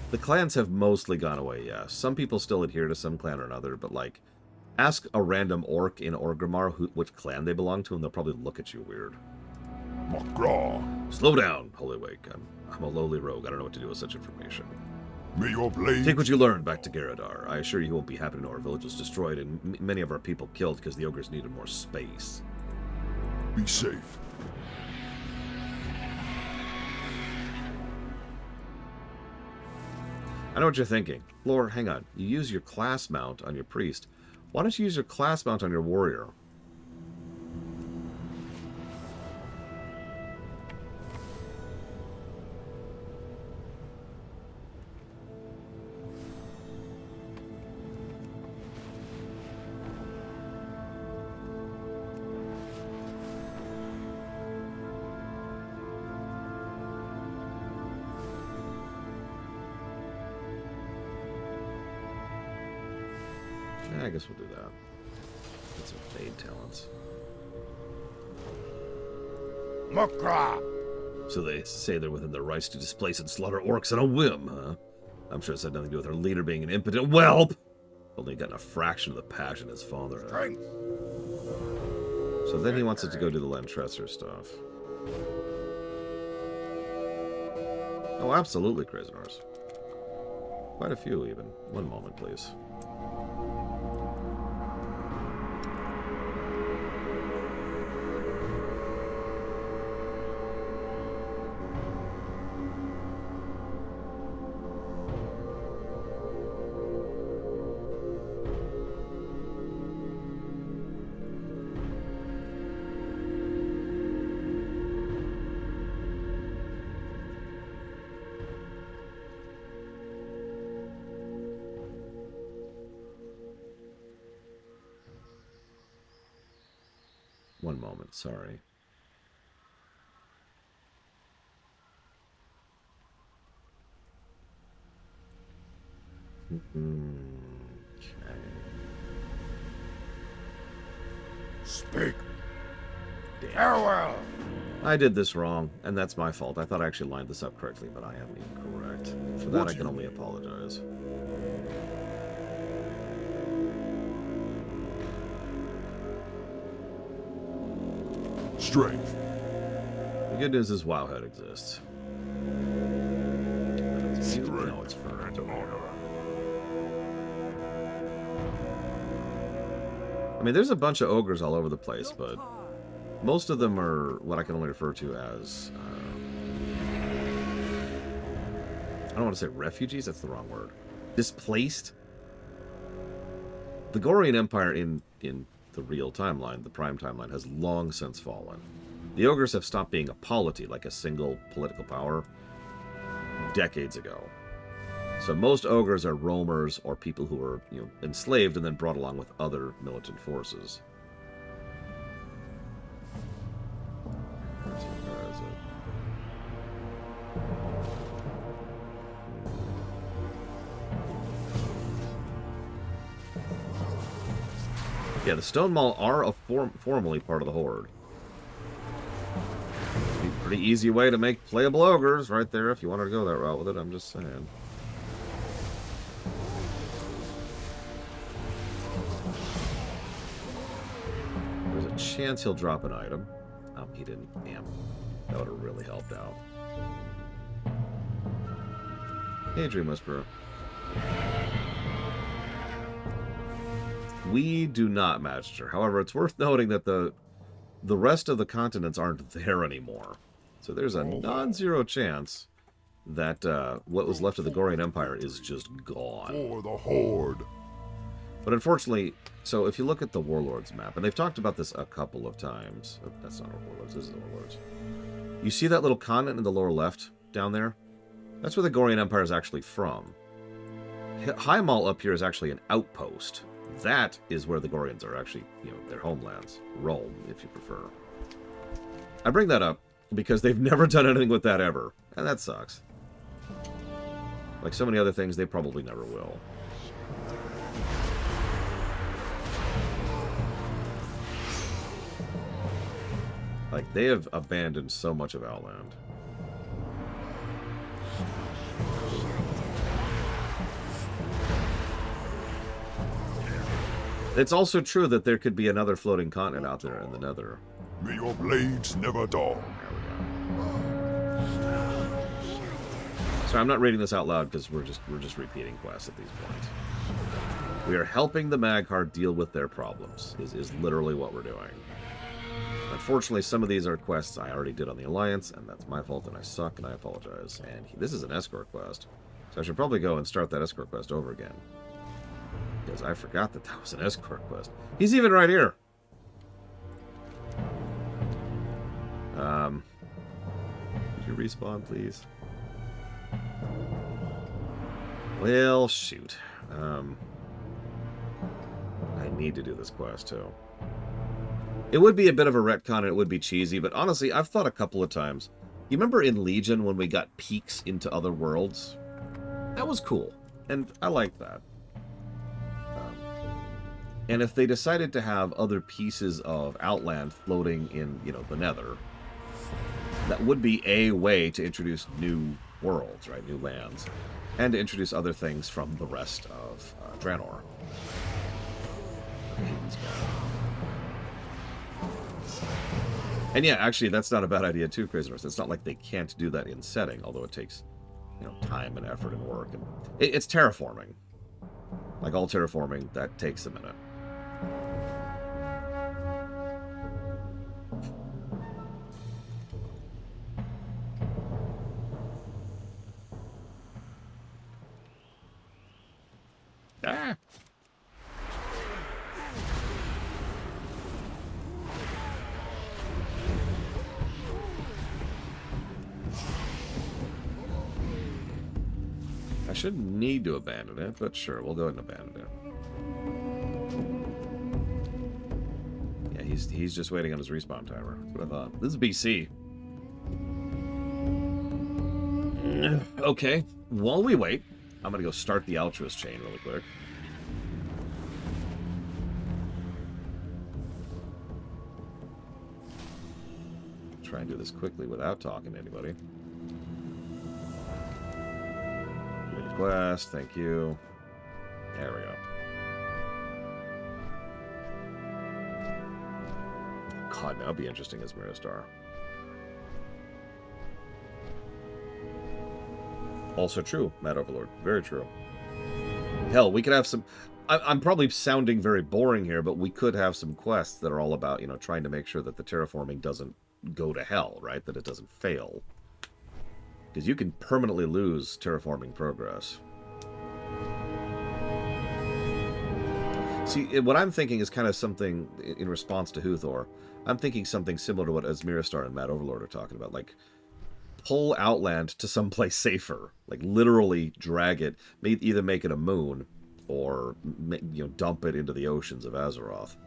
The clans have mostly gone away, yes. Some people still adhere to some clan or another, but like, ask a random orc in Orgrimmar which clan they belong to, and they'll probably look at you weird. Nagrand. Slow down, Holywake. I'm a lowly rogue. I don't know what to do with such information. May your blade... Take what you learned back to Garadar. I assure you he won't be happy to know our village was destroyed and many of our people killed because the ogres needed more space. Be safe. I know what you're thinking. Lore, hang on. You use your class mount on your priest. Why don't you use your class mount on your warrior? I guess we'll do that. Get some fade talents. Makra. So they say they're within their rights to displace and slaughter orcs on a whim, huh? I'm sure it's had nothing to do with their leader being an impotent whelp. Only gotten a fraction of the passion his father had. Strength. So then he wants it to go do the Lantresser stuff. Oh, absolutely, Crazinors. Quite a few, even. One moment, please. One moment, sorry. Okay. Speak. Farewell. I did this wrong, and that's my fault. I thought I actually lined this up correctly, but I am incorrect. For that, I can only apologize. Strength. The good news is Wowhead exists. No, it's for I mean, there's a bunch of ogres all over the place, but most of them are what I can only refer to as... I don't want to say refugees, that's the wrong word. Displaced? The Gorian Empire in the real timeline, the prime timeline, has long since fallen. The ogres have stopped being a polity, like a single political power, decades ago. So most ogres are roamers or people who were, enslaved and then brought along with other militant forces. Where is it? Yeah, the Stone Maul are formally part of the Horde. Be a pretty easy way to make playable ogres right there if you wanted to go that route with it, I'm just saying. There's a chance he'll drop an item. He didn't. Damn. That would have really helped out. Hey, Dream Whisperer. We do not match her. However, it's worth noting that the rest of the continents aren't there anymore. So there's a non-zero chance that what was left of the Gorian Empire is just gone. For the Horde. But unfortunately, so if you look at the Warlords map, and they've talked about this a couple of times. Oh, that's not our Warlords, this is the Warlords. You see that little continent in the lower left down there? That's where the Gorian Empire is actually from. High Mall up here is actually an outpost. That is where the Gorians are actually, their homelands. Rome, if you prefer. I bring that up because they've never done anything with that ever. And that sucks. Like so many other things, they probably never will. Like, they have abandoned so much of Outland. It's also true that there could be another floating continent out there in the Nether. May your blades never dull. Sorry, I'm not reading this out loud because we're just repeating quests at these points. We are helping the Magheart deal with their problems, is literally what we're doing. Unfortunately, some of these are quests I already did on the Alliance, and that's my fault, and I suck, and I apologize. And this is an escort quest, so I should probably go and start that escort quest over again. Because I forgot that that was an escort quest. He's even right here! Could you respawn, please? Well, shoot. I need to do this quest, too. It would be a bit of a retcon, and it would be cheesy, but honestly, I've thought a couple of times. You remember in Legion when we got peeks into other worlds? That was cool, and I liked that. And if they decided to have other pieces of Outland floating in, the Nether, that would be a way to introduce new worlds, right? New lands. And to introduce other things from the rest of Draenor. And yeah, actually, that's not a bad idea too, Crazy North. It's not like they can't do that in setting, although it takes, you know, time and effort and work. And it's terraforming. Like all terraforming, that takes a minute. Ah! I shouldn't need to abandon it, but sure, we'll go ahead and abandon it. Yeah, he's just waiting on his respawn timer. That's what I thought. This is BC. Okay, while we wait, I'm gonna go start the altruist chain really quick. Try and do this quickly without talking to anybody. Quest, thank you. There we go. God, that would be interesting as Miristar. Also true, Mad Overlord. Very true. Hell, we could have some... I'm probably sounding very boring here, but we could have some quests that are all about, you know, trying to make sure that the terraforming doesn't go to hell, right? That it doesn't fail. Because you can permanently lose terraforming progress. See, what I'm thinking is kind of something in response to Huthor. I'm thinking something similar to what Asmiristar and Mad Overlord are talking about. Like, pull Outland to someplace safer. Like, literally drag it. Either make it a moon, or, you know, dump it into the oceans of Azeroth.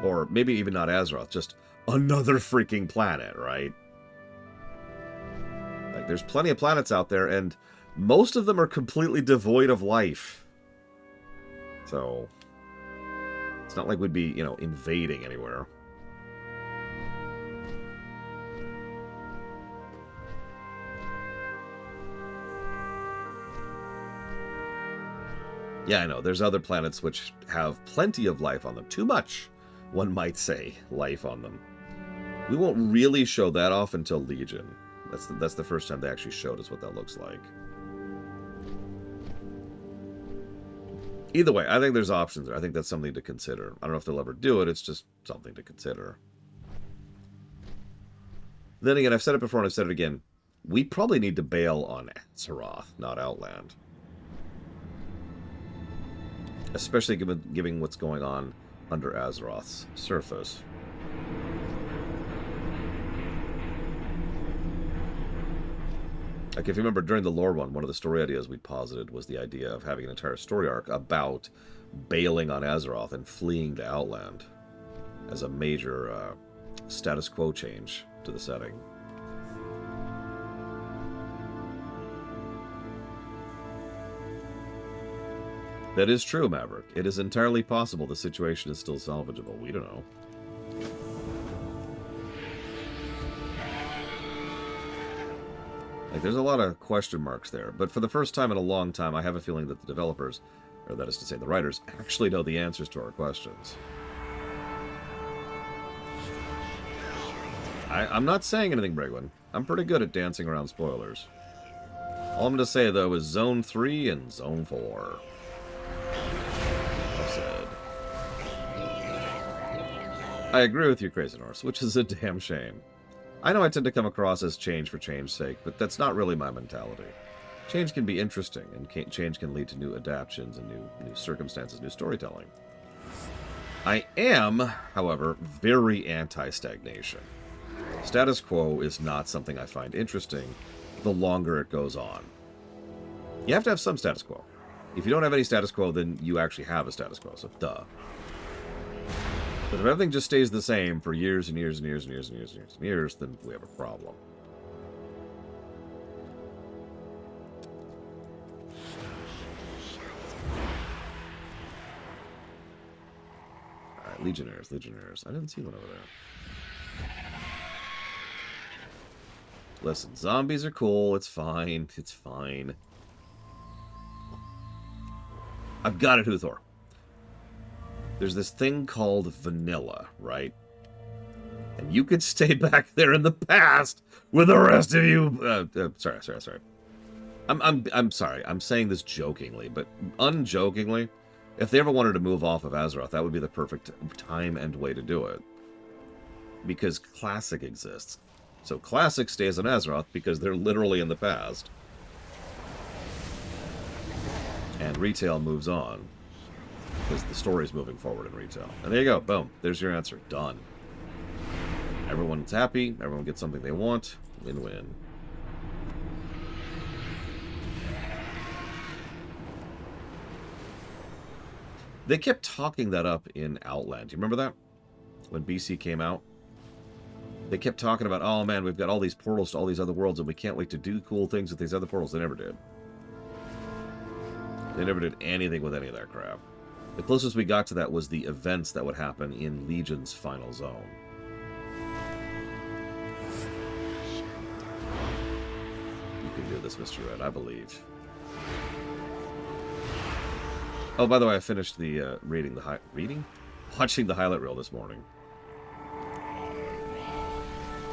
Or maybe even not Azeroth, just another freaking planet, right? Like, there's plenty of planets out there, and most of them are completely devoid of life. So, it's not like we'd be, you know, invading anywhere. Yeah, I know, there's other planets which have plenty of life on them. Too much, one might say, life on them. We won't really show that off until Legion. That's the first time they actually showed us what that looks like. Either way, I think there's options there. I think that's something to consider. I don't know if they'll ever do it. It's just something to consider. Then again, I've said it before and I've said it again. We probably need to bail on Azeroth, not Outland. Especially given what's going on under Azeroth's surface. Like, if you remember, during the lore one of the story ideas we posited was the idea of having an entire story arc about bailing on Azeroth and fleeing to Outland as a major status quo change to the setting. That is true, Maverick. It is entirely possible the situation is still salvageable. We don't know. Like, there's a lot of question marks there, but for the first time in a long time, I have a feeling that the developers, or that is to say the writers, actually know the answers to our questions. I'm not saying anything, Brigwin. I'm pretty good at dancing around spoilers. All I'm going to say, though, is Zone 3 and Zone 4. Well said. I agree with you, Crazy Norse, which is a damn shame. I know I tend to come across as change for change's sake, but that's not really my mentality. Change can be interesting, and change can lead to new adaptions and new circumstances, new storytelling. I am, however, very anti-stagnation. Status quo is not something I find interesting the longer it goes on. You have to have some status quo. If you don't have any status quo, then you actually have a status quo, so duh. But if everything just stays the same for years and years and years and years and years and years and years, then we have a problem. Alright, Legionnaires. I didn't see one over there. Listen, zombies are cool. It's fine. It's fine. I've got it, Huthor. there's this thing called vanilla, right? And you could stay back there in the past with the rest of you. Sorry. I'm sorry. I'm saying this jokingly, but unjokingly, if they ever wanted to move off of Azeroth, that would be the perfect time and way to do it. Because Classic exists. So Classic stays on Azeroth because they're literally in the past. And Retail moves on. Because the story's moving forward in Retail. And there you go. Boom. There's your answer. Done. Everyone's happy. Everyone gets something they want. Win-win. They kept talking that up in Outland. Do you remember that? When BC came out? They kept talking about, oh man, we've got all these portals to all these other worlds and we can't wait to do cool things with these other portals. They never did. They never did anything with any of that crap. The closest we got to that was the events that would happen in Legion's final zone. You can do this, Mr. Red, I believe. Oh, by the way, I finished the watching the highlight reel this morning.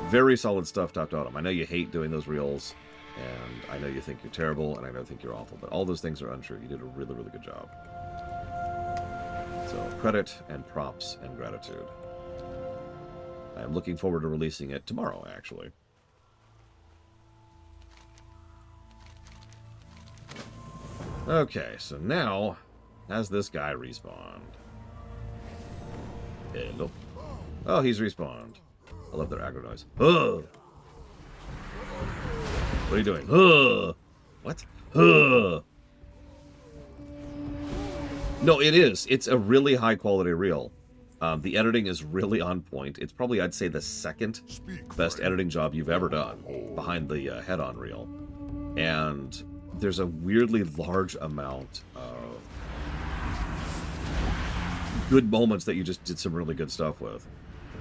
Very solid stuff, top to bottom. I know you hate doing those reels, and I know you think you're terrible, and I know you think you're awful, but all those things are untrue. You did a really, really good job. So, credit and props and gratitude. I am looking forward to releasing it tomorrow, actually. Okay, so now, has this guy respawned? Hello. Oh, he's respawned. I love their aggro noise. Ugh. What are you doing? Ugh. What? Ugh. No, it is. It's a really high quality reel. The editing is really on point. It's probably, I'd say, the second best editing job you've ever done behind the head-on reel. And there's a weirdly large amount of good moments that you just did some really good stuff with.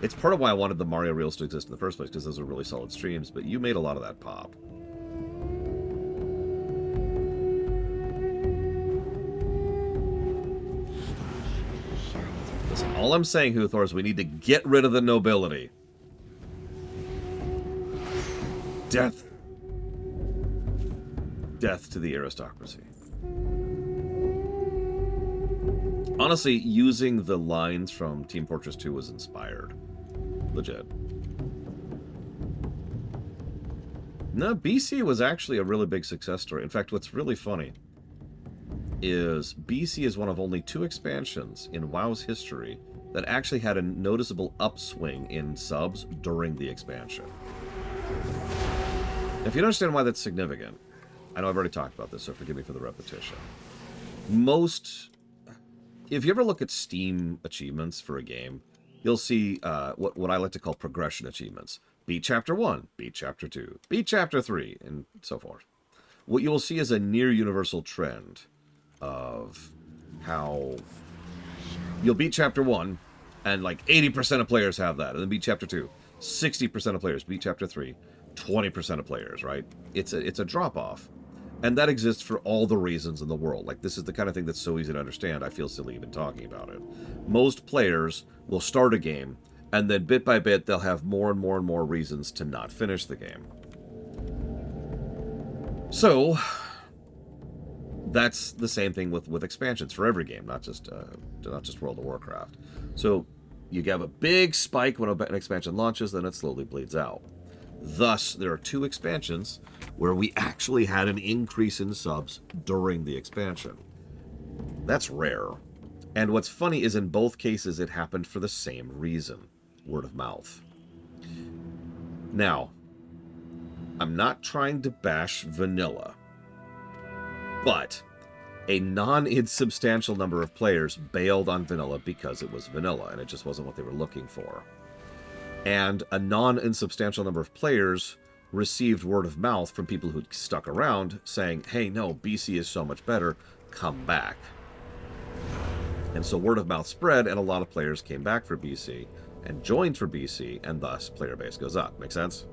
It's part of why I wanted the Mario reels to exist in the first place, because those are really solid streams, but you made a lot of that pop. Listen, all I'm saying, Huthor, is we need to get rid of the nobility. Death. Death to the aristocracy. Honestly, using the lines from Team Fortress 2 was inspired. Legit. No, BC was actually a really big success story. In fact, what's really funny is BC is one of only 2 expansions in WoW's history that actually had a noticeable upswing in subs during the expansion. If you don't understand why that's significant, I know I've already talked about this, so forgive me for the repetition. If you ever look at Steam achievements for a game, you'll see what I like to call progression achievements. Beat Chapter 1, beat Chapter 2, beat Chapter 3, and so forth. What you will see is a near-universal trend of how you'll beat Chapter 1, and like 80% of players have that, and then beat Chapter 2. 60% of players beat Chapter 3. 20% of players, right? It's a drop-off. And that exists for all the reasons in the world. Like, this is the kind of thing that's so easy to understand, I feel silly even talking about it. Most players will start a game, and then bit by bit, they'll have more and more and more reasons to not finish the game. So, that's the same thing with expansions for every game, not just World of Warcraft. So, you have a big spike when an expansion launches, then it slowly bleeds out. Thus, there are 2 expansions where we actually had an increase in subs during the expansion. That's rare. And what's funny is in both cases it happened for the same reason. Word of mouth. Now, I'm not trying to bash vanilla, but a non-insubstantial number of players bailed on vanilla because it was vanilla, and it just wasn't what they were looking for. And a non-insubstantial number of players received word of mouth from people who'd stuck around saying, hey, no, BC is so much better, come back. And so word of mouth spread, and a lot of players came back for BC and joined for BC, and thus player base goes up. Make sense?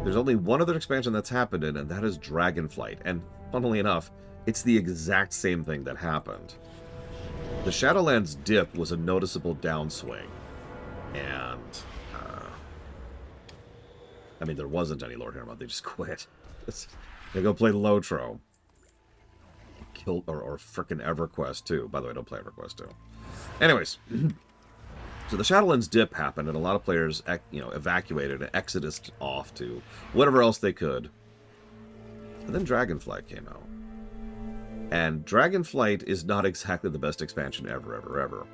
There's only one other expansion that's happened in, and that is Dragonflight. And funnily enough, it's the exact same thing that happened. The Shadowlands dip was a noticeable downswing. And, I mean, there wasn't any Lord Hermod. They just quit. They go play Lotro. Killed, or frickin' EverQuest, too. By the way, don't play EverQuest, too. Anyways, so the Shadowlands dip happened, and a lot of players, evacuated and exodused off to whatever else they could. And then Dragonflight came out. And Dragonflight is not exactly the best expansion ever.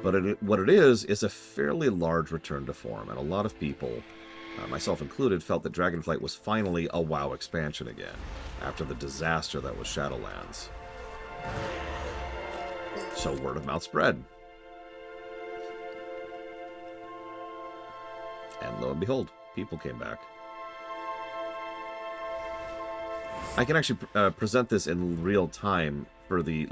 But what it is a fairly large return to form, and a lot of people, myself included, felt that Dragonflight was finally a WoW expansion again, after the disaster that was Shadowlands. So word of mouth spread. And lo and behold, people came back. I can actually present this in real time for the,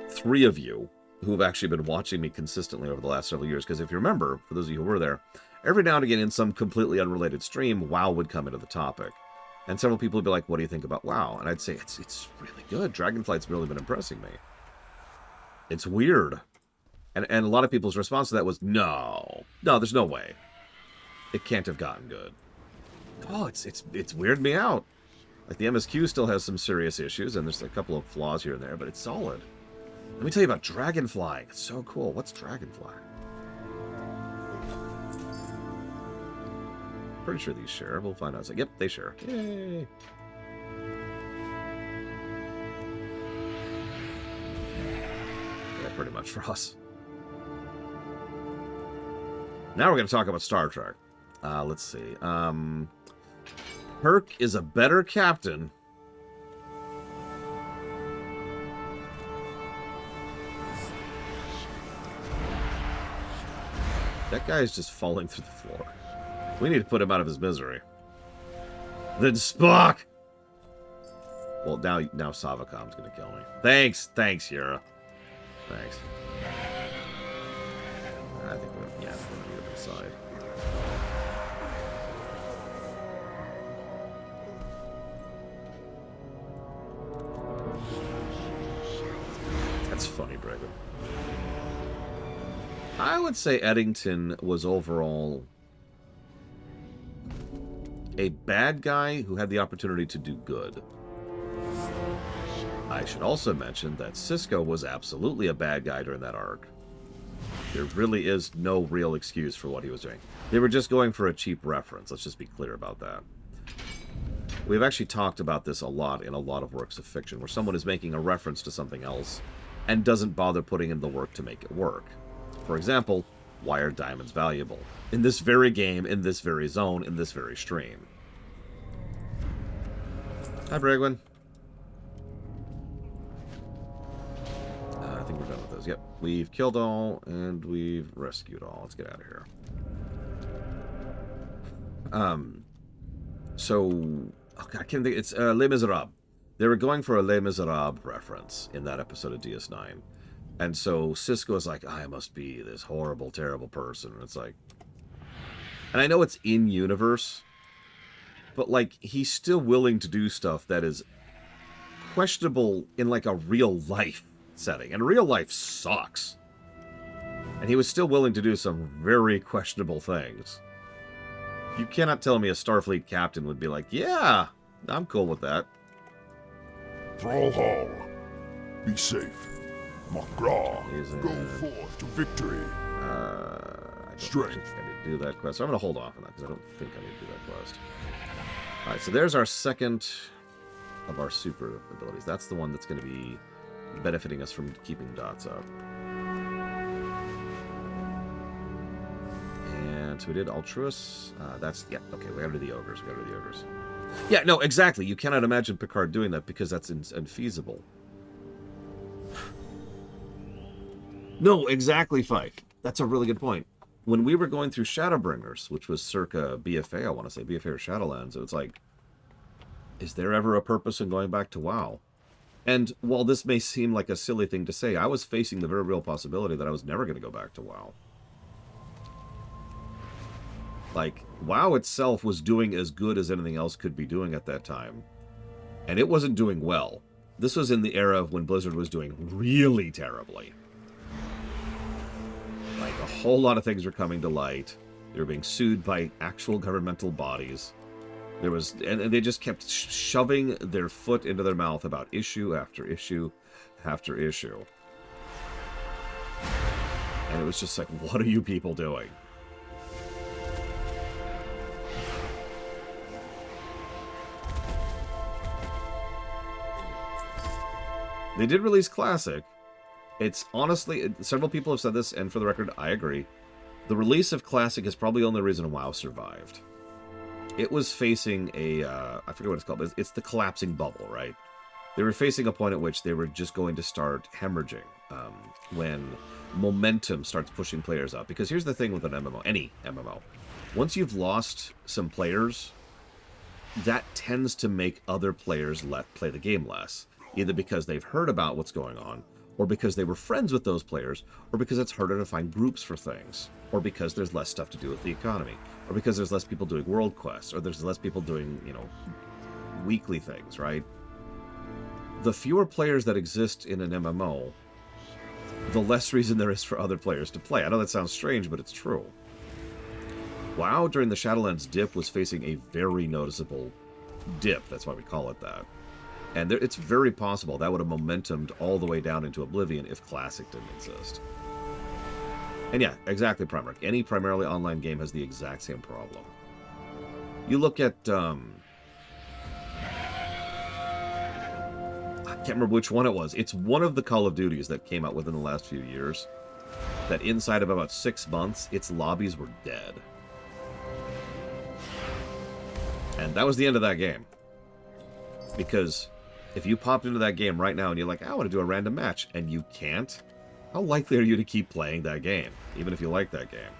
3 of you who have actually been watching me consistently over the last several years. Because if you remember, for those of you who were there, every now and again in some completely unrelated stream, WoW would come into the topic. And several people would be like, what do you think about WoW? And I'd say, it's really good. Dragonflight's really been impressing me. It's weird. And a lot of people's response to that was, no, there's no way. It can't have gotten good. Oh, it's weirded me out. Like, the MSQ still has some serious issues, and there's a couple of flaws here and there, but it's solid. Let me tell you about Dragonfly. It's so cool. What's Dragonfly? Pretty sure these share. We'll find out. It's like, yep, they share. Yay! Yeah, pretty much for us. Now we're going to talk about Star Trek. Let's see. Merk is a better captain. That guy is just falling through the floor. We need to put him out of his misery. Then Spock! Well, now Savacom's gonna kill me. Thanks, Yara. Thanks. I think we're gonna do it inside. That's funny, Bragan. I would say Eddington was overall a bad guy who had the opportunity to do good. I should also mention that Cisco was absolutely a bad guy during that arc. There really is no real excuse for what he was doing. They were just going for a cheap reference. Let's just be clear about that. We've actually talked about this a lot in a lot of works of fiction, where someone is making a reference to something else and doesn't bother putting in the work to make it work. For example, why are diamonds valuable? In this very game, in this very zone, in this very stream. Hi, Bragwin. I think we're done with those. Yep, we've killed all, and we've rescued all. Let's get out of here. I can't think. It's Les Miserables. They were going for a Les Miserables reference in that episode of DS9. And so Cisco is like, I must be this horrible, terrible person. And it's like... And I know it's in-universe, but, like, he's still willing to do stuff that is questionable in, like, a real-life setting. And real life sucks. And he was still willing to do some very questionable things. You cannot tell me a Starfleet captain would be like, yeah, I'm cool with that. Thrall Hall. Be safe. Nagrand. Go forth to victory. I don't Strength. think I need to do that quest. So I'm going to hold off on that because I don't think I need to do that quest. Alright, so there's our second of our super abilities. That's the one that's going to be benefiting us from keeping dots up. And so we did Altruist. Yeah, okay, we got to do the Ogres. Yeah, no, exactly. You cannot imagine Picard doing that because that's unfeasible. No, exactly, Fyke. That's a really good point. When we were going through Shadowbringers, which was circa BFA, I want to say, BFA or Shadowlands, it was like, is there ever a purpose in going back to WoW? And while this may seem like a silly thing to say, I was facing the very real possibility that I was never going to go back to WoW. Like, WoW itself was doing as good as anything else could be doing at that time. And it wasn't doing well. This was in the era of when Blizzard was doing really terribly. Like, a whole lot of things were coming to light. They were being sued by actual governmental bodies. There was, and they just kept shoving their foot into their mouth about issue after issue after issue. And it was just like, what are you people doing? They did release Classic. It's honestly, several people have said this, and for the record, I agree. The release of Classic is probably the only reason WoW survived. It was facing a, I forget what it's called, but it's the collapsing bubble, right? They were facing a point at which they were just going to start hemorrhaging when momentum starts pushing players up. Because here's the thing with an MMO, any MMO. Once you've lost some players, that tends to make other players play the game less. Either because they've heard about what's going on, or because they were friends with those players, or because it's harder to find groups for things, or because there's less stuff to do with the economy, or because there's less people doing world quests, or there's less people doing, you know, weekly things, right? The fewer players that exist in an MMO, the less reason there is for other players to play. I know that sounds strange, but it's true. WoW during the Shadowlands dip was facing a very noticeable dip. That's why we call it that. And it's very possible that would have momentumed all the way down into Oblivion if Classic didn't exist. And yeah, exactly, Primarch. Any primarily online game has the exact same problem. You look at, I can't remember which one it was. It's one of the Call of Duties that came out within the last few years. That inside of about 6 months, its lobbies were dead. And that was the end of that game. Because if you popped into that game right now and you're like, I want to do a random match, and you can't, how likely are you to keep playing that game, even if you like that game?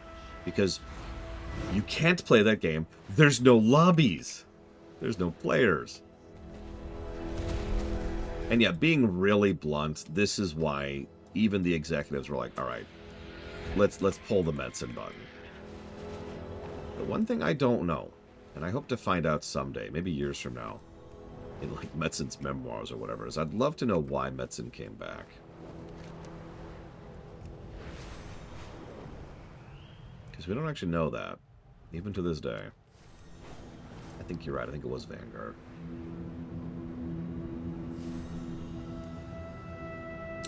Because you can't play that game. There's no lobbies. There's no players. And yeah, being really blunt, this is why even the executives were like, all right, let's pull the medicine button. The one thing I don't know, and I hope to find out someday, maybe years from now, in like Metzin's memoirs or whatever, is I'd love to know why Metzin came back. Because we don't actually know that, even to this day. I think you're right, I think it was Vanguard.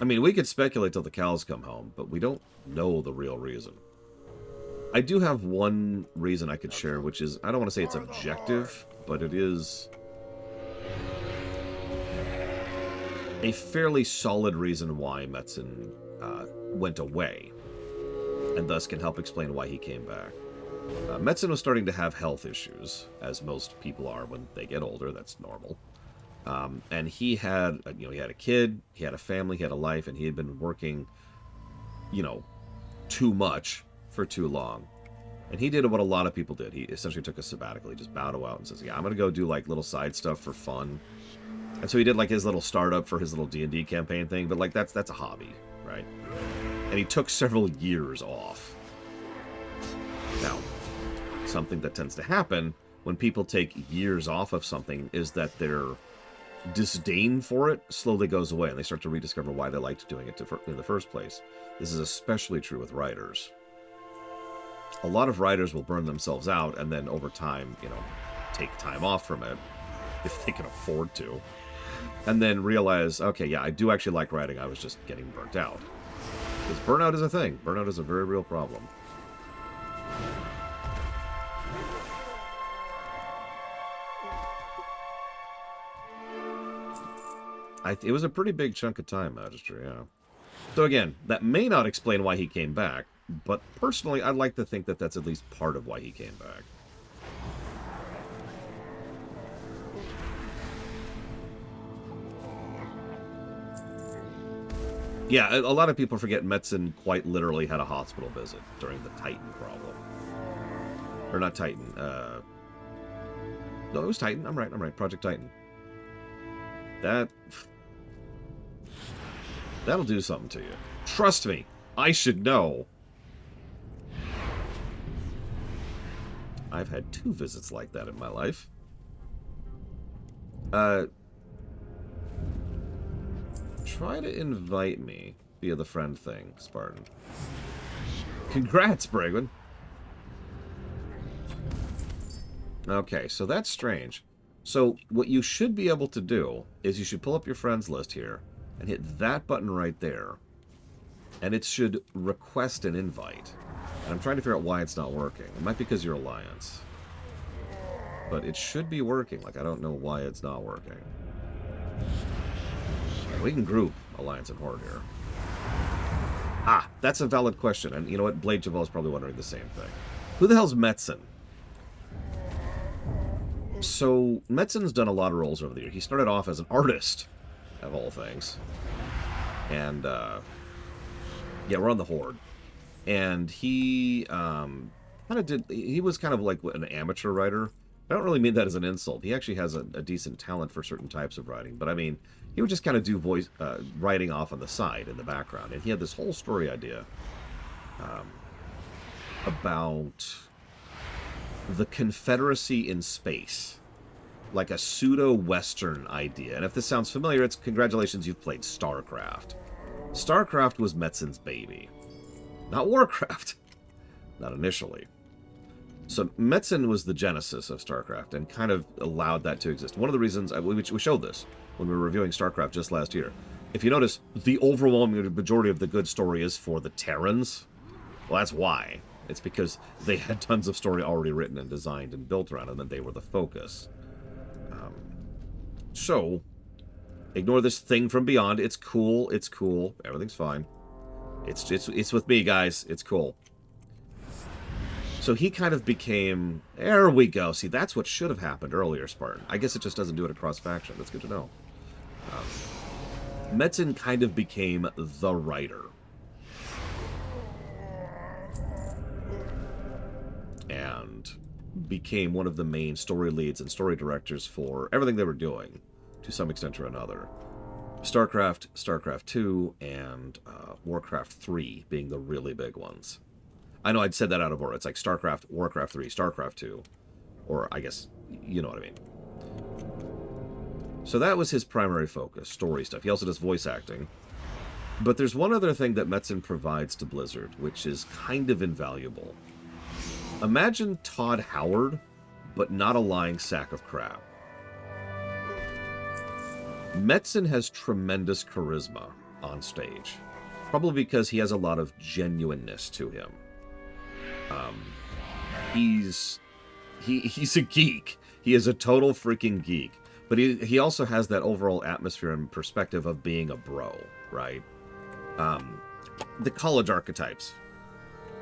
I mean, we could speculate till the cows come home, but we don't know the real reason. I do have one reason I could share, which is, I don't want to say it's objective, but it is a fairly solid reason why Metzin went away, and thus can help explain why he came back. Metzin was starting to have health issues, as most people are when they get older. That's normal. And he had, he had a kid, he had a family, he had a life, and he had been working, too much for too long. And he did what a lot of people did. He essentially took a sabbatical. He just bowed out and says, yeah, I'm going to go do like little side stuff for fun. And so he did like his little startup for his little D&D campaign thing, but like that's a hobby, right? And he took several years off. Now, something that tends to happen when people take years off of something is that their disdain for it slowly goes away, and they start to rediscover why they liked doing it in the first place. This is especially true with writers. A lot of writers will burn themselves out, and then over time, take time off from it, if they can afford to, and then realize, okay, yeah, I do actually like writing, I was just getting burnt out. Because burnout is a thing. Burnout is a very real problem. It was a pretty big chunk of time, Magister, yeah. So again, that may not explain why he came back, but personally, I'd like to think that that's at least part of why he came back. Yeah, a lot of people forget Metzin quite literally had a hospital visit during the Titan problem. Or not Titan, no, it was Titan, I'm right, Project Titan. That'll do something to you. Trust me, I should know. I've had 2 visits like that in my life. try to invite me via the friend thing, Spartan. Congrats, Bragwin. Okay, so that's strange. So what you should be able to do is you should pull up your friends list here and hit that button right there. And it should request an invite. And I'm trying to figure out why it's not working. It might be because you're Alliance. But it should be working. Like, I don't know why it's not working. We can group Alliance and Horde here. Ah, that's a valid question. And you know what? Blade Javel is probably wondering the same thing. Who the hell's Metzen? So, Metzen's done a lot of roles over the year. He started off as an artist, of all things. And, yeah, we're on the Horde. And he, he was kind of like an amateur writer. I don't really mean that as an insult. He actually has a decent talent for certain types of writing. But, I mean, he would just kind of do voice writing off on the side in the background. And he had this whole story idea about the Confederacy in space. Like a pseudo-Western idea. And if this sounds familiar, it's congratulations, you've played StarCraft. StarCraft was Metzen's baby. Not Warcraft. Not initially. So Metzen was the genesis of StarCraft and kind of allowed that to exist. One of the reasons, we showed this when we were reviewing StarCraft just last year. If you notice, the overwhelming majority of the good story is for the Terrans. Well, that's why. It's because they had tons of story already written and designed and built around them, and they were the focus. So, ignore this thing from beyond. It's cool. It's cool. Everything's fine. It's with me, guys. It's cool. So he kind of became... There we go. See, that's what should have happened earlier, Spartan. I guess it just doesn't do it across faction. That's good to know. Metzen kind of became the writer. And became one of the main story leads and story directors for everything they were doing, to some extent or another. StarCraft, StarCraft 2, and Warcraft 3 being the really big ones. I know I'd said that out of order. It's like StarCraft, Warcraft 3, StarCraft 2. Or, I guess, you know what I mean. So that was his primary focus, story stuff. He also does voice acting. But there's one other thing that Metzen provides to Blizzard, which is kind of invaluable. Imagine Todd Howard, but not a lying sack of crap. Metzen has tremendous charisma on stage. Probably because he has a lot of genuineness to him. He's a geek. He is a total freaking geek. But he also has that overall atmosphere and perspective of being a bro, right? The college archetypes.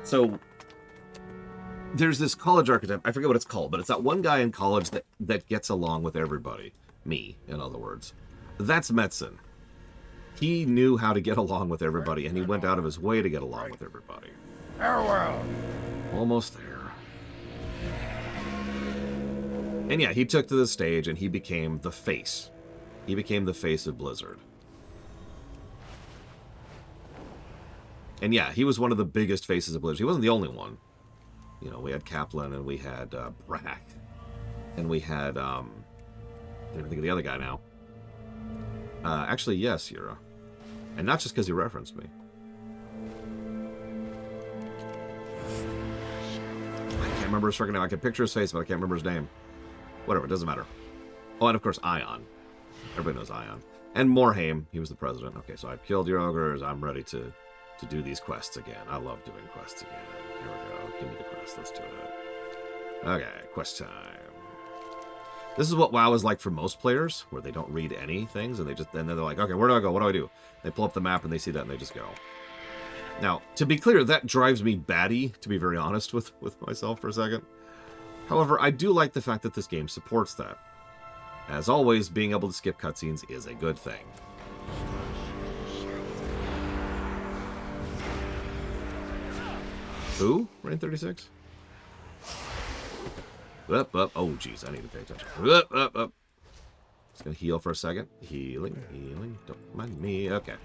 So... there's this college archetype, I forget what it's called, but it's that one guy in college that gets along with everybody. Me, in other words. That's Metzen. He knew how to get along with everybody, and he went out of his way to get along with everybody. Farewell. Almost there. And yeah, he took to the stage, and he became the face. He became the face of Blizzard. And yeah, he was one of the biggest faces of Blizzard. He wasn't the only one. You know, we had Kaplan, and we had Brack, and we had, I don't think of the other guy now. Actually, yes, Yura. And not just because you referenced me. I can't remember his freaking name. I can picture his face, but I can't remember his name. Whatever, it doesn't matter. Oh, and of course, Ion. Everybody knows Ion. And Morhaime, he was the president. Okay, so I've killed your ogres. I'm ready to do these quests again. I love doing quests again. Here we go. Give me the quest. Let's do it. Okay, quest time. This is what WoW is like for most players, where they don't read any things, and then they're like, okay, where do I go? What do I do? They pull up the map, and they see that, and they just go. Now, to be clear, that drives me batty, to be very honest with myself for a second. However, I do like the fact that this game supports that. As always, being able to skip cutscenes is a good thing. Who? Rain 36? Up. Oh, jeez, I need to pay attention. Up. Just gonna heal for a second. Healing. Don't mind me. Okay.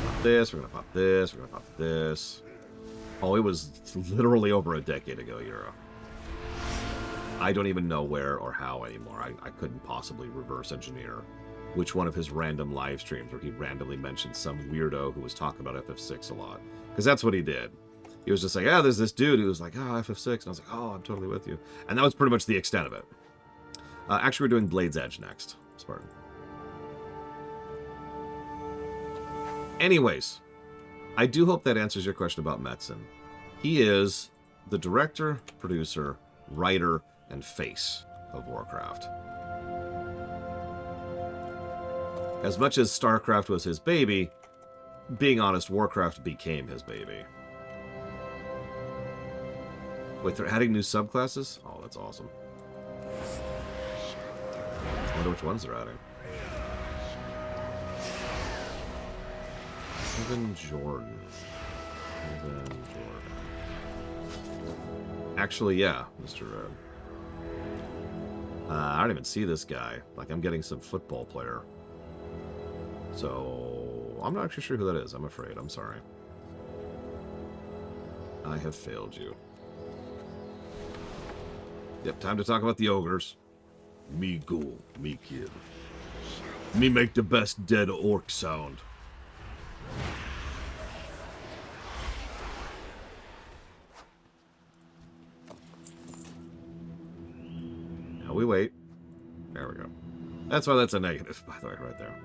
Pop this. We're gonna pop this. We're gonna pop this. Oh, it was literally over a decade ago, Euro. I don't even know where or how anymore. I couldn't possibly reverse engineer which one of his random live streams where he randomly mentioned some weirdo who was talking about FF6 a lot. Because that's what he did. He was just like, there's this dude who was like, FF6. And I was like, I'm totally with you. And that was pretty much the extent of it. Actually, we're doing Blade's Edge next. Spartan. Anyways, I do hope that answers your question about Metzen. He is the director, producer, writer, and face of Warcraft. As much as StarCraft was his baby, being honest, Warcraft became his baby. Wait, they're adding new subclasses? Oh, that's awesome. I wonder which ones they're adding. Evan Jordan. Actually, yeah, Mr. Red. I don't even see this guy. Like, I'm getting some football player. So, I'm not actually sure who that is. I'm afraid. I'm sorry. I have failed you. Yep, time to talk about the ogres. Me ghoul, me kid. Me make the best dead orc sound. Now we wait. There we go. That's why that's a negative, by the way, right there.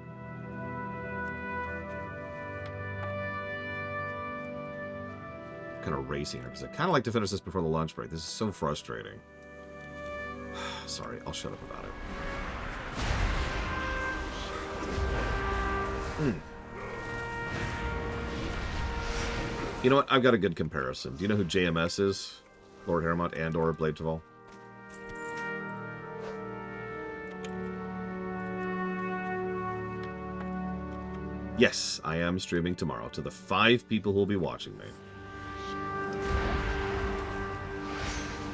Kind of racing here, because I kind of like to finish this before the lunch break. This is so frustrating. Sorry, I'll shut up about it. You know what? I've got a good comparison. Do you know who JMS is? Lord Haremont and or Blade Taval? Yes, I am streaming tomorrow to the 5 people who will be watching me.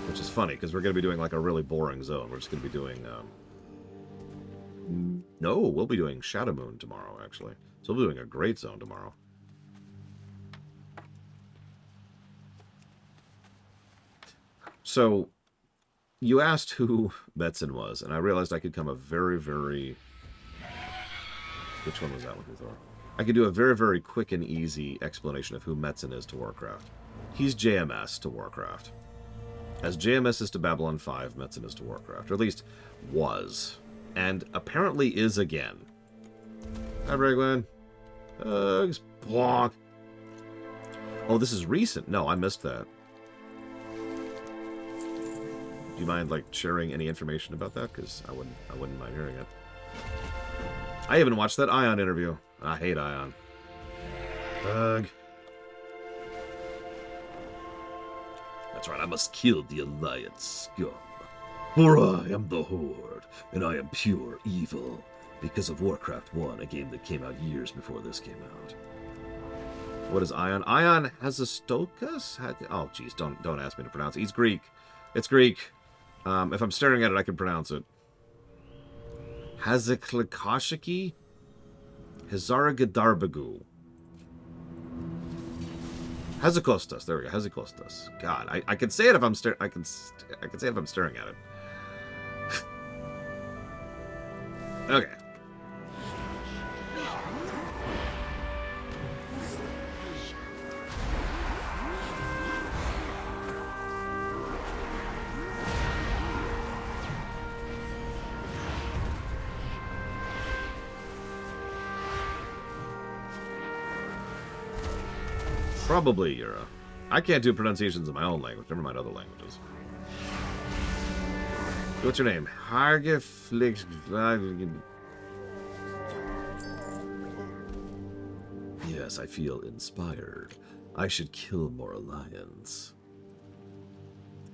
Which is funny, because we're going to be doing like a really boring zone. We're just going to be doing... No, we'll be doing Shadow Moon tomorrow, actually. So we'll be doing a great zone tomorrow. So, you asked who Metzen was, and I realized I could come a very, very... Which one was that looking for? I could do a very, very quick and easy explanation of who Metzen is to Warcraft. He's JMS to Warcraft. As JMS is to Babylon 5, Metzen is to Warcraft. Or at least was. And apparently is again. Hi, Bragwin. Blonk. Oh, this is recent. No, I missed that. Do you mind, like, sharing any information about that? Because I wouldn't mind hearing it. I even watched that Ion interview. I hate Ion. Ugh. That's right, I must kill the Alliance scum. For I am the Horde, and I am pure evil. Because of Warcraft 1, a game that came out years before this came out. What is Ion? Ion Hazastokas? Oh, jeez, don't ask me to pronounce it. He's Greek. It's Greek. If I'm staring at it, I can pronounce it. Hazaklikashiki? Hazaragadarbagoo. Hazakostas. There we go. Hazakostas. God, I can say it if I'm staring. I can say it if I'm staring at it. Okay. Probably Yura. I can't do pronunciations in my own language, never mind other languages. What's your name? Hargeflix. Yes, I feel inspired. I should kill more Alliance.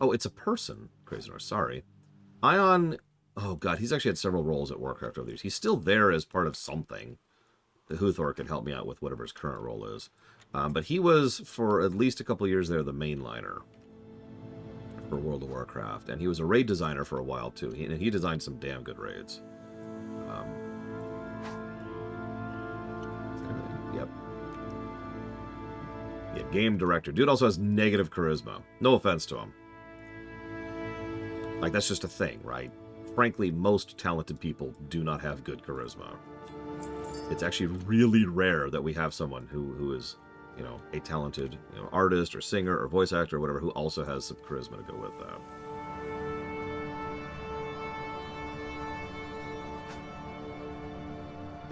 Oh, it's a person, Crazenor, sorry. Ion... Oh, God, he's actually had several roles at Warcraft over the years. He's still there as part of something. The Huthor can help me out with whatever his current role is. But he was, for at least a couple years there, the mainliner for World of Warcraft. And he was a raid designer for a while, too. He designed some damn good raids. Yep. Yeah, game director. Dude also has negative charisma. No offense to him. Like, that's just a thing, right? frankly, most talented people do not have good charisma. It's actually really rare that we have someone who is, you know, a talented, you know, artist or singer or voice actor or whatever who also has some charisma to go with that.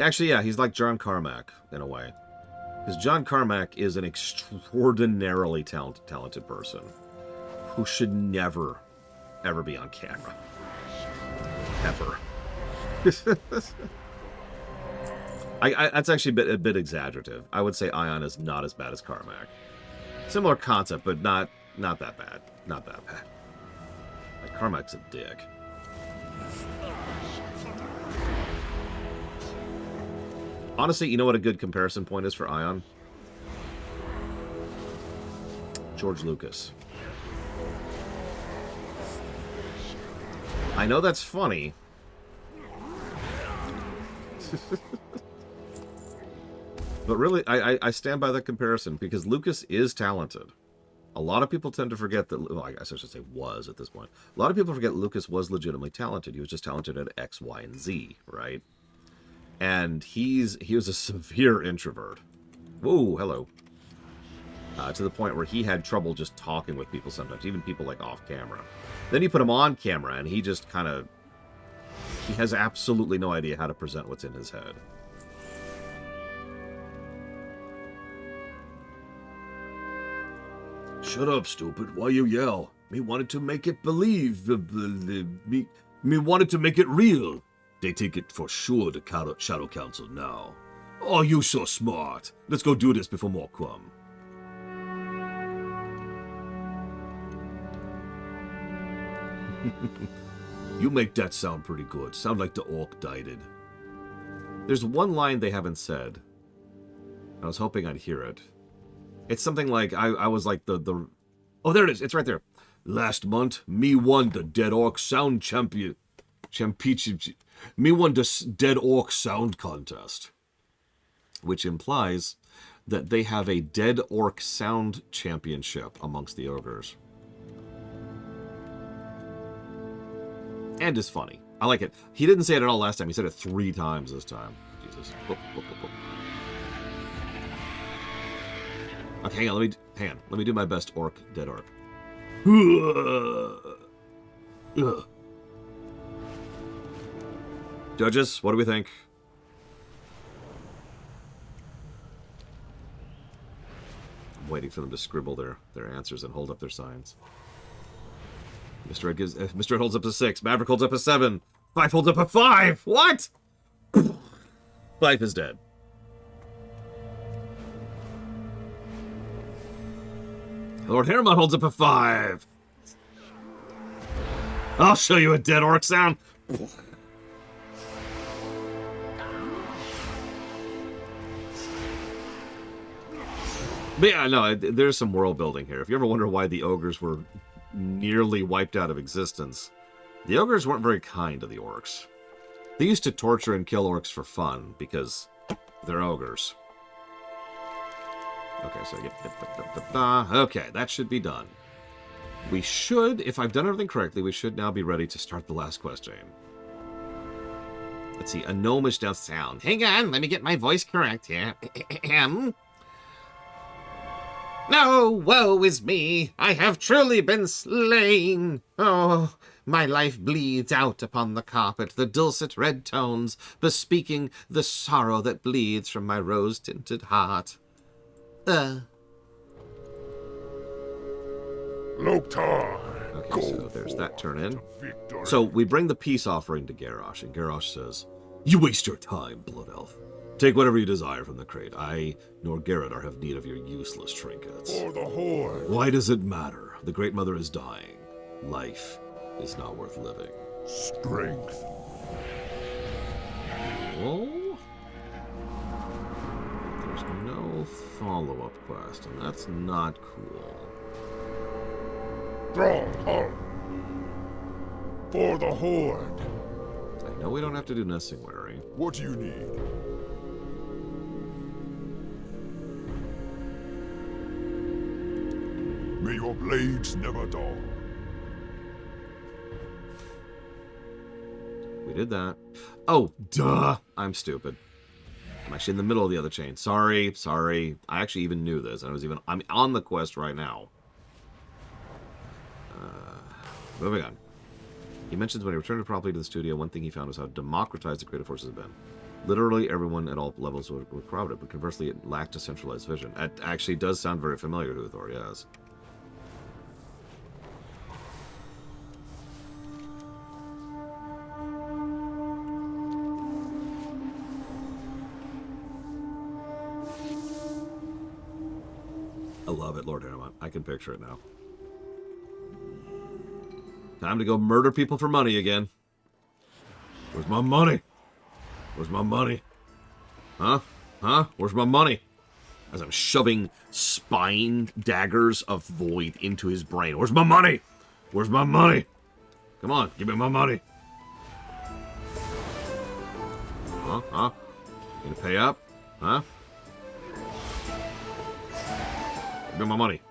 Actually, yeah, he's like John Carmack in a way. Because John Carmack is an extraordinarily talented person who should never, ever be on camera. Ever. That's actually a bit exaggerative. I would say Ion is not as bad as Carmack. Similar concept, but not that bad. Not that bad. Like, Carmack's a dick. Honestly, you know what a good comparison point is for Ion? George Lucas. I know that's funny. But really, I stand by that comparison because Lucas is talented. A lot of people tend to forget that, well, I guess I should say was at this point. A lot of people forget Lucas was legitimately talented. He was just talented at X, Y, and Z, right? And he was a severe introvert. Whoa, hello. To the point where he had trouble just talking with people sometimes, even people like off camera. Then you put him on camera and he just kind of... He has absolutely no idea how to present what's in his head. Shut up, stupid. Why you yell? Me wanted to make it believe. Me wanted to make it real. They take it for sure to Shadow Council now. Oh, you so smart. Let's go do this before more come. You make that sound pretty good. Sound like the orc died. There's one line they haven't said. I was hoping I'd hear it. It's something like, I was like the... Oh, there it is. It's right there. Last month, me won the Dead Orc Sound Championship. Me won the Dead Orc Sound Contest. Which implies that they have a Dead Orc Sound Championship amongst the ogres. And is funny. I like it. He didn't say it at all last time. He said it 3 times this time. Jesus. Boop, boop, boop, boop. Okay, hang on. Let me do my best orc, dead orc. Judges, what do we think? I'm waiting for them to scribble their answers and hold up their signs. Mr. Ed holds up a 6. Maverick holds up a 7. 5 holds up a 5. What? 5 is dead. Lord Haremont holds up a 5. I'll show you a dead orc sound. But yeah, no, there's some world building here. If you ever wonder why the ogres were nearly wiped out of existence, the ogres weren't very kind to the orcs. They used to torture and kill orcs for fun because they're ogres. Okay, so okay, that should be done. We should, if I've done everything correctly, we should now be ready to start the last question. Let's see, a gnomish death sound. Hang on, let me get my voice correct here. No, woe is me, I have truly been slain. Oh, my life bleeds out upon the carpet, the dulcet red tones bespeaking the sorrow that bleeds from my rose-tinted heart. Loktar. Okay, so there's that turn in. So we bring the peace offering to Garrosh, and Garrosh says, "You waste your time, Blood Elf. Take whatever you desire from the crate. I nor Garrotar have need of your useless trinkets." For the Horde. Why does it matter? The Great Mother is dying. Life is not worth living. Strength. Oh? There's no follow-up quest, and that's not cool. Stronghold. For the Horde. I know we don't have to do Nessingwary. What do you need? May your blades never dull. We did that. Oh, duh! I'm stupid. I'm actually in the middle of the other chain. Sorry. I actually even knew this. I'm on the quest right now. Moving on. He mentions when he returned properly to the studio, one thing he found was how democratized the creative forces have been. Literally, everyone at all levels were crowded, but conversely, it lacked a centralized vision. It actually does sound very familiar to Thor, yes. I love it, Lord Haramont. I can picture it now. Time to go murder people for money again. Where's my money? Where's my money? Huh? Where's my money? As I'm shoving spine daggers of void into his brain. Where's my money? Where's my money? Come on, give me my money. Huh? You gonna pay up? Huh? Give me my money.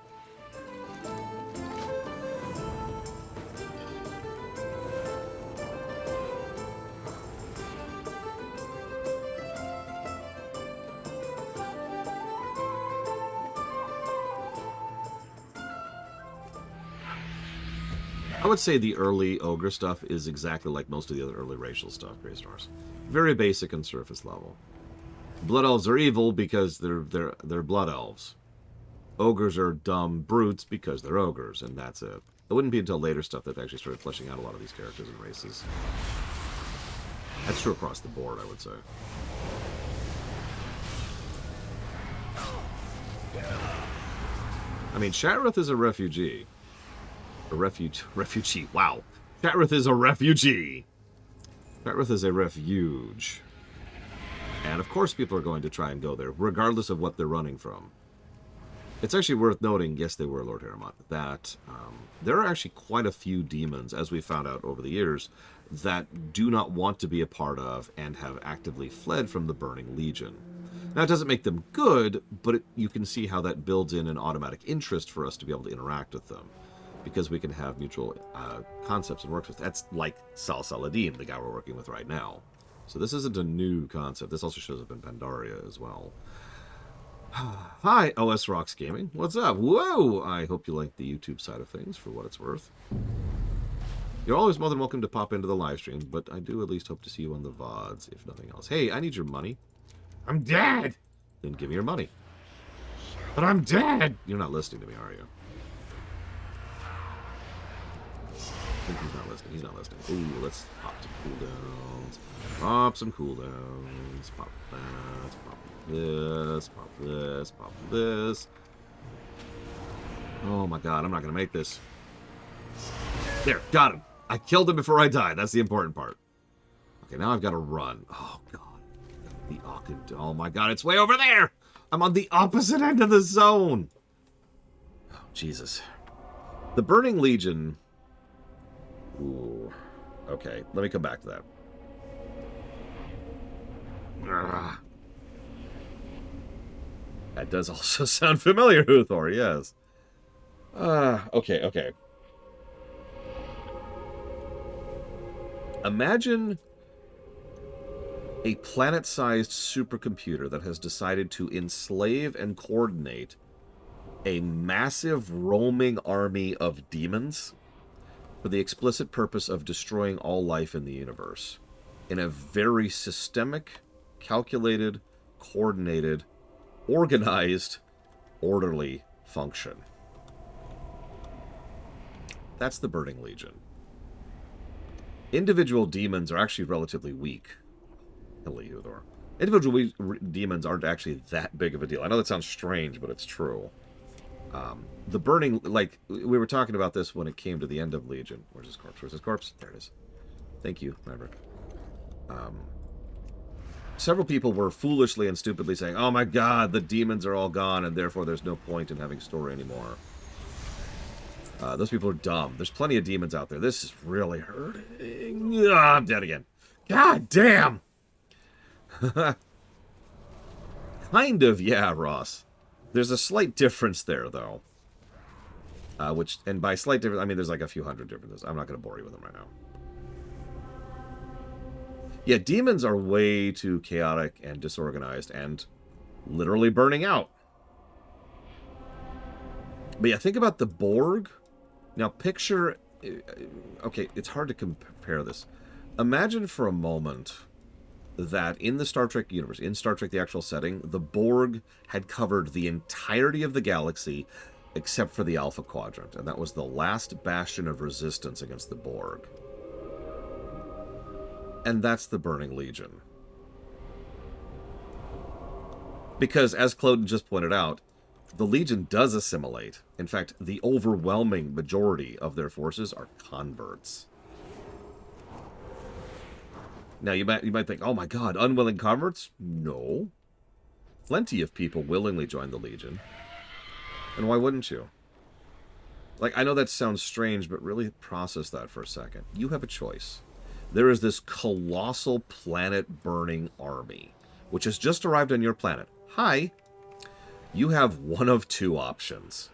I would say the early Ogre stuff is exactly like most of the other early racial stuff, Grey Stars. Very basic and surface level. Blood Elves are evil because they're Blood Elves. Ogres are dumb brutes because they're ogres, and that's it. It wouldn't be until later stuff that they actually started fleshing out a lot of these characters and races. That's true across the board, I would say. I mean, Shatruth is a refugee. A refugee. Wow. Shatruth is a refugee. Shatruth is a refuge. And of course people are going to try and go there, regardless of what they're running from. It's actually worth noting, yes, they were Lord Haramont, that there are actually quite a few demons, as we found out over the years, that do not want to be a part of and have actively fled from the Burning Legion. Now, it doesn't make them good, but you can see how that builds in an automatic interest for us to be able to interact with them, because we can have mutual concepts and works with. That's like Sal Saladin, the guy we're working with right now. So this isn't a new concept. This also shows up in Pandaria as well. Hi, OS Rocks Gaming. What's up? Whoa! I hope you like the YouTube side of things for what it's worth. You're always more than welcome to pop into the live stream, but I do at least hope to see you on the VODs, if nothing else. Hey, I need your money. I'm dead! Then give me your money. But I'm dead! You're not listening to me, are you? I think he's not listening. He's not listening. Ooh, let's pop some cooldowns. Pop some cooldowns. Pop that. Pop this. Pop this. Pop this. Oh my god, I'm not going to make this. There, got him. I killed him before I died. That's the important part. Okay, now I've got to run. Oh god. The Occult. Oh my god, it's way over there! I'm on the opposite end of the zone! Oh, Jesus. The Burning Legion... Ooh. Okay, let me come back to that. Ugh. That does also sound familiar, Uthor, yes. Okay. Imagine a planet-sized supercomputer that has decided to enslave and coordinate a massive roaming army of demons for the explicit purpose of destroying all life in the universe in a very systemic, calculated, coordinated, organized, orderly function. That's the Burning Legion. Individual demons are actually relatively weak. Individual demons aren't actually that big of a deal. I know that sounds strange, but it's true. The Burning, like, we were talking about this when it came to the end of Legion. Where's his corpse? Where's his corpse? There it is. Thank you, Maverick. Several people were foolishly and stupidly saying, oh my god, the demons are all gone, and therefore there's no point in having story anymore. Those people are dumb. There's plenty of demons out there. This is really hurting. Ah, I'm dead again. God damn! Kind of, yeah, Ross. There's a slight difference there, though. And by slight difference, I mean there's like a few hundred differences. I'm not going to bore you with them right now. Yeah, demons are way too chaotic and disorganized and literally burning out. But yeah, think about the Borg. Now picture... Okay, it's hard to compare this. Imagine for a moment that in the Star Trek universe, in Star Trek the actual setting, the Borg had covered the entirety of the galaxy except for the Alpha Quadrant, and that was the last bastion of resistance against the Borg. And that's the Burning Legion. Because, as Cloden just pointed out, the Legion does assimilate. In fact, the overwhelming majority of their forces are converts. Now, you might think, oh my god, unwilling converts? No. Plenty of people willingly join the Legion. And why wouldn't you? Like, I know that sounds strange, but really process that for a second. You have a choice. There is this colossal planet-burning army, which has just arrived on your planet. Hi. You have one of two options.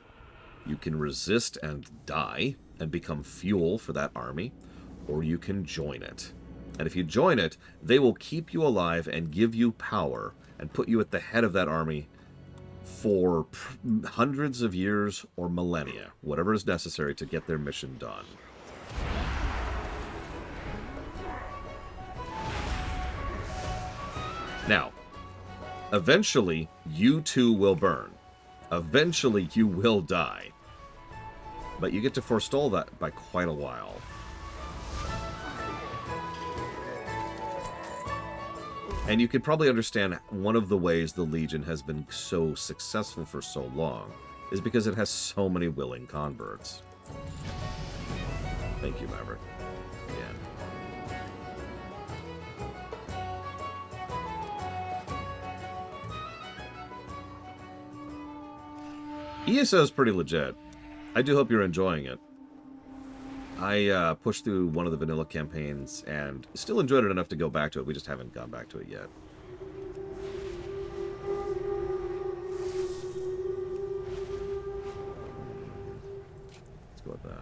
You can resist and die and become fuel for that army, or you can join it. And if you join it, they will keep you alive and give you power and put you at the head of that army for hundreds of years or millennia, whatever is necessary to get their mission done. Now, eventually, you too will burn. Eventually, you will die. But you get to forestall that by quite a while. And you can probably understand one of the ways the Legion has been so successful for so long is because it has so many willing converts. Thank you, Maverick. Again. ESO is pretty legit. I do hope you're enjoying it. I pushed through one of the vanilla campaigns and still enjoyed it enough to go back to it. We just haven't gone back to it yet. Let's go with that.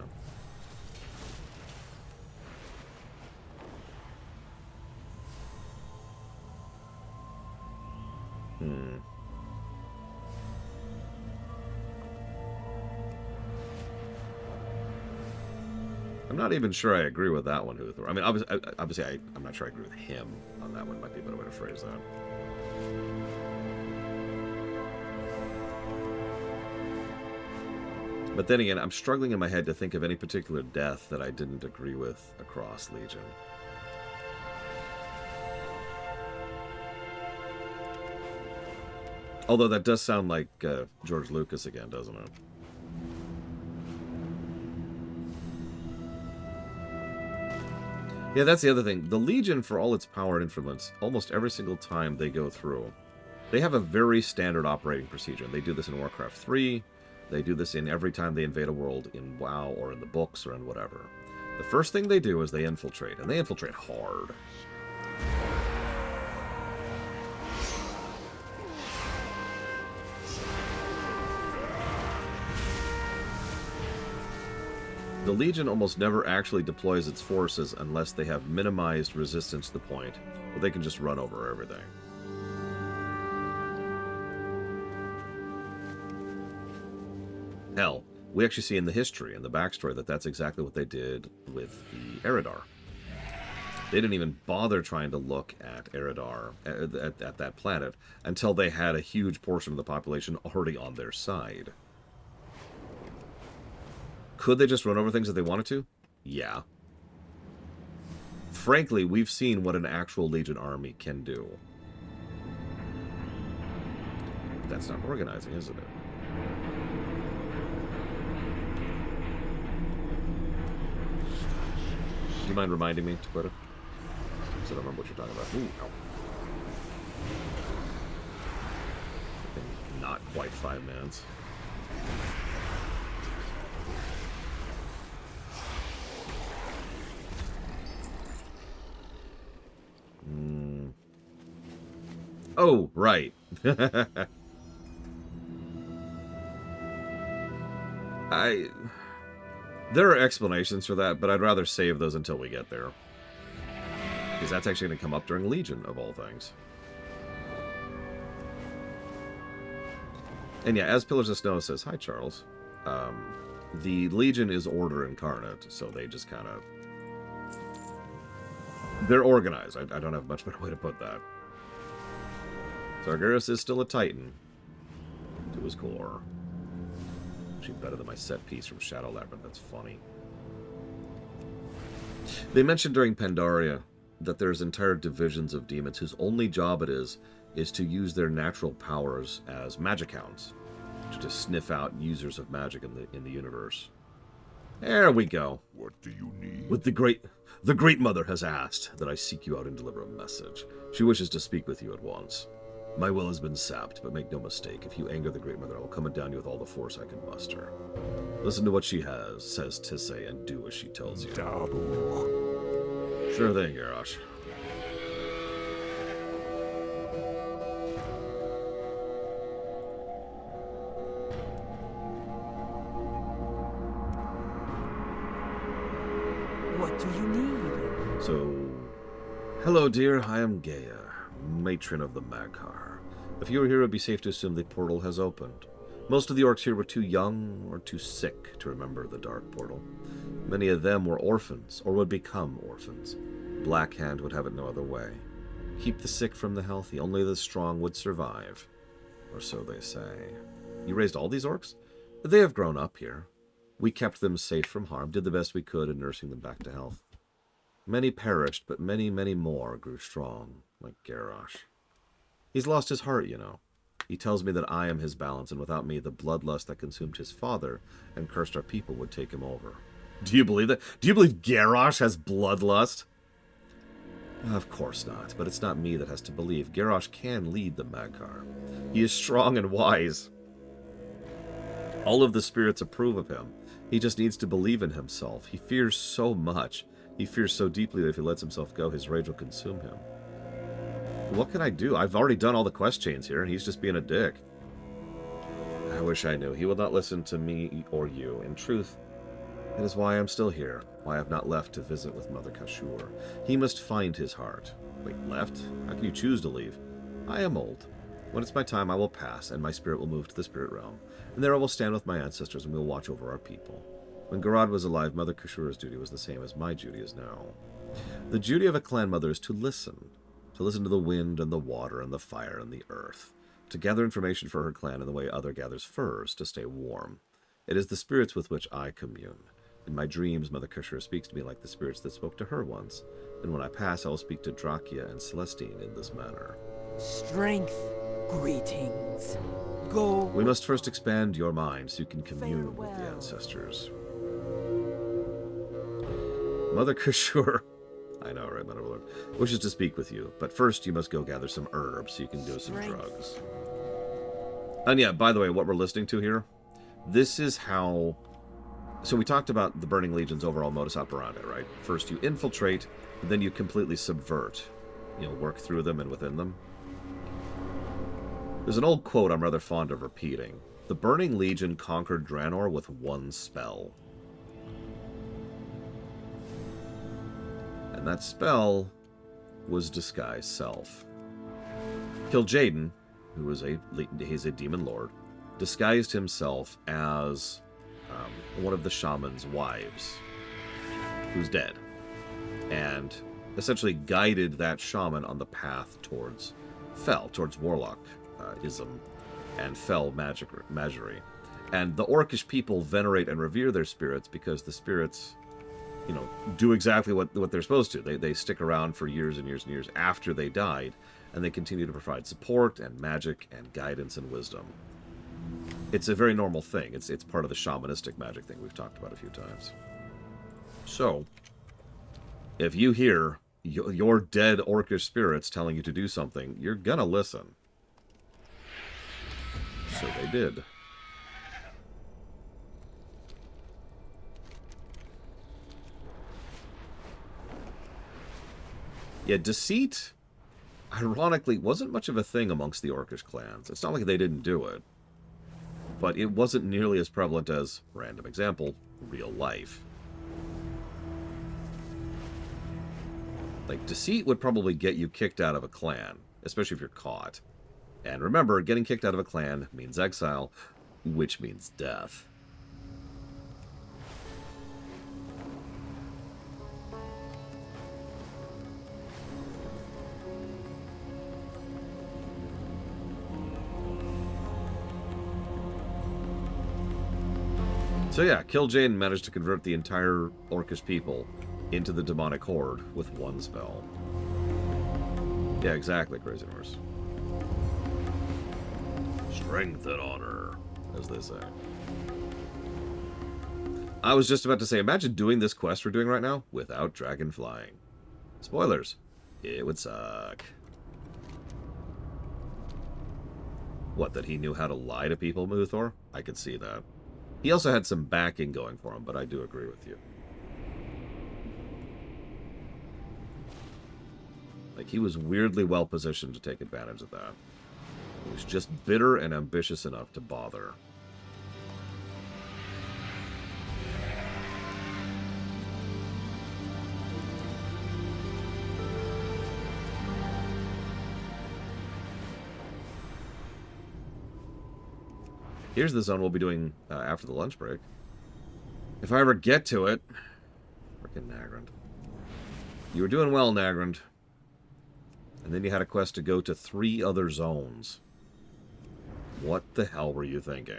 I'm not even sure I agree with that one, Huther. I mean, obviously I'm not sure I agree with him on that one. Might be a better way to phrase that. But then again, I'm struggling in my head to think of any particular death that I didn't agree with across Legion. Although that does sound like George Lucas again, doesn't it? Yeah, that's the other thing. The Legion, for all its power and influence, almost every single time they go through, they have a very standard operating procedure. They do this in Warcraft 3. They do this in every time they invade a world in WoW or in the books or in whatever. The first thing they do is they infiltrate, and they infiltrate hard. The Legion almost never actually deploys its forces unless they have minimized resistance to the point where they can just run over everything. Hell, we actually see in the history, in the backstory, that that's exactly what they did with the Eridar. They didn't even bother trying to look at Eridar, at that planet, until they had a huge portion of the population already on their side. Could they just run over things if they wanted to? Yeah. Frankly, we've seen what an actual Legion army can do. That's not organizing, isn't it? Do you mind reminding me to put it? Because I don't remember what you're talking about. Ooh, no. Not quite 5 minutes. Oh, right. There are explanations for that, but I'd rather save those until we get there. Because that's actually going to come up during Legion, of all things. And yeah, as Pillars of Snow says, hi Charles, the Legion is order incarnate, so they just kind of... They're organized. I don't have much better way to put that. Sargeras is still a Titan to his core. Actually better than my set piece from Shadow Labyrinth. That's funny. They mentioned during Pandaria that there's entire divisions of demons whose only job it is to use their natural powers as magic hounds, to just sniff out users of magic in the universe. There we go. What do you need? With the Great Mother has asked that I seek you out and deliver a message. She wishes to speak with you at once. My will has been sapped, but make no mistake, if you anger the Great Mother, I will come down you with all the force I can muster. Listen to what she says to say, and do as she tells you. Dabu. Sure thing, Garrosh. What do you need? So, hello dear, I am Gaia, matron of the Magkar. If you were here, it would be safe to assume the portal has opened. Most of the orcs here were too young or too sick to remember the dark portal. Many of them were orphans, or would become orphans. Blackhand would have it no other way. Keep the sick from the healthy, only the strong would survive. Or so they say. You raised all these orcs? They have grown up here. We kept them safe from harm, did the best we could in nursing them back to health. Many perished, but many, many more grew strong, like Garrosh. He's lost his heart, you know. He tells me that I am his balance, and without me, the bloodlust that consumed his father and cursed our people would take him over. Do you believe that? Do you believe Garrosh has bloodlust? Of course not, but it's not me that has to believe. Garrosh can lead the Magkar. He is strong and wise. All of the spirits approve of him. He just needs to believe in himself. He fears so much. He fears so deeply that if he lets himself go, his rage will consume him. What can I do? I've already done all the quest chains here, and he's just being a dick. I wish I knew. He will not listen to me or you. In truth, it is why I'm still here, why I have not left to visit with Mother Kashur. He must find his heart. Wait, left? How can you choose to leave? I am old. When it's my time, I will pass, and my spirit will move to the spirit realm. And there I will stand with my ancestors, and we will watch over our people. When Garad was alive, Mother Kashura's duty was the same as my duty is now. The duty of a clan mother is to listen to the wind and the water and the fire and the earth, to gather information for her clan in the way other gathers furs to stay warm. It is the spirits with which I commune. In my dreams, Mother Kashura speaks to me like the spirits that spoke to her once, and when I pass, I will speak to Drachia and Celestine in this manner. Strength, greetings. Go. We must first expand your mind so you can commune with the ancestors. Mother Kashur, I know, right, Mother Lord, wishes to speak with you, but first you must go gather some herbs so you can do some drugs. And yeah, by the way, what we're listening to here, this is how... So we talked about the Burning Legion's overall modus operandi, right? First you infiltrate, and then you completely subvert. You know, work through them and within them. There's an old quote I'm rather fond of repeating. The Burning Legion conquered Draenor with one spell. And that spell was Disguise Self. Kil'jaeden, who is he's a demon lord, disguised himself as one of the shaman's wives, who's dead, and essentially guided that shaman on the path towards Fel, towards Warlock-ism, and Fel magiry. And the Orcish people venerate and revere their spirits because the spirits, you know, do exactly what they're supposed to. They stick around for years and years and years after they died, and they continue to provide support and magic and guidance and wisdom. It's a very normal thing. It's part of the shamanistic magic thing we've talked about a few times. So, if you hear your dead Orcish spirits telling you to do something, you're gonna listen. So they did. Yeah, deceit, ironically, wasn't much of a thing amongst the Orcish clans. It's not like they didn't do it. But it wasn't nearly as prevalent as, random example, real life. Like, deceit would probably get you kicked out of a clan, especially if you're caught. And remember, getting kicked out of a clan means exile, which means death. So yeah, Kil'jaeden managed to convert the entire Orcish people into the demonic horde with one spell. Yeah, exactly, Crazy Norse. Strength and honor, as they say. I was just about to say, imagine doing this quest we're doing right now without dragon flying. Spoilers. It would suck. What, that he knew how to lie to people, Muthor? I could see that. He also had some backing going for him, but I do agree with you. Like, he was weirdly well positioned to take advantage of that. He was just bitter and ambitious enough to bother. Here's the zone we'll be doing after the lunch break. If I ever get to it. Frickin' Nagrand. You were doing well, Nagrand. And then you had a quest to go to 3 other zones. What the hell were you thinking?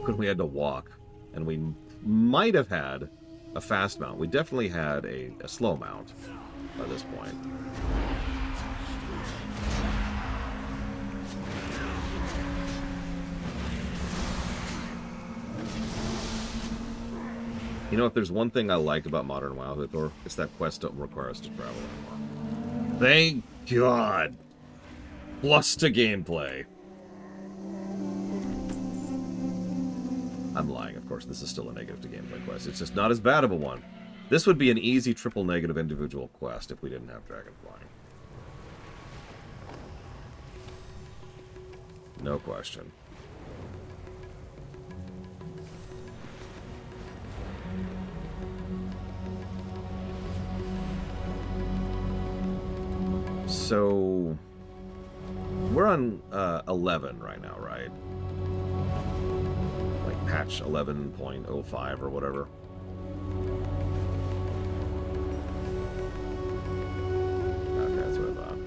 When we had to walk, and we might have had a fast mount. We definitely had a slow mount by this point. You know, if there's one thing I like about modern WoW, Thor, it's that quests don't require us to travel anymore. Thank God! Plus to gameplay. I'm lying, of course. This is still a negative to gameplay quest. It's just not as bad of a one. This would be an easy triple negative individual quest if we didn't have dragon flying. No question. So we're on 11 right now, right? Like patch 11.05 or whatever. Okay, that's what I thought.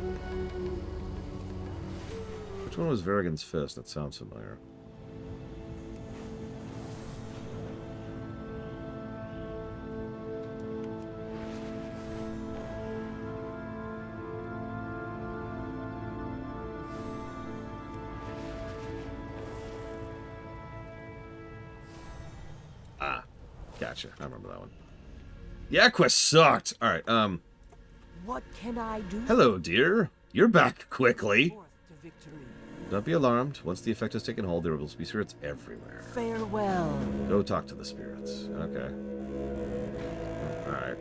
Which one was Verrigan's Fist? That sounds familiar. Gotcha. I remember that one. Yeah, quest sucked. All right. What can I do? Hello, dear. You're back quickly. Forth to victory. Don't be alarmed. Once the effect has taken hold, there will be spirits everywhere. Farewell. Go talk to the spirits. Okay. All right.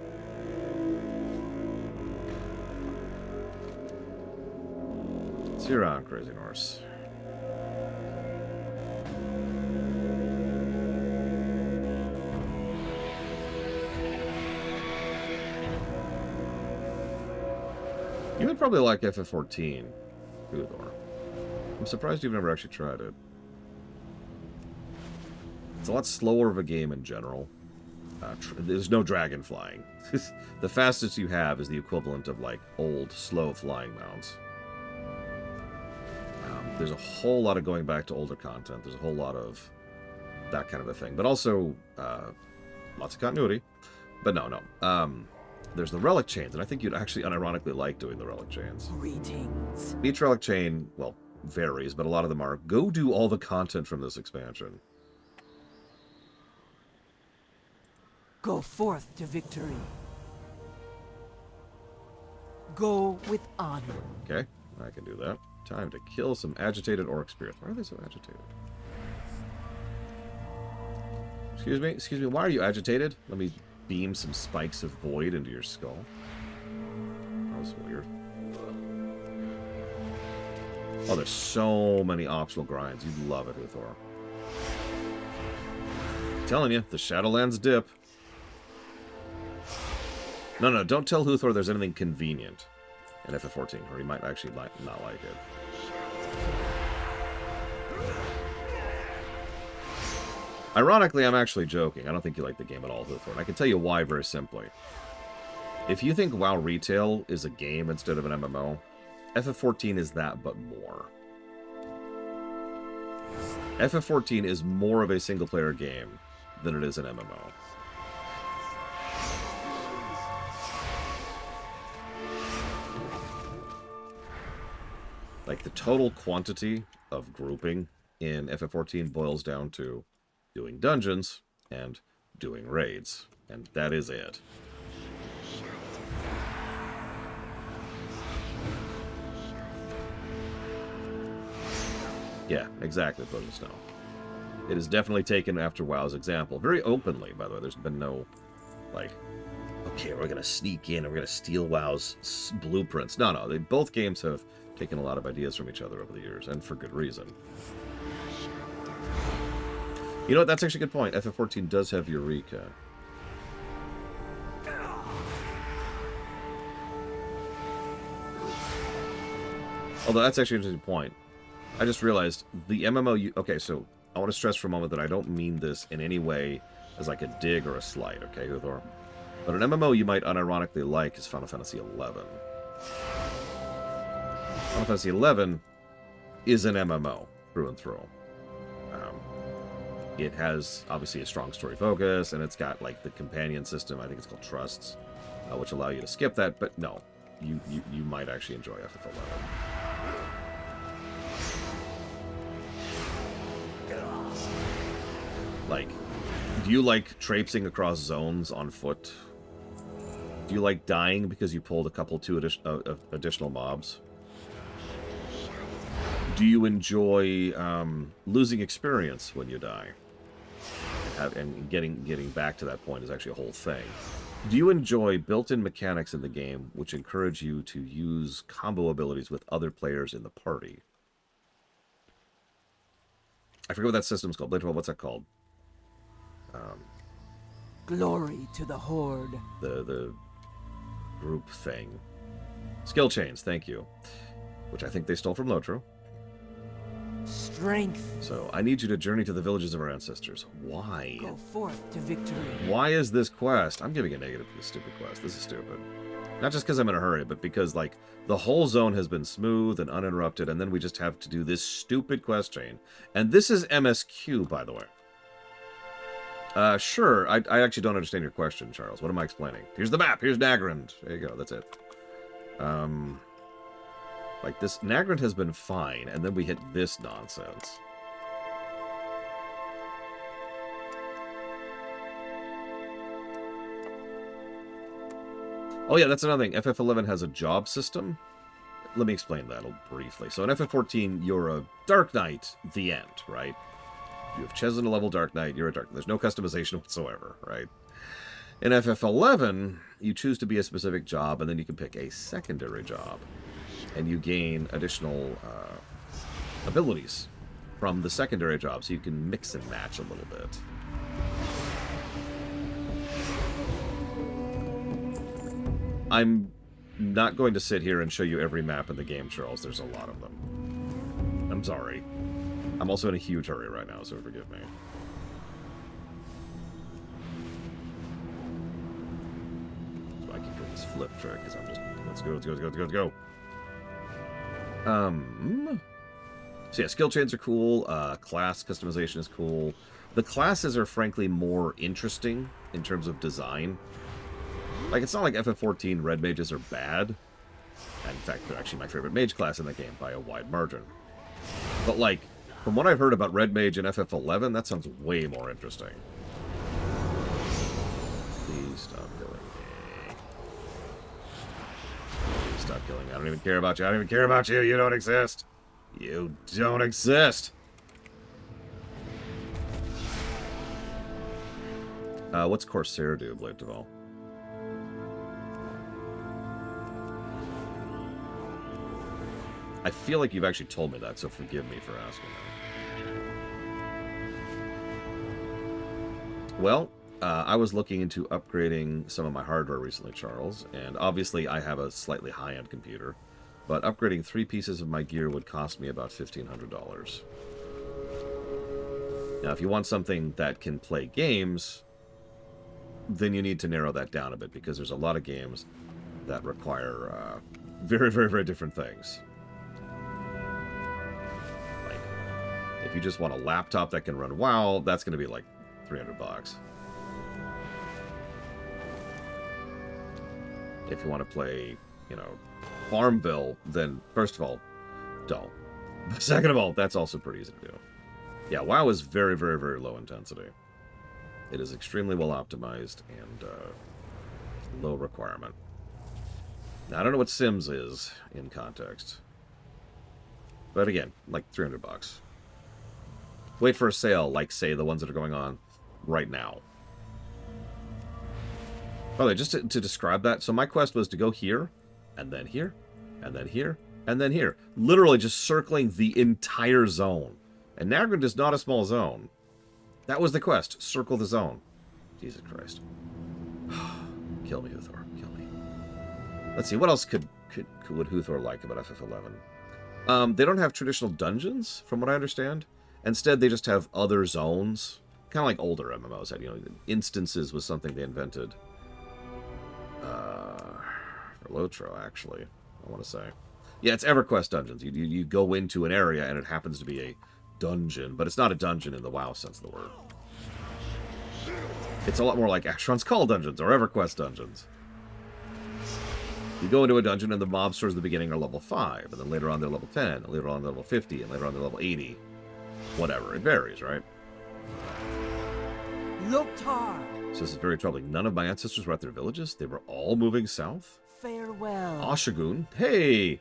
See you around, Crazy Norse. You would probably like FF14, Uthor. I'm surprised you've never actually tried it. It's a lot slower of a game in general. There's no dragon flying. The fastest you have is the equivalent of, like, old, slow flying mounts. There's a whole lot of going back to older content. There's a whole lot of that kind of a thing. But also, lots of continuity. But no. There's the relic chains, and I think you'd actually unironically like doing the relic chains. Greetings. Each relic chain, well, varies, but a lot of them are, go do all the content from this expansion. Go forth to victory. Go with honor. Okay, I can do that. Time to kill some agitated orc spirits. Why are they so agitated? Excuse me, why are you agitated? Let me beam some spikes of void into your skull. That was weird. Oh, there's so many optional grinds. You'd love it, Uthor. I'm telling you, the Shadowlands dip. No, don't tell Huthor there's anything convenient in FF14, or he might actually not like it. Ironically, I'm actually joking. I don't think you like the game at all, Huthor. And I can tell you why very simply. If you think WoW Retail is a game instead of an MMO, FF14 is that, but more. FF14 is more of a single-player game than it is an MMO. Like, the total quantity of grouping in FF14 boils down to doing dungeons and doing raids. And that is it. Yeah, exactly, Frozen Snow. It is definitely taken after WoW's example. Very openly, by the way. There's been no, like, okay, we're going to sneak in and we're going to steal WoW's blueprints. No, both games have taken a lot of ideas from each other over the years, and for good reason. You know what? That's actually a good point. FF14 does have Eureka. Although that's actually an interesting point. I just realized the MMO... Okay, so I want to stress for a moment that I don't mean this in any way as like a dig or a slight, okay, Uthor? But an MMO you might unironically like is Final Fantasy XI. Final Fantasy XI is an MMO through and through. It has, obviously, a strong story focus, and it's got, like, the companion system, I think it's called Trusts, which allow you to skip that, but no, you might actually enjoy FF11. Like, do you like traipsing across zones on foot? Do you like dying because you pulled two additional mobs? Do you enjoy losing experience when you die? And getting back to that point is actually a whole thing. Do you enjoy built-in mechanics in the game which encourage you to use combo abilities with other players in the party? I forget what that system's called. Blade 12, what's that called? Glory to the Horde. The group thing. Skill chains, thank you. Which I think they stole from Lotro. Strength. So, I need you to journey to the villages of our ancestors. Why? Go forth to victory. Why is this quest? I'm giving a negative to this stupid quest. This is stupid. Not just because I'm in a hurry, but because, like, the whole zone has been smooth and uninterrupted, and then we just have to do this stupid quest chain. And this is MSQ, by the way. Sure. I actually don't understand your question, Charles. What am I explaining? Here's the map. Here's Nagrand. There you go. That's it. Like, this Nagrand has been fine, and then we hit this nonsense. Oh yeah, that's another thing. FF11 has a job system. Let me explain that briefly. So in FF14, you're a Dark Knight, the end, right? You have chosen a level Dark Knight, you're a Dark Knight. There's no customization whatsoever, right? In FF11, you choose to be a specific job, and then you can pick a secondary job. And you gain additional abilities from the secondary job, so you can mix and match a little bit. I'm not going to sit here and show you every map in the game, Charles. There's a lot of them. I'm sorry. I'm also in a huge hurry right now, so forgive me. So I keep doing this flip trick, because I'm just... Let's go. So yeah, skill chains are cool. Class customization is cool. The classes are frankly more interesting in terms of design. Like, it's not like FF14 red mages are bad. And in fact, they're actually my favorite mage class in the game by a wide margin. But like, from what I've heard about red mage in FF11, that sounds way more interesting. Please stop killing me. Please stop killing me. I don't even care about you. I don't even care about you. You don't exist. You don't exist. What's Corsair do, Blade Duval? I feel like you've actually told me that, so forgive me for asking that. Well, I was looking into upgrading some of my hardware recently, Charles, and obviously I have a slightly high-end computer, but upgrading 3 pieces of my gear would cost me about $1,500. Now, if you want something that can play games, then you need to narrow that down a bit, because there's a lot of games that require very, very, very different things. Like, if you just want a laptop that can run WoW, that's going to be like $300. If you want to play, you know, Farmville, then first of all, don't. But second of all, that's also pretty easy to do. Yeah, WoW is very, very, very low intensity. It is extremely well optimized and low requirement. Now, I don't know what Sims is in context. But again, like $300. Wait for a sale, like, say, the ones that are going on right now. By the way, just to describe that, so my quest was to go here, and then here, and then here, and then here. Literally just circling the entire zone. And Nagrand is not a small zone. That was the quest. Circle the zone. Jesus Christ. Kill me, Huthor. Kill me. Let's see, what else would Huthor like about FF11? They don't have traditional dungeons, from what I understand. Instead, they just have other zones. Kind of like older MMOs had, you know, instances was something they invented. For Lotro, actually, I want to say. Yeah, it's EverQuest dungeons. You go into an area, and it happens to be a dungeon, but it's not a dungeon in the WoW sense of the word. It's a lot more like Ashran's Call dungeons or EverQuest dungeons. You go into a dungeon and the mob stores at the beginning are level 5, and then later on they're level 10, and later on they're level 50, and later on they're level 80. Whatever, it varies, right? Loktar, So this is very troubling. None of my ancestors were at their villages. They were all moving south. farewell. Oshagun, hey,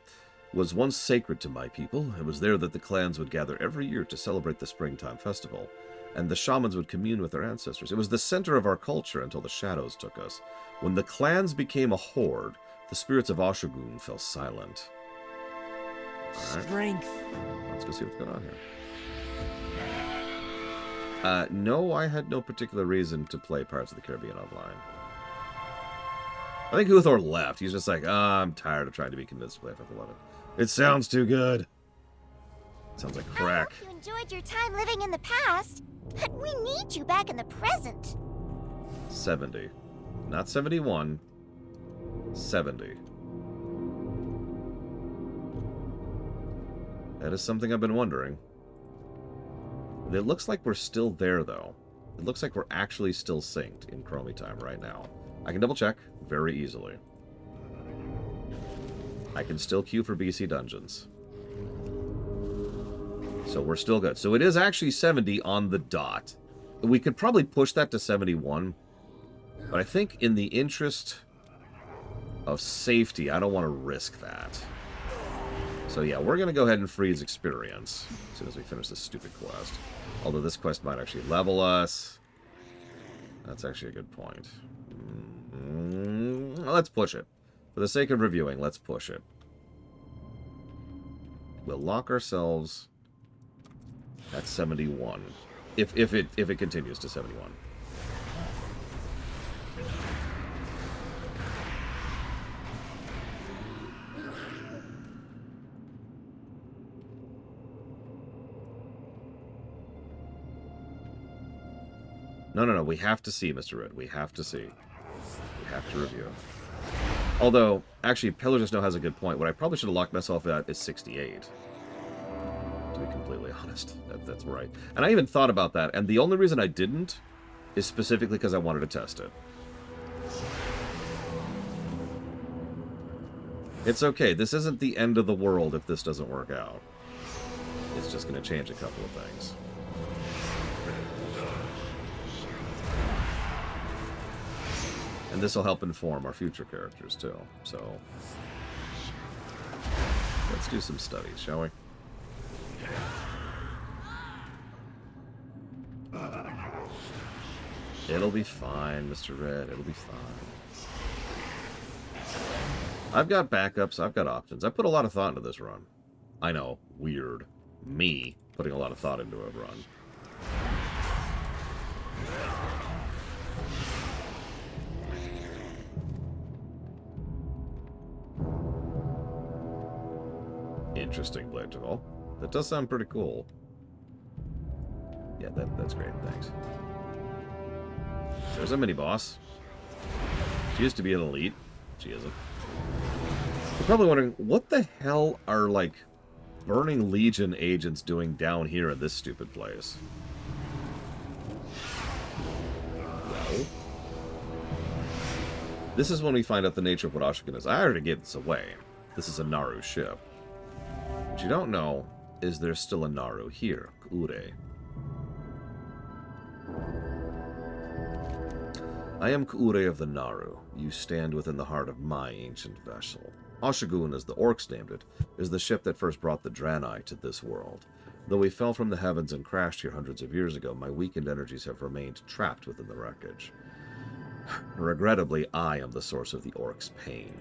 was once sacred to my people. It was there that the clans would gather every year to celebrate the springtime festival, and the shamans would commune with their ancestors. It was the center of our culture until the shadows took us. When the clans became a horde, the spirits of Oshagun fell silent. All right. Strength. Let's go see what's going on here. No, I had no particular reason to play Pirates of the Caribbean online. I think Huthor left. He's just like, I'm tired of trying to be convinced to play FF11. It sounds too good. Sounds like crack. I hope you enjoyed your time living in the past, but we need you back in the present. 70. Not 71. 70. That is something I've been wondering. It looks like we're still there, though. It looks like we're actually still synced in Chromie time right now. I can double check very easily. I can still queue for BC dungeons. So we're still good. So it is actually 70 on the dot. We could probably push that to 71. But I think in the interest of safety, I don't want to risk that. So yeah, we're going to go ahead and freeze experience as soon as we finish this stupid quest. Although this quest might actually level us. That's actually a good point. Let's push it. For the sake of reviewing, let's push it. We'll lock ourselves at 71. If it continues to 71. No. We have to see, Mr. Red. We have to see. We have to review. Although, actually, Pillar Just Now has a good point. What I probably should have locked myself at is 68. To be completely honest. That's right. And I even thought about that. And the only reason I didn't is specifically because I wanted to test it. It's okay. This isn't the end of the world if this doesn't work out. It's just going to change a couple of things. And this will help inform our future characters, too. So, let's do some studies, shall we? It'll be fine, Mr. Red. It'll be fine. I've got backups. I've got options. I put a lot of thought into this run. I know. Weird. Me putting a lot of thought into a run. Interesting, Blademaster. That does sound pretty cool. Yeah, that's great. Thanks. There's a mini-boss. She used to be an elite. She isn't. You're probably wondering, what the hell are, like, Burning Legion agents doing down here in this stupid place? Well, this is when we find out the nature of what Ashun is. I already gave this away. This is a Naru ship. What you don't know is there's still a Naru here, Kure. I am Kure of the Naru. You stand within the heart of my ancient vessel. Ashun, as the orcs named it, is the ship that first brought the Draenei to this world. Though we fell from the heavens and crashed here hundreds of years ago, my weakened energies have remained trapped within the wreckage. Regrettably, I am the source of the orcs' pain.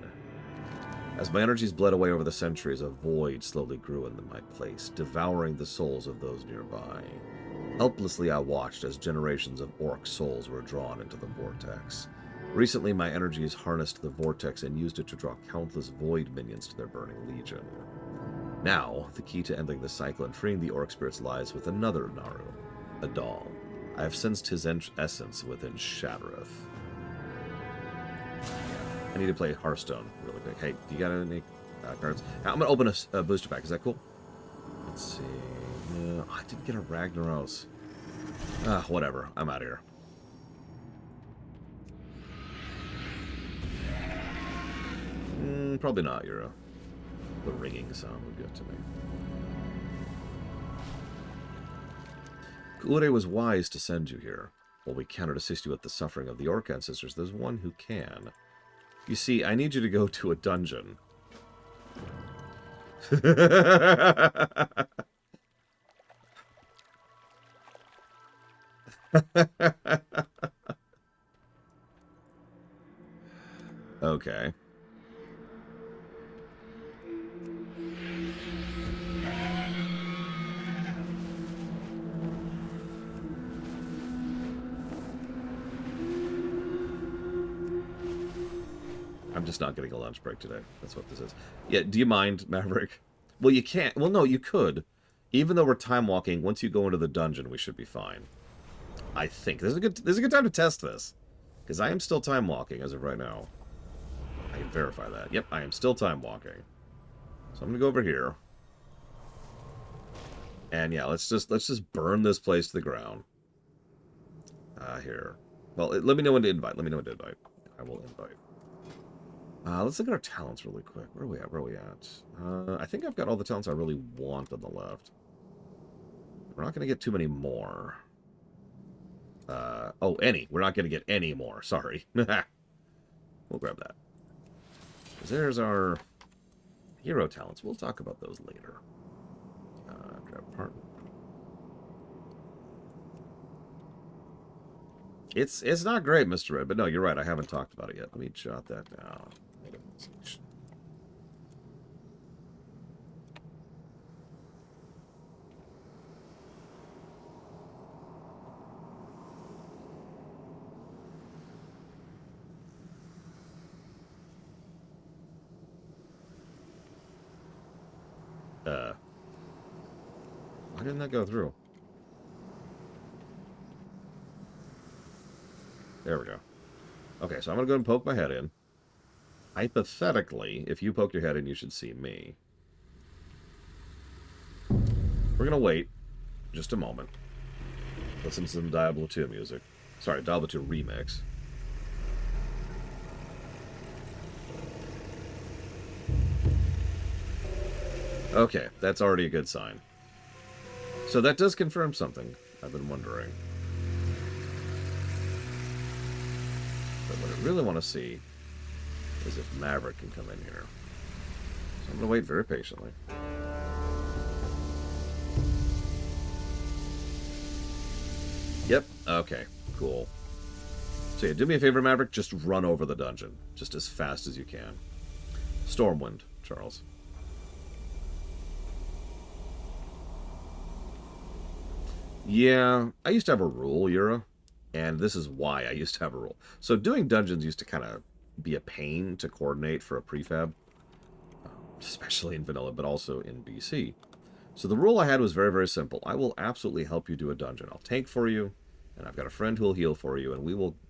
As my energies bled away over the centuries, a void slowly grew in my place, devouring the souls of those nearby. Helplessly, I watched as generations of orc souls were drawn into the vortex. Recently, my energies harnessed the vortex and used it to draw countless void minions to their burning legion. Now, the key to ending the cycle and freeing the orc spirits lies with another Naru, Adal. I have sensed his essence within Shattereth. I need to play Hearthstone really quick. Hey, do you got any cards? I'm going to open a booster pack. Is that cool? Let's see. I didn't get a Ragnaros. Whatever. I'm out of here. Probably not, Euro. The ringing sound would get to me. Kure was wise to send you here. While we cannot assist you with the suffering of the orc ancestors, there's one who can. You see, I need you to go to a dungeon. Okay. I'm just not getting a lunch break today. That's what this is. Yeah, do you mind, Maverick? Well, you can't. Well, no, you could. Even though we're time walking, once you go into the dungeon, we should be fine. I think. This is a good time to test this. Because I am still time walking as of right now. I can verify that. Yep, I am still time walking. So I'm gonna go over here. And yeah, let's just burn this place to the ground. Here. Well, let me know when to invite. Let me know when to invite. I will invite. Let's look at our talents really quick. Where are we at? I think I've got all the talents I really want on the left. We're not going to get too many more. Any. We're not going to get any more. Sorry. We'll grab that. There's our hero talents. We'll talk about those later. Grab partner. It's not great, Mr. Red, but no, you're right. I haven't talked about it yet. Let me jot that down. Why didn't that go through? There we go. Okay, so I'm going to go and poke my head in. Hypothetically, if you poke your head in, you should see me. We're going to wait just a moment. Listen to some Diablo 2 music. Sorry, Diablo 2 remix. Okay, that's already a good sign. So that does confirm something I've been wondering. But what I really want to see is if Maverick can come in here. So I'm going to wait very patiently. Yep, okay, cool. So yeah, do me a favor, Maverick. Just run over the dungeon. Just as fast as you can. Stormwind, Charles. Yeah, I used to have a rule, Yura. And this is why I used to have a rule. So doing dungeons used to kind of be a pain to coordinate for a prefab. Especially in vanilla, but also in BC. So the rule I had was very, very simple. I will absolutely help you do a dungeon. I'll tank for you, and I've got a friend who will heal for you, and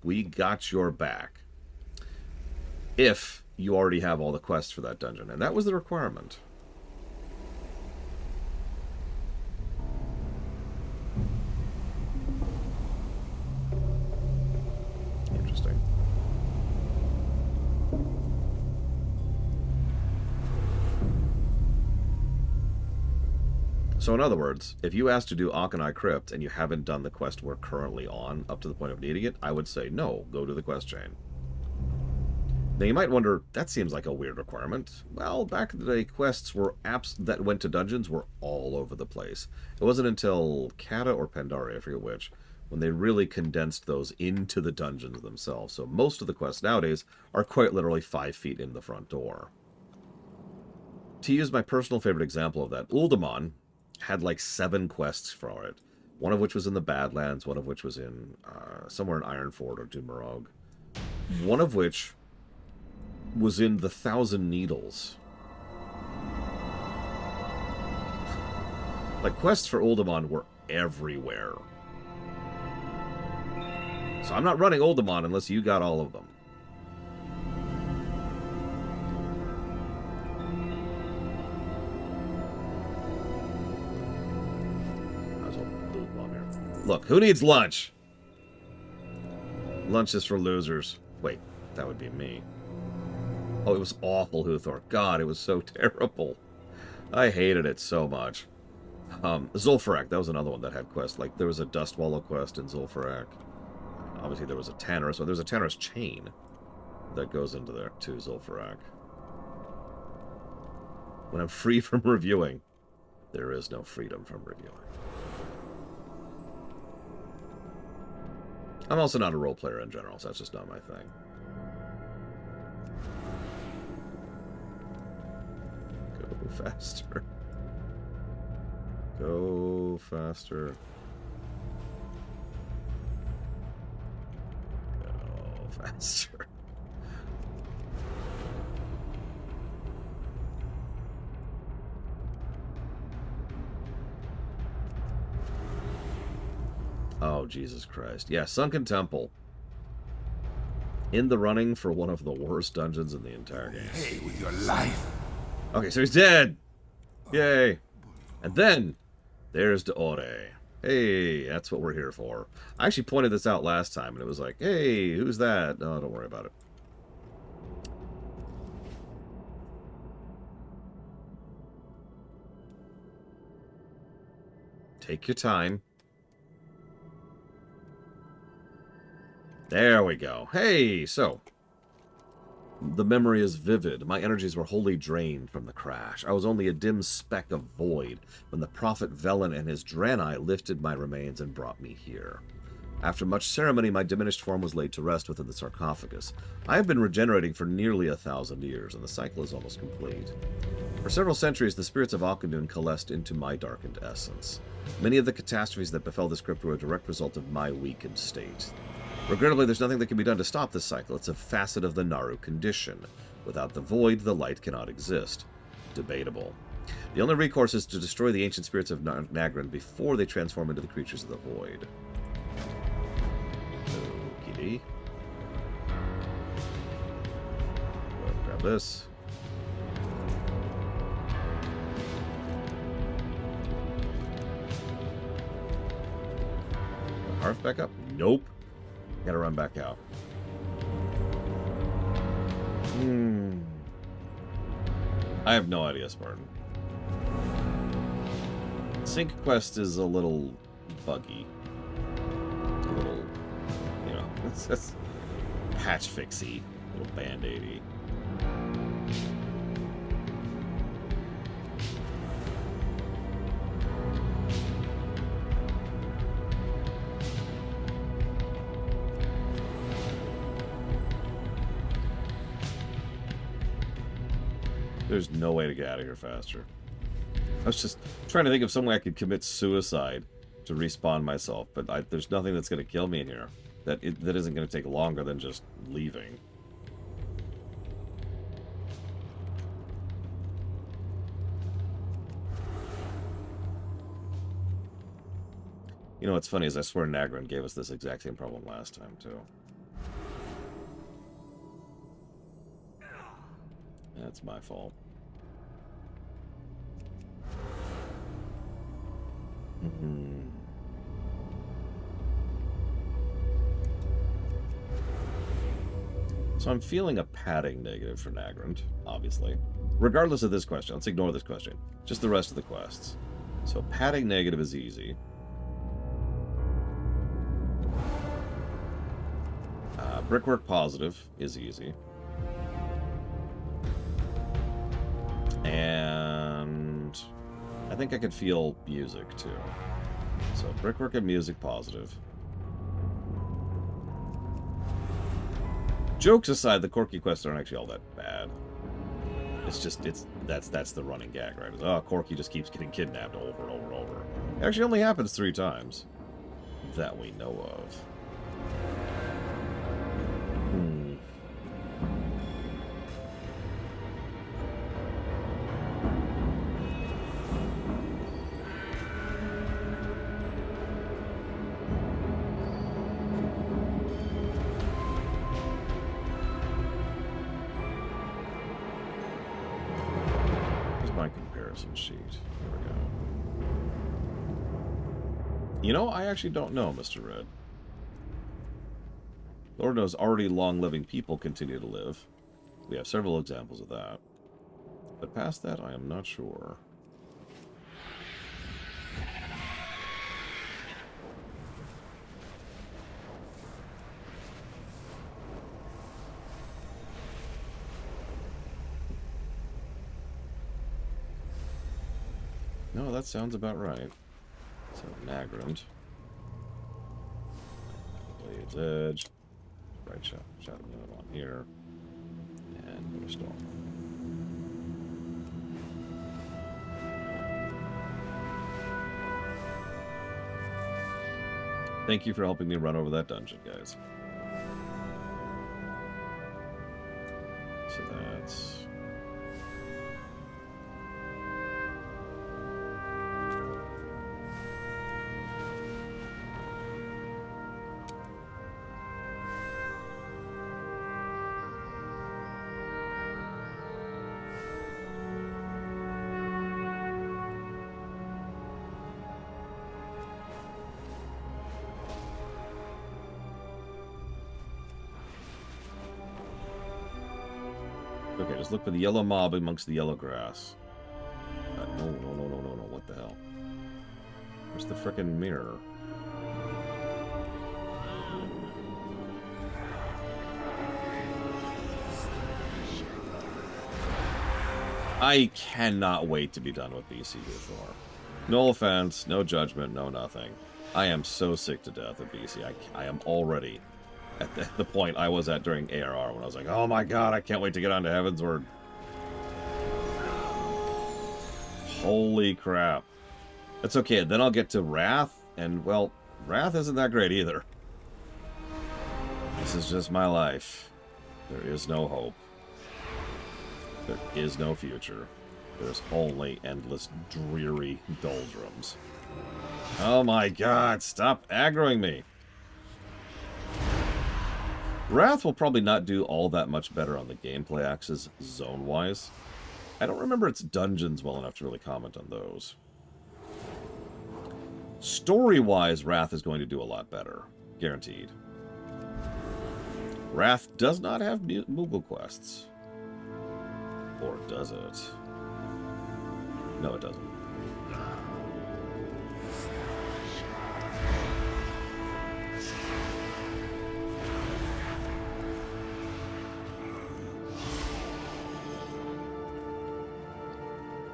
we got your back. If you already have all the quests for that dungeon. And that was the requirement. Interesting. So in other words, if you asked to do Akanai Crypt and you haven't done the quest we're currently on up to the point of needing it, I would say no, go to the quest chain. Now you might wonder, that seems like a weird requirement. Well, back in the day, quests were apps that went to dungeons were all over the place. It wasn't until Kata or Pandaria, I forget which, when they really condensed those into the dungeons themselves. So most of the quests nowadays are quite literally 5 feet in the front door. To use my personal favorite example of that, Uldaman had like 7 quests for it. One of which was in the Badlands, one of which was in somewhere in Ironford or Dumarog. One of which was in the Thousand Needles. Like, quests for Uldaman were everywhere. So I'm not running Uldaman unless you got all of them. Look, who needs lunch? Lunch is for losers. Wait, that would be me. Oh, it was awful, Huthor. God, it was so terrible. I hated it so much. Zul'Farrak, that was another one that had quests. Like, there was a Dust Wallow quest in Zul'Farrak. Obviously, there was a Tannerus. So there's a Tannerus chain that goes into there, to Zul'Farrak. When I'm free from reviewing, there is no freedom from reviewing. I'm also not a role player in general, so that's just not my thing. Go faster. Go faster. Go faster. Oh, Jesus Christ. Yeah, Sunken Temple. In the running for one of the worst dungeons in the entire game. Hey, with your life. Okay, so he's dead. Yay. And then, there's Daore. Hey, that's what we're here for. I actually pointed this out last time, and it was like, hey, who's that? No, don't worry about it. Take your time. There we go. Hey, so the memory is vivid. My energies were wholly drained from the crash. I was only a dim speck of void when the prophet Velen and his Draenei lifted my remains and brought me here. After much ceremony, my diminished form was laid to rest within the sarcophagus. I have been regenerating for nearly 1,000 years, and the cycle is almost complete. For several centuries, the spirits of Akandun coalesced into my darkened essence. Many of the catastrophes that befell this crypt were a direct result of my weakened state. Regrettably, there's nothing that can be done to stop this cycle. It's a facet of the Naru condition. Without the void, the light cannot exist. Debatable. The only recourse is to destroy the ancient spirits of Nagrand before they transform into the creatures of the void. Okey-dokey. Grab this. Hearth back up? Nope. Gotta run back out. I have no idea, Spartan. Sync quest is a little buggy. A little, you know, it's just hatch fixy, a little band-aidy. There's no way to get out of here faster. I was just trying to think of some way I could commit suicide to respawn myself, but there's nothing that's going to kill me in here. That isn't going to take longer than just leaving. You know what's funny is I swear Nagrand gave us this exact same problem last time, too. That's my fault. So I'm feeling a padding negative for Nagrand, obviously. Regardless of this question, let's ignore this question. Just the rest of the quests. So padding negative is easy. Brickwork positive is easy. And I think I could feel music too. So brickwork and music positive. Jokes aside, the Corki quests aren't actually all that bad. It's just that's the running gag, right? Oh, Corki just keeps getting kidnapped over and over and over. It actually only happens 3 times that we know of. Sheet. Here we go. You know, I actually don't know, Mr. Red. Lord knows already long-living people continue to live. We have several examples of that. But past that, I am not sure. No, that sounds about right. So, Nagrand. Blade's Edge. Right shot. Shot another one here. And Motorstall. Thank you for helping me run over that dungeon, guys. So that's... Okay, just look for the yellow mob amongst the yellow grass. No, what the hell? Where's the frickin' mirror? I cannot wait to be done with BC before. No offense, no judgment, no nothing. I am so sick to death of BC. I am already at the point I was at during ARR when I was like, oh my god, I can't wait to get on to Heavensward. Holy crap. That's okay, then I'll get to Wrath, and, well, Wrath isn't that great either. This is just my life. There is no hope. There is no future. There's only endless, dreary doldrums. Oh my god, stop aggroing me! Wrath will probably not do all that much better on the gameplay axis, zone-wise. I don't remember its dungeons well enough to really comment on those. Story-wise, Wrath is going to do a lot better. Guaranteed. Wrath does not have Moogle quests. Or does it? No, it doesn't.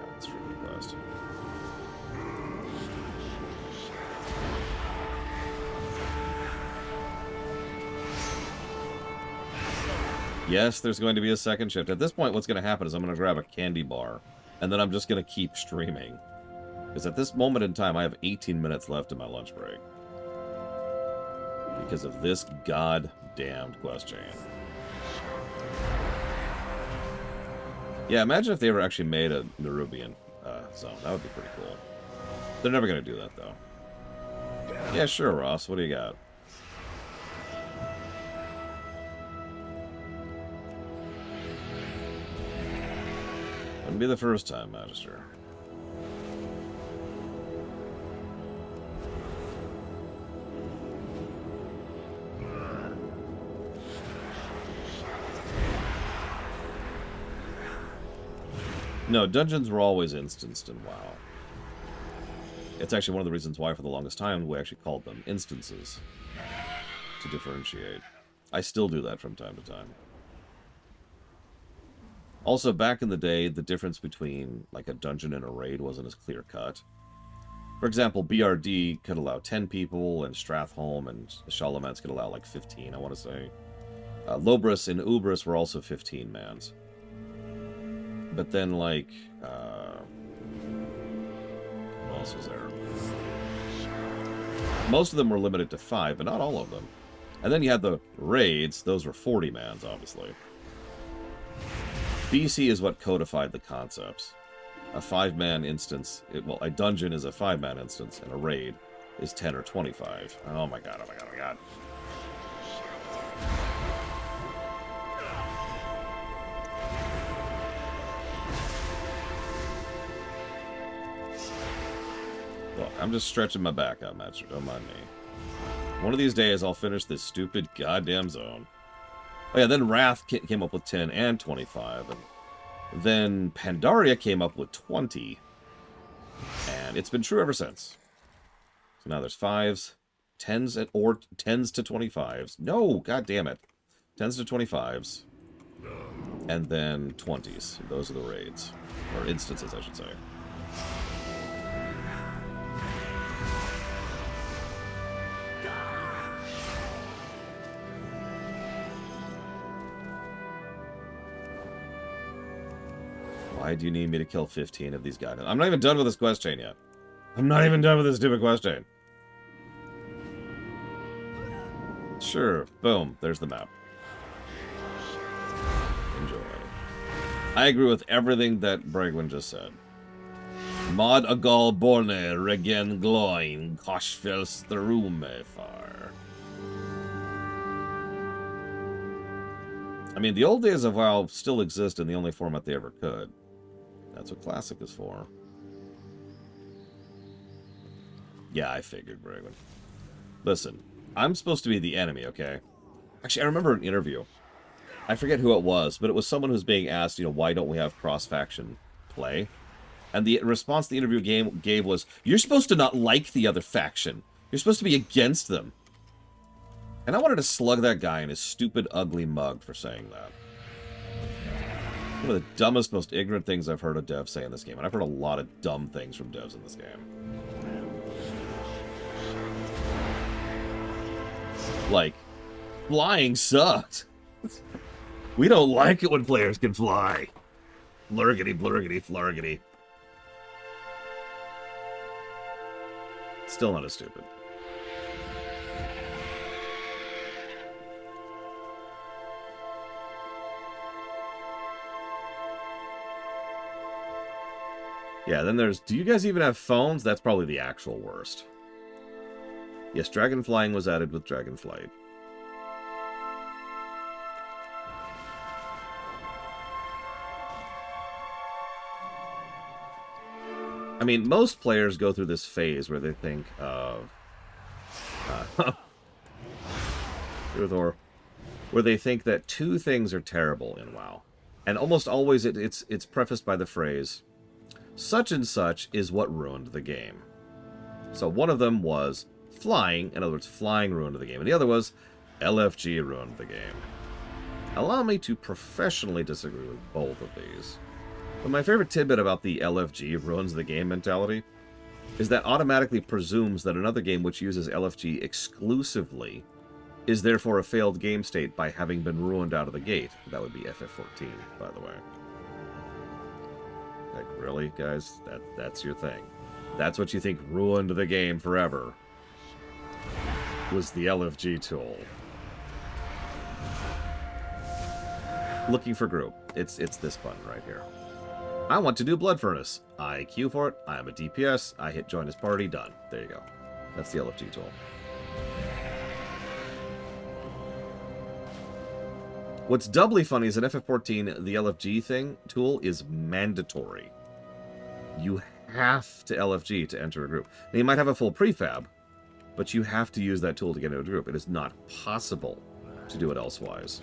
That's really blessed. Yes, there's going to be a second shift. At this point, what's going to happen is I'm going to grab a candy bar, and then I'm just going to keep streaming. Because at this moment in time, I have 18 minutes left in my lunch break. Because of this goddamned question. Yeah, imagine if they ever actually made a Nerubian zone. That would be pretty cool. They're never going to do that, though. Yeah, sure, Ross. What do you got? Wouldn't be the first time, Magister. No, dungeons were always instanced in WoW. It's actually one of the reasons why, for the longest time, we actually called them instances. To differentiate. I still do that from time to time. Also, back in the day, the difference between, like, a dungeon and a raid wasn't as clear-cut. For example, BRD could allow 10 people, and Strathholm and Shalamance could allow, like, 15, I want to say. Lobris and Ubris were also 15-mans. But then, like, what else was there? Most of them were limited to 5, but not all of them. And then you had the raids. Those were 40-mans, obviously. BC is what codified the concepts. A 5-man instance, well, a dungeon is a 5-man instance, and a raid is 10 or 25. Oh my god, oh my god, oh my god. Look, I'm just stretching my back out, Master. Don't mind me. One of these days, I'll finish this stupid goddamn zone. Oh yeah, then Wrath came up with 10 and 25, and then Pandaria came up with 20. And it's been true ever since. So now there's 5s, 10s, or 10s to 25s. No, god damn it. 10s to 25s. And then 20s. Those are the raids. Or instances, I should say. Why do you need me to kill 15 of these guys? I'm not even done with this quest chain yet. I'm not even done with this stupid quest chain. Sure. Boom. There's the map. Enjoy. I agree with everything that Bregwin just said. Mod agal borne regen gloin koshfels therume far. I mean, the old days of WoW still exist in the only format they ever could. That's what Classic is for. Yeah, I figured, Bregwin. Listen, I'm supposed to be the enemy, okay? Actually, I remember an interview. I forget who it was, but it was someone who's being asked, you know, why don't we have cross-faction play? And the response the interview gave was, you're supposed to not like the other faction. You're supposed to be against them. And I wanted to slug that guy in his stupid, ugly mug for saying that. One of the dumbest, most ignorant things I've heard a dev say in this game. And I've heard a lot of dumb things from devs in this game. Like, flying sucks. We don't like it when players can fly. Blurgity, blurgity, flargity. Still not as stupid. Yeah, then there's, do you guys even have phones? That's probably the actual worst. Yes, dragon flying was added with Dragonflight. I mean, most players go through this phase where they think of... where they think that two things are terrible in WoW. And almost always it's prefaced by the phrase, such and such is what ruined the game. So one of them was flying, in other words, flying ruined the game. And the other was LFG ruined the game. Allow me to professionally disagree with both of these. But my favorite tidbit about the LFG ruins the game mentality is that automatically presumes that another game which uses LFG exclusively is therefore a failed game state by having been ruined out of the gate. That would be FF14, by the way. Like, really, guys? That's your thing. That's what you think ruined the game forever. Was the LFG tool. Looking for group. It's this button right here. I want to do Blood Furnace. I queue for it. I am a DPS. I hit join as party. Done. There you go. That's the LFG tool. What's doubly funny is in FF14, the LFG tool is mandatory. You have to LFG to enter a group. Now, you might have a full prefab, but you have to use that tool to get into a group. It is not possible to do it elsewise.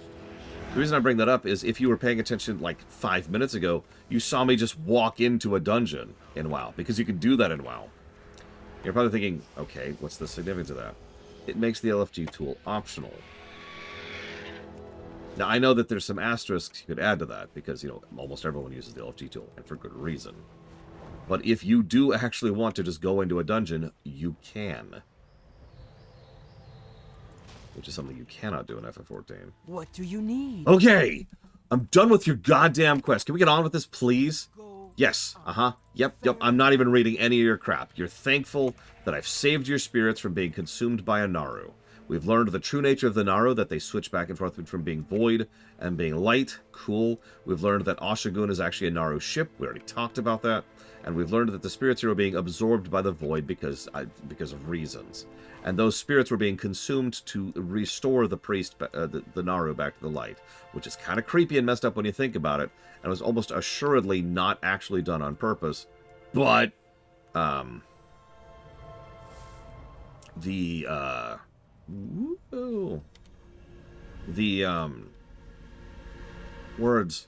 The reason I bring that up is if you were paying attention like 5 minutes ago, you saw me just walk into a dungeon in WoW, because you can do that in WoW. You're probably thinking, okay, what's the significance of that? It makes the LFG tool optional. Now, I know that there's some asterisks you could add to that, because, you know, almost everyone uses the LFG tool, and for good reason. But if you do actually want to just go into a dungeon, you can. Which is something you cannot do in FF14. What do you need? Okay! I'm done with your goddamn quest. Can we get on with this, please? Yes. Uh-huh. Yep. I'm not even reading any of your crap. You're thankful that I've saved your spirits from being consumed by a Naru. We've learned the true nature of the Naru, that they switch back and forth from being void and being light. Cool. We've learned that Ashagun is actually a Naru ship. We already talked about that. And we've learned that the spirits here are being absorbed by the void because of reasons. And those spirits were being consumed to restore the priest, the Naru, back to the light. Which is kind of creepy and messed up when you think about it. And was almost assuredly not actually done on purpose. But, words.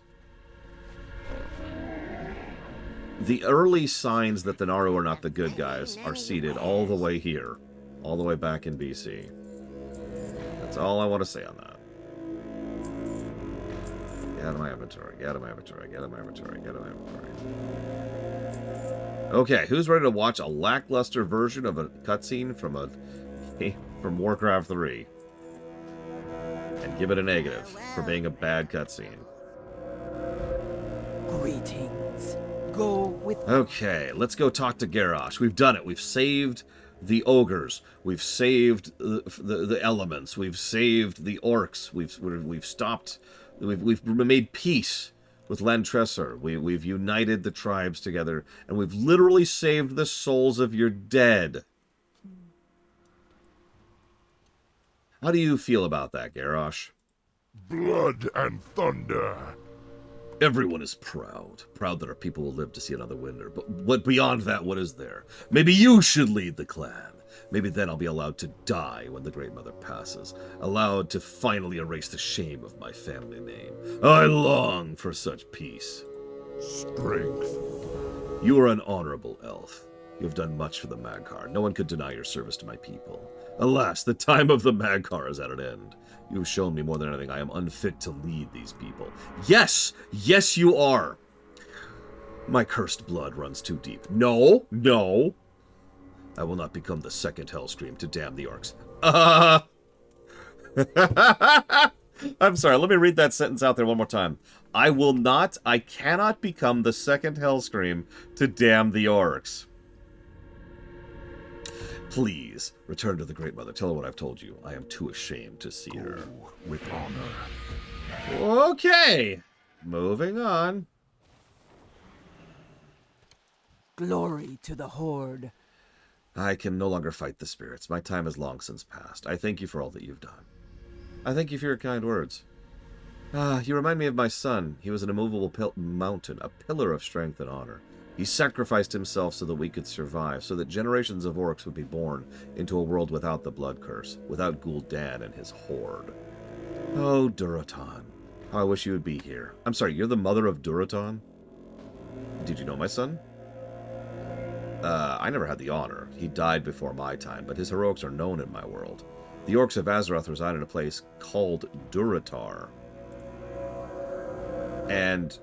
The early signs that the Naru are not the good guys are seated all the way here. All the way back in BC. That's all I want to say on that. Get out of my inventory, get out of my inventory, get out of my inventory, get out of my inventory. Okay, who's ready to watch a lackluster version of a cutscene from Warcraft 3? And give it a negative for being a bad cutscene. Greetings. Go with... Okay, let's go talk to Garrosh. We've done it. We've saved the ogres. We've saved the elements. We've saved the orcs. We've stopped... We've made peace with Lantresor. We've united the tribes together, and we've literally saved the souls of your dead. How do you feel about that, Garrosh? Blood and thunder. Everyone is proud. Proud that our people will live to see another winter. But what beyond that, what is there? Maybe you should lead the clan. Maybe then I'll be allowed to die when the Great Mother passes. Allowed to finally erase the shame of my family name. I long for such peace. Strength. You are an honorable elf. You have done much for the Magkar. No one could deny your service to my people. Alas, the time of the Magkar is at an end. You have shown me more than anything I am unfit to lead these people. Yes! Yes, you are! My cursed blood runs too deep. No! No! I will not become the second Hellscream to damn the orcs. I'm sorry, let me read that sentence out there one more time. I cannot become the second Hellscream to damn the orcs. Please, return to the Great Mother. Tell her what I've told you. I am too ashamed to see her. With honor. Okay. Moving on. Glory to the Horde. I can no longer fight the spirits. My time has long since passed. I thank you for all that you've done. I thank you for your kind words. You remind me of my son. He was an immovable mountain, a pillar of strength and honor. He sacrificed himself so that we could survive, so that generations of orcs would be born into a world without the blood curse, without Gul'dan and his horde. Oh, Durotan. How I wish you would be here. I'm sorry, you're the mother of Durotan? Did you know my son? I never had the honor. He died before my time, but his heroics are known in my world. The orcs of Azeroth reside in a place called Durotar. And,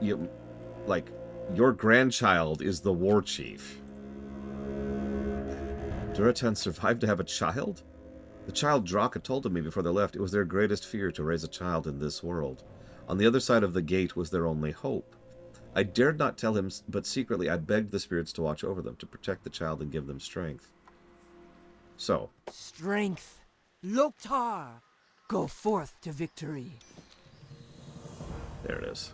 your grandchild is the war chief. Durotan survived to have a child? The child Draka told me before they left it was their greatest fear to raise a child in this world. On the other side of the gate was their only hope. I dared not tell him, but secretly I begged the spirits to watch over them, to protect the child and give them strength. So. Strength. Loktar. Go forth to victory. There it is.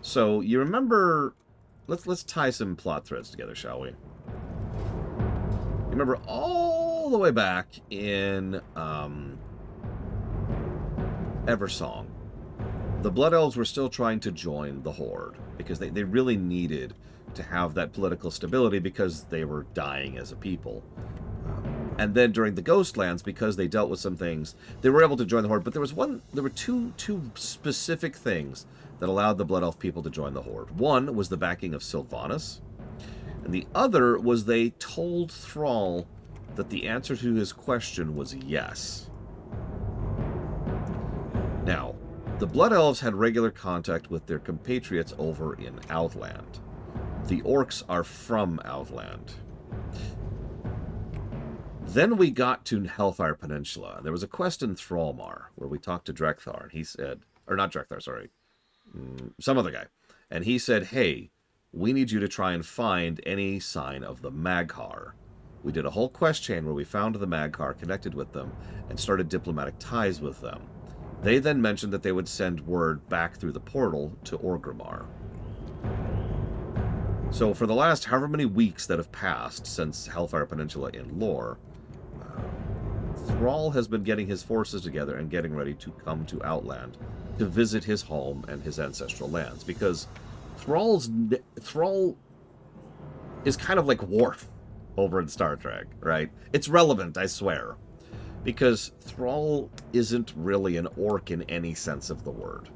So, you remember... Let's tie some plot threads together, shall we? You remember all the way back in Eversong, the Blood Elves were still trying to join the Horde because they really needed to have that political stability because they were dying as a people. And then during the Ghostlands, because they dealt with some things, they were able to join the Horde. But there were two specific things that allowed the Blood Elf people to join the Horde. One was the backing of Sylvanas, and the other was they told Thrall that the answer to his question was yes. Now, the Blood Elves had regular contact with their compatriots over in Outland. The Orcs are from Outland. Then we got to Hellfire Peninsula. There was a quest in Thrallmar where we talked to Drekthar, and he said, or not Drekthar, sorry, some other guy. And he said, hey, we need you to try and find any sign of the Mag'har. We did a whole quest chain where we found the Mag'har, connected with them, and started diplomatic ties with them. They then mentioned that they would send word back through the portal to Orgrimmar. So for the last however many weeks that have passed since Hellfire Peninsula in lore, Thrall has been getting his forces together and getting ready to come to Outland to visit his home and his ancestral lands, because Thrall is kind of like Worf over in Star Trek, right? It's relevant, I swear, because Thrall isn't really an orc in any sense of the word.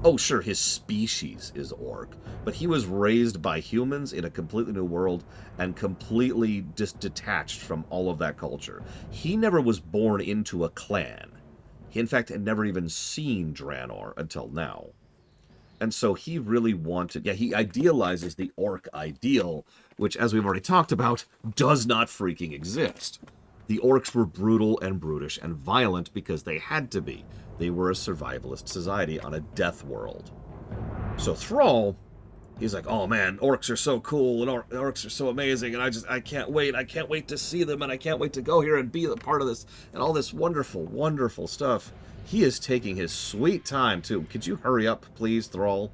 Oh, sure, his species is orc, but he was raised by humans in a completely new world and completely detached from all of that culture. He never was born into a clan. He, in fact, had never even seen Draenor until now. And so he really wanted... Yeah, he idealizes the orc ideal, which, as we've already talked about, does not freaking exist. The orcs were brutal and brutish and violent because they had to be. They were a survivalist society on a death world. So Thrall, he's like, oh man, orcs are so cool, and orcs are so amazing, and I can't wait to see them, and I can't wait to go here and be a part of this, and all this wonderful, wonderful stuff. He is taking his sweet time, too. Could you hurry up, please, Thrall?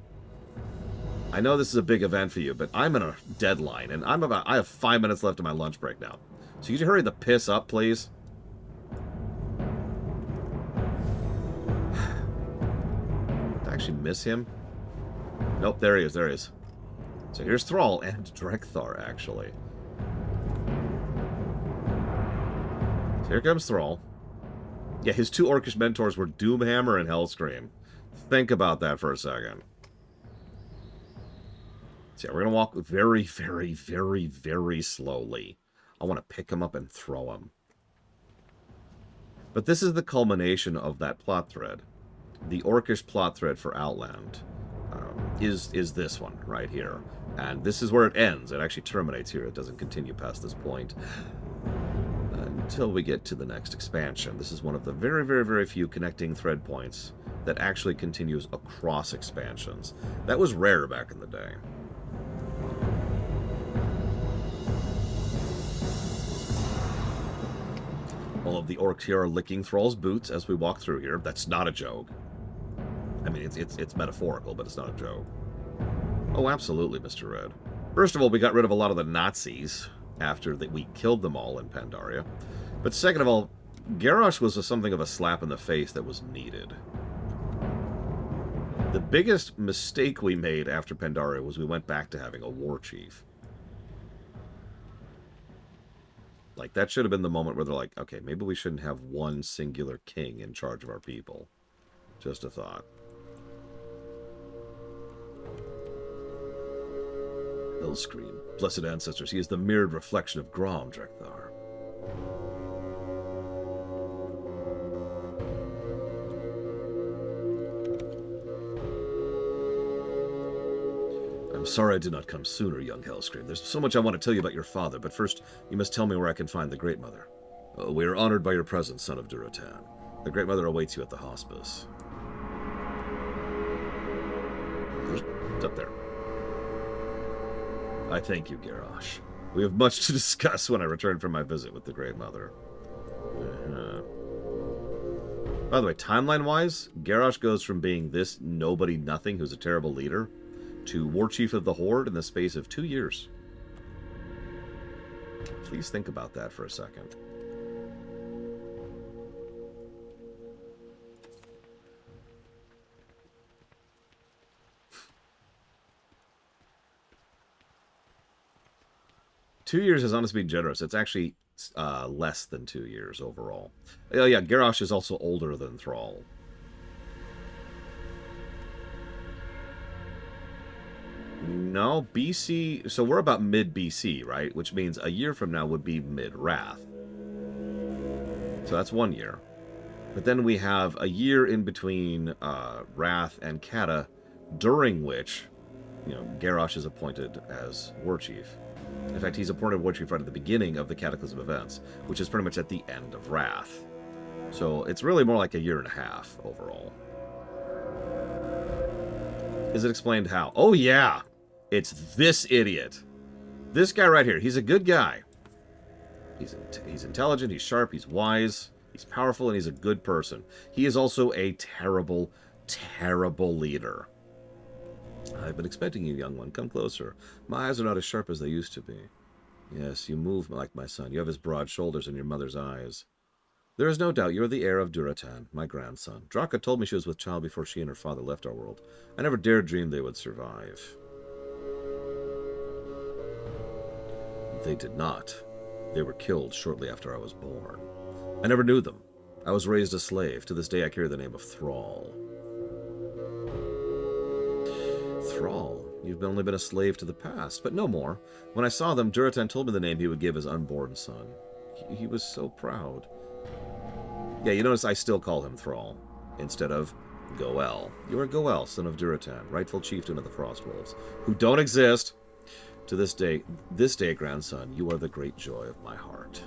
I know this is a big event for you, but I'm in a deadline, and I have 5 minutes left of my lunch break now. So could you hurry the piss up, please? Did I actually miss him? Nope, there he is, there he is. So here's Thrall and Drekthar, actually. So here comes Thrall. Yeah, his two orcish mentors were Doomhammer and Hellscream. Think about that for a second. So yeah, we're going to walk very, very, very, very slowly. I want to pick him up and throw him. But this is the culmination of that plot thread. The orcish plot thread for Outland is this one right here. And this is where it ends. It actually terminates here. It doesn't continue past this point until we get to the next expansion. This is one of the very, very, very few connecting thread points that actually continues across expansions. That was rare back in the day. All of the orcs here are licking Thrall's boots as we walk through here. That's not a joke. I mean, it's metaphorical, but it's not a joke. Oh, absolutely, Mr. Red. First of all, we got rid of a lot of the Nazis after we killed them all in Pandaria. But second of all, Garrosh was something of a slap in the face that was needed. The biggest mistake we made after Pandaria was we went back to having a war chief. Like, that should have been the moment where they're like, okay, maybe we shouldn't have one singular king in charge of our people. Just a thought. Hellscream, blessed ancestors, he is the mirrored reflection of Grom, Drekthar. I'm sorry I did not come sooner, young Hellscream. There's so much I want to tell you about your father, but first, you must tell me where I can find the Great Mother. We are honored by your presence, son of Durotan. The Great Mother awaits you at the hospice. It's up there. I thank you, Garrosh. We have much to discuss when I return from my visit with the Great Mother. By the way, timeline-wise, Garrosh goes from being this nobody-nothing who's a terrible leader to War Chief of the Horde in the space of 2 years. Please think about that for a second. Two years is honestly being generous. It's actually less than 2 years overall. Oh yeah, Garrosh is also older than Thrall. No, BC... So we're about mid-BC, right? Which means a year from now would be mid-Wrath. So that's 1 year. But then we have a year in between Wrath and Kata, during which, you know, Garrosh is appointed as War Chief. In fact, he's appointed War Chief right at the beginning of the Cataclysm events, which is pretty much at the end of Wrath. So it's really more like a year and a half overall. Is it explained how? Oh yeah! It's this idiot. This guy right here. He's a good guy. He's intelligent, he's sharp, he's wise, he's powerful, and he's a good person. He is also a terrible, terrible leader. I've been expecting you, young one. Come closer. My eyes are not as sharp as they used to be. Yes, you move like my son. You have his broad shoulders and your mother's eyes. There is no doubt you are the heir of Durotan, my grandson. Draka told me she was with child before she and her father left our world. I never dared dream they would survive. They did not. They were killed shortly after I was born. I never knew them. I was raised a slave. To this day I carry the name of Thrall. Thrall, you've only been a slave to the past, but no more. When I saw them, Durotan told me the name he would give his unborn son. He was so proud. Yeah, you notice I still call him Thrall, instead of Goel. You are Goel, son of Durotan, rightful chieftain of the Frostwolves, who don't exist. To this day, grandson, you are the great joy of my heart.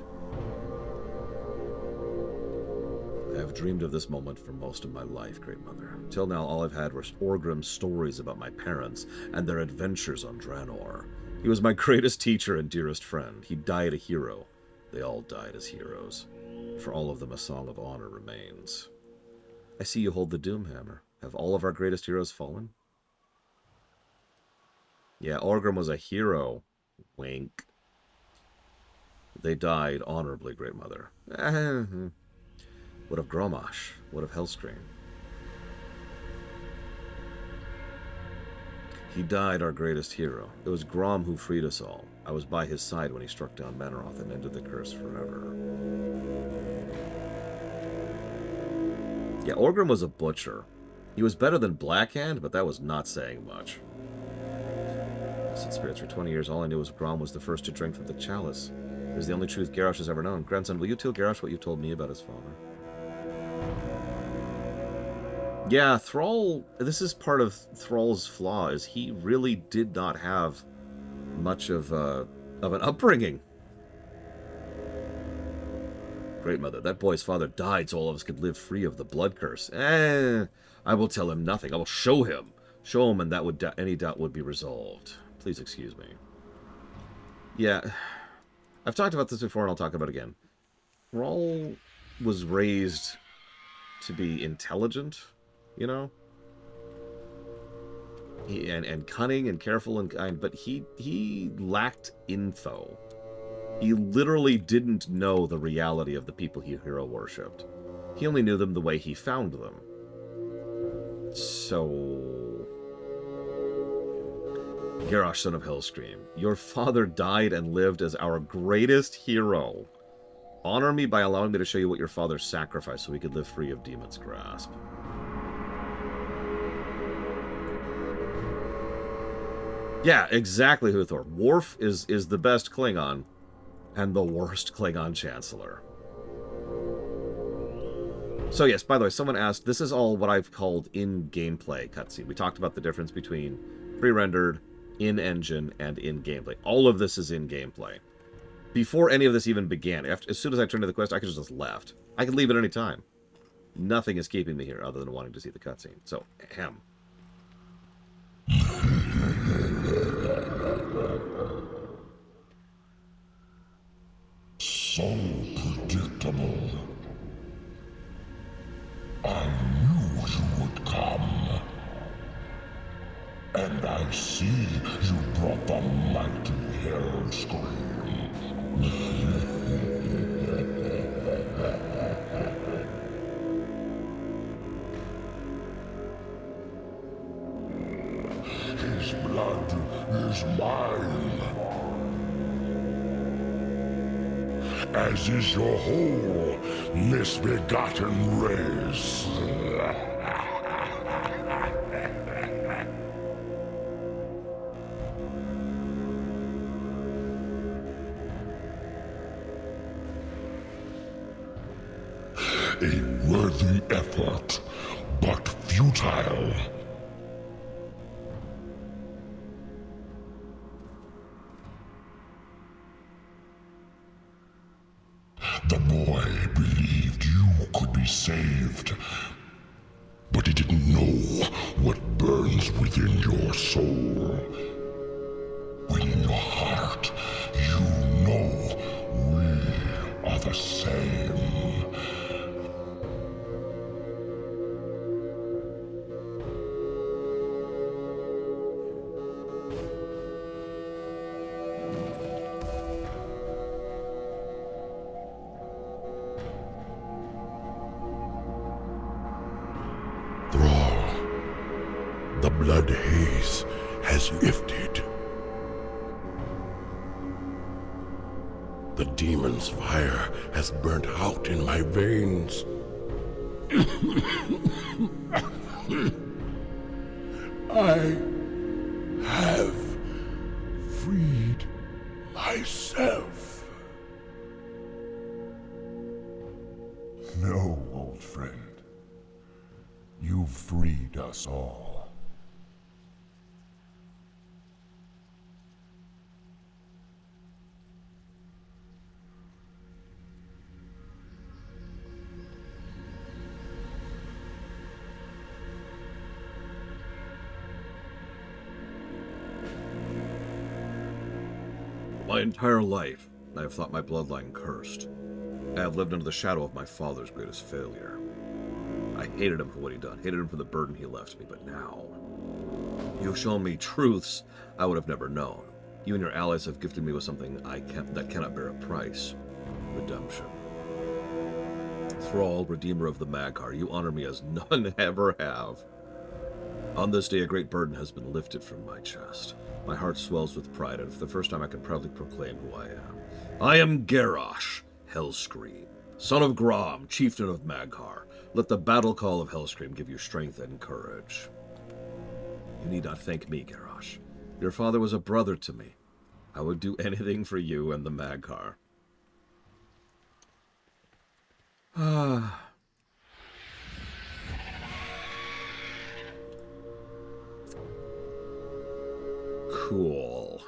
I have dreamed of this moment for most of my life, Great Mother. Till now, all I've had were Orgrim's stories about my parents and their adventures on Draenor. He was my greatest teacher and dearest friend. He died a hero. They all died as heroes. For all of them, a song of honor remains. I see you hold the Doomhammer. Have all of our greatest heroes fallen? Yeah, Orgrim was a hero. Wink. They died honorably, Great Mother. What of Gromash? What of Hellscream? He died our greatest hero. It was Grom who freed us all. I was by his side when he struck down Menoroth and ended the curse forever. Yeah, Orgrim was a butcher. He was better than Blackhand, but that was not saying much. I said spirits for 20 years. All I knew was Grom was the first to drink from the chalice. It was the only truth Garrosh has ever known. Grandson, will you tell Garrosh what you told me about his father? Yeah, Thrall... This is part of Thrall's flaw, is he really did not have much of an upbringing. Great Mother, that boy's father died so all of us could live free of the blood curse. I will tell him nothing. I will show him. Show him, and that would any doubt would be resolved. Please excuse me. Yeah, I've talked about this before, and I'll talk about it again. Thrall was raised to be intelligent, you know? And cunning and careful and kind, but he lacked info. He literally didn't know the reality of the people he hero worshipped. He only knew them the way he found them. So... Garrosh, son of Hellscream, your father died and lived as our greatest hero. Honor me by allowing me to show you what your father sacrificed so we could live free of Demon's grasp. Yeah, exactly, Huthor. Worf is the best Klingon and the worst Klingon Chancellor. So yes, by the way, someone asked, this is all what I've called in-gameplay cutscene. We talked about the difference between pre-rendered, in-engine, and in-gameplay. All of this is in-gameplay. Before any of this even began, as soon as I turned to the quest, I could have just left. I could leave at any time. Nothing is keeping me here other than wanting to see the cutscene. So, ahem. So predictable. I knew you would come. And I see you brought the mighty Hellscream. His blood is mine. As is your whole misbegotten race. A worthy effort, but futile. The boy believed you could be saved, but he didn't know what burns within your soul. Within your heart, you know we are the same. The blood haze has lifted. The demon's fire has burnt out in my veins. I have freed myself. No, old friend. You've freed us all. My entire life, I have thought my bloodline cursed. I have lived under the shadow of my father's greatest failure. I hated him for what he'd done, hated him for the burden he left me, but now... You've shown me truths I would have never known. You and your allies have gifted me with something that cannot bear a price. Redemption. Thrall, Redeemer of the Magcar, you honor me as none ever have. On this day, a great burden has been lifted from my chest. My heart swells with pride, and for the first time I can proudly proclaim who I am. I am Garrosh, Hellscream, son of Grom, chieftain of Magcar. Let the battle call of Hellscream give you strength and courage. You need not thank me, Garrosh. Your father was a brother to me. I would do anything for you and the Magcar. Cool.